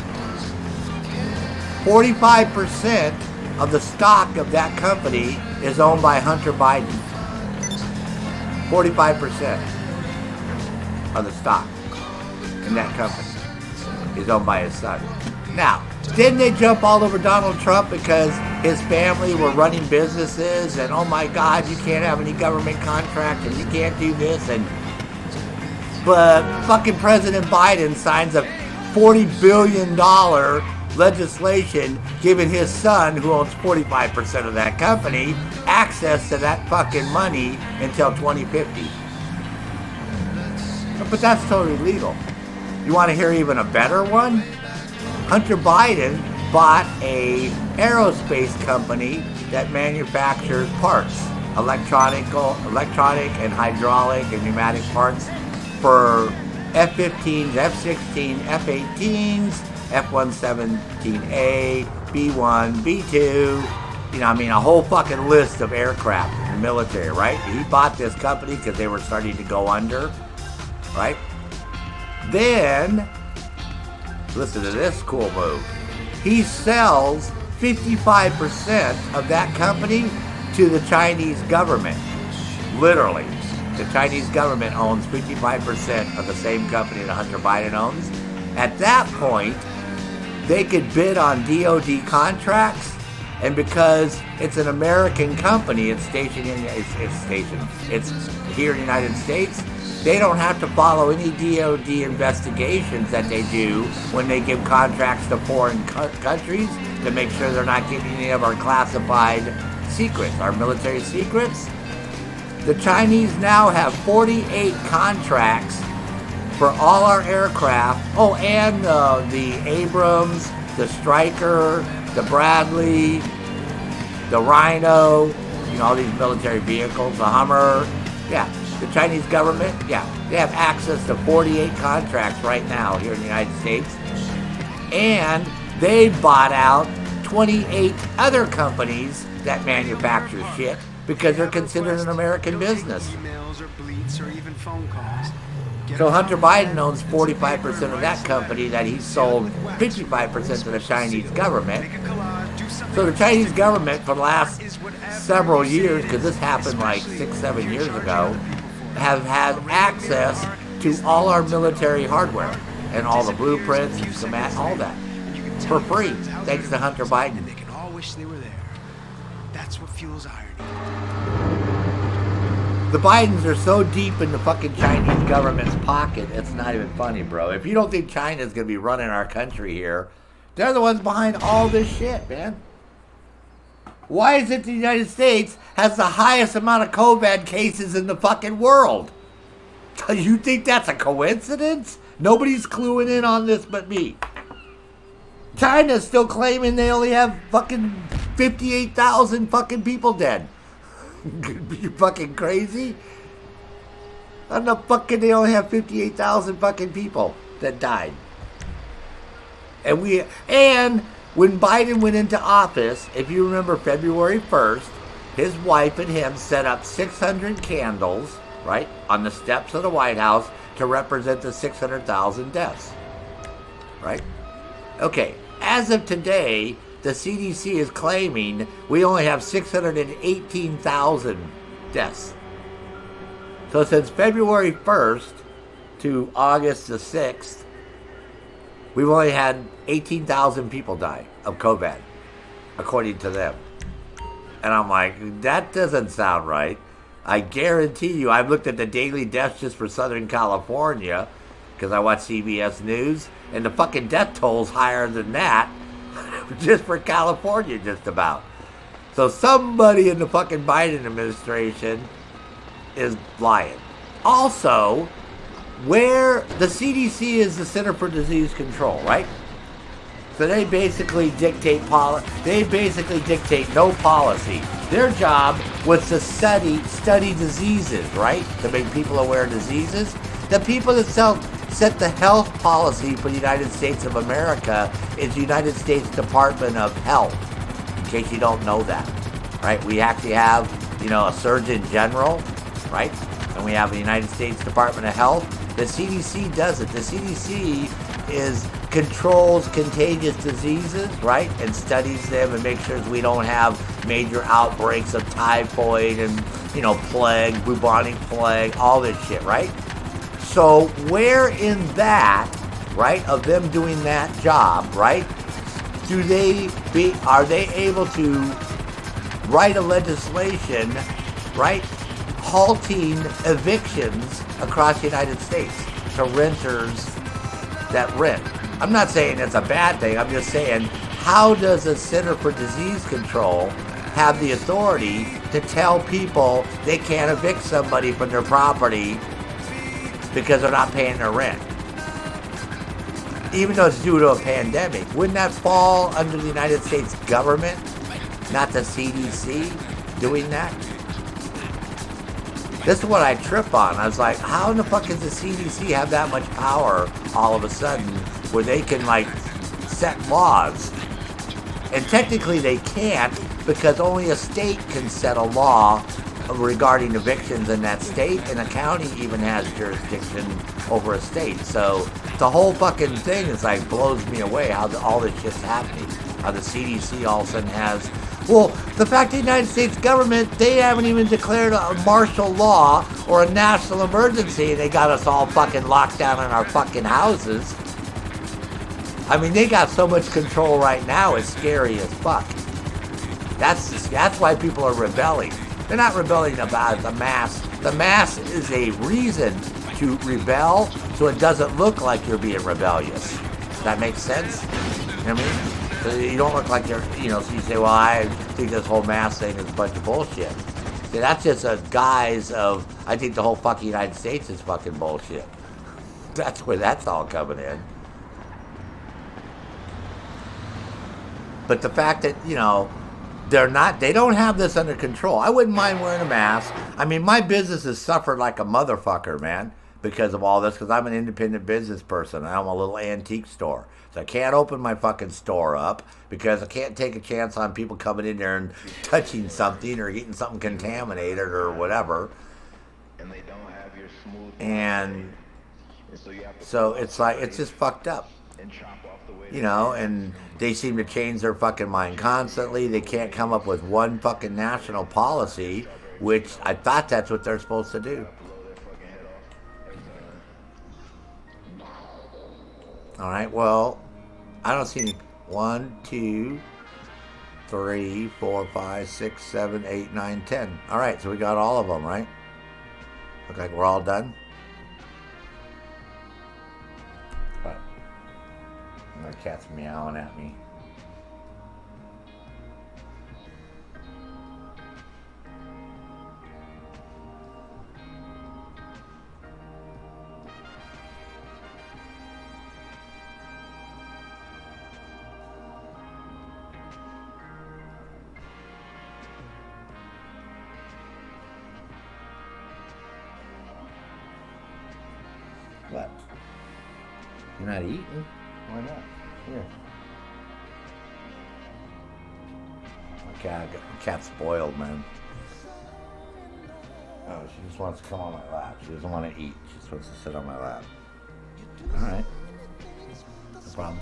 Speaker 1: 45% of the stock of that company is owned by Hunter Biden. 45% of the stock in that company is owned by his son. Now, didn't they jump all over Donald Trump because his family were running businesses and, oh my God, you can't have any government contracts and you can't do this, and but fucking President Biden signs a $40 billion legislation giving his son, who owns 45% of that company, access to that fucking money until 2050. But that's totally legal. You want to hear even a better one? Hunter Biden bought a aerospace company that manufactures parts, electronic and hydraulic and pneumatic parts for F-15s, F-16, F-18s, F-117A, B-1, B-2, a whole fucking list of aircraft in the military, right? He bought this company because they were starting to go under, right? Then, listen to this cool move. He sells 55% of that company to the Chinese government. Literally. The Chinese government owns 55% of the same company that Hunter Biden owns. At that point, they could bid on DoD contracts, and because it's an American company, it's here in the United States, they don't have to follow any DoD investigations that they do when they give contracts to foreign countries to make sure they're not getting any of our classified secrets, our military secrets. The Chinese now have 48 contracts for all our aircraft. Oh, and the Abrams, the Stryker, the Bradley, the Rhino, all these military vehicles, the Hummer. Yeah, the Chinese government, yeah, they have access to 48 contracts right now here in the United States. And they bought out 28 other companies that manufacture shit because they're considered an American business. So Hunter Biden owns 45% of that company that he sold 55% to the Chinese government. So the Chinese government for the last several years, because this happened like 6-7 years ago, have had access to all our military hardware and all the blueprints and schematics, all that, for free, thanks to Hunter Biden.
Speaker 10: They can all wish they were there. That's what fuels irony.
Speaker 1: The Bidens are so deep in the fucking Chinese government's pocket, it's not even funny, bro. If you don't think China's going to be running our country here, they're the ones behind all this shit, man. Why is it the United States has the highest amount of COVID cases in the fucking world? You think that's a coincidence? Nobody's cluing in on this but me. China's still claiming they only have fucking 58,000 fucking people dead. You fucking crazy? How the fuck can they only have 58,000 fucking people that died? And when Biden went into office, if you remember February 1st, his wife and him set up 600 candles, right, on the steps of the White House to represent the 600,000 deaths, right? Okay, as of today, the CDC is claiming we only have 618,000 deaths. So since February 1st to August the 6th, we've only had 18,000 people die of COVID, according to them. And I'm like, that doesn't sound right. I guarantee you, I've looked at the daily deaths just for Southern California, because I watch CBS News, and the fucking death toll's higher than that, just for California, just about. So somebody in the fucking Biden administration is lying. Also, where the CDC is the Center for Disease Control, right? So they basically dictate no policy. Their job was to study diseases, right? To make people aware of diseases. The people that set the health policy for the United States of America is the United States Department of Health. In case you don't know that, right? We actually have, you know, a Surgeon General, right? And we have the United States Department of Health. The CDC does it. The CDC controls contagious diseases, right? And studies them and makes sure we don't have major outbreaks of typhoid and, you know, plague, bubonic plague, all this shit, right? So where in that, right, of them doing that job, right, are they able to write a legislation, right, halting evictions across the United States to renters that rent? I'm not saying it's a bad thing. I'm just saying, how does the Center for Disease Control have the authority to tell people they can't evict somebody from their property because they're not paying their rent? Even though it's due to a pandemic, wouldn't that fall under the United States government, not the CDC doing that? This is what I trip on. I was like, how in the fuck does the CDC have that much power all of a sudden where they can, like, set laws? And technically they can't, because only a state can set a law regarding evictions in that state, and a county even has jurisdiction over a state. So the whole fucking thing is like, blows me away how all this shit's happening. How the CDC all of a sudden has, well, the fact the United States government, they haven't even declared a martial law or a national emergency, and they got us all fucking locked down in our fucking houses. I mean, they got so much control right now, it's scary as fuck. That's why people are rebelling. They're not rebelling about the mass. The mass is a reason to rebel, so it doesn't look like you're being rebellious. Does that make sense? You know what I mean? So you don't look like you're, you know, so you say, well, I think this whole mass thing is a bunch of bullshit. See, that's just a guise of, I think the whole fucking United States is fucking bullshit. That's where that's all coming in. But the fact that, you know, they don't have this under control. I wouldn't mind wearing a mask. I mean, my business has suffered like a motherfucker, man, because of all this, because I'm an independent business person. I'm a little antique store. So I can't open my fucking store up because I can't take a chance on people coming in there and touching something or getting something contaminated or whatever. And so it's like, it's just fucked up. You know, and they seem to change their fucking mind constantly. They can't come up with one fucking national policy, which I thought that's what they're supposed to do. All right, well, I don't see any. 1, 2, 3, 4, 5, 6, 7, 8, 9, 10. All right, so we got all of them, right? Look like we're all done. What? My cat's meowing at me. What? You're not eating? Why not? Here. My cat's spoiled, man. Oh, she just wants to come on my lap. She doesn't want to eat. She just wants to sit on my lap. Alright. No problem.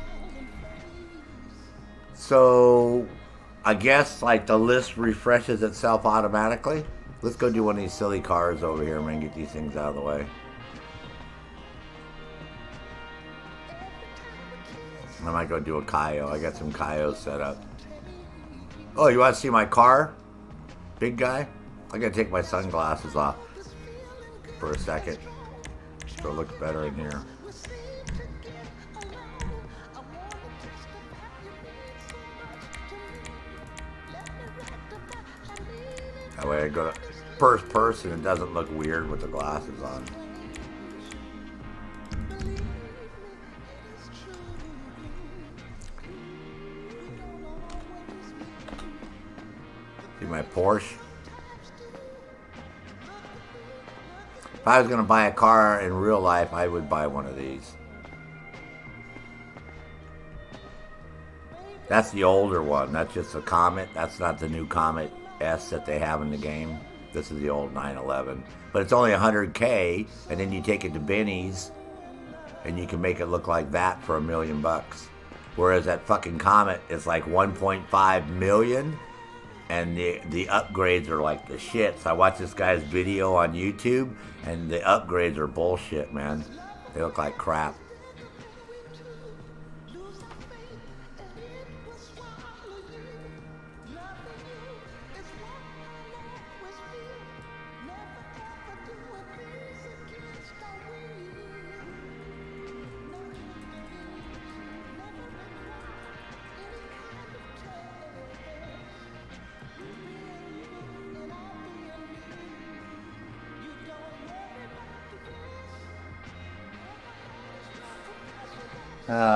Speaker 1: So, I guess, like, the list refreshes itself automatically. Let's go do one of these silly cars over here, man. Get these things out of the way. I might go do a Kaio. I got some Kaios set up. Oh, you want to see my car? Big guy? I gotta take my sunglasses off for a second so it looks better in here. That way I go to first person and it doesn't look weird with the glasses on. See my Porsche? If I was going to buy a car in real life, I would buy one of these. That's the older one. That's just a Comet. That's not the new Comet S that they have in the game. This is the old 911. But it's only 100K, and then you take it to Benny's, and you can make it look like that for $1 million. Whereas that fucking Comet is like 1.5 million, and the upgrades are like the shit. So I watched this guy's video on YouTube, and the upgrades are bullshit, man. They look like crap.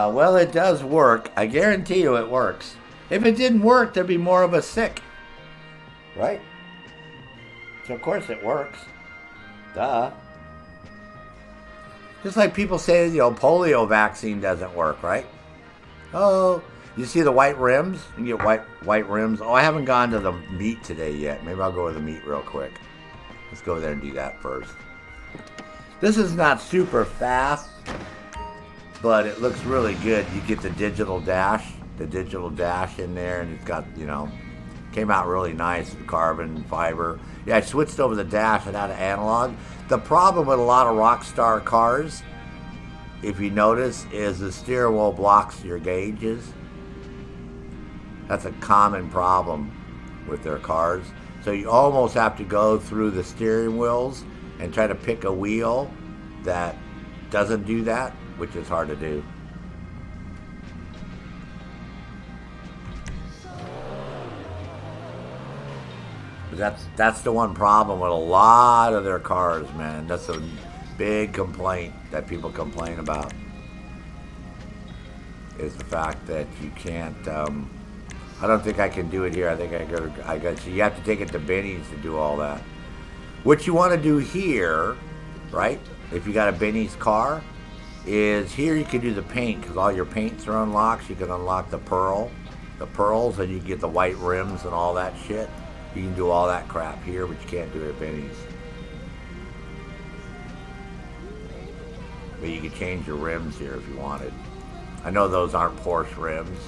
Speaker 1: Well, it does work. I guarantee you it works. If it didn't work, there'd be more of us sick. Right? So, of course, it works. Duh. Just like people say, you know, polio vaccine doesn't work, right? Oh, you see the white rims? You get white rims. Oh, I haven't gone to the meat today yet. Maybe I'll go to the meat real quick. Let's go there and do that first. This is not super fast, but it looks really good. You get the digital dash in there, and it's got, you know, came out really nice, carbon fiber. Yeah, I switched over the dash and out of analog. The problem with a lot of Rockstar cars, if you notice, is the steering wheel blocks your gauges. That's a common problem with their cars. So you almost have to go through the steering wheels and try to pick a wheel that doesn't do that, which is hard to do. That's the one problem with a lot of their cars, man. That's a big complaint that people complain about, is the fact that you can't. I don't think I can do it here. I think you have to take it to Benny's to do all that. What you want to do here, right? If you got a Benny's car, is here you can do the paint, because all your paints are unlocked. You can unlock the pearls, and you get the white rims and all that shit. You can do all that crap here, but you can't do it at Benny's. But you can change your rims here if you wanted. I know those aren't Porsche rims.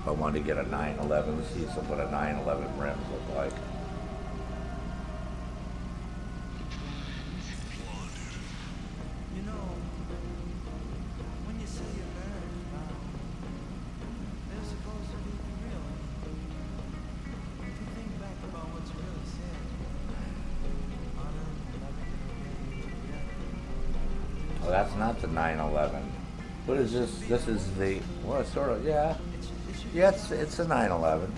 Speaker 1: If I wanted to get a 911, let's see what a 911 rims look like. Well, that's not the 911. What is this? This is the, well, sort of, yeah. Yeah, it's a 911.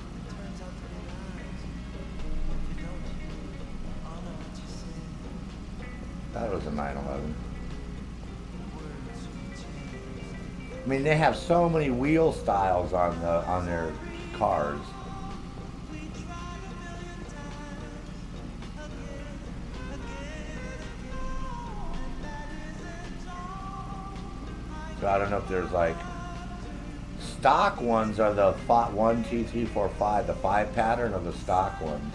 Speaker 1: That was a 911. I mean, they have so many wheel styles on their cars. So I don't know if there's like stock ones are the 1, 2, 3, 4, 5. The 5 pattern of the stock ones.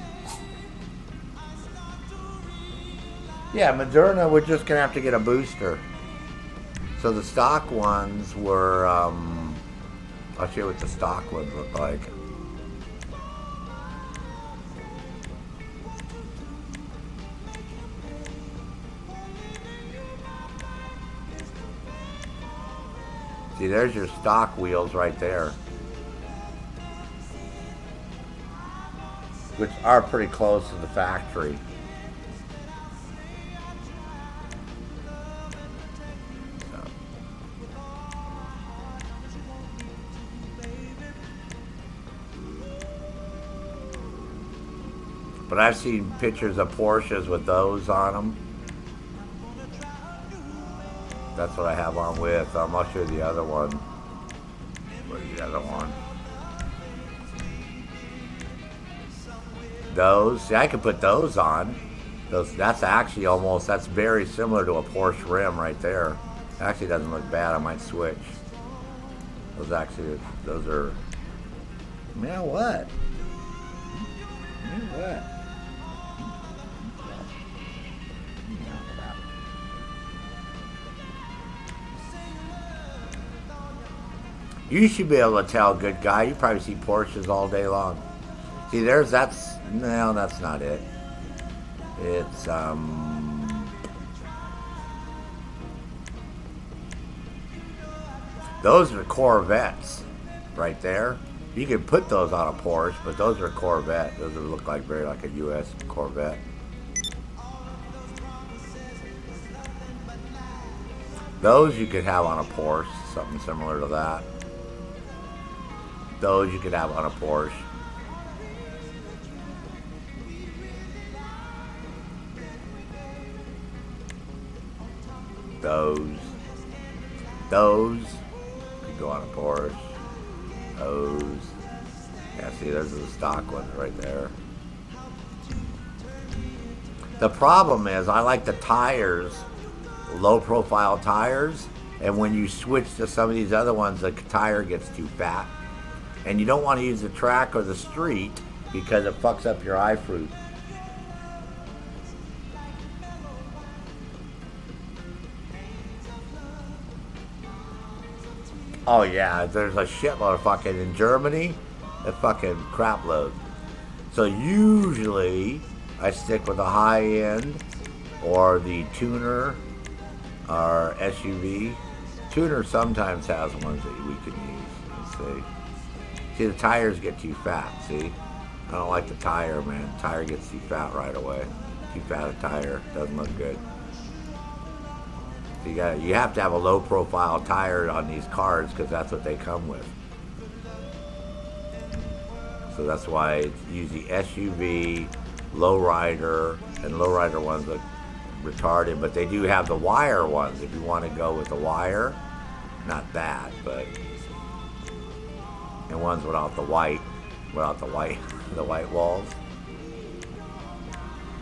Speaker 1: Yeah, Moderna, we're just gonna have to get a booster. So the stock ones were. I'll show you what the stock ones look like. See, there's your stock wheels right there, which are pretty close to the factory. So. But I've seen pictures of Porsches with those on them. That's what I have on with. I'll show you the other one. Where's the other one? Those. See, I could put those on. That's actually almost, that's very similar to a Porsche rim right there. Actually doesn't look bad. I might switch. Those are, man, what? Man, what? You should be able to tell, good guy. You probably see Porsches all day long. See, no, that's not it. It's, those are Corvettes right there. You can put those on a Porsche, but those are Corvette. Those look like very like a U.S. Corvette. Those you could have on a Porsche, something similar to that. Those you could have on a Porsche. Those could go on a Porsche. Those. Yeah, see, those are the stock ones right there. The problem is, I like the tires, low profile tires, and when you switch to some of these other ones, the tire gets too fat. And you don't want to use the track or the street because it fucks up your eye fruit. Oh yeah, there's a shitload of fucking in Germany, a fucking crap load. So usually I stick with the high end or the tuner or SUV. Tuner sometimes has ones that we can use. Let's see. See, the tires get too fat, see? I don't like the tire, man. The tire gets too fat right away. Too fat a tire, doesn't look good. So you have to have a low profile tire on these cars because that's what they come with. So that's why it's usually SUV, lowrider, and lowrider ones look retarded, but they do have the wire ones if you want to go with the wire. Not that, but and ones without the white walls.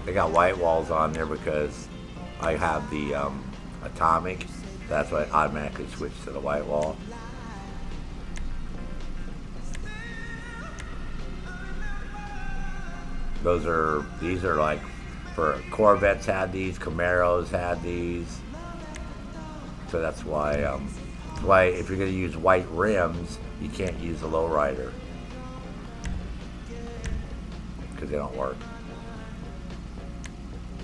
Speaker 1: They got white walls on there because I have the Atomic. That's why I automatically switched to the white wall. These are like for Corvettes had these, Camaros had these. So that's why if you're gonna use white rims, you can't use the lowrider because they don't work.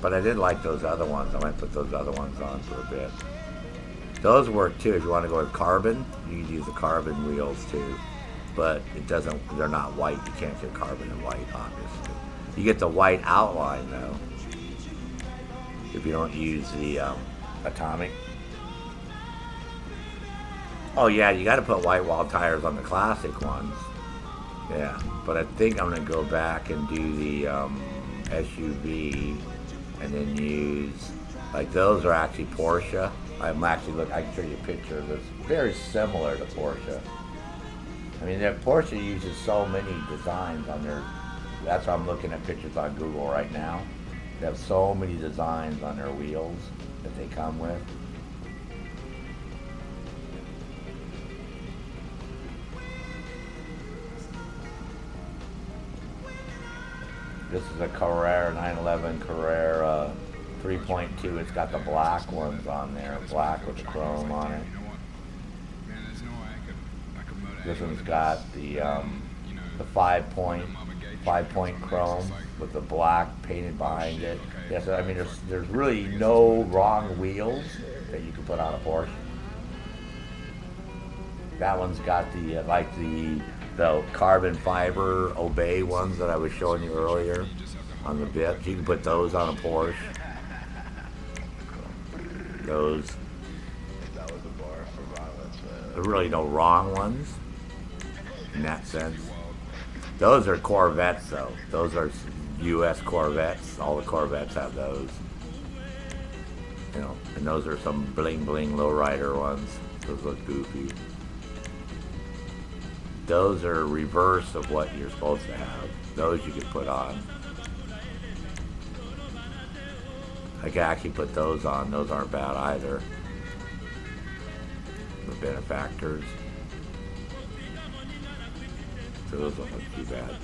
Speaker 1: But I did like those other ones. I might put those other ones on for a bit. Those work too. If you want to go with carbon, you can use the carbon wheels too. But they're not white. You can't get carbon in white, obviously. You get the white outline though, if you don't use the Atomic. Oh yeah, you got to put white wall tires on the classic ones. Yeah, but I think I'm gonna go back and do the SUV, and then use like those are actually Porsche. I can show you a picture that's very similar to Porsche. I mean, Porsche uses so many designs on their. That's why I'm looking at pictures on Google right now. They have so many designs on their wheels that they come with. This is a Carrera 911 Carrera 3.2. It's got the black ones on there, black with the chrome on it. This one's got the 5-point chrome with the black painted behind it. Yes, I mean there's really no wrong wheels that you can put on a Porsche. That one's got the the carbon fiber Obey ones that I was showing you earlier on the bit. You can put those on a Porsche. Those. There's really no wrong ones in that sense. Those are Corvettes though. Those are U.S. Corvettes. All the Corvettes have those. You know, and those are some bling bling lowrider ones. Those look goofy. Those are reverse of what you're supposed to have. Those you can put on. I can actually put those on. Those aren't bad either. The benefactors. So those don't look too bad.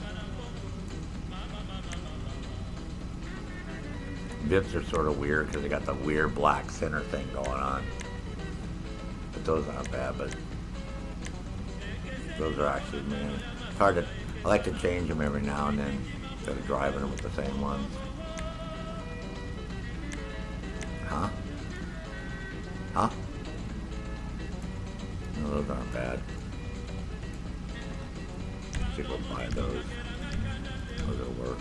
Speaker 1: Vips are sort of weird because they got the weird black center thing going on. But those aren't bad, but those are actually, man, it's hard to, I like to change them every now and then instead of driving them with the same ones. Huh? Huh? No, those aren't bad. I think we'll buy those. Those will work.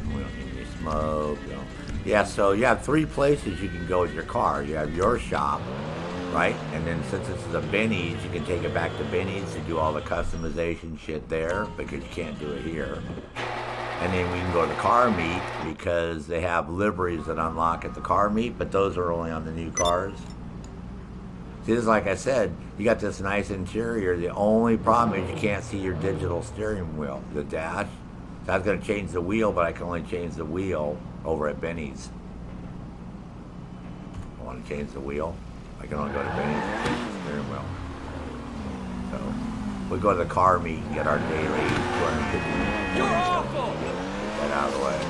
Speaker 1: We don't need any smoke. You know. Yeah, so you have 3 places you can go with your car. You have your shop, right? And then since this is a Benny's, you can take it back to Benny's to do all the customization shit there because you can't do it here. And then we can go to the car meet because they have liveries that unlock at the car meet, but those are only on the new cars. See, this is like I said, you got this nice interior. The only problem is you can't see your digital steering wheel, the dash. So I was going to change the wheel, but I can only change the wheel over at Benny's. I want to change the wheel. I can only go to Benny's and change the steering wheel. So we go to the car meet and get our daily 250 minutes. You're awful! Get that out of the way.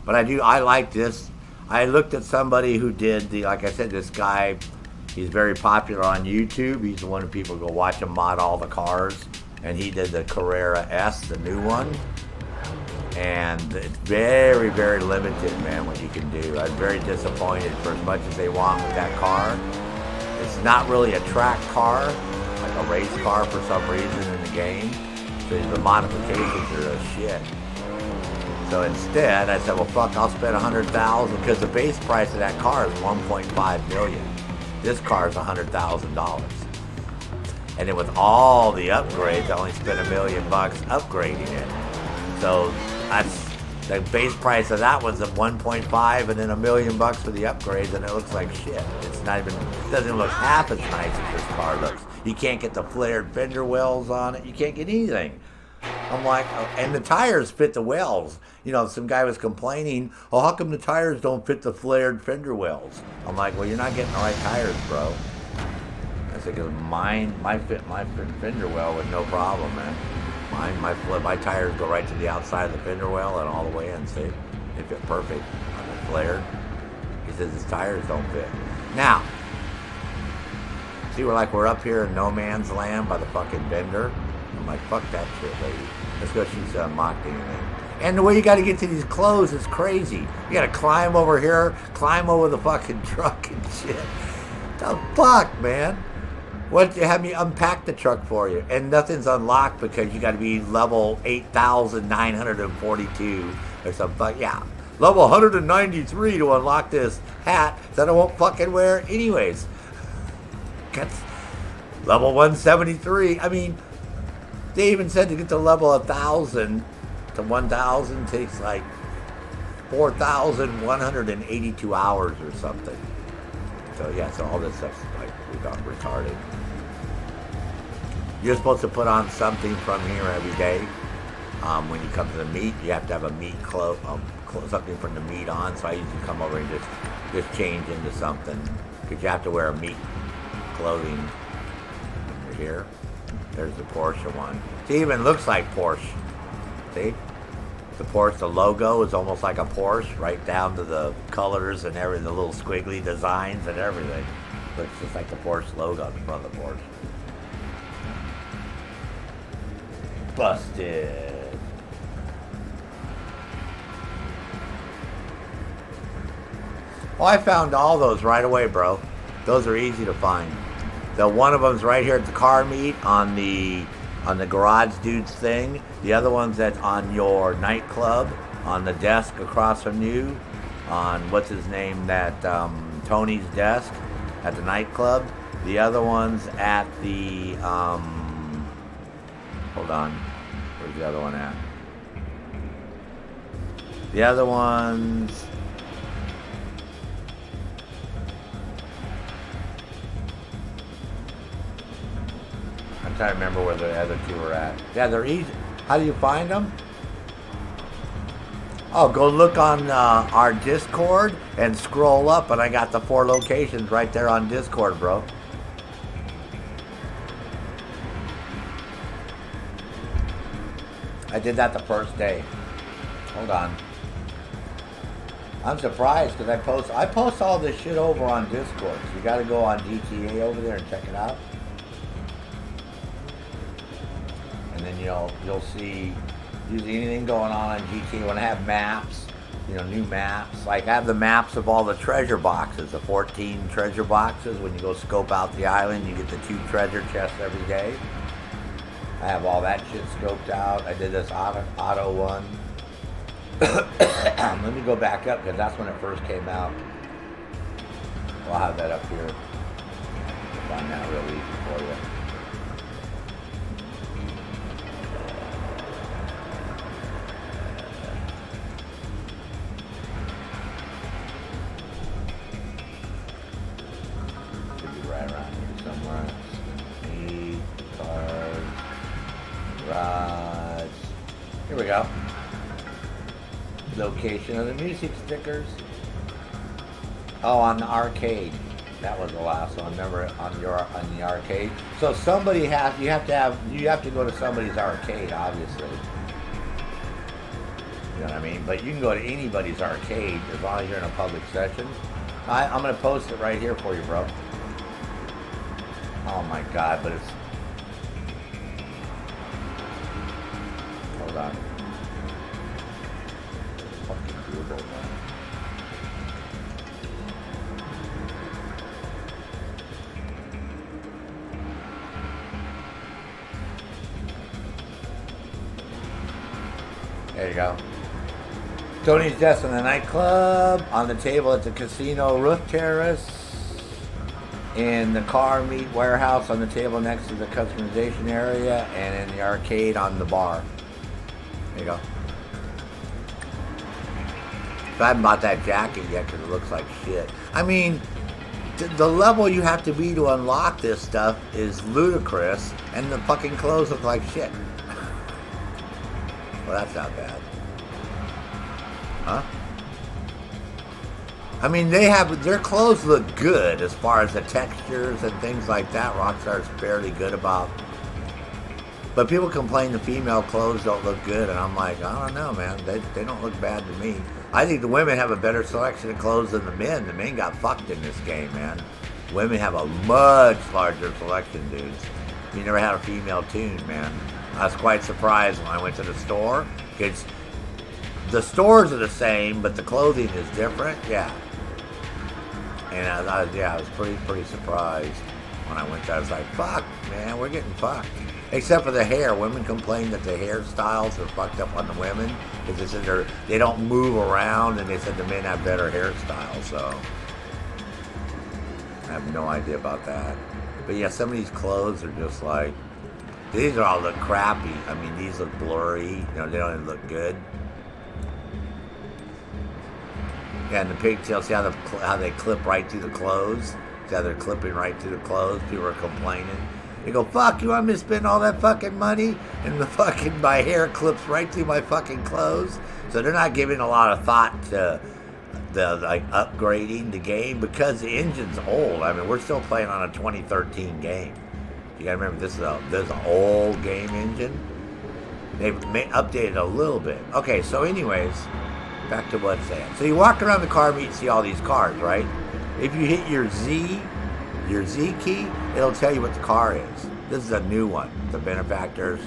Speaker 1: But I like this. I looked at somebody who did like I said, this guy, he's very popular on YouTube. He's the one who people go watch him mod all the cars. And he did the Carrera S, the new one. And it's very, very limited, man, what you can do. I was very disappointed for as much as they want with that car. It's not really a track car, like a race car for some reason in the game. So the modifications are a shit. So instead, I said, well, fuck, I'll spend $100,000 because the base price of that car is $1.5 million. This car is $100,000. And then with all the upgrades, I only spent $1 million upgrading it. So that's the base price of that one's at 1.5, and then $1 million for the upgrades, and it looks like shit. It's not even, it doesn't look half as nice as this car looks. You can't get the flared fender wells on it. You can't get anything. I'm like, oh, and the tires fit the wells. You know, some guy was complaining, oh, how come the tires don't fit the flared fender wells? I'm like, well, you're not getting the right tires, bro. I said, because mine fit my fender well with no problem, man. My tires go right to the outside of the fender well and all the way in, see? They fit perfect on the flared. He says his tires don't fit. Now, see, we're up here in no man's land by the fucking vendor. I'm like, fuck that shit, lady. Let's go shoot some mock DNA. And the way you got to get to these clothes is crazy. You got to climb over here, climb over the fucking truck and shit. The fuck, man? What, have me unpack the truck for you? And nothing's unlocked because you got to be level 8,942 or something. Yeah, level 193 to unlock this hat that I won't fucking wear anyways. That's level 173. I mean, they even said to get to level 1,000 to 1,000 takes like 4,182 hours or something. So yeah, so all this stuff's like retarded. You're supposed to put on something from here every day. When you come to the meet, you have to have a meet something from the meet on. So I usually come over and just change into something because you have to wear a meet clothing. When you're here. There's the Porsche one. It even looks like Porsche. See? The Porsche, the logo is almost like a Porsche, right down to the colors and everything, the little squiggly designs and everything. Looks just like the Porsche logo on the front of the Porsche. Busted. Well, I found all those right away, bro. Those are easy to find. The one of them's right here at the car meet on the garage dude's thing. The other one's that's on your nightclub, on the desk across from you, on what's his name, that Tony's desk at the nightclub. The other one's at the hold on, where's the other one at? The other ones. I'm trying to remember where the other two are at. Yeah, they're easy. How do you find them? Oh, go look on our Discord and scroll up, and I got the 4 locations right there on Discord, bro. I did that the first day. Hold on. I'm surprised because I post all this shit over on Discord. So you got to go on GTA over there and check it out. And then you'll see usually anything going on GTA. When I have maps, new maps. Like I have the maps of all the treasure boxes, the 14 treasure boxes. When you go scope out the island, you get the 2 treasure chests every day. I have all that shit scoped out. I did this auto one. Let me go back up because that's when it first came out. I'll have that up here. Find that real easy for you. Should be right around here somewhere. Speed, cars, rods. Here we go. Location of the music stickers. Oh, on the arcade. That was the last one. Remember on the arcade. So somebody you have to go to somebody's arcade, obviously. You know what I mean? But you can go to anybody's arcade as long as you're in a public session. I'm gonna post it right here for you, bro. Oh my God! But it's. Hold on. There you go. Tony's desk in the nightclub, on the table at the casino roof terrace, in the car meat warehouse on the table next to the customization area, and in the arcade on the bar. There you go. I haven't bought that jacket yet because it looks like shit. I mean, the level you have to be to unlock this stuff is ludicrous, and the fucking clothes look like shit. Well, that's not bad. Huh? I mean, their clothes look good as far as the textures and things like that. Rockstar's fairly good about. But people complain the female clothes don't look good, and I'm like, I don't know, man. They don't look bad to me. I think the women have a better selection of clothes than the men. The men got fucked in this game, man. Women have a much larger selection, dudes. You never had a female tune, man. I was quite surprised when I went to the store. Because the stores are the same, but the clothing is different. Yeah. And I was pretty surprised when I went there. I was like, fuck, man, we're getting fucked. Except for the hair. Women complain that the hairstyles are fucked up on the women. Because they said they don't move around, and they said the men have better hairstyles. So I have no idea about that. But yeah, some of these clothes are just like, these are all look crappy. I mean, these look blurry. They don't even look good. Yeah, and the pigtails, see how they clip right through the clothes? See how they're clipping right through the clothes? People are complaining. They go, fuck, you want me to spend all that fucking money? And my hair clips right through my fucking clothes. So they're not giving a lot of thought to the upgrading the game because the engine's old. I mean, we're still playing on a 2013 game. You gotta remember, this is an old game engine. They've updated a little bit. Okay, so anyways, back to what it's saying. So you walk around the car meet and see all these cars, right? If you hit your Z key, it'll tell you what the car is. This is a new one. The Benefactor's,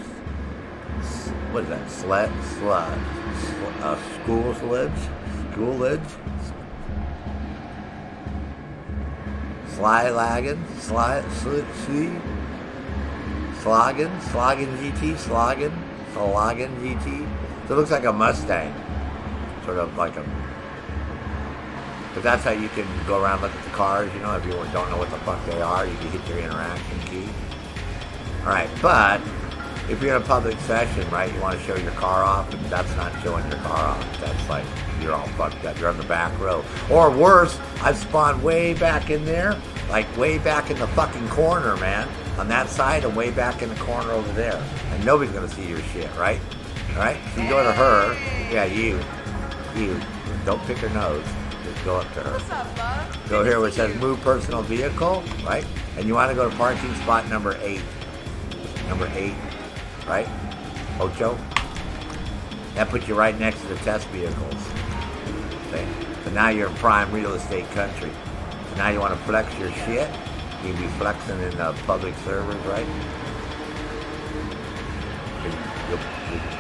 Speaker 1: what is that? Schoolage? Slogan GT. So it looks like a Mustang. Sort of like a... But that's how you can go around and look at the cars, if you don't know what the fuck they are, you can hit your interaction key. Alright, but if you're in a public session, right, you want to show your car off, and that's not showing your car off. That's like, you're all fucked up. You're on the back row. Or worse, I've spawned way back in there, like way back in the fucking corner, man. On that side and way back in the corner over there. And nobody's going to see your shit, right? Alright? So you go to her. Yeah, you. Don't pick her nose. Just go up to her.
Speaker 2: What's up, bud?
Speaker 1: Go here where it says move personal vehicle, right? And you want to go to parking spot number 8. Number 8, right? Ocho. That puts you right next to the test vehicles. See? So now you're in prime real estate country. So now you want to flex your shit. You can be flexing in public servers, right? You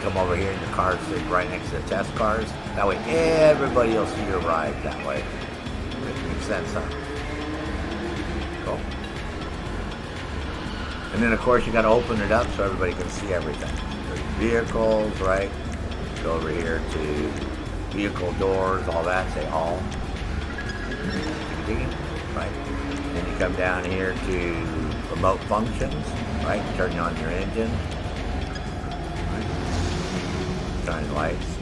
Speaker 1: come over here and your car sits right next to the test cars. That way everybody will see your ride that way. Makes sense, huh? Cool. And then of course you got to open it up so everybody can see everything. There's vehicles, right? Go over here to vehicle doors, all that. Say all. Right? Then you come down here to remote functions, right? Turn on your engine. Right. Turn lights.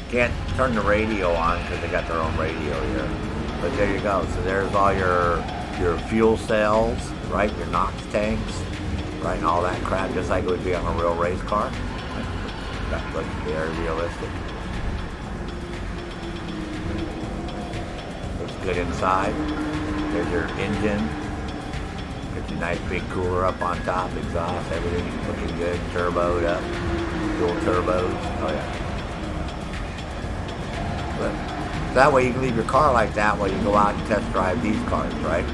Speaker 1: Can't turn the radio on because they got their own radio here. But there you go. So there's all your fuel cells, right? Your NOx tanks, right? And all that crap, just like it would be on a real race car. Right? That looks very realistic. Good inside. There's your engine. Get your nice big cooler up on top, exhaust, everything looking good, turboed up, dual turbos. Oh yeah. But that way you can leave your car like that while you go out and test drive these cars, right?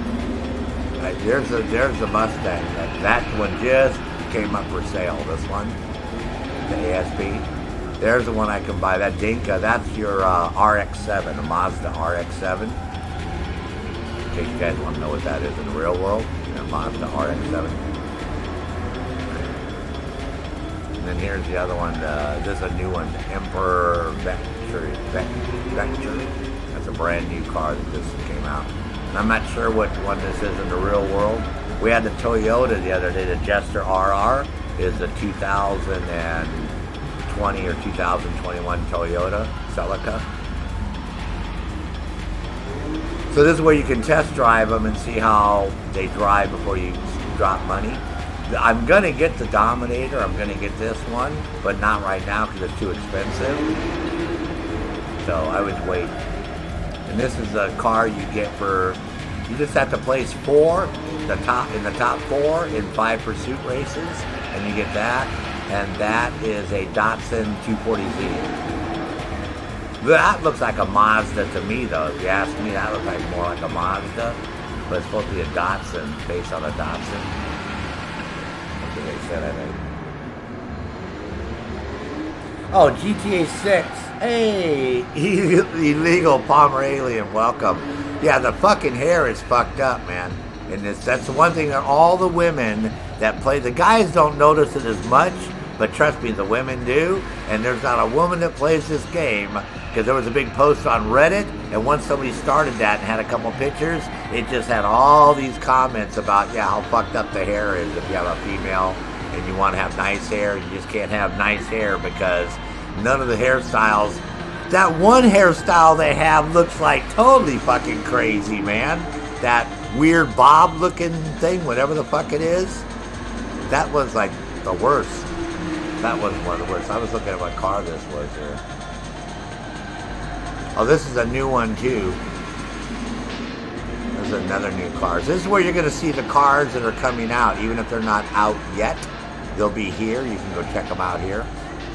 Speaker 1: Right, there's the Mustang. That one just came up for sale. This one, the ASP. There's the one I can buy. That Dinka. That's your RX-7, a Mazda RX-7. In case you guys want to know what that is in the real world, Mazda RX-7. And then here's the other one. This is a new one, the Emperor Vector. That's a brand new car that just came out. And I'm not sure which one this is in the real world. We had the Toyota the other day, the Jester RR is the 2020 or 2021 Toyota Celica. So this is where you can test drive them and see how they drive before you drop money. I'm going to get the Dominator. I'm going to get this one, but not right now because it's too expensive. So I would wait. And this is a car you get for, you just have to place 4, in the top 4 in 5 pursuit races, and you get that. And that is a Datsun 240Z. That looks like a Mazda to me, though. If you ask me, that looks like more like a Mazda. But it's supposed to be a Datsun, based on a Datsun. That's what they said, I think. Oh, GTA 6. Hey, illegal Pomeranian, welcome. Yeah, the fucking hair is fucked up, man. And that's the one thing that all the women that play, the guys don't notice it as much, but trust me, the women do. And there's not a woman that plays this game, because there was a big post on Reddit, and once somebody started that and had a couple pictures, it just had all these comments about, yeah, how fucked up the hair is. If you have a female and you want to have nice hair, you just can't have nice hair because none of the hairstyles, that one hairstyle they have looks like totally fucking crazy, man. That weird bob looking thing, whatever the fuck it is, that was like the worst. That was one of the worst. I was looking at what car this was here. Oh, this is a new one too. There's another new car. This is where you're going to see the cars that are coming out, even if they're not out yet. They'll be here. You can go check them out here.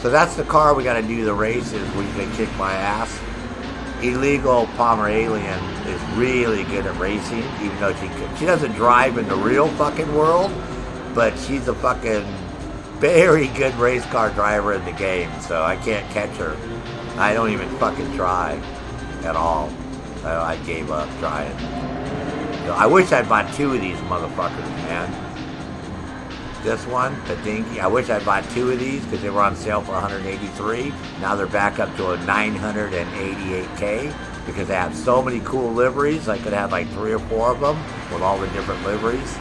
Speaker 1: So that's the car we got to do the races where you can kick my ass. Illegal Pomeranian is really good at racing, even though she doesn't drive in the real fucking world, but she's a fucking very good race car driver in the game, so I can't catch her. I don't even fucking try at all. I gave up trying. So I wish I bought 2 of these motherfuckers, man. This one, the Dinky, I wish I bought 2 of these because they were on sale for $183. Now they're back up to a $988K because they have so many cool liveries. I could have like 3 or 4 of them with all the different liveries.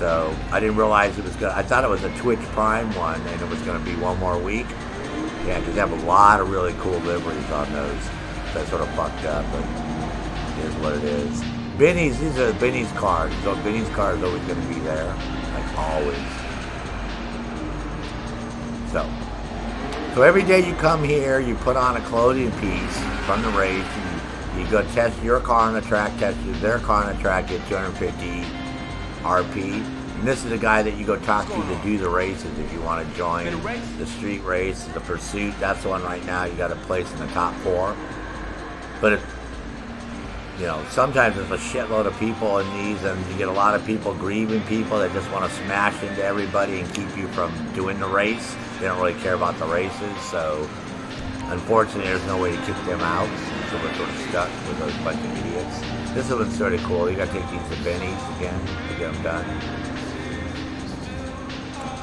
Speaker 1: So I didn't realize it was gonna. I thought it was a Twitch Prime one, and it was gonna be one more week. Yeah, because they have a lot of really cool liveries on those. That's sort of fucked up, but it is what it is. Benny's, these are Benny's cards. So Benny's card is always going to be there, like always. So every day you come here, you put on a clothing piece from the race. You go test your car on the track, test their car on the track, get 250 RP. And this is the guy that you go talk to do the races if you want to join the street race, the pursuit. That's the one right now. You got a place in the top 4. But it, you know, sometimes there's a shitload of people in these, and you get a lot of people, grieving people that just want to smash into everybody and keep you from doing the race. They don't really care about the races, so unfortunately there's no way to kick them out. So we're sort of stuck with those bunch of idiots. This one's sort of cool. You got to take these to Benny's again to get them done.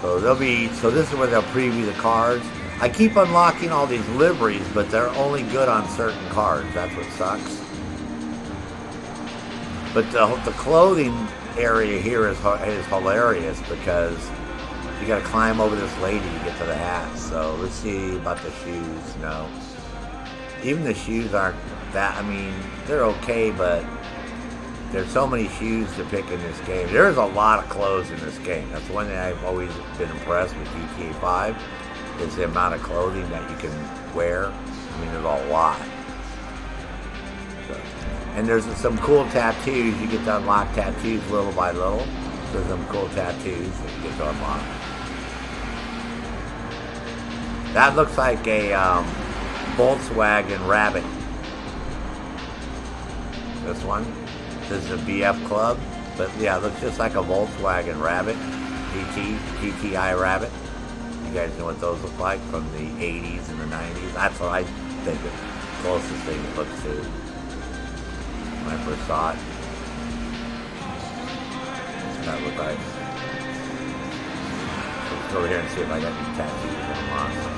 Speaker 1: So they'll be. So this is where they'll preview the cars. I keep unlocking all these liveries, but they're only good on certain cars. That's what sucks. But the clothing area here is hilarious because you got to climb over this lady to get to the hats. So let's see about the shoes. No, even the shoes aren't that. I mean, they're okay, but there's so many shoes to pick in this game. There's a lot of clothes in this game. That's one thing I've always been impressed with GTA 5 is the amount of clothing that you can wear. I mean, there's a lot. So, and there's some cool tattoos. You get to unlock tattoos little by little. There's some cool tattoos that you get to unlock. That looks like a Volkswagen Rabbit. This one. This is a BF Club. But yeah, it looks just like a Volkswagen Rabbit. GTI Rabbit. You guys know what those look like from the 80s and the 90s? That's what I think the closest thing it looks to when I first saw it. That look like. Let's go over here and see if I got any tattoos unlocked.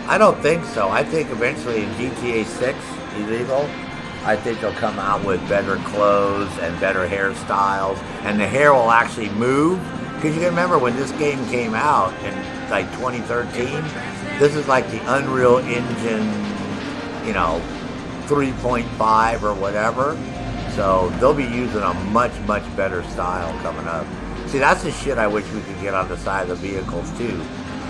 Speaker 1: I don't think so. I think eventually in GTA 6 illegal, I think they'll come out with better clothes and better hairstyles, and the hair will actually move. Because you can remember when this game came out in like 2013, this is like the Unreal Engine, you know, 3.5 or whatever. So they'll be using a much, much better style coming up. See, that's the shit I wish we could get on the side of the vehicles too.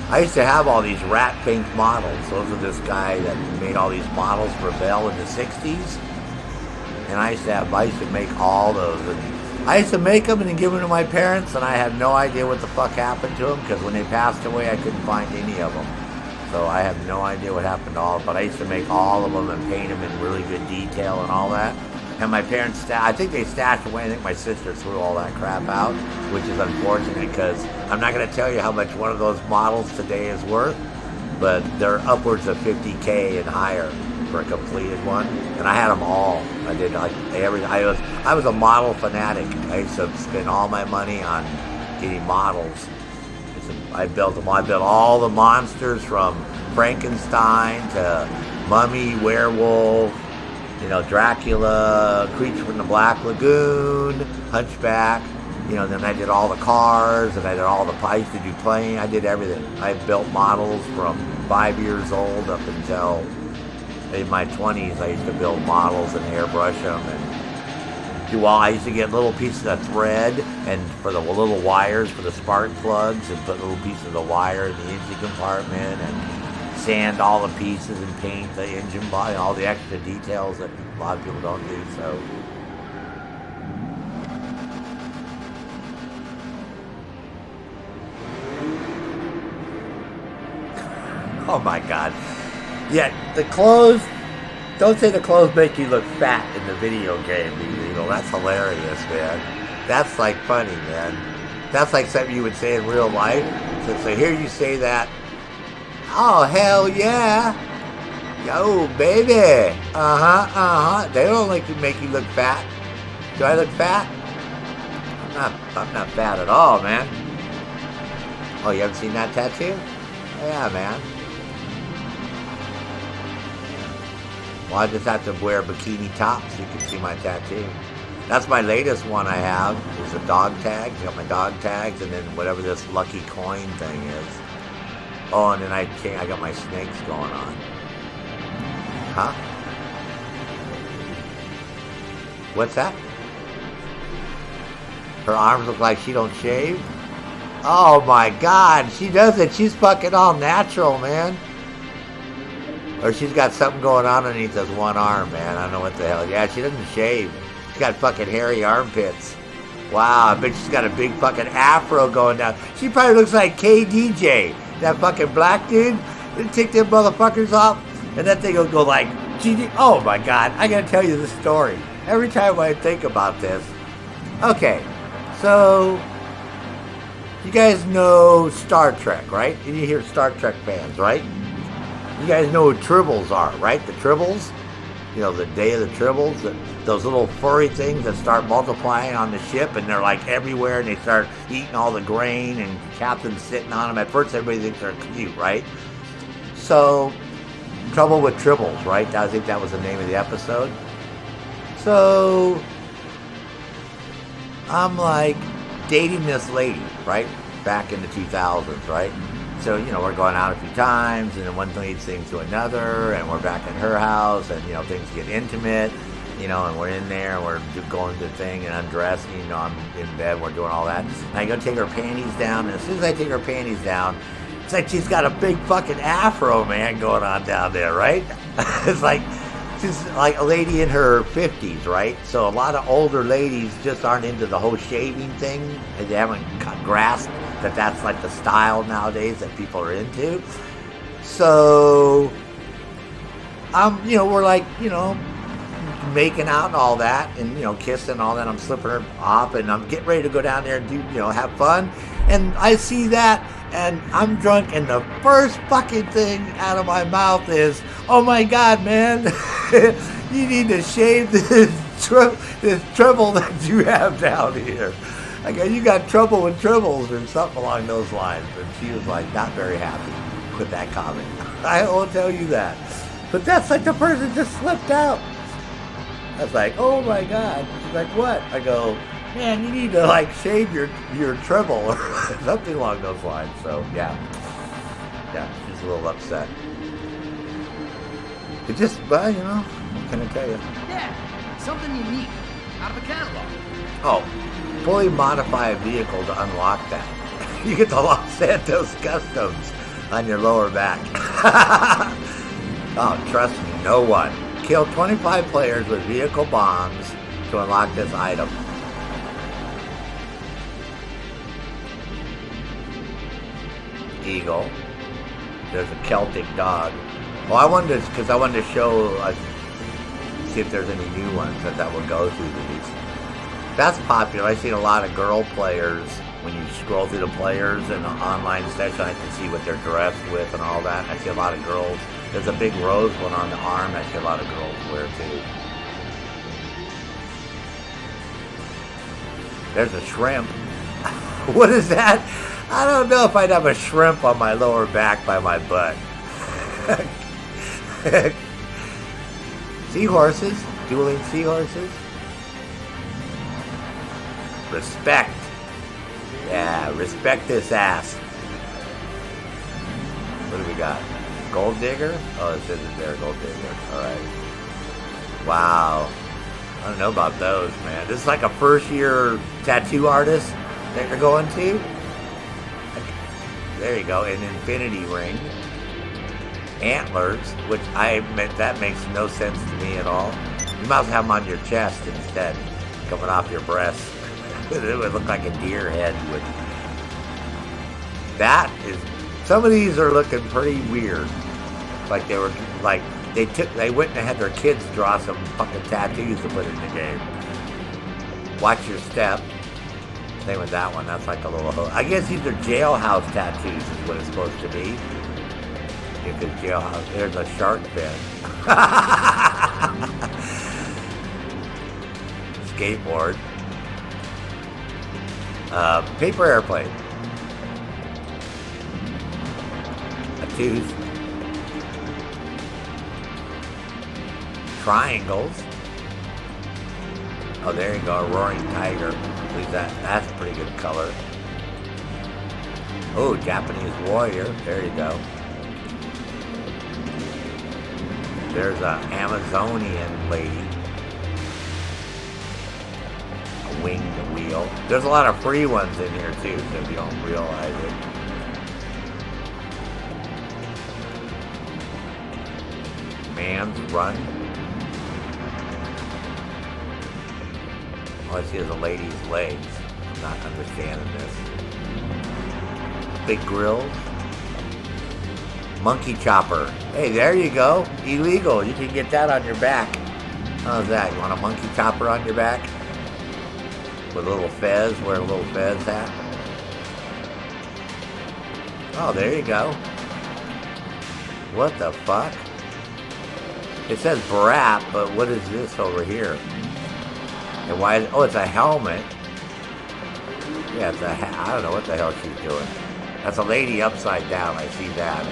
Speaker 1: I used to have all these rat pink models. Those are this guy that made all these models for Bell in the 60s. And I used to make all those. And I used to make them and then give them to my parents, and I had no idea what the fuck happened to them, because when they passed away, I couldn't find any of them. So I have no idea what happened to all of them, but I used to make all of them and paint them in really good detail and all that. And my parents, I think they stashed away. I think my sister threw all that crap out, which is unfortunate, because I'm not going to tell you how much one of those models today is worth, but they're upwards of $50K and higher for a completed one. And I had them all. I did like everything. I was a model fanatic. I used to spend all my money on getting models. I built them. I built all the monsters from Frankenstein to Mummy, Werewolf, you know, Dracula, Creature from the Black Lagoon, Hunchback. You know, then I did all the cars, and I did all the pipes to do plane. I did everything. I built models from 5 years old up until in my 20s. I used to build models and airbrush them and do all. I used to get little pieces of thread and for the little wires for the spark plugs, and put little pieces of the wire in the engine compartment and sand all the pieces and paint the engine body, all the extra details that a lot of people don't do. So. Oh my God. Yeah, the clothes, don't say the clothes make you look fat in the video game. You know, that's hilarious, man. That's like funny, man. That's like something you would say in real life. So here you say that. Oh, hell yeah. Yo, baby. They don't like to make you look fat. Do I look fat? I'm not fat at all, man. Oh, you haven't seen that tattoo? Yeah, man. Well, I just have to wear bikini tops so you can see my tattoo. That's my latest one I have. Is the dog tags. I got my dog tags, and then whatever this lucky coin thing is. Oh, and then I got my snakes going on. Huh? What's that? Her arms look like she don't shave? Oh my God, she doesn't. She's fucking all natural, man. Or she's got something going on underneath this one arm, man. I don't know what the hell. Yeah, she doesn't shave. She's got fucking hairy armpits. Wow, I bet she's got a big fucking afro going down. She probably looks like KDJ, that fucking black dude. They take them motherfuckers off, and that thing will go like, GD. Oh my God, I gotta tell you this story. Every time I think about this. Okay, so you guys know Star Trek, right? And you hear Star Trek fans, right? You guys know what tribbles are, right? The tribbles? You know, the day of the tribbles? Those little furry things that start multiplying on the ship, and they're like everywhere, and they start eating all the grain, and captain's sitting on them. At first, everybody thinks they're cute, right? So, Trouble with Tribbles, right? I think that was the name of the episode. So, I'm like dating this lady, right? Back in the 2000s, right? So, you know, we're going out a few times, and then one leads things to another, and we're back in her house, and, you know, things get intimate, you know, and we're in there, and we're going to the thing and undressing, you know, I'm in bed, we're doing all that. And I go take her panties down, and as soon as I take her panties down, it's like she's got a big fucking afro, man, going on down there, right? It's like, she's like a lady in her 50s, right? So a lot of older ladies just aren't into the whole shaving thing, and they haven't grasped that that's like the style nowadays that people are into. So, you know, we're like, you know, making out and all that, and, you know, kissing and all that. I'm slipping her off, and I'm getting ready to go down there and do, you know, have fun. And I see that, and I'm drunk, and the first fucking thing out of my mouth is, oh my God, man, you need to shave this trouble that you have down here. I go, you got trouble with tribbles or something along those lines. And she was like, not very happy with that comment. I will tell you that. But that's like the person just slipped out. I was like, oh my God. She's like, what? I go, man, you need to like shave your treble or something along those lines. So yeah, she's a little upset. It just, well, you know, what can I tell you?
Speaker 14: Yeah, something unique out of a catalog.
Speaker 1: Oh, fully modify a vehicle to unlock that. You get the Los Santos Customs on your lower back. Oh, trust me, no one. Kill 25 players with vehicle bombs to unlock this item. Eagle. There's a Celtic dog. Well, I wanted to show, see if there's any new ones that will go through these. That's popular. I've seen a lot of girl players. When you scroll through the players in the online session, I can see what they're dressed with and all that. I see a lot of girls. There's a big rose one on the arm I see a lot of girls wear too. There's a shrimp. What is that? I don't know if I'd have a shrimp on my lower back by my butt. Seahorses. Dueling seahorses. Respect. Yeah, respect this ass. What do we got? Gold digger? Oh, it says it's there, gold digger. Alright. Wow. I don't know about those, man. This is like a first-year tattoo artist that you're going to. There you go. An infinity ring. Antlers, which that makes no sense to me at all. You might as well have them on your chest instead, coming off your breast. It would look like a deer head. That is, some of these are looking pretty weird. Like they were, like they went and had their kids draw some fucking tattoos to put in the game. Watch your step. Same with that one. That's like a little. I guess these are jailhouse tattoos, is what it's supposed to be. If it's jailhouse, there's a shark fin. Skateboard. Paper airplane. A tooth. triangles. Oh, there you go, a roaring tiger. At least that's a pretty good color. Oh, Japanese warrior. There you go. There's an Amazonian lady. A winged wheel. There's a lot of free ones in here too, so if you don't realize it. Man's run. All I see is a lady's legs. I'm not understanding this. Big grills. Monkey chopper. Hey, there you go. Illegal. You can get that on your back. How's that? You want a monkey chopper on your back? With a little fez, wear a little fez hat. Oh, there you go. What the fuck? It says Brat, but what is this over here? And why is, oh, it's a helmet. Yeah, it's a I don't know what the hell she's doing. That's a lady upside down, I see that.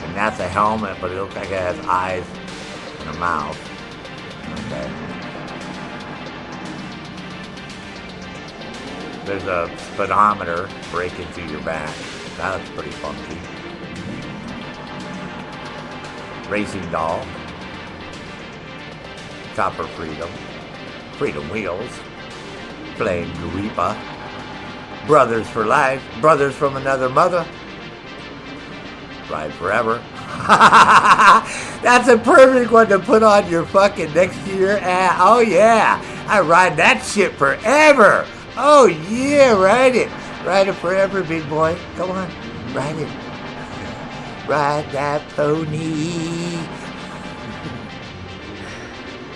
Speaker 1: And that's a helmet, but it looks like it has eyes and a mouth. Okay. There's a speedometer breaking through your back. That looks pretty funky. Racing doll. Chopper Freedom. Freedom Wheels. Flame Reaper. Brothers for life. Brothers from another mother. Ride forever. That's a perfect one to put on your fucking next to your ass. Oh yeah. I ride that shit forever. Oh yeah, ride it. Ride it forever, big boy. Come on. Ride it. Ride that pony.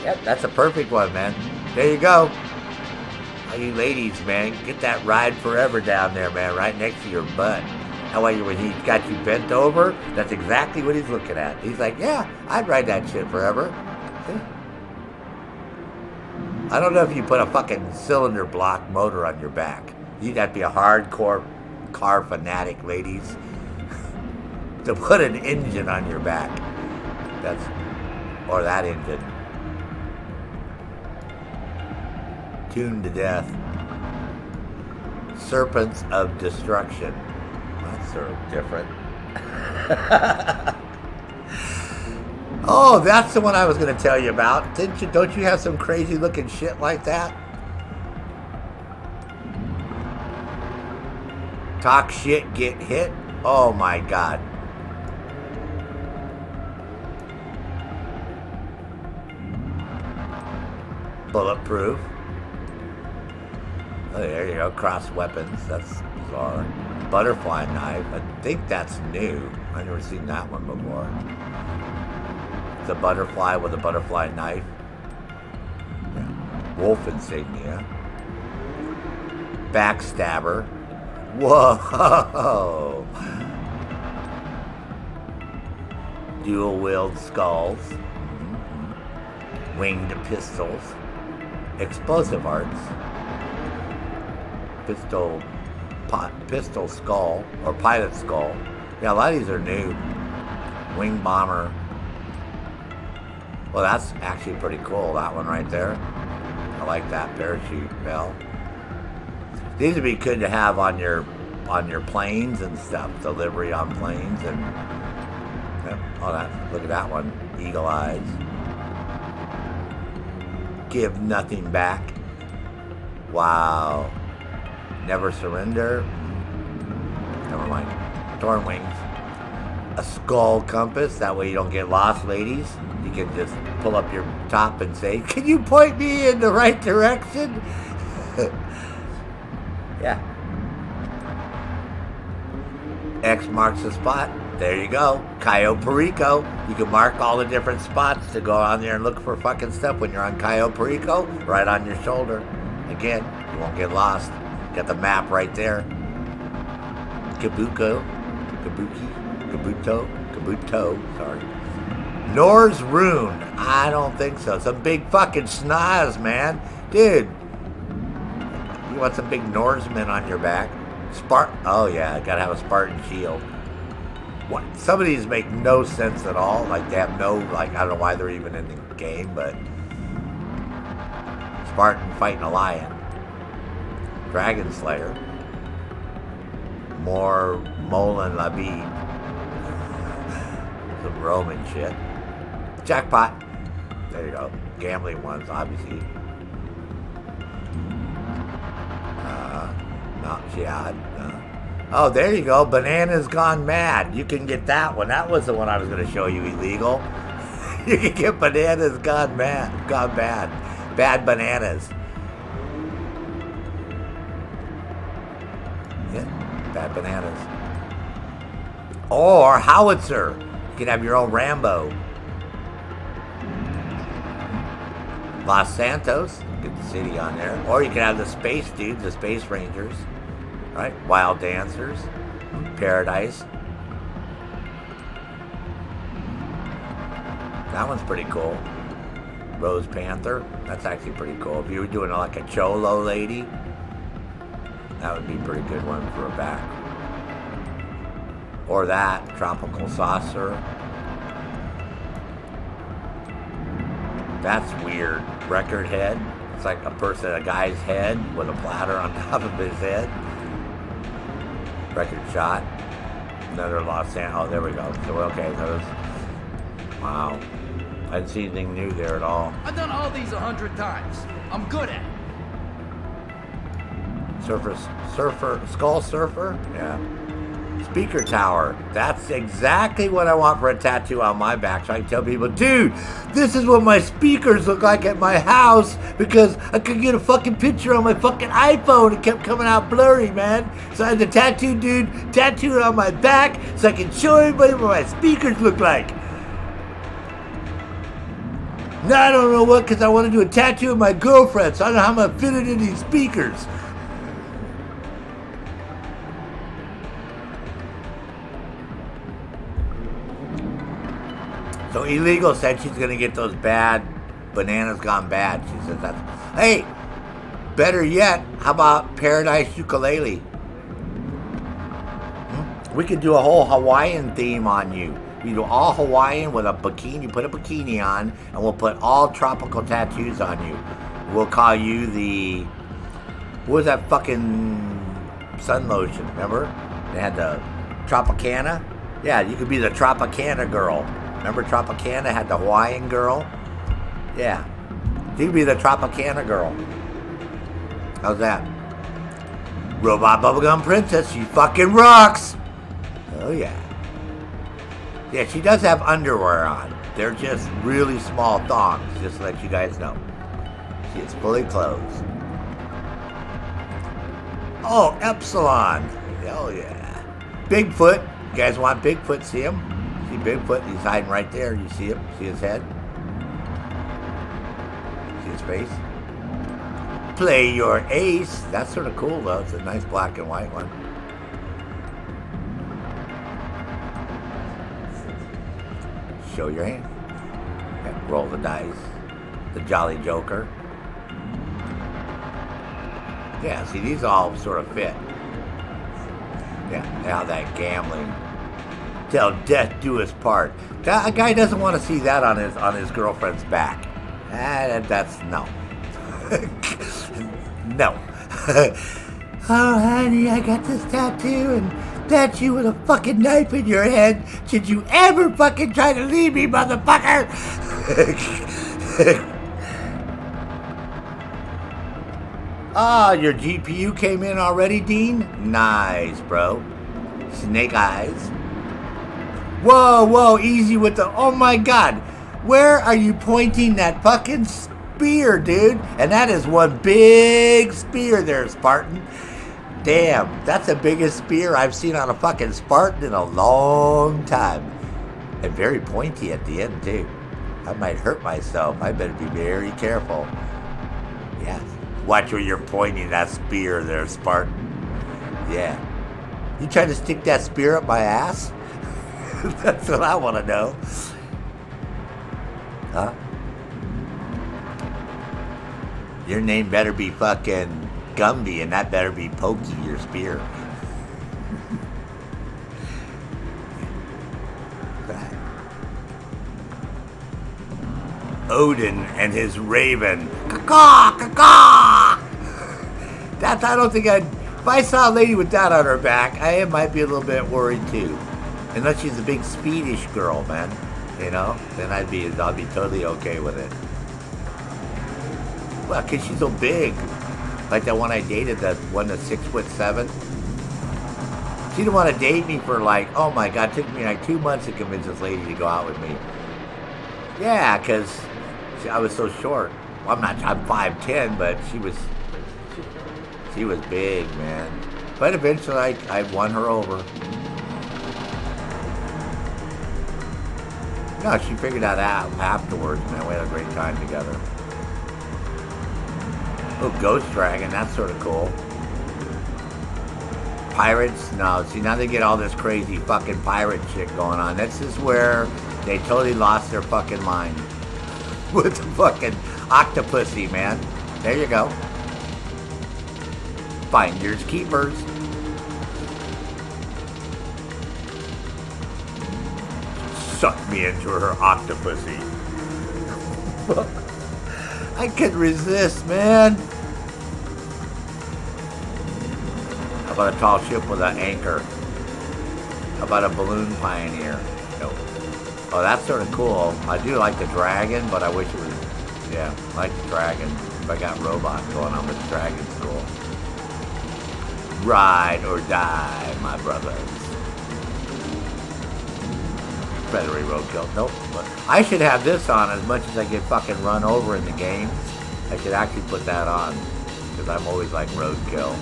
Speaker 1: Yep, that's a perfect one, man. There you go. All you ladies, man, get that ride forever down there, man, right next to your butt. That way when he's got you bent over, that's exactly what he's looking at. He's like, yeah, I'd ride that shit forever. See? I don't know if you put a fucking cylinder block motor on your back. You'd have to be a hardcore car fanatic, ladies, to put an engine on your back. Or that engine. Tuned to death. Serpents of Destruction. That's sort of different. Oh, that's the one I was going to tell you about. Don't you have some crazy looking shit like that? Talk shit, get hit? Oh my God. Bulletproof. Oh, there you go. Cross weapons. That's bizarre. Butterfly knife. I think that's new. I've never seen that one before. The butterfly with a butterfly knife. Yeah. Wolf insignia. Backstabber. Whoa! Dual wield skulls. Mm-hmm. Winged pistols. Explosive arts. Pistol skull or pilot skull. Yeah, a lot of these are new. Wing bomber. Well, that's actually pretty cool. That one right there. I like that parachute bell. These would be good to have on your planes and stuff. Delivery on planes and oh, that look at that one. Eagle eyes. Give nothing back. Wow. Never surrender. Never mind. Torn wings. A skull compass. That way you don't get lost, ladies. You can just pull up your top and say, "Can you point me in the right direction?" Yeah. X marks the spot. There you go. Cayo Perico. You can mark all the different spots to go on there and look for fucking stuff when you're on Cayo Perico. Right on your shoulder. Again, you won't get lost. Got the map right there. Kabuto, sorry. Nor's Rune. I don't think so. Some big fucking schnoz, man. Dude. You want some big Norsemen on your back? Oh yeah, gotta have a Spartan shield. What? Some of these make no sense at all. Like, they have no, like, I don't know why they're even in the game, but... Spartan fighting a lion. Dragon Slayer. More Molan Labib. Some Roman shit. Jackpot. There you go. Gambling ones, obviously. Mount Jihad. Oh, there you go. Bananas Gone Mad. You can get that one. That was the one I was going to show you, illegal. You can get Bananas Gone Mad. Gone Bad. Bad Bananas. Yeah, Bad Bananas. Or Howitzer. You can have your own Rambo. Los Santos. Get the city on there. Or you can have the Space Dudes, the Space Rangers. Right? Wild Dancers. Paradise. That one's pretty cool. Rose Panther. That's actually pretty cool. If you were doing like a Cholo lady, that would be a pretty good one for a back. Or that. Tropical Saucer. That's weird. Record head. It's like a guy's head with a platter on top of his head. Record shot. Another Los Angeles. Oh, there we go. So, okay, those. Wow. I didn't see anything new there at all.
Speaker 14: I've done all these 100 times. I'm good at it.
Speaker 1: Skull Surfer? Yeah. Speaker Tower. That's exactly what I want for a tattoo on my back. So I can tell people, dude, this is what my speakers look like at my house because I could get a fucking picture on my fucking iPhone. It kept coming out blurry, man. So I had the tattoo dude tattooed on my back so I can show everybody what my speakers look like. Now I don't know what, because I want to do a tattoo of my girlfriend, so I don't know how I'm going to fit it in these speakers. So Illegal said she's going to get those bad Bananas Gone Bad. She says that's... Hey, better yet, how about Paradise Ukulele? We could do a whole Hawaiian theme on you. We do all Hawaiian with a bikini, put a bikini on, and we'll put all tropical tattoos on you. We'll call you the... What was that fucking sun lotion, remember? They had the Tropicana. Yeah, you could be the Tropicana girl. Remember Tropicana had the Hawaiian girl? Yeah. You could be the Tropicana girl. How's that? Robot Bubblegum Princess, she fucking rocks! Oh yeah. Yeah, she does have underwear on. They're just really small thongs, just to let you guys know. She is fully clothed. Oh, Epsilon. Hell yeah. Bigfoot. You guys want Bigfoot? See him? See Bigfoot? He's hiding right there. You see him? See his head? See his face? Play your ace. That's sort of cool, though. It's a nice black and white one. Show your hand. Okay, roll the dice. The Jolly Joker. Yeah, see, these all sort of fit. Yeah, now that gambling. Till death do us part. That, a guy doesn't want to see that on his girlfriend's back. That's no. No. Oh, honey, I got this tattoo and that's you with a fucking knife in your head. Should you ever fucking try to leave me, motherfucker? Ah, your GPU came in already, Dean? Nice, bro. Snake eyes. Whoa, whoa, easy with the... Oh, my God. Where are you pointing that fucking spear, dude? And that is one big spear there, Spartan. Damn, that's the biggest spear I've seen on a fucking Spartan in a long time. And very pointy at the end, too. I might hurt myself. I better be very careful. Yes. Watch where you're pointing that spear there, Spartan. Yeah. You trying to stick that spear up my ass? That's what I want to know. Huh? Your name better be fucking Gumby, and that better be Pokey, your spear. Odin and his raven. Caw, caw. That's, I don't think I'd, if I saw a lady with that on her back, I might be a little bit worried too. Unless she's a big Swedish girl, man, you know, then I'll be totally okay with it. Well, cause she's so big. Like that one I dated, that one that's 6'7". She didn't want to date me for like, oh my God, it took me like 2 months to convince this lady to go out with me. Yeah, cause I was so short. Well, I'm 5'10", but she was big, man. But eventually I won her over. No, she figured that out afterwards, man. We had a great time together. Oh, Ghost Dragon, that's sort of cool. Pirates, no. See, now they get all this crazy fucking pirate shit going on. This is where they totally lost their fucking mind. With the fucking Octopussy, man. There you go. Finders keepers. Suck me into her Octopussy. I couldn't resist, man. How about a tall ship with an anchor? How about a balloon pioneer? Nope. Oh, that's sort of cool. I do like the dragon, but I wish it was, yeah, I like the dragon. If I got robot going on with the dragon, it's cool. Ride or die, my brothers. Predatory roadkill. Nope. I should have this on as much as I get fucking run over in the games. I should actually put that on because I'm always like roadkill.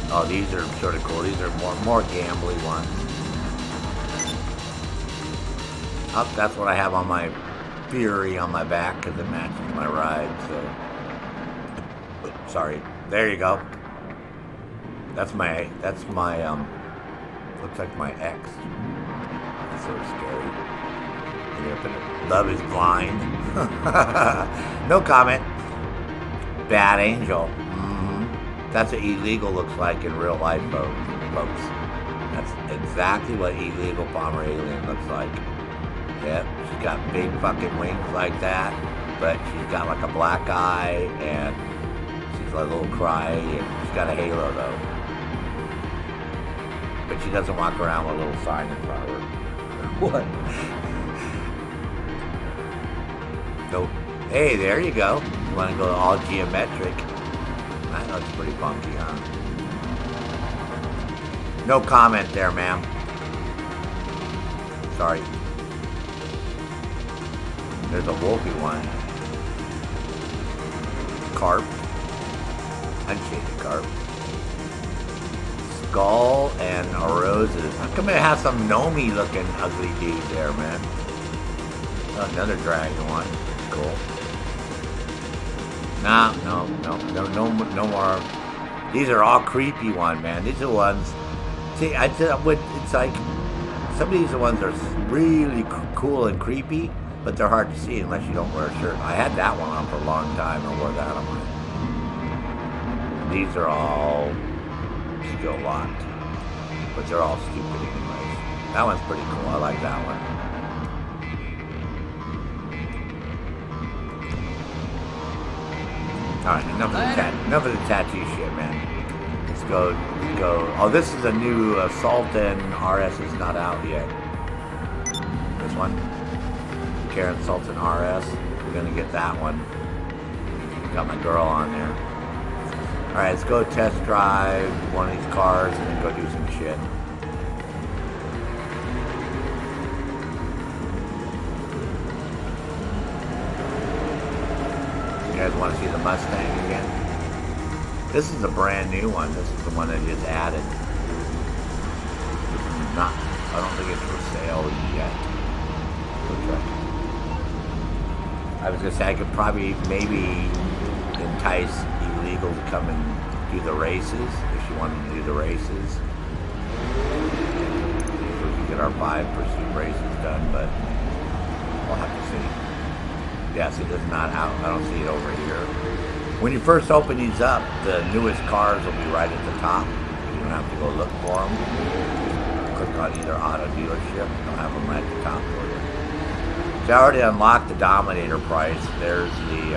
Speaker 1: Oh, these are sort of cool. These are more gambly ones. Oh, that's what I have on my Fury on my back because it matches my ride. So, sorry. There you go. That's my looks like my ex. That's so scary. Love is blind. No comment. Bad angel. That's what illegal looks like in real life, folks. That's exactly what illegal Pomeranian looks like. Yep, she's got big fucking wings like that, but she's got like a black eye and she's like a little cry and she's got a halo though. But she doesn't walk around with a little sign in front of her. What? Nope. Hey, there you go. You want to go all geometric. That looks pretty funky, huh? No comment there, ma'am. Sorry. There's a wolfy one. Carp. Unshaded carp. Skull and roses. How come it has some gnomey looking ugly dude there, man? Oh, another dragon one. Cool. Nah, no more. These are all creepy one, man. These are ones. See, it's like some of these ones are really cool and creepy, but they're hard to see unless you don't wear a shirt. I had that one on for a long time. I wore that on mine. These are all still locked, but they're all stupid anyways. That one's pretty cool. I like that one. Alright, enough of the tattoo shit, man. Let's go. Oh, this is a new Sultan RS is not out yet. This one. Karen Sultan RS. We're gonna get that one. Got my girl on there. Alright, let's go test drive one of these cars and then go do some shit. You guys want to see the Mustang again? This is a brand new one. This is the one that just added. This is not, I don't think it's for sale yet. I was going to say I could probably maybe entice illegal to come and do the races if she wanted to do the races. So we can get our 5 pursuit races done, but we'll have to see. Yes, it is not out. I don't see it over here. When you first open these up, the newest cars will be right at the top. You don't have to go look for them. Just click on either auto dealership. They'll have them right at the top for you. So I already unlocked the Dominator price. There's the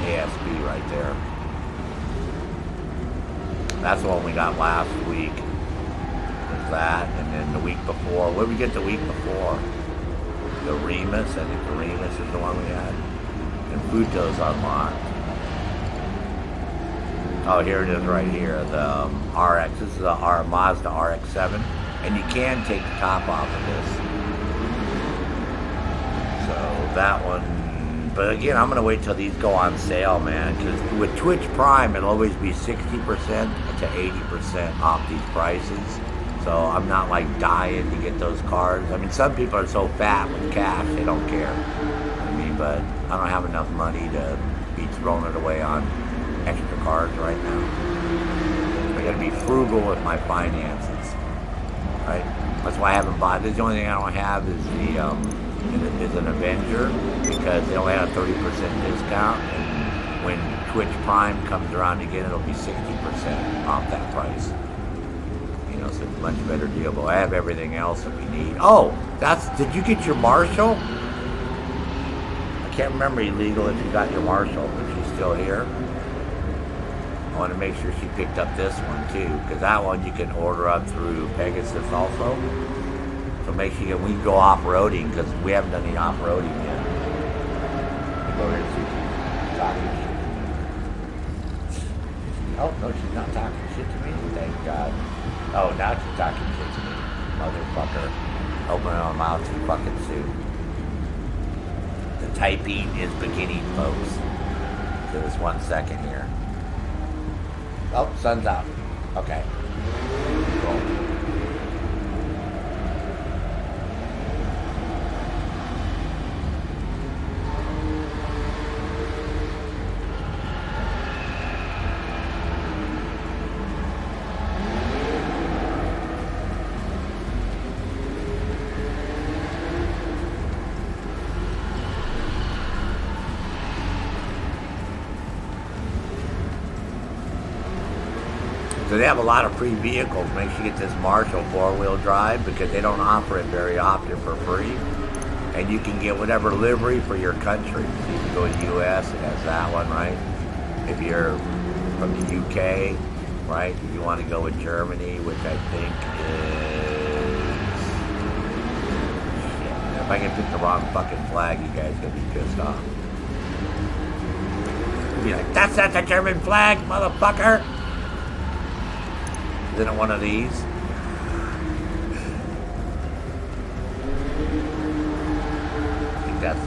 Speaker 1: ASB right there. That's the one we got last week. Was that, and then the week before. What did we get the week before? The Remus. I think the Remus is the one we had. And Futo's unlocked. Oh, here it is right here. The RX. This is a Mazda RX-7. And you can take the top off of this. So that one. But again, I'm going to wait till these go on sale, man. Because with Twitch Prime, it'll always be 60% to 80% off these prices. So I'm not like dying to get those cards. I mean, some people are so fat with cash, they don't care. I mean, but I don't have enough money to be throwing it away on extra cards right now. I gotta be frugal with my finances, right? That's why I haven't bought. This is the only thing I don't have is an Avenger, because they only had a 30% discount, and when Twitch Prime comes around again, it'll be 60% off that price. You know, so it's a much better deal. But I have everything else that we need. Oh, did you get your Marshall? I can't remember, Illegal, if you got your Marshall, if she's still here. I want to make sure she picked up this one too, because that one you can order up through Pegasus also. So make sure we can go off-roading, because we haven't done any off-roading yet. Go over here and see if she's talking shit to me. Oh, no, she's not talking shit to me. Thank God. Oh, now she's talking shit to me. Motherfucker. Open her mouth too fucking soon. The typing is beginning, folks. Give us 1 second here. Oh, sun's out. Okay. Cool. So they have a lot of free vehicles. Make sure you get this Marshall 4-wheel drive, because they don't offer it very often for free. And you can get whatever livery for your country. So you can go to the US, it has that one, right? If you're from the UK, right? If you want to go with Germany, which I think is... Shit, if I can pick the wrong fucking flag, you guys are going to be pissed off. You'll be like, that's not the German flag, motherfucker! Isn't it one of these? I think that's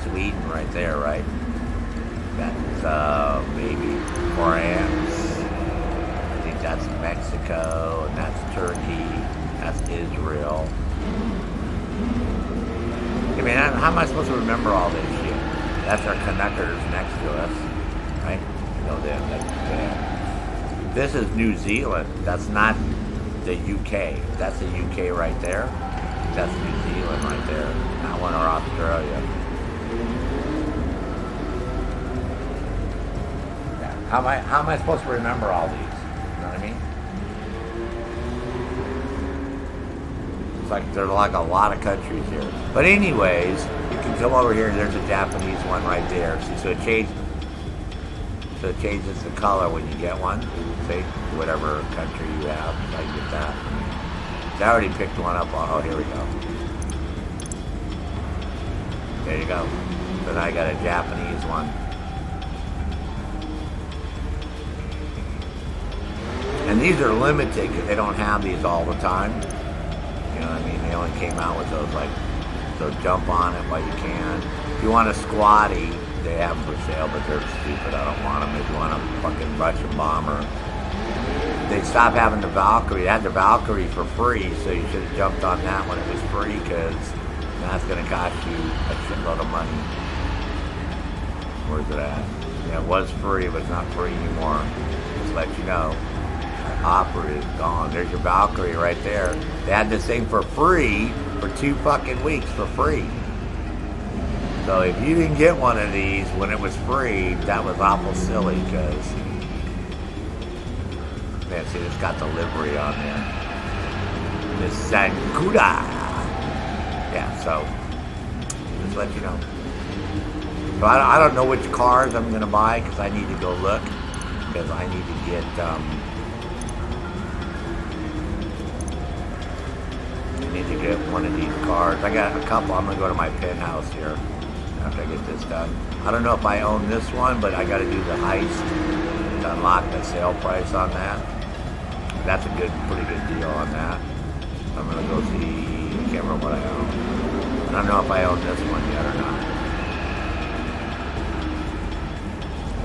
Speaker 1: Sweden right there, right? That's maybe France. I think that's Mexico, and that's Turkey. That's Israel. I mean, how am I supposed to remember all this shit? That's our connectors next to us, right? You know them. That's Japan. This is New Zealand. That's not the UK. That's the UK right there. That's New Zealand right there. That one, or Australia. Yeah. How am I supposed to remember all these? You know what I mean? It's like there's like a lot of countries here. But anyways, you can come over here and there's a Japanese one right there. See, so it changes the color when you get one. See, whatever country you have, so I get that. I already picked one up. Oh, here we go. There you go. Then I got a Japanese one. And these are limited because they don't have these all the time. You know what I mean? They only came out with those, like, so jump on it while you can. If you want a squatty, they have them for sale, but they're stupid. I don't want them. If you want a fucking Russian bomber, they stopped having the Valkyrie. They had the Valkyrie for free, so you should have jumped on that when it was free, because that's going to cost you a shitload of money. Where's it at? Yeah, it was free, but it's not free anymore. Just let you know. That offer is gone. There's your Valkyrie right there. They had this thing for free for 2 fucking weeks for free. So if you didn't get one of these when it was free, that was awful silly, because... Man, see, it's got the livery on there. This Sankuda. Yeah, so Just let you know. So I don't know which cars I'm gonna buy because I need to go look because I need to get one of these cars. I got a couple. I'm gonna go to my penthouse here after I get this done. I don't know if I own this one, but I got to do the heist to unlock the sale price on that. That's a pretty good deal on that. I'm gonna go see. I can't remember what I own. I don't know if I own this one yet or not.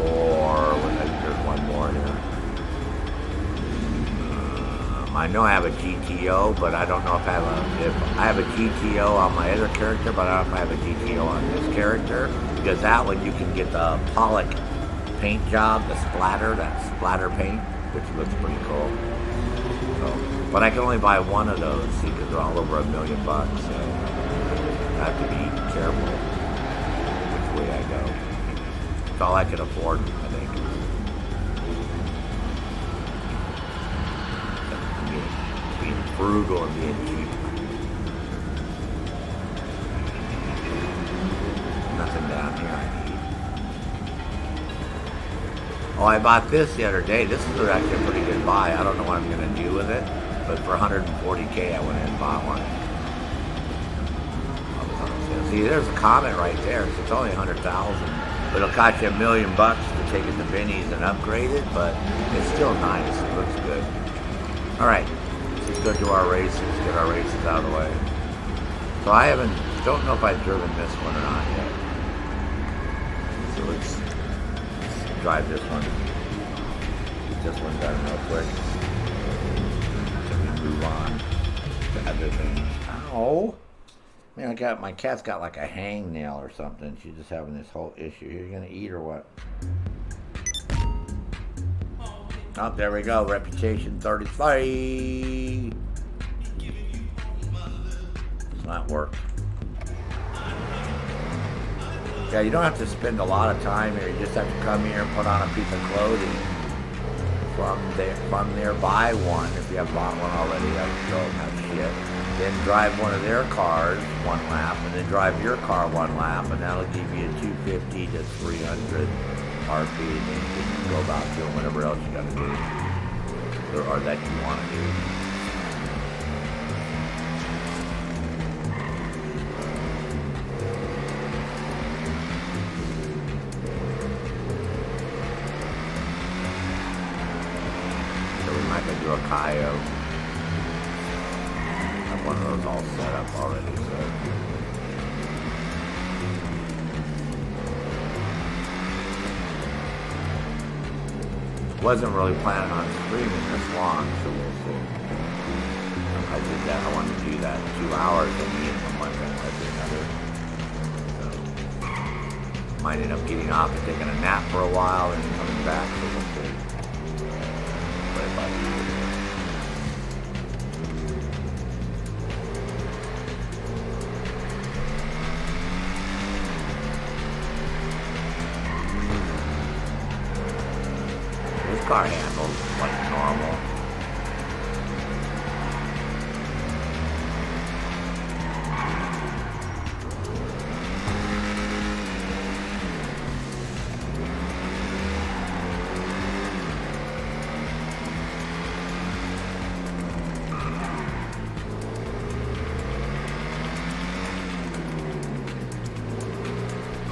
Speaker 1: Or there's one more here. I know I have a GTO, but I don't know if I have a GTO on my other character, but I don't know if I have a GTO on this character, because that one you can get the Pollock paint job, that splatter paint, which looks pretty cool. So, but I can only buy one of those, see, because they're all over $1 million, so I have to be careful which way I go. It's all I can afford, I think. Being frugal and being cheap. Nothing down here I need. Oh, I bought this the other day. This is actually a pretty good buy. I don't know what I'm going to do with it, but for $140K I went in and bought one. See, there's a Comet right there. So it's only $100,000, but it'll cost you $1 million to take it to Vinny's and upgrade it, but it's still nice. It looks good. All right. Let's go do our races, get our races out of the way. So I don't know if I've driven this one or not yet. So let's drive this one. Get this one done real quick. So we move on to other things. Ow! Man, my cat's got like a hangnail or something. She's just having this whole issue. Here, you gonna eat or what? Oh, there we go. Reputation 33. It's not worked. Yeah, you don't have to spend a lot of time here. You just have to come here and put on a piece of clothing from there. Buy one if you haven't bought one already. I don't have shit. Then drive one of their cars one lap, and then drive your car one lap, and that'll give you 250 to 300 RP, and then you can go about doing whatever else you got to do, or that you want to do. So we might go do a coyote. I have one of those all set up already, so. Wasn't really planning on streaming this long, so we'll see. I did that. I wanted to do that 2 hours and me and someone that I did another. So might end up getting off and taking a nap for a while and coming back, so we'll see. But if I do car handles like normal.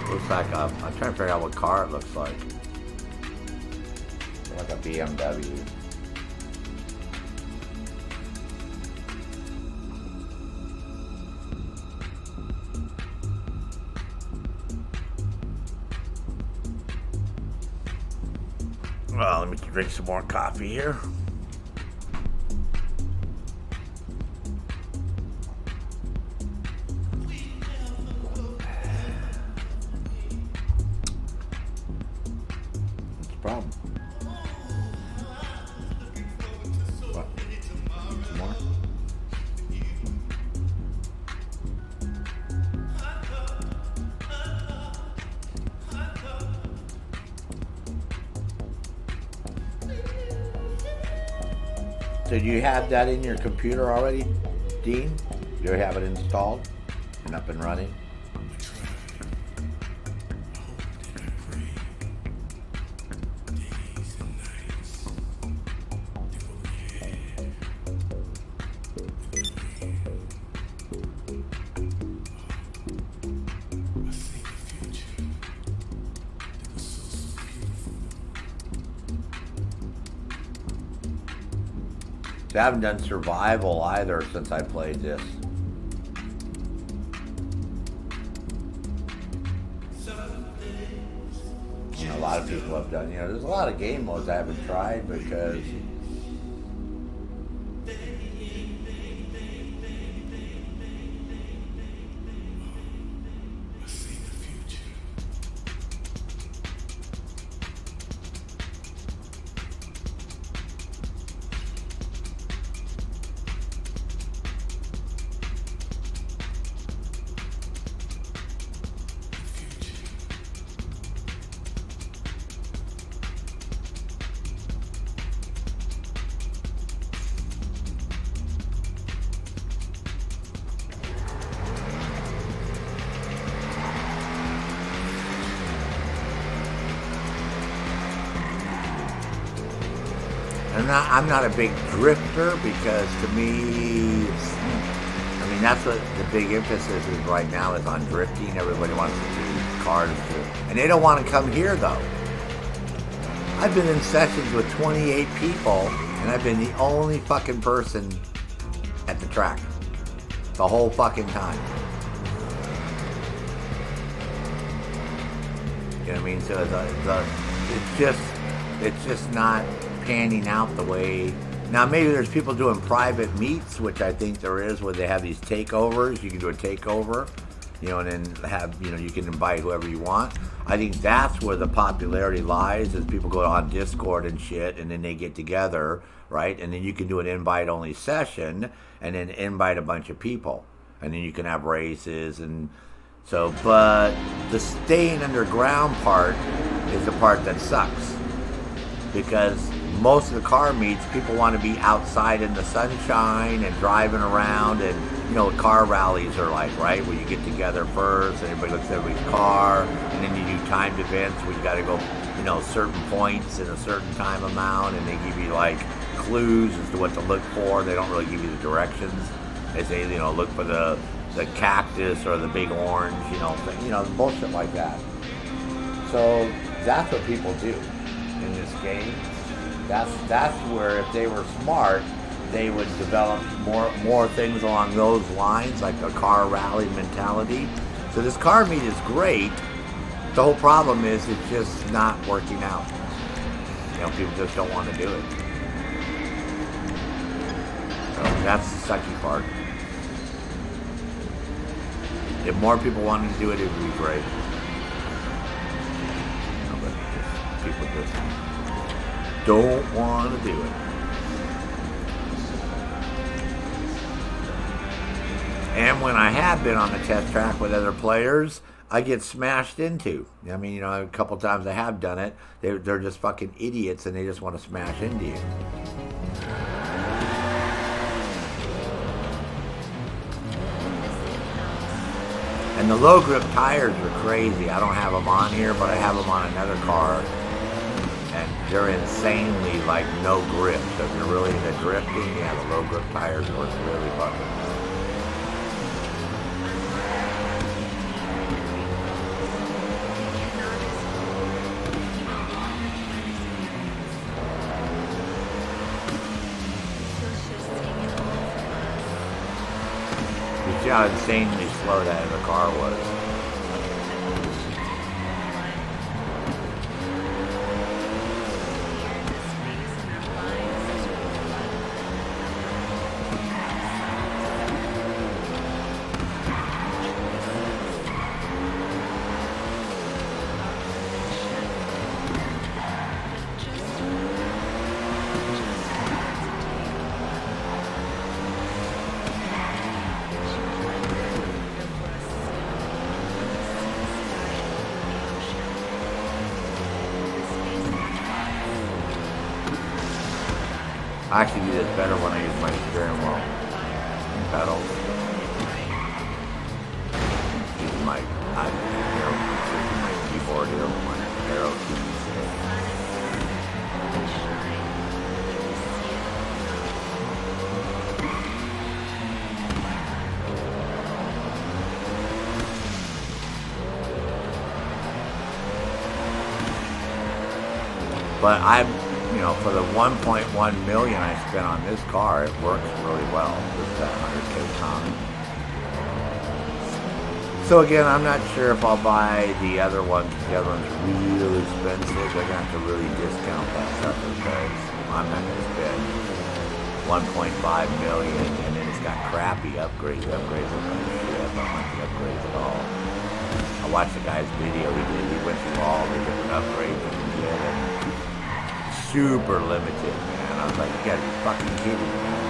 Speaker 1: Looks like I'm trying to figure out what car it looks like. Like a BMW. Well, let me drink some more coffee here. What's the problem? So do you have that in your computer already, Dean? Do you have it installed and up and running? I haven't done survival either since I played this. You know, a lot of people have done, you know, there's a lot of game modes I haven't tried because I'm not a big drifter because to me, I mean, that's what the big emphasis is right now is on drifting. Everybody wants to do cars and they don't want to come here though. I've been in sessions with 28 people and I've been the only fucking person at the track the whole fucking time. You know what I mean? So it's just not panning out the way. Now maybe there's people doing private meets, which I think there is, where they have these takeovers. You can do a takeover, you know, and then have, you know, you can invite whoever you want. I think that's where the popularity lies, is people go on Discord and shit, and then they get together, right? And then you can do an invite-only session, and then invite a bunch of people, and then you can have races and so. But the staying underground part is the part that sucks, because most of the car meets, people want to be outside in the sunshine and driving around, and you know what car rallies are like, right? Where you get together first and everybody looks at everybody's car, and then you do timed events where you got to go, you know, certain points in a certain time amount, and they give you like clues as to what to look for. They don't really give you the directions. They say, you know, look for the cactus or the big orange, you know, bullshit like that. So that's what people do in this game. That's where if they were smart, they would develop more things along those lines, like a car rally mentality. So this car meet is great. The whole problem is it's just not working out. You know, people just don't want to do it. So that's the sucky part. If more people wanted to do it, it would be great. You know, but people just don't want to do it. And when I have been on the test track with other players, I get smashed into. I mean, you know, a couple times I have done it. They're just fucking idiots and they just want to smash into you. And the low grip tires are crazy. I don't have them on here, but I have them on another car. And they're insanely, like, no grip. So if you're really into drifting, yeah, the low grip tires work really fucking well. You see how insanely slow that other car was. I actually do this better when I use my steering wheel and pedals. Using my keyboard here with my arrow keys. But you know, for the 1.1 million I spent on this car, it works really well. This is that 100K Tommy. So again, I'm not sure if I'll buy the other one, because the other one's really expensive. They're going to have to really discount that stuff because I'm not going to spend 1.5 million, and then it's got crappy upgrades. The upgrades are kind of shit. I don't like the upgrades at all. I watched the guy's video he did. He went through all the different upgrades you can get, and super limited, man. I was like, you gotta be fucking kidding me, man.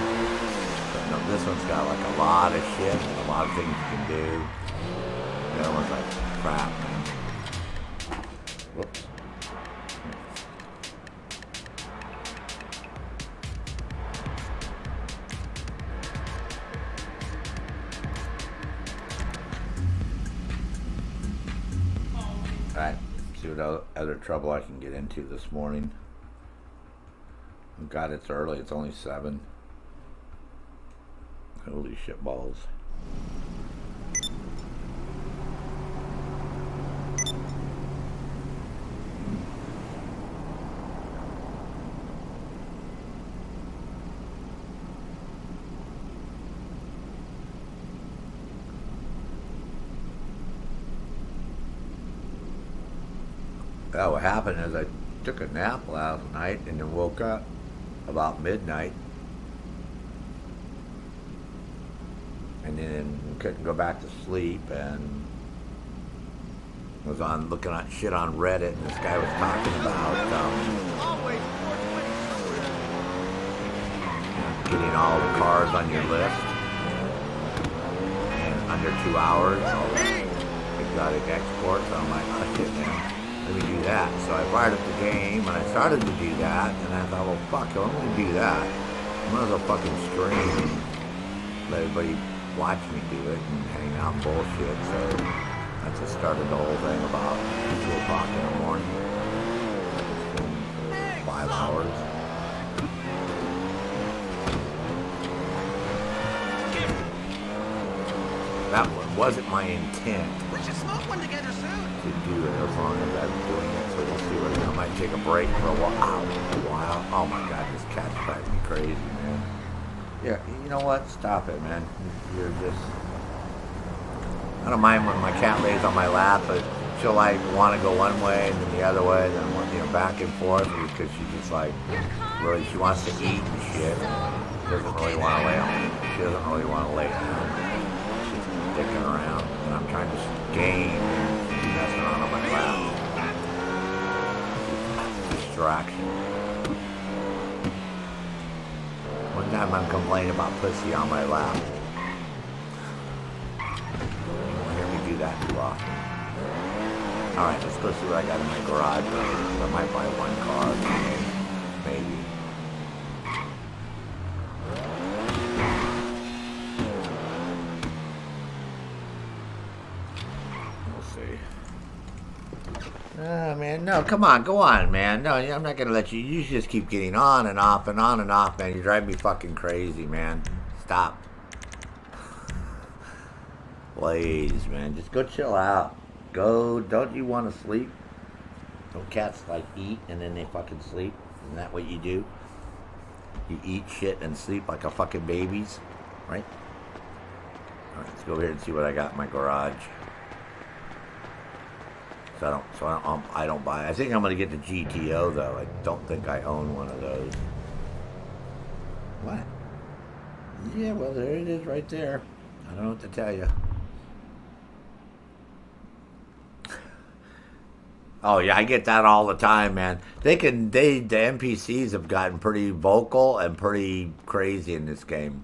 Speaker 1: So, no, this one's got like a lot of shit, a lot of things you can do. The other one's like crap, man. Whoops. Alright, see what other trouble I can get into this morning. Oh God, it's early. It's only 7. Holy shit balls. What happened is I took a nap last night and then woke up about midnight and then couldn't go back to sleep and was on looking at shit on Reddit, and this guy was talking about getting all the cars on your list in under 2 hours, all the exotic exports. So I'm like, oh shit, man. Let me do that. So I fired up the game and I started to do that, and I thought, well, fuck, I'm going to do that. I might as well fucking stream and let everybody watch me do it and hang out and bullshit. So I just started the whole thing about 2 o'clock in the morning. It's been 5 hours. That wasn't my intent.
Speaker 10: We should smoke one together soon.
Speaker 1: To do it as long as I'm doing it, so we'll see what I might take a break for a while. Oh my God, this cat's driving me crazy, man. Yeah, you know what? Stop it, man. You're just. I don't mind when my cat lays on my lap, but she'll like want to go one way and then the other way, then back and forth, because she just like really she wants to eat and shit. She doesn't really want to lay on. She doesn't really want to lay down. She's dicking around, and I'm trying to game. Messing around on my lap. Distraction. One time I'm complaining about pussy on my lap. You won't hear me do that too often. Alright, let's go see what I got in my garage. I might buy one car. Maybe. Man, no, come on, go on, man. No, I'm not gonna let you. You just keep getting on and off and on and off, man. You drive me fucking crazy, man. Stop. Please, man, just go chill out. Go. Don't you want to sleep? Don't cats like eat and then they fucking sleep? Isn't that what you do? You eat shit and sleep like a fucking babies, right? All right, let's go over here and see what I got in my garage. So I don't buy. I think I'm gonna get the GTO though. I don't think I own one of those. What? Yeah, well there it is right there. I don't know what to tell you. Oh yeah, I get that all the time, man. The NPCs have gotten pretty vocal and pretty crazy in this game.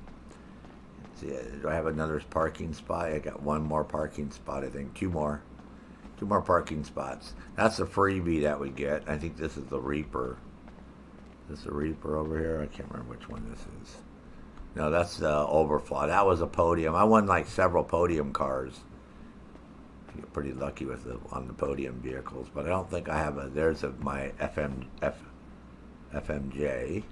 Speaker 1: See, do I have another parking spot? I got one more parking spot, I think. 2 more. 2 more parking spots. That's the freebie that we get. I think this is the Reaper. Is this the Reaper over here? I can't remember which one this is. No, that's the Overflow. That was a podium. I won like several podium cars. I get pretty lucky with on the podium vehicles, but I don't think I have there's my FMJ.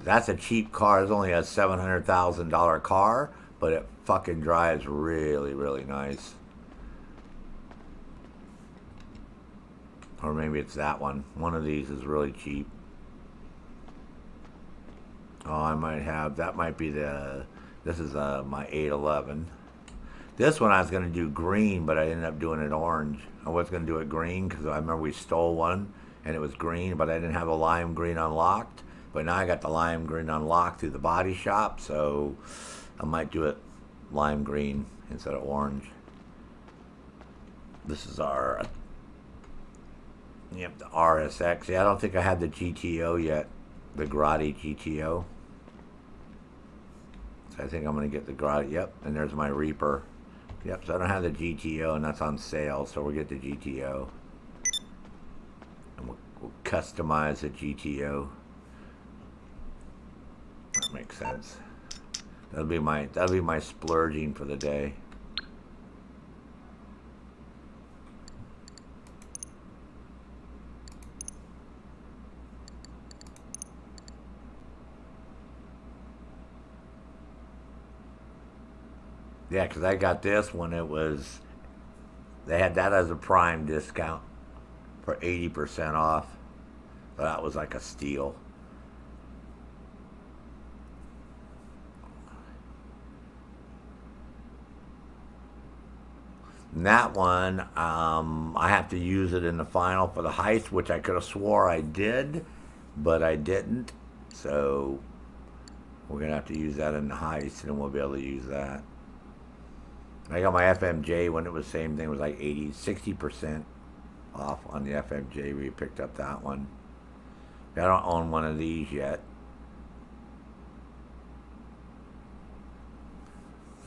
Speaker 1: That's a cheap car. It's only a $700,000 car, but it fucking drives really, really nice. Or maybe it's that one. One of these is really cheap. Oh, I might have, that might be the, this is my 811. This one I was going to do green, but I ended up doing it orange. I was going to do it green because I remember we stole one and it was green, but I didn't have the lime green unlocked. But now I got the lime green unlocked through the body shop, so I might do it lime green instead of orange. This is our, yep, the RSX. Yeah, I don't think I had the GTO yet, the Grotti GTO. So I think I'm going to get the Grotti, yep, and there's my Reaper. Yep, so I don't have the GTO, and that's on sale, so we'll get the GTO. And we'll customize the GTO. That makes sense. That'll be my splurging for the day. Yeah, because I got this when it was, they had that as a prime discount for 80% off. So that was like a steal. And that one, I have to use it in the final for the heist, which I could have swore I did, but I didn't. So we're going to have to use that in the heist, and we'll be able to use that. I got my FMJ when it was the same thing. It was like 60% off on the FMJ. We picked up that one. I don't own one of these yet.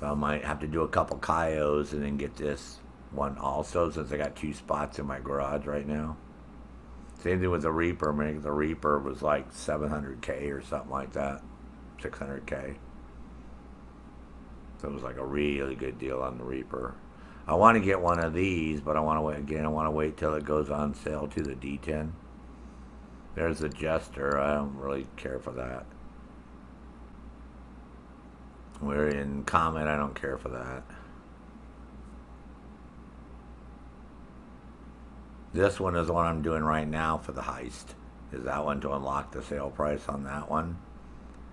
Speaker 1: So I might have to do a couple Kaios and then get this one also, since I got 2 spots in my garage right now. Same thing with the Reaper. I mean, the Reaper was like 700K or something like that. 600K. So it was like a really good deal on the Reaper. I want to get one of these, but I want to wait again. I want to wait till it goes on sale to the D10. There's the Jester. I don't really care for that. We're in Comet. I don't care for that. This one is the one I'm doing right now for the heist. Is that one to unlock the sale price on that one?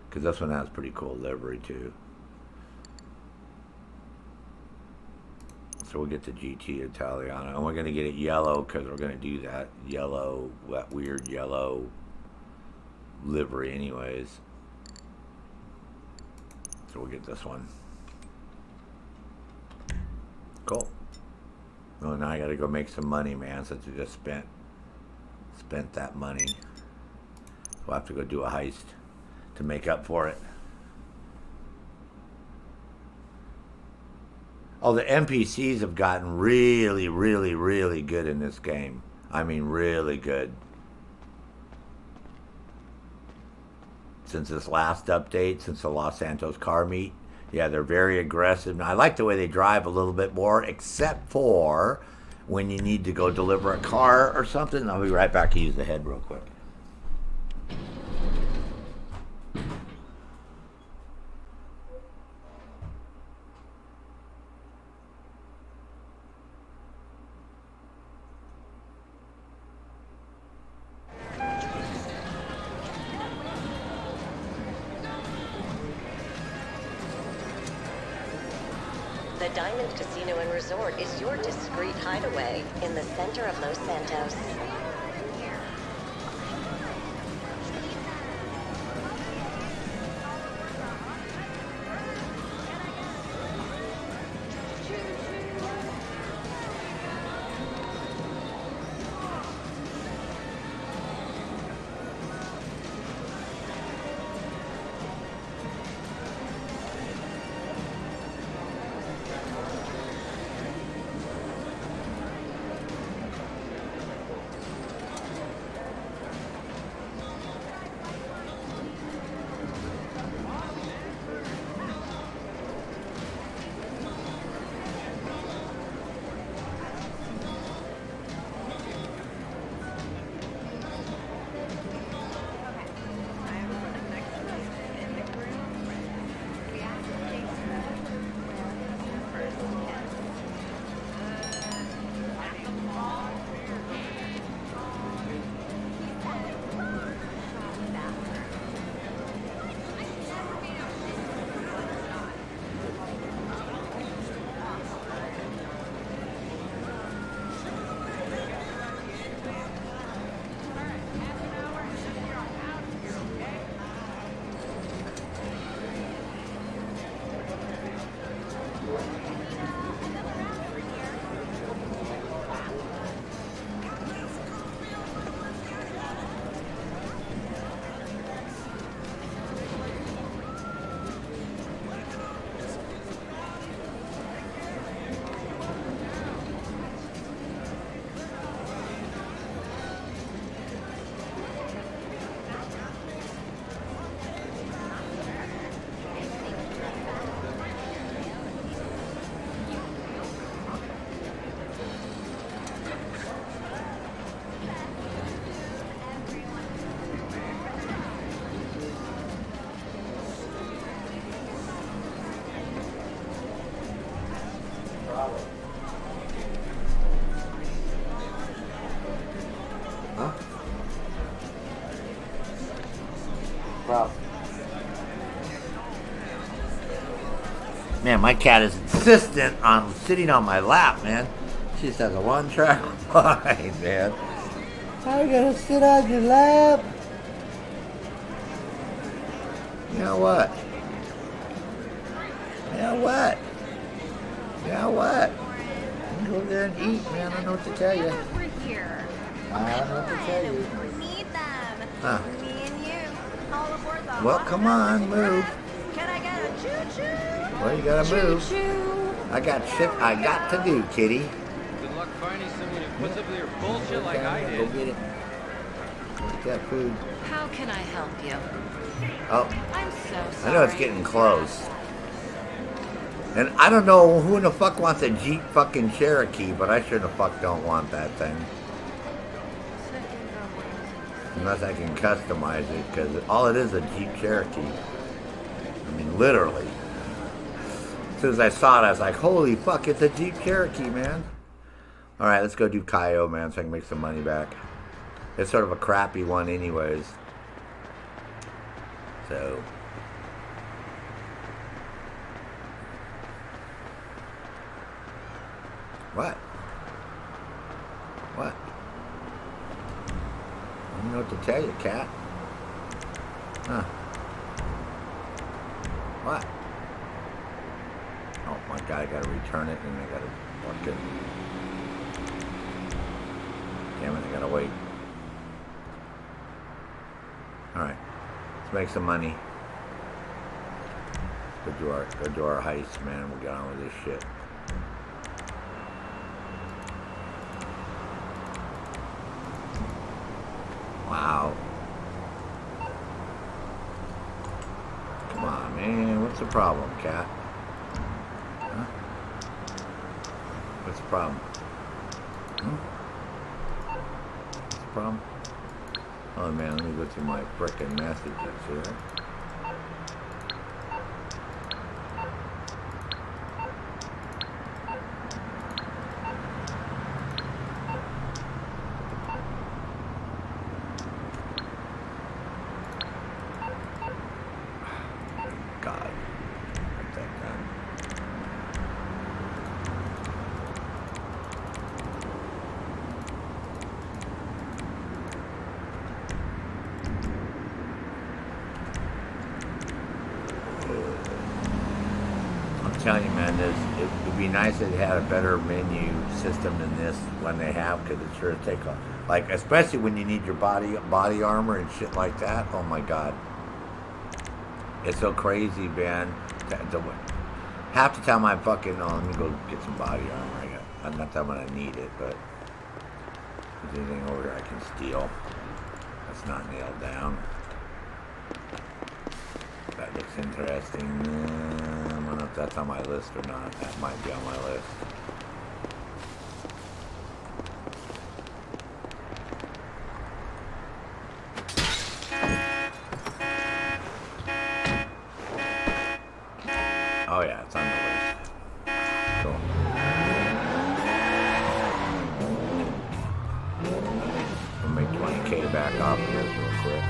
Speaker 1: Because this one has pretty cool livery too. So we'll get the GT Italiano. And we're going to get it yellow because we're going to do that yellow, that weird yellow livery anyways. So we'll get this one. Cool. Oh, now I got to go make some money, man, since we just spent that money. We'll have to go do a heist to make up for it. Oh, the NPCs have gotten really, really, really good in this game. I mean, really good. Since this last update, since the Los Santos car meet. Yeah, they're very aggressive. I like the way they drive a little bit more, except for when you need to go deliver a car or something. I'll be right back to use the head real quick.
Speaker 15: The Diamond Casino and Resort is your discreet hideaway in the center of Los Santos.
Speaker 1: problem? Man, my cat is insistent on sitting on my lap, man. She just has a one-track mind, man. I gotta sit on your lap. You know what? You know what? You know what? You can go there and eat, man. I don't know what to tell you.
Speaker 5: We're here.
Speaker 1: I don't know what to tell you.
Speaker 5: We need them.
Speaker 1: Huh.
Speaker 5: Me and you. All aboard the
Speaker 1: Well, come on, move.
Speaker 5: Can I get a choo-choo?
Speaker 1: Well, you gotta move.
Speaker 5: Choo-choo.
Speaker 1: I got shit I got to do, kitty.
Speaker 8: Good luck finding someone who puts up with your bullshit like I
Speaker 1: Go
Speaker 8: did.
Speaker 1: get it. Where's that food?
Speaker 5: How can I help you?
Speaker 1: Oh,
Speaker 5: I'm so sorry.
Speaker 1: I know it's getting close. And I don't know who in the fuck wants a Jeep fucking Cherokee, but I sure the fuck don't want that thing. Unless I can customize it, because all it is a Jeep Cherokee. I mean, literally. As soon as I saw it, I was like, holy fuck, it's a Jeep Cherokee, man. Alright, let's go do Kaio, man, so I can make some money back. It's sort of a crappy one anyways. So... What? What? I don't know what to tell you, cat. Huh. What? Oh my god, I gotta return it and I gotta fucking... Damn it, I gotta wait. Alright. Let's make some money. Go do our heist, man. We'll get on with this shit. Wow. Come on, man. What's the problem, cat? Huh? What's the problem? What's the problem? Oh, man, let me go through my frickin' messages here. Telling you, man, it would be nice if they had a better menu system than this when they have, because it sure take a, like, especially when you need your body armor and shit like that. Oh my god, it's so crazy, man. Half the time I fucking, oh, let me go get some body armor. I'm not that when I need it, but if there's anything over here I can steal that's not nailed down. That looks interesting. I don't know if that's on my list or not. That might be on my list. Oh yeah, it's on the list. Cool. I'll make 20K back off of this real quick.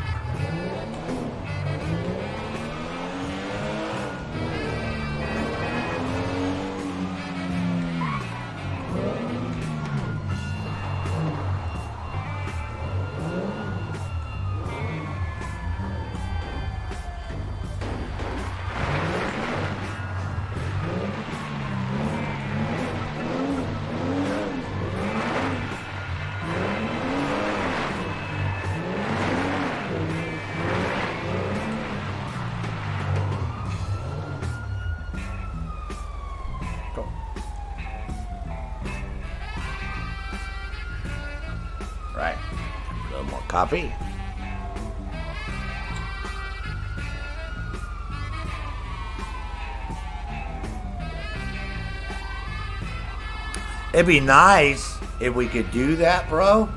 Speaker 1: Right. A little more coffee. It'd be nice if we could do that, bro.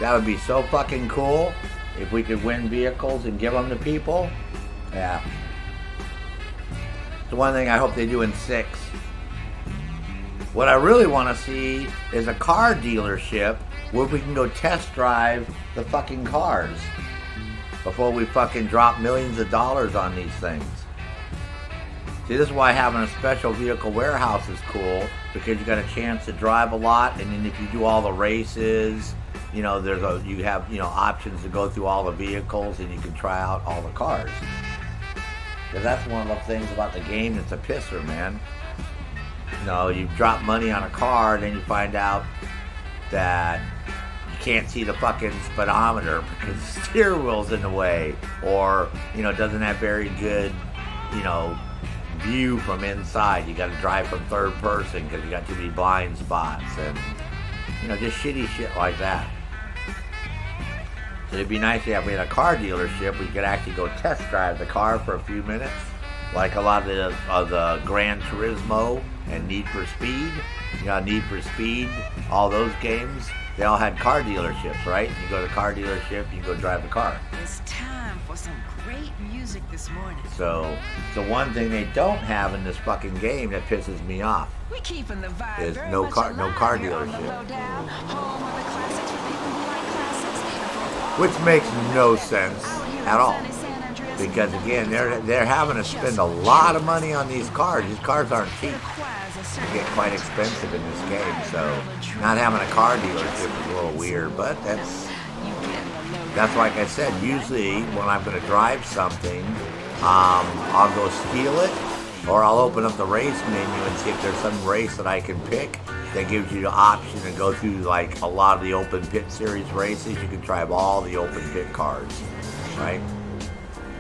Speaker 1: That would be so fucking cool. If we could win vehicles and give them to people. Yeah. The one thing I hope they do in 6. What I really want to see is a car dealership where we can go test drive the fucking cars. before we fucking drop millions of dollars on these things. See, this is why having a special vehicle warehouse is cool, because you got a chance to drive a lot, and then if you do all the races, you know, you have, you know, options to go through all the vehicles, and you can try out all the cars. Because that's one of the things about the game that's a pisser, man. You know, you drop money on a car, then you find out that you can't see the fucking speedometer because the steering wheel's in the way, or, you know, it doesn't have very good, you know, view from inside. You got to drive from third person because you got too many blind spots, and, you know, just shitty shit like that. So it'd be nice if we had a car dealership where you could actually go test drive the car for a few minutes, like a lot of the Gran Turismo and Need for Speed. You know, Need for Speed, all those games, they all had car dealerships, right? You go to the car dealership, you go drive the car.
Speaker 2: It's time for some great music this morning.
Speaker 1: So the one thing they don't have in this fucking game that pisses me off
Speaker 2: We keeping the vibe
Speaker 1: is
Speaker 2: very
Speaker 1: no
Speaker 2: much
Speaker 1: car
Speaker 2: alive here on the
Speaker 1: dealership.
Speaker 2: Lowdown, home of the classics for people who like classics.
Speaker 1: Which makes no sense at all. Because again, they're having to spend a lot of money on these cars. These cars aren't cheap. They get quite expensive in this game, so not having a car dealership is a little weird, but that's like I said, usually when I'm going to drive something, I'll go steal it, or I'll open up the race menu and see if there's some race that I can pick that gives you the option to go through like a lot of the open pit series races. You can drive all the open pit cars, right?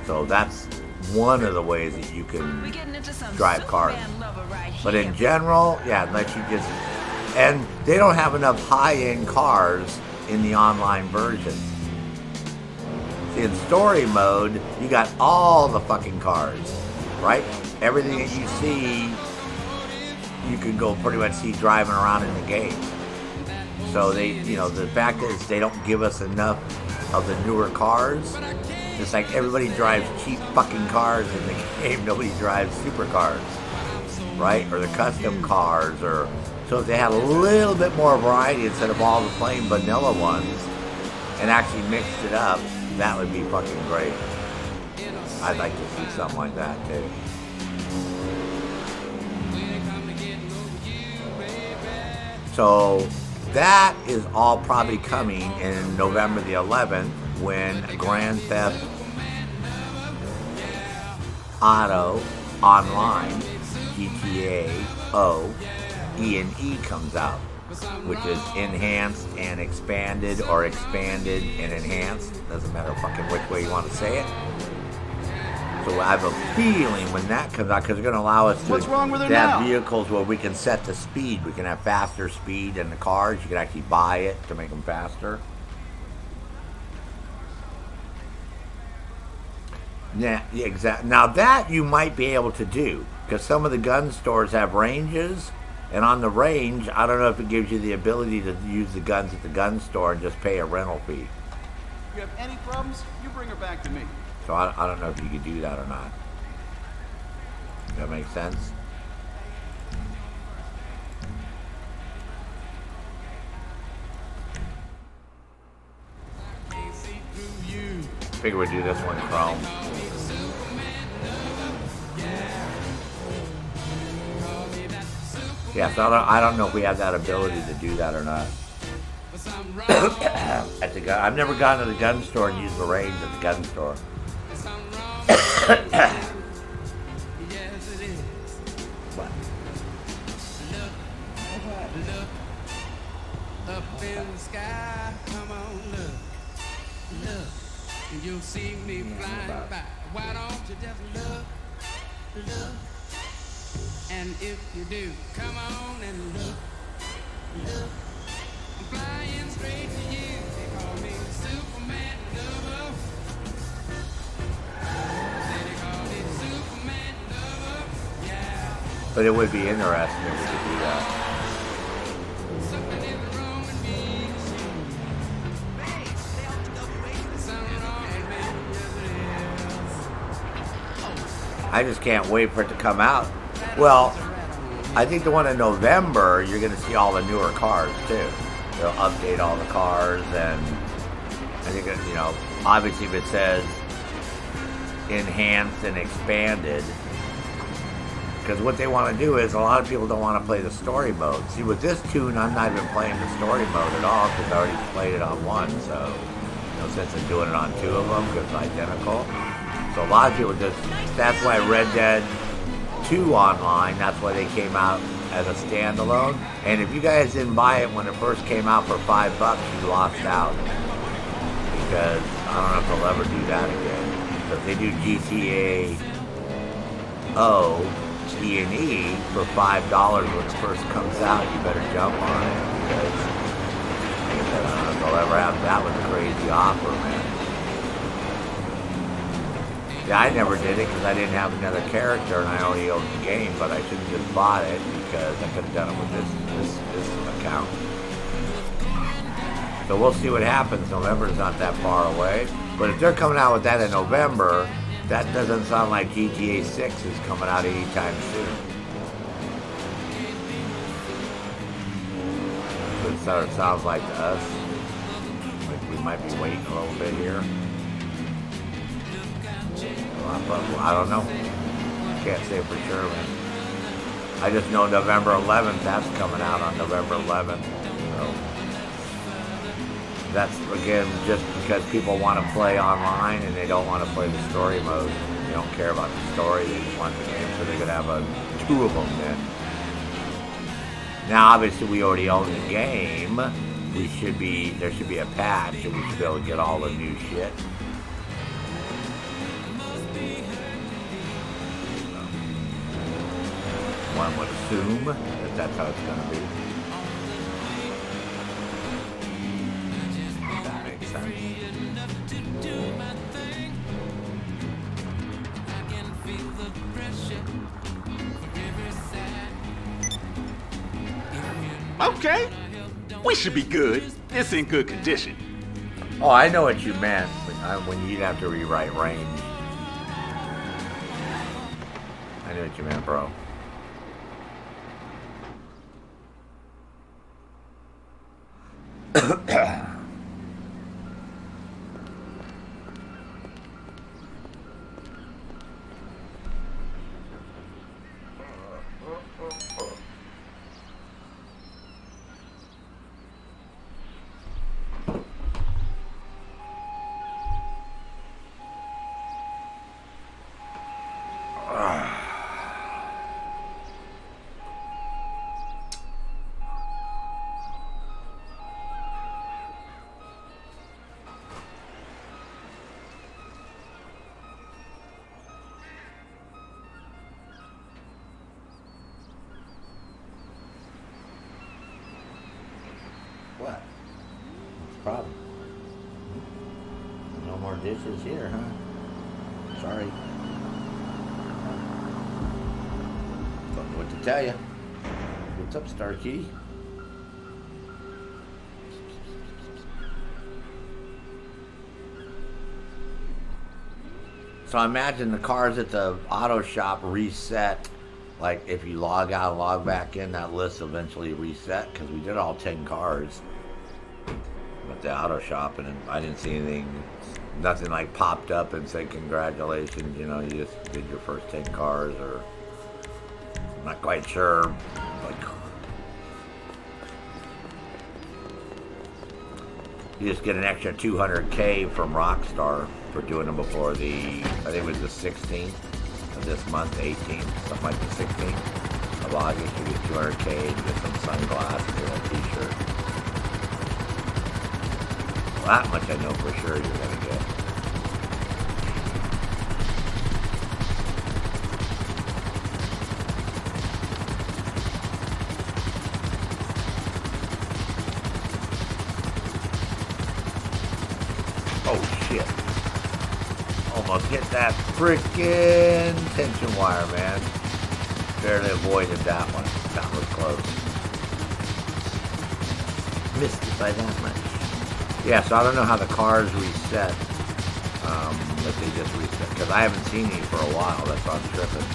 Speaker 1: So that's one of the ways that you can drive cars. But in general, yeah, unless you just... And they don't have enough high-end cars in the online version. See, in story mode, you got all the fucking cars, right? Everything that you see, you can go pretty much see driving around in the game. So they, you know, the fact is they don't give us enough of the newer cars. It's like everybody drives cheap fucking cars in the game. Nobody drives supercars, right? Or the custom cars, or so if they had a little bit more variety instead of all the plain vanilla ones, and actually mixed it up, that would be fucking great. I'd like to see something like that too. So that is all probably coming in November the 11th when Grand Theft Auto Online GTA O E&E comes out, which is enhanced and expanded, or expanded and enhanced. Doesn't matter fucking which way you want to say it. So I have a feeling when that comes out, because they're going to allow us to have vehicles where we can set the speed. We can have faster speed in the cars. You can actually buy it to make them faster. Yeah, exactly. Now that you might be able to do, because some of the gun stores have ranges, and on the range, I don't know if it gives you the ability to use the guns at the gun store and just pay a rental fee.
Speaker 16: If you have any problems, you bring her back to me.
Speaker 1: So I don't know if you could do that or not. Does that make sense? Figure we'd do this one Chrome. Yeah, so I don't know if we have that ability to do that or not. At the gun, I've never gone to the gun store and used the range at the gun store. What?
Speaker 17: Up in the sky, come on, look, and you'll see me flying by. Why don't you just look, and if you do, come on and look. I'm flying straight to you. They call me Superman lover. They call me Superman lover. Yeah.
Speaker 1: But it would be interesting if we could do that. I just can't wait for it to come out. Well, I think the one in November, you're going to see all the newer cars too. They'll update all the cars, and I think, you know, obviously if it says enhanced and expanded, because what they want to do is a lot of people don't want to play the story mode. See, with this tune, I'm not even playing the story mode at all because I already played it on one. So, no sense in doing it on two of them because it's identical. So a lot of people just, that's why Red Dead 2 Online, that's why they came out as a standalone. And if you guys didn't buy it when it first came out for $5, you lost out. Because I don't know if they'll ever do that again. So if they do GTA E&E for $5 when it first comes out, you better jump on it. Because like I said, I don't know if they'll ever have that with a crazy offer, man. Yeah, I never did it because I didn't have another character and I only owned the game, but I should have just bought it because I could have done it with this account. So we'll see what happens. November's not that far away. But if they're coming out with that in November, that doesn't sound like GTA 6 is coming out anytime soon. So it sounds like to us. Like we might be waiting a little bit here. But I don't know. Can't say for sure, man. I just know November 11th, that's coming out on November 11th. So that's, again, just because people want to play online and they don't want to play the story mode. They don't care about the story, they just want the game, so they're going to have two of them then. Now, obviously, we already own the game. There should be a patch and we should be able to get all the new shit. One would assume that that's how it's going to be. That makes sense.
Speaker 16: Okay, we should be good. It's in good condition.
Speaker 1: Oh, I know what you meant when you'd have to rewrite range. I knew what you meant, bro. What? What's the problem? No more dishes here, huh? Sorry. Don't know what to tell you. What's up, Starkey? So I imagine the cars at the AutoShop reset. Like if you log out and log back in, that list eventually reset because we did all 10 cars at the AutoShop and I didn't see anything, nothing like popped up and said congratulations, you know, you just did your first 10 cars, or I'm not quite sure. Like you just get an extra 200K from Rockstar for doing them before the, I think it was the 16th of this month, 18th, something like the 16th of August. You get 200K, you get some sunglasses and a t-shirt. Well, that much I know for sure you're going to get. Oh shit. Almost hit that frickin' tension wire, man. Barely avoided that one. That was close. Missed it by that much. Yeah, so I don't know how the cars reset. If they just reset. Because I haven't seen these for a while. That's why I'm tripping.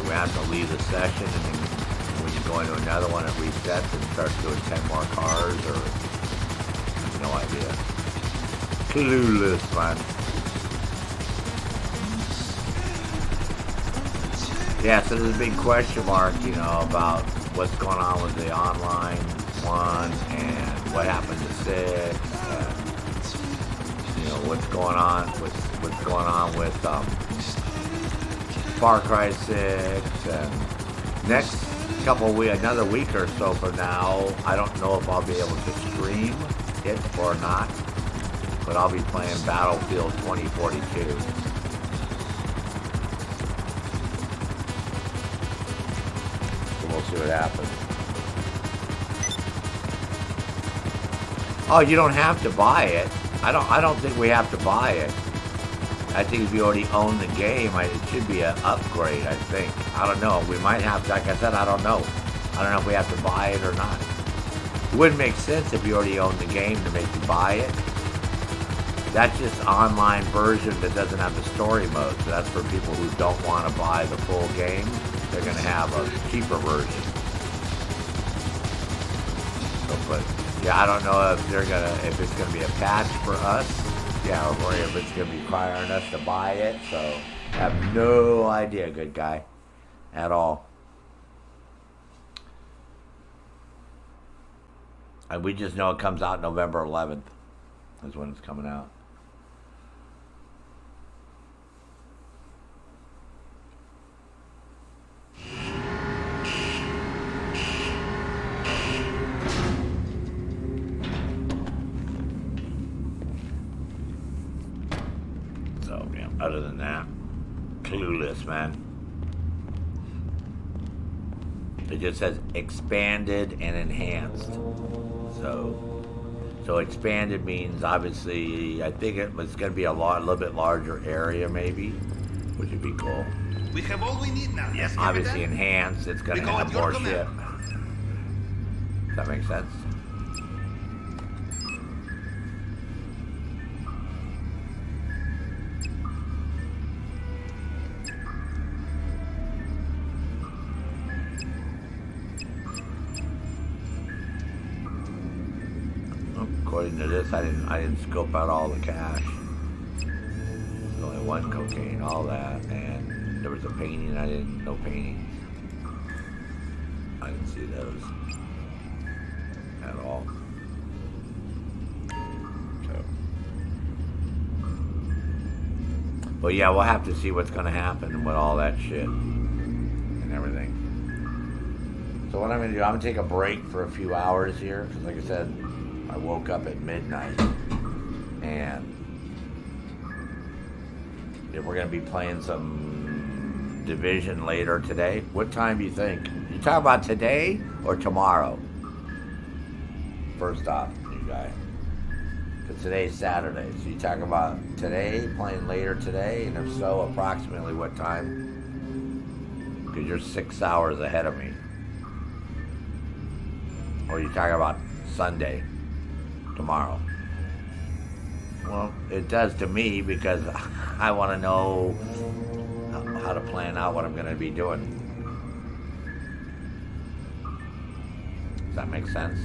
Speaker 1: We have to leave the session, and then when you go into another one, it resets and starts doing 10 more cars, or no Clueless, man. Yeah, so there's a big question mark, you know, about what's going on with the online one and what happened to 6, and, you know, what's going on with Far Cry 6, and next couple of weeks, another week or so from now, I don't know if I'll be able to stream it or not, but I'll be playing Battlefield 2042. So we'll see what happens. Oh, you don't have to buy it. I don't think we have to buy it. I think if you already own the game, it should be an upgrade, I think. I don't know. We might have to, like I said, I don't know. I don't know if we have to buy it or not. It wouldn't make sense if you already own the game to make you buy it. That's just online version that doesn't have the story mode. So that's for people who don't want to buy the full game. They're going to have a cheaper version. So, but yeah, I don't know if it's going to be a patch for us. Yeah, or if it's going to be requiring us to buy it. So I have no idea, good guy, at all. And we just know it comes out November 11th is when it's coming out. So, yeah, other than that, clueless, man. It just says expanded and enhanced. So expanded means obviously, I think it was going to be a little bit larger area maybe, which would be cool.
Speaker 18: We have all we need now, yes?
Speaker 1: Obviously enhanced, it's going to have more shit. Does that make sense? According to this, I didn't scope out all the cash. There's only one cocaine, all that, and there was a painting. No paintings. I didn't see those at all. So, but yeah, we'll have to see what's going to happen with all that shit and everything. So what I'm going to do, I'm going to take a break for a few hours here, because like I said, I woke up at midnight, and if we're going to be playing some Division later today. What time do you think? You talking about today or tomorrow? First off, you guys. Because today's Saturday. So you talking about today, playing later today? And if so, approximately what time? Because you're 6 hours ahead of me. Or are you talking about Sunday? Tomorrow. Well, it does to me because I want to know how to plan out what I'm going to be doing. Does that make sense?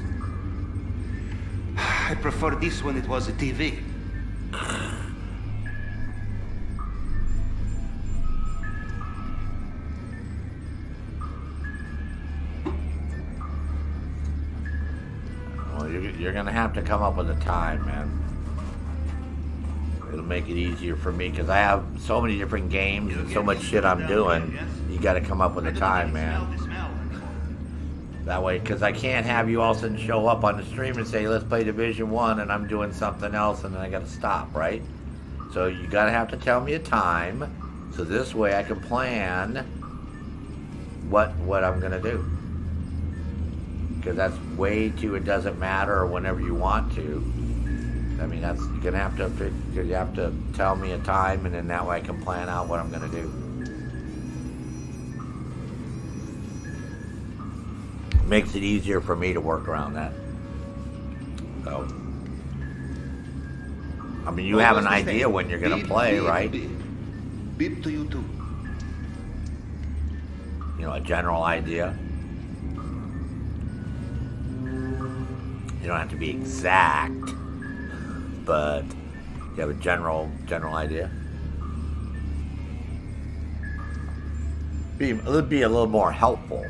Speaker 18: I prefer this when it was a TV.
Speaker 1: You're going to have to come up with a time, man. It'll make it easier for me because I have so many different games and so much shit I'm doing. You got to come up with a time, man. That way, because I can't have you all of a sudden show up on the stream and say, let's play Division 1, and I'm doing something else, and then I got to stop, right? So you got to have to tell me a time, so this way I can plan what I'm going to do. Because that's way too, it doesn't matter, or whenever you want to. I mean, that's, you're gonna have to, you have to tell me a time, and then that way I can plan out what I'm gonna do. Makes it easier for me to work around that. So, I mean, you have an idea when you're gonna play, right?
Speaker 18: Beep to you too.
Speaker 1: You know, a general idea. You don't have to be exact, but You have a general idea? It would be a little more helpful.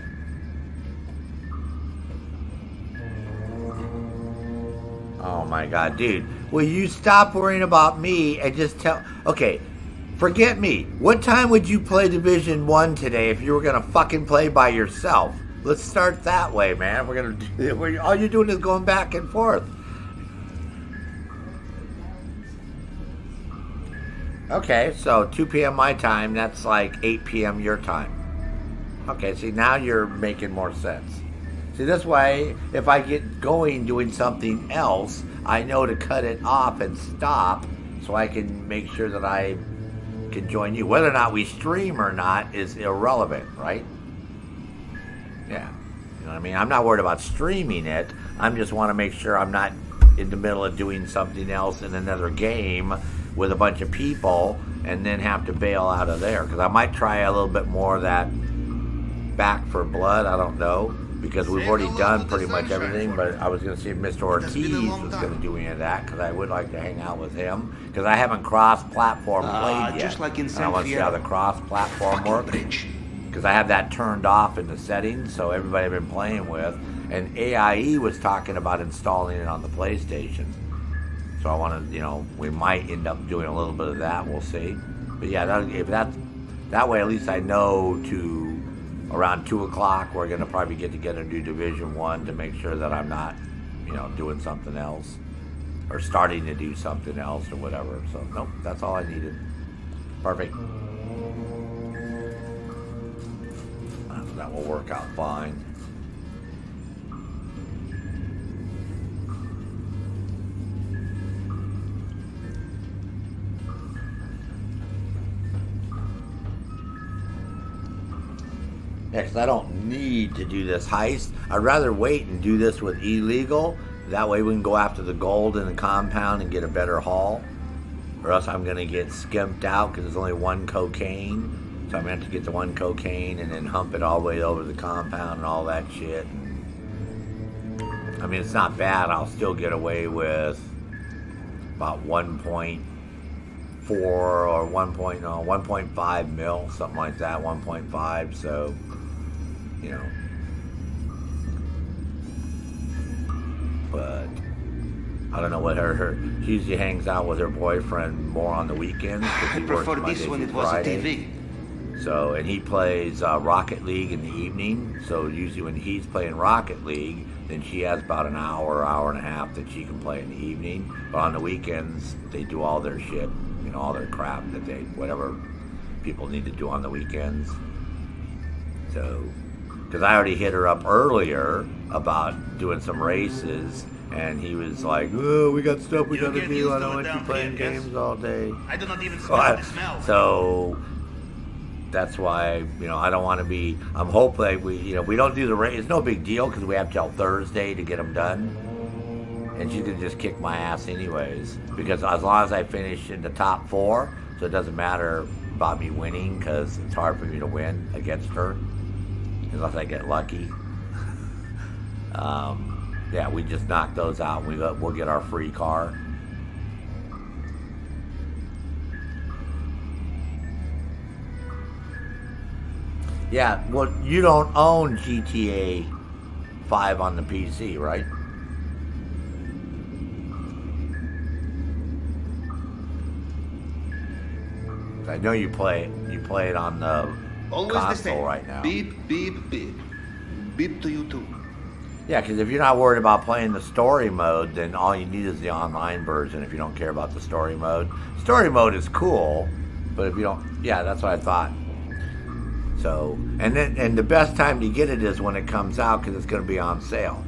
Speaker 1: Oh my God, dude. Will you stop worrying about me and just tell... Okay, forget me. What time would you play Division 1 today if you were going to fucking play by yourself? Let's start that way, man. All you're doing is going back and forth. Okay, so 2 p.m. my time, that's like 8 p.m. your time. Okay, see, now you're making more sense. See, this way, if I get going doing something else, I know to cut it off and stop so I can make sure that I can join you. Whether or not we stream or not is irrelevant, right? Yeah. You know what I mean? I'm not worried about streaming it. I just want to make sure I'm not in the middle of doing something else in another game with a bunch of people and then have to bail out of there. Because I might try a little bit more of that Back for Blood. I don't know. Because we've already done pretty much everything. But I was going to see if Mr. Ortiz was going to do any of that. Because I would like to hang out with him. Because I haven't cross-platform played yet.
Speaker 18: Just like in
Speaker 1: and I want to see how the cross-platform works. Because I have that turned off in the settings. So everybody I've been playing with. And AIE was talking about installing it on the PlayStation. So I want to, we might end up doing a little bit of that. We'll see. But yeah, if that way, at least I know to around 2 o'clock, we're going to probably get together and do Division 1 to make sure that I'm not, doing something else or starting to do something else or whatever. So, nope, that's all I needed. Perfect. That will work out fine. Yeah, because I don't need to do this heist. I'd rather wait and do this with illegal. That way we can go after the gold in the compound and get a better haul. Or else I'm going to get skimped out because there's only one cocaine. So I'm going to have to get the one cocaine and then hump it all the way over the compound and all that shit. I mean, it's not bad. I'll still get away with about 1.4 or 1.5 mil, something like that, 1.5. So, but I don't know what she usually hangs out with her boyfriend more on the weekends because he works Monday through Friday. So, and he plays Rocket League in the evening. So usually when he's playing Rocket League, then she has about an hour and a half that she can play in the evening. But on the weekends, they do all their shit, all their crap whatever people need to do on the weekends. So, because I already hit her up earlier about doing some races, and he was like, "Oh, we got stuff we gotta do. I don't want you playing games all day."
Speaker 18: I do not even smell the smell.
Speaker 1: So that's why I don't want to be. I'm hoping we don't do the race. It's no big deal because we have till Thursday to get them done, and she's gonna just kick my ass anyways. Because as long as I finish in the top 4, so it doesn't matter about me winning because it's hard for me to win against her unless I get lucky. Yeah, we just knock those out. We'll get our free car. Yeah, well, you don't own GTA 5 on the PC, right? I know you play it on the
Speaker 18: Always
Speaker 1: console
Speaker 18: the same.
Speaker 1: right now.
Speaker 18: Beep, beep, beep. Beep to you too.
Speaker 1: Yeah, because if you're not worried about playing the story mode, then all you need is the online version if you don't care about the story mode. Story mode is cool, but if you don't... Yeah, that's what I thought. So, and the best time to get it is when it comes out because it's going to be on sale.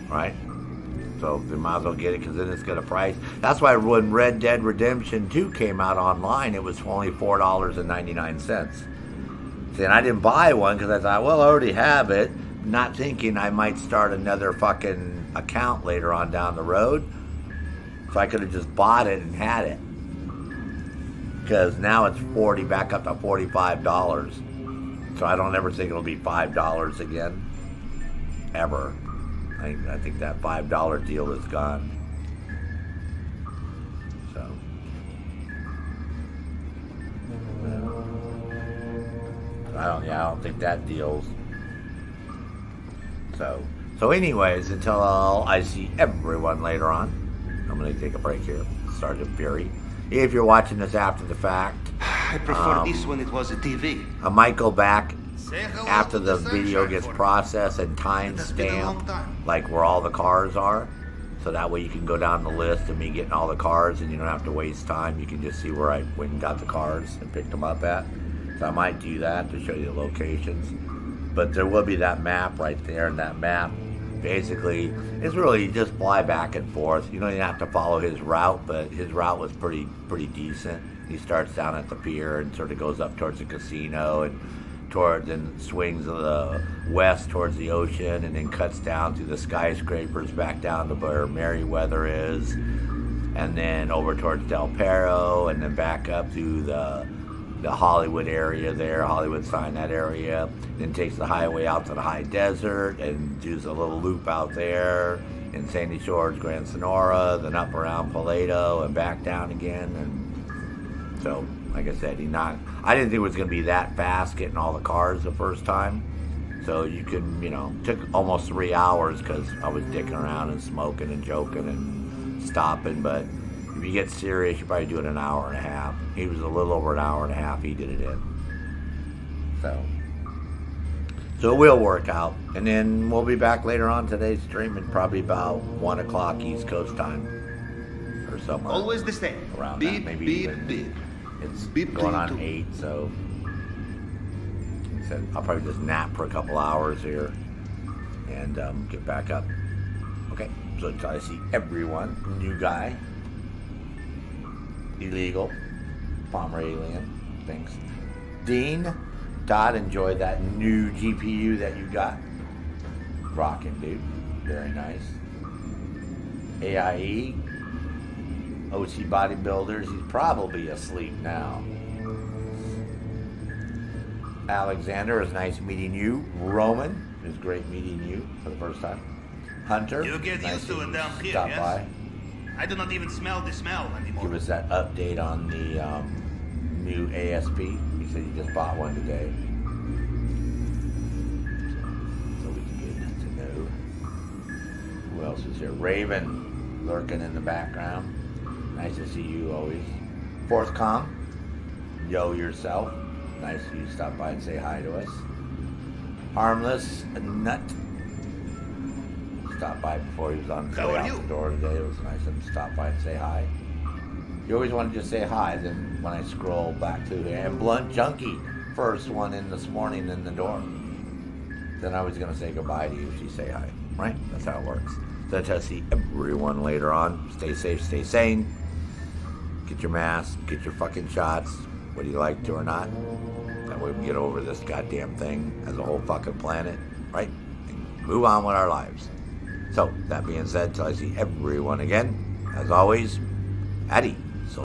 Speaker 1: Right? So you might as well get it because then it's going to price. That's why when Red Dead Redemption 2 came out online, it was only $4.99. See, and I didn't buy one because I thought, well, I already have it. Not thinking I might start another fucking account later on down the road. So I could have just bought it and had it. Because now it's back up to $45. So I don't ever think it'll be $5 again. Ever. I think that $5 deal is gone. So, So. I don't think that deals. So anyways, until I see everyone later on, I'm going to take a break here. Sergeant Fury. If you're watching this after the fact,
Speaker 18: I prefer this when it was a TV.
Speaker 1: I might go back after the video gets processed and time stamped, like where all the cars are. So that way you can go down the list of me getting all the cars and you don't have to waste time. You can just see where I went and got the cars and picked them up at. So I might do that to show you the locations. But there will be that map right there, and that map basically is really just fly back and forth. You don't even have to follow his route, but his route was pretty decent. He starts down at the pier and sort of goes up towards the casino and swings to the west towards the ocean, and then cuts down through the skyscrapers back down to where Merriweather is, and then over towards Del Perro, and then back up through the Hollywood area there, Hollywood sign, that area, then takes the highway out to the high desert and does a little loop out there in Sandy Shores, Grand Sonora, then up around Paleto and back down again. And so, like I said, I didn't think it was going to be that fast getting all the cars the first time. So you can, took almost 3 hours because I was dicking around and smoking and joking and stopping, but if you get serious, you probably do it in an hour and a half. He was a little over an hour and a half he did it in. So it will work out. And then we'll be back later on today streaming probably about 1 o'clock East Coast time. Or somewhere.
Speaker 18: Always the same.
Speaker 1: Around
Speaker 18: Beep,
Speaker 1: that. Maybe
Speaker 18: beep,
Speaker 1: even,
Speaker 18: beep.
Speaker 1: It's
Speaker 18: beep
Speaker 1: going on
Speaker 18: too.
Speaker 1: 8, so I'll probably just nap for a couple hours here and get back up. Okay, so until I see everyone, new guy, illegal, Pomeranian, thanks. Dean, Todd, enjoyed that new GPU that you got. Rocking, dude. Very nice. AIE, OC Bodybuilders, he's probably asleep now. Alexander, it's nice meeting you. Roman, it's great meeting you for the first time. Hunter,
Speaker 18: You get
Speaker 1: nice
Speaker 18: used to it down here,
Speaker 1: stop
Speaker 18: yes?
Speaker 1: by.
Speaker 18: I do not even smell the smell anymore.
Speaker 1: Give us that update on the new ASP. He said you just bought one today. So we can get to know. Who else is here? Raven, lurking in the background. Nice to see you always. Fourth Com, yo yourself. Nice of you to stop by and say hi to us. Harmless Nut. Stopped by before he was on his way out the door today. It was nice of him to stop by and say hi. You always want to just say hi, then when I scroll back to here, and Blunt Junkie, first one in this morning in the door. Then I was going to say goodbye to you if you say hi, right? That's how it works. So until I see everyone later on, stay safe, stay sane. Get your mask, get your fucking shots, whether you like to or not. That way we can get over this goddamn thing as a whole fucking planet, right? And move on with our lives. So, that being said, till I see everyone again, as always, Addy.